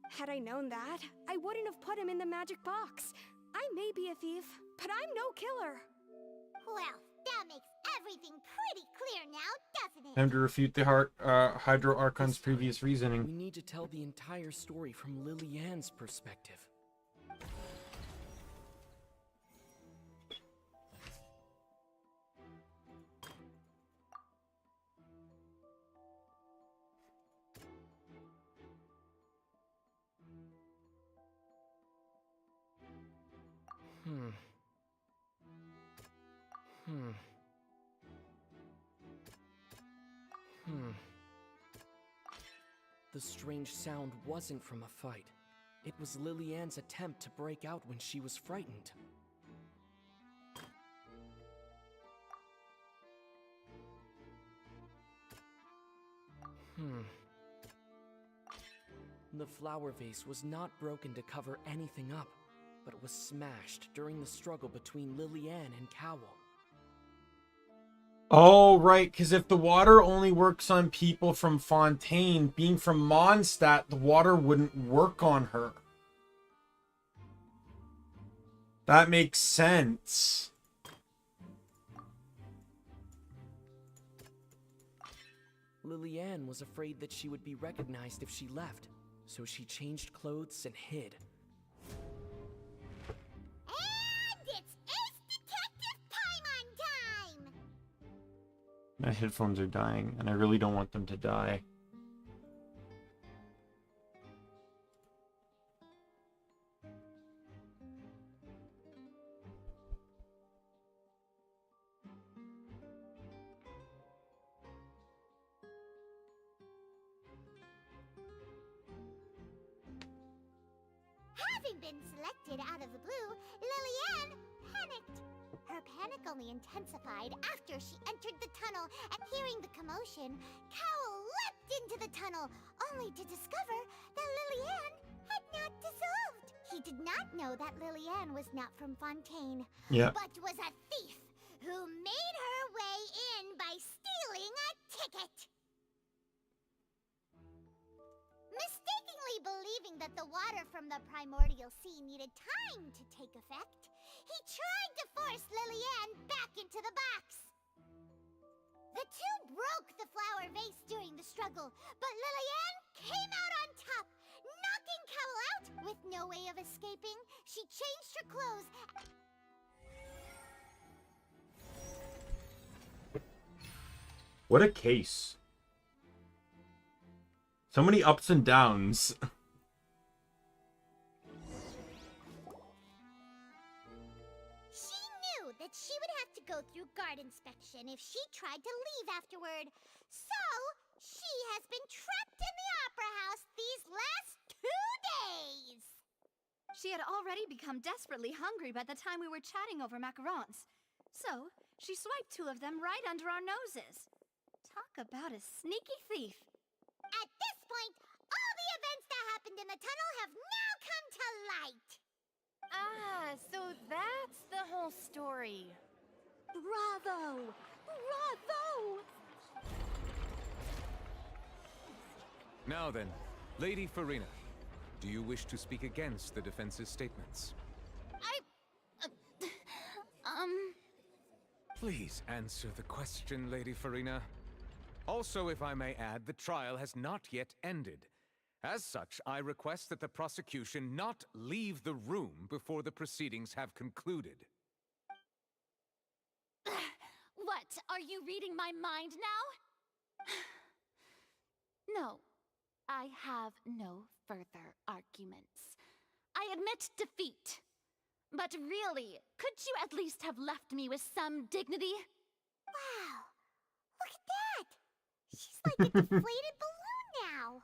Had I known that, I wouldn't have put him in the magic box. I may be a thief, but I'm no killer. Well, that makes everything pretty clear now, doesn't it? Time to refute the Hydro Archon's previous reasoning. We need to tell the entire story from Lily-Ann's perspective. The strange sound wasn't from a fight. It was Lily-Ann's attempt to break out when she was frightened. The flower vase was not broken to cover anything up, but it was smashed during the struggle between Lily-Ann and Cowell. Oh, right, because if the water only works on people from Fontaine, being from Mondstadt, the water wouldn't work on her. That makes sense. Lily-Ann was afraid that she would be recognized if she left, so she changed clothes and hid. And it's Ace Detective Paimon time! My headphones are dying, and I really don't want them to die. Having been selected out of the blue, Lily-Ann panicked. Her panic only intensified after she entered the tunnel, and hearing the commotion, Cowell leapt into the tunnel, only to discover that Lily-Ann had not dissolved. He did not know that Lily-Ann was not from Fontaine, but was a thief who made her way in by stealing a ticket. Mistakenly believing that the water from the primordial sea needed time to take effect, he tried to force Lily-Ann back into the box. The two broke the flower vase during the struggle, but Lily-Ann came out on top, knocking Cowell out. With no way of escaping, she changed her clothes. What a case. So many ups and downs. She knew that she would have to go through guard inspection if she tried to leave afterward. So, she has been trapped in the Opera House these last 2 days. She had already become desperately hungry by the time we were chatting over macarons. So, she swiped 2 of them right under our noses. Talk about a sneaky thief. At this point, all the events that happened in the tunnel have now come to light. Ah, so that's the whole story. Bravo! Bravo! Now then, Lady Farina, do you wish to speak against the defense's statements? Please answer the question, Lady Farina. Also, if I may add, the trial has not yet ended. As such, I request that the prosecution not leave the room before the proceedings have concluded. What? Are you reading my mind now? No, I have no further arguments. I admit defeat. But really, could you at least have left me with some dignity? Wow, look at that! She's like a deflated balloon now.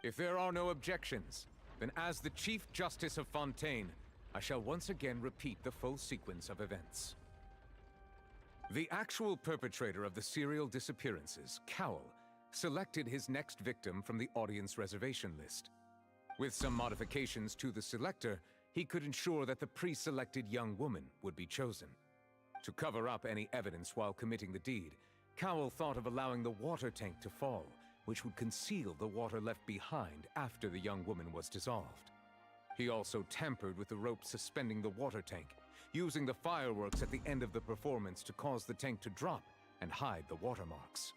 If there are no objections, then as the Chief Justice of Fontaine, I shall once again repeat the full sequence of events. The actual perpetrator of the serial disappearances, Cowell, selected his next victim from the audience reservation list. With some modifications to the selector, he could ensure that the pre-selected young woman would be chosen. To cover up any evidence while committing the deed, Cowell thought of allowing the water tank to fall, which would conceal the water left behind after the young woman was dissolved. He also tampered with the rope suspending the water tank, using the fireworks at the end of the performance to cause the tank to drop and hide the watermarks.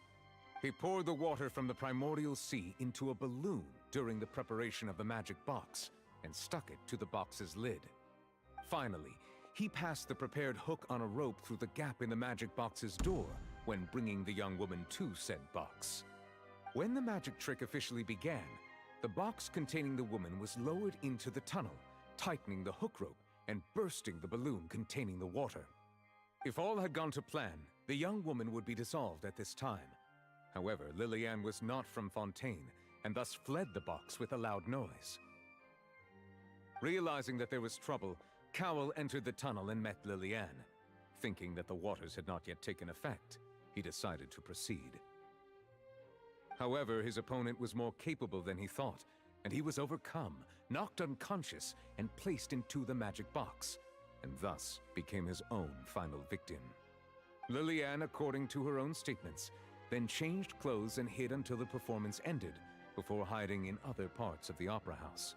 He poured the water from the primordial sea into a balloon during the preparation of the magic box and stuck it to the box's lid. Finally, he passed the prepared hook on a rope through the gap in the magic box's door when bringing the young woman to said box. When the magic trick officially began, the box containing the woman was lowered into the tunnel, tightening the hook rope and bursting the balloon containing the water. If all had gone to plan, the young woman would be dissolved at this time. However, Lillian was not from Fontaine, and thus fled the box with a loud noise. Realizing that there was trouble, Cowell entered the tunnel and met Lillian. Thinking that the waters had not yet taken effect, he decided to proceed. However, his opponent was more capable than he thought, and he was overcome, knocked unconscious, and placed into the magic box, and thus became his own final victim. Lillian, according to her own statements, then changed clothes and hid until the performance ended, before hiding in other parts of the opera house.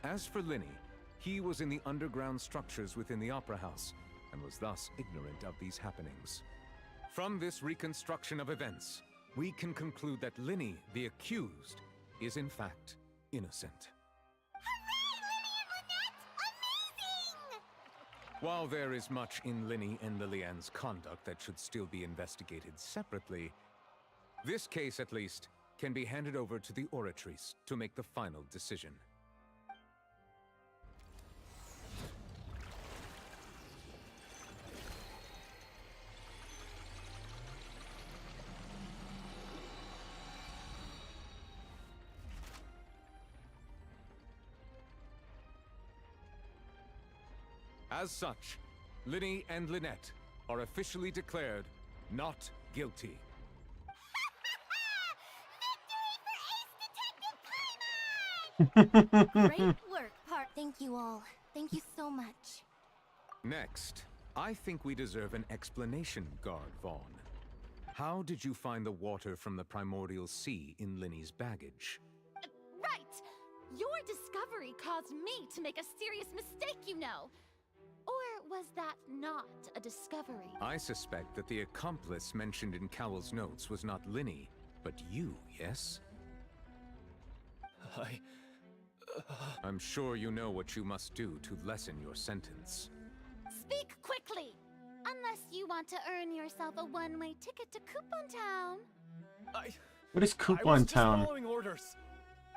As for Linny, he was in the underground structures within the opera house, and was thus ignorant of these happenings. From this reconstruction of events, we can conclude that Linny, the accused, is in fact innocent. While there is much in Linny and Lillian's conduct that should still be investigated separately, this case, at least, can be handed over to the Oratrice to make the final decision. As such, Linny and Lynette are officially declared not guilty. Great work, Part. Thank you all. Thank you so much. Next, I think we deserve an explanation, Guard Vaughn. How did you find the water from the primordial sea in Linny's baggage? Right! Your discovery caused me to make a serious mistake, you know. Or was that not a discovery? I suspect that the accomplice mentioned in Cowell's notes was not Linny, but you, yes? I'm sure you know what you must do to lessen your sentence. Speak quickly! Unless you want to earn yourself a one-way ticket to Coupon Town. What is I Coupon was just Town? following orders.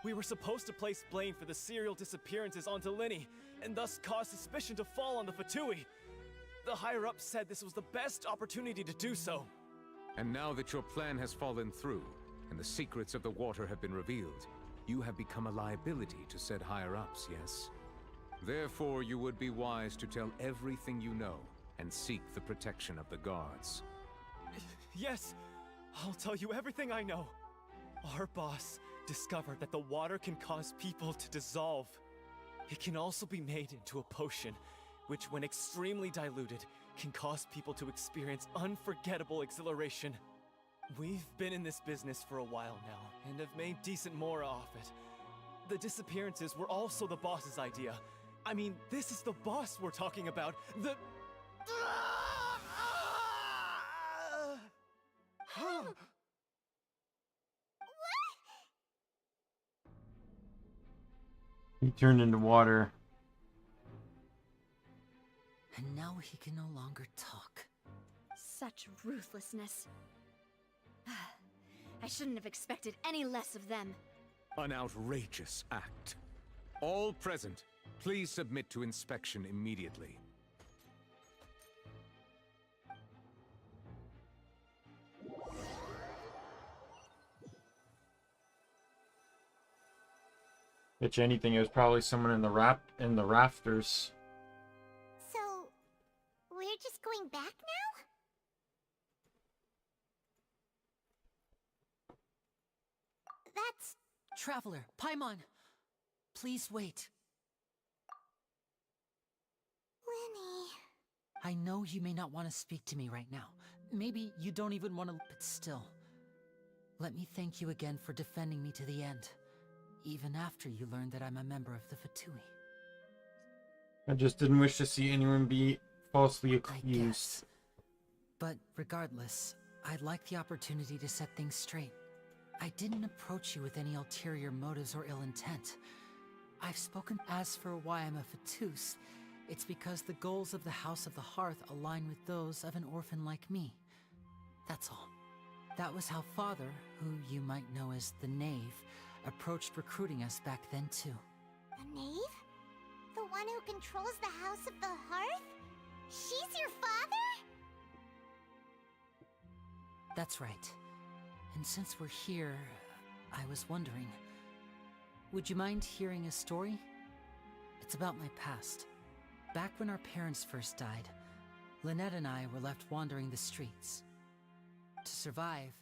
We were supposed to place blame for the serial disappearances onto Linny, and thus cause suspicion to fall on the Fatui. The higher-ups said this was the best opportunity to do so. And now that your plan has fallen through, and the secrets of the water have been revealed, you have become a liability to said higher-ups, yes? Therefore, you would be wise to tell everything you know, and seek the protection of the guards. Yes, I'll tell you everything I know. Our boss discovered that the water can cause people to dissolve. It can also be made into a potion, which when extremely diluted, can cause people to experience unforgettable exhilaration. We've been in this business for a while now, and have made decent more off it. The disappearances were also the boss's idea. I mean, this is the boss we're talking about. The... He turned into water. And now he can no longer talk. Such ruthlessness. I shouldn't have expected any less of them. An outrageous act. All present, please submit to inspection immediately. Bet you anything, it was probably someone in the rafters. So, we're just going back now? That's... Traveler, Paimon, please wait. Winnie... I know you may not want to speak to me right now. Maybe you don't even want to, but still. Let me thank you again for defending me to the end. Even after you learned that I'm a member of the Fatui. I just didn't wish to see anyone be falsely accused. But regardless, I'd like the opportunity to set things straight. I didn't approach you with any ulterior motives or ill intent. I've spoken. As for why I'm a Fatus, it's because the goals of the House of the Hearth align with those of an orphan like me. That's all. That was how Father, who you might know as the Knave, approached recruiting us back then too. The Knave? The one who controls the House of the Hearth? She's your father? That's right. And since we're here, I was wondering, would you mind hearing a story? It's about my past. Back when our parents first died, Lynette and I were left wandering the streets. To survive,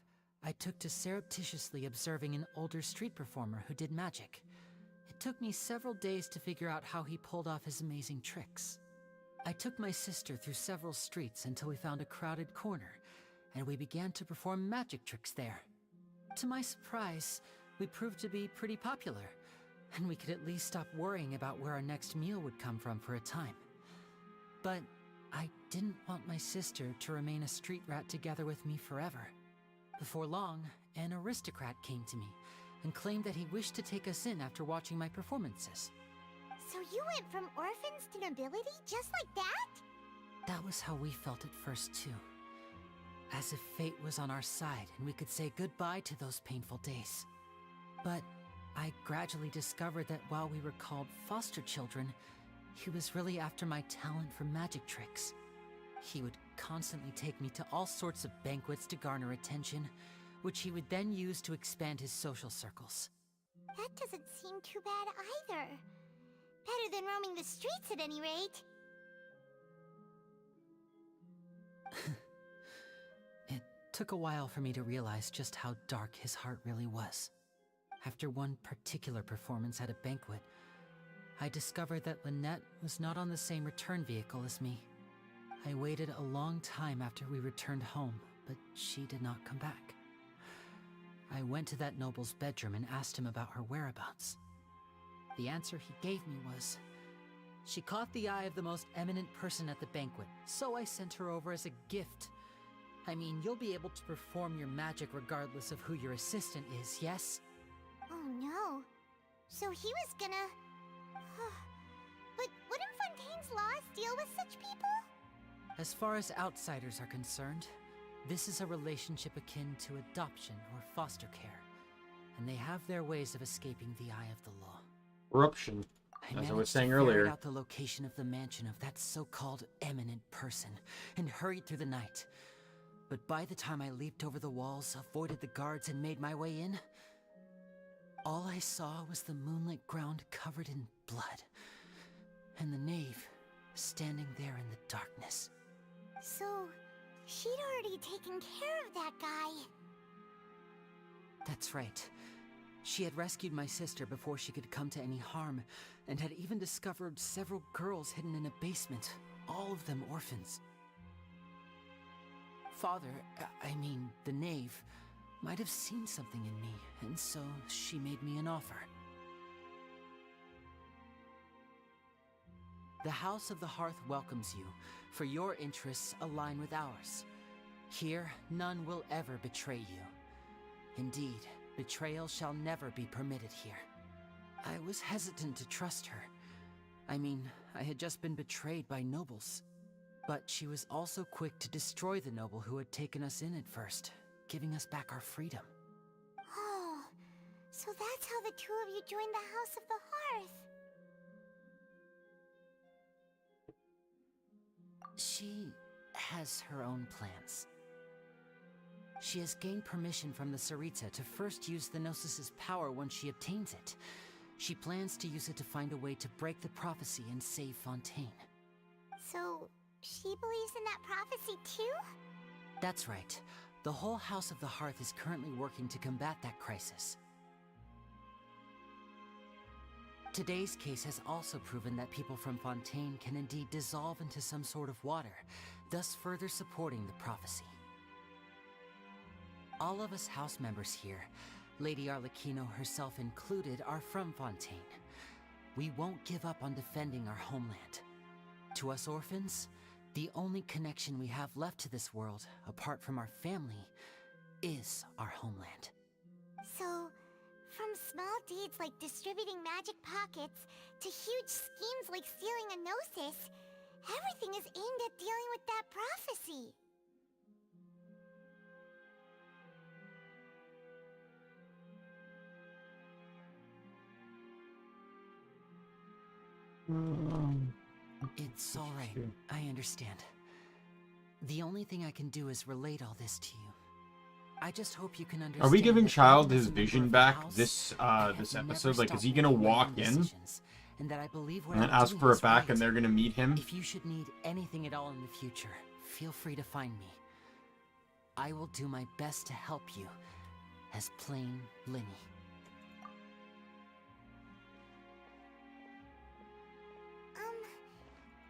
I took to surreptitiously observing an older street performer who did magic. It took me several days to figure out how he pulled off his amazing tricks. I took my sister through several streets until we found a crowded corner, and we began to perform magic tricks there. To my surprise, we proved to be pretty popular, and we could at least stop worrying about where our next meal would come from for a time. But I didn't want my sister to remain a street rat together with me forever. Before long, an aristocrat came to me and claimed that he wished to take us in after watching my performances. So you went from orphans to nobility just like that? That was how we felt at first too. As if fate was on our side and we could say goodbye to those painful days. But I gradually discovered that while we were called foster children, he was really after my talent for magic tricks. He would constantly take me to all sorts of banquets to garner attention, which he would then use to expand his social circles. That doesn't seem too bad either. Better than roaming the streets at any rate. It took a while for me to realize just how dark his heart really was. After one particular performance at a banquet, I discovered that Lynette was not on the same return vehicle as me. I waited a long time after we returned home, but she did not come back. I went to that noble's bedroom and asked him about her whereabouts. The answer he gave me was, she caught the eye of the most eminent person at the banquet, so I sent her over as a gift. I mean, you'll be able to perform your magic regardless of who your assistant is, yes? Oh no. So he was gonna... But wouldn't Fontaine's laws deal with such people? As far as outsiders are concerned, this is a relationship akin to adoption or foster care, and they have their ways of escaping the eye of the law. Corruption, as I was saying earlier. Out the location of the mansion of that so-called eminent person and hurried through the night. But by the time I leaped over the walls, avoided the guards, and made my way in, all I saw was the moonlit ground covered in blood, and the knave standing there in the darkness. So, she'd already taken care of that guy. That's right. She had rescued my sister before she could come to any harm, and had even discovered several girls hidden in a basement, all of them orphans. Father, I mean, the knave, might have seen something in me, and so she made me an offer. The House of the Hearth welcomes you, for your interests align with ours. Here, none will ever betray you. Indeed, betrayal shall never be permitted here. I was hesitant to trust her. I mean, I had just been betrayed by nobles. But she was also quick to destroy the noble who had taken us in at first, giving us back our freedom. Oh, so that's how the two of you joined the House of the Hearth. She has her own plans. She has gained permission from the Tsaritsa to first use the Gnosis' power once she obtains it. She plans to use it to find a way to break the prophecy and save Fontaine. So, she believes in that prophecy too? That's right. The whole House of the Hearth is currently working to combat that crisis. Today's case has also proven that people from Fontaine can indeed dissolve into some sort of water, thus further supporting the prophecy. All of us house members here, Lady Arlecchino herself included, are from Fontaine. We won't give up on defending our homeland. To us orphans, The only connection we have left to this world, apart from our family, is our homeland. So, from small deeds like distributing magic pockets to huge schemes like stealing a Gnosis, everything is aimed at dealing with that prophecy. It's all right. I understand. The only thing I can do is relate all this to you. I just hope you can understand. Are we giving that Child even as his a member vision of the back house, this I have this never episode? Like, is stopped he gonna making my walk own in decisions, and that I believe what and then I'm ask doing for is it back, right. and they're gonna meet him? If you should need anything at all in the future, feel free to find me. I will do my best to help you, as plain Linny.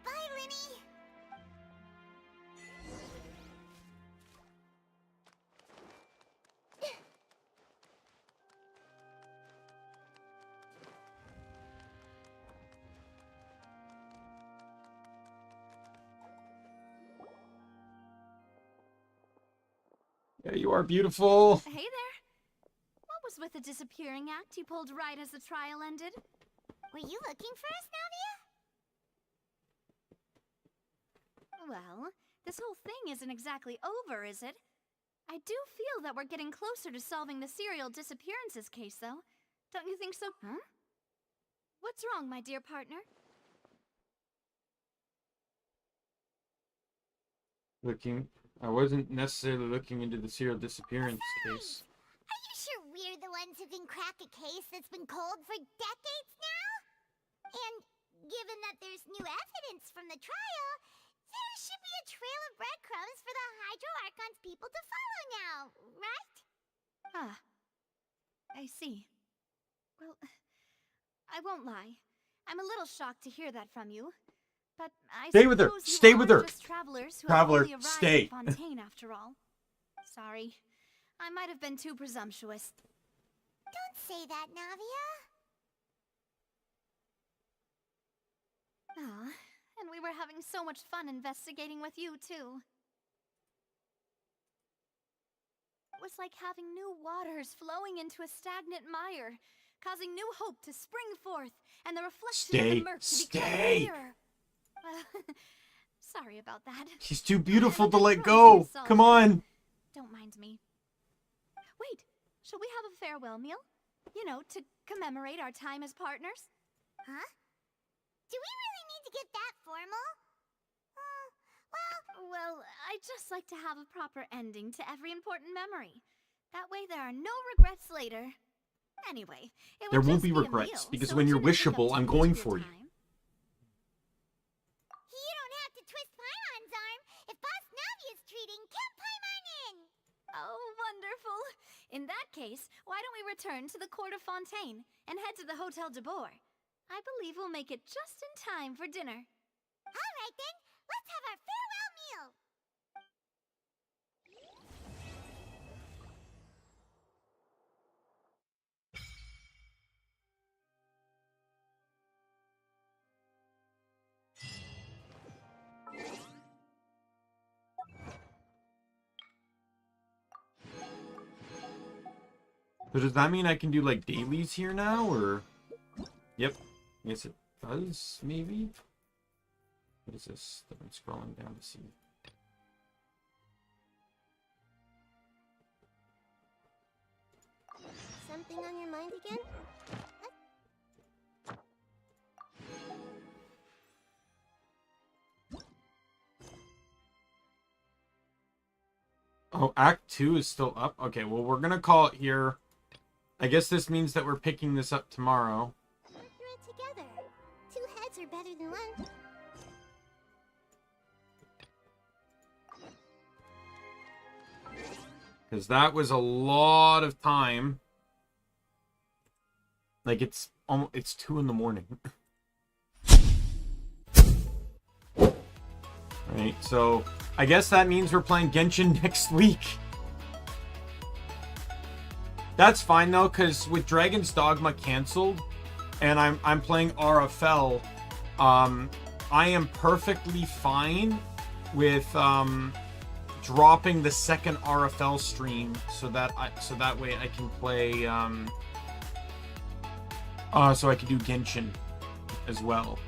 Bye, Linny! Yeah, you are beautiful. Hey there. What was with the disappearing act you pulled right as the trial ended? Were you looking for us, Navia? Well, this whole thing isn't exactly over, is it? I do feel that we're getting closer to solving the serial disappearances case, though. Don't you think so? Huh? What's wrong, my dear partner? I wasn't necessarily looking into the serial disappearance case. Are you sure we're the ones who can crack a case that's been cold for decades now? And given that there's new evidence from the trial, there should be a trail of breadcrumbs for the Hydro Archon's people to follow now, right? Ah, I see. Well, I won't lie. I'm a little shocked to hear that from you. But I Stay with her. suppose you Stay are with her. just travelers who Traveler, have only arrived stay. in Fontaine, after all. Sorry, I might have been too presumptuous. Don't say that, Navia. Ah, and we were having so much fun investigating with you, too. It was like having new waters flowing into a stagnant mire, causing new hope to spring forth, and the reflection of the murk to become clearer. Sorry about that. She's too beautiful to let go. Come on. Don't mind me. Wait, shall we have a farewell meal? You know, to commemorate our time as partners? Huh? Do we really need to get that formal? Well, I'd just like to have a proper ending to every important memory. That way there are no regrets later. Anyway, it would There won't just be a regrets, meal, because so when it you're shouldn't take up wishable, too I'm much going of your for you. time. You don't have to twist Paimon's arm. If Boss Navia's treating, count Paimon in! Oh, wonderful. In that case, why don't we return to the court of Fontaine and head to the Hotel de Boer? I believe we'll make it just in time for dinner. All right then, let's have our farewell meal! So does that mean I can do like dailies here now, or? Yep. Yes, it does. Maybe. What is this that I'm scrolling down to see? Something on your mind again? Oh, Act 2 is still up? Okay, well, we're gonna call it here. I guess this means that we're picking this up tomorrow. Work through it together. Two heads are better than one. Because that was a lot of time. Like, it's 2 in the morning. Alright, so I guess that means we're playing Genshin next week. That's fine though, because with Dragon's Dogma canceled, and I'm playing RFL, I am perfectly fine with dropping the second RFL stream so that way I can play so I can do Genshin as well.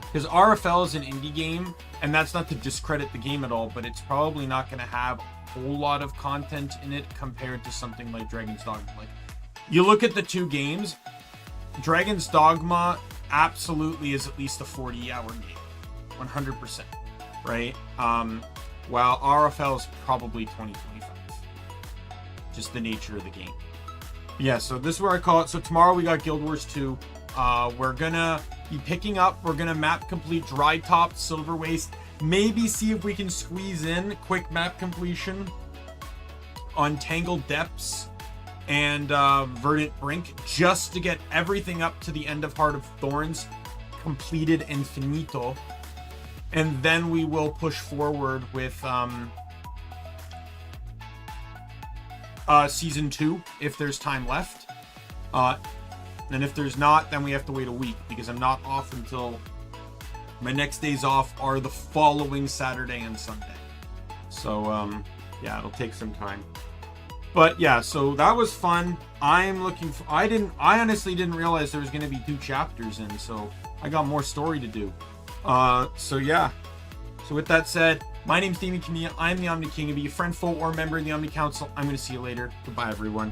Because RFL is an indie game, and that's not to discredit the game at all, but it's probably not going to have a whole lot of content in it compared to something like Dragon's Dogma. Like, you look at the two games, Dragon's Dogma absolutely is at least a 40-hour game. 100%. Right? While RFL is probably 20-25. Just the nature of the game. Yeah, so this is where I call it. So tomorrow we got Guild Wars 2. We're gonna be picking up, we're gonna map complete Dry Top, Silver Waste, maybe see if we can squeeze in quick map completion on Tangled Depths and Verdant Brink, just to get everything up to the end of Heart of Thorns completed and finito. And then we will push forward with Season 2, if there's time left. And if there's not, then we have to wait a week, because I'm not off until my next days off are the following Saturday and Sunday. So, yeah, it'll take some time. But yeah, so that was fun. I'm looking for, I honestly didn't realize there was going to be 2 chapters in, so I got more story to do. So yeah. So with that said, my name's Daimien Kamiya. I'm the Omni King. If you're a friend, foe, or member of the Omni Council, I'm going to see you later. Goodbye, everyone.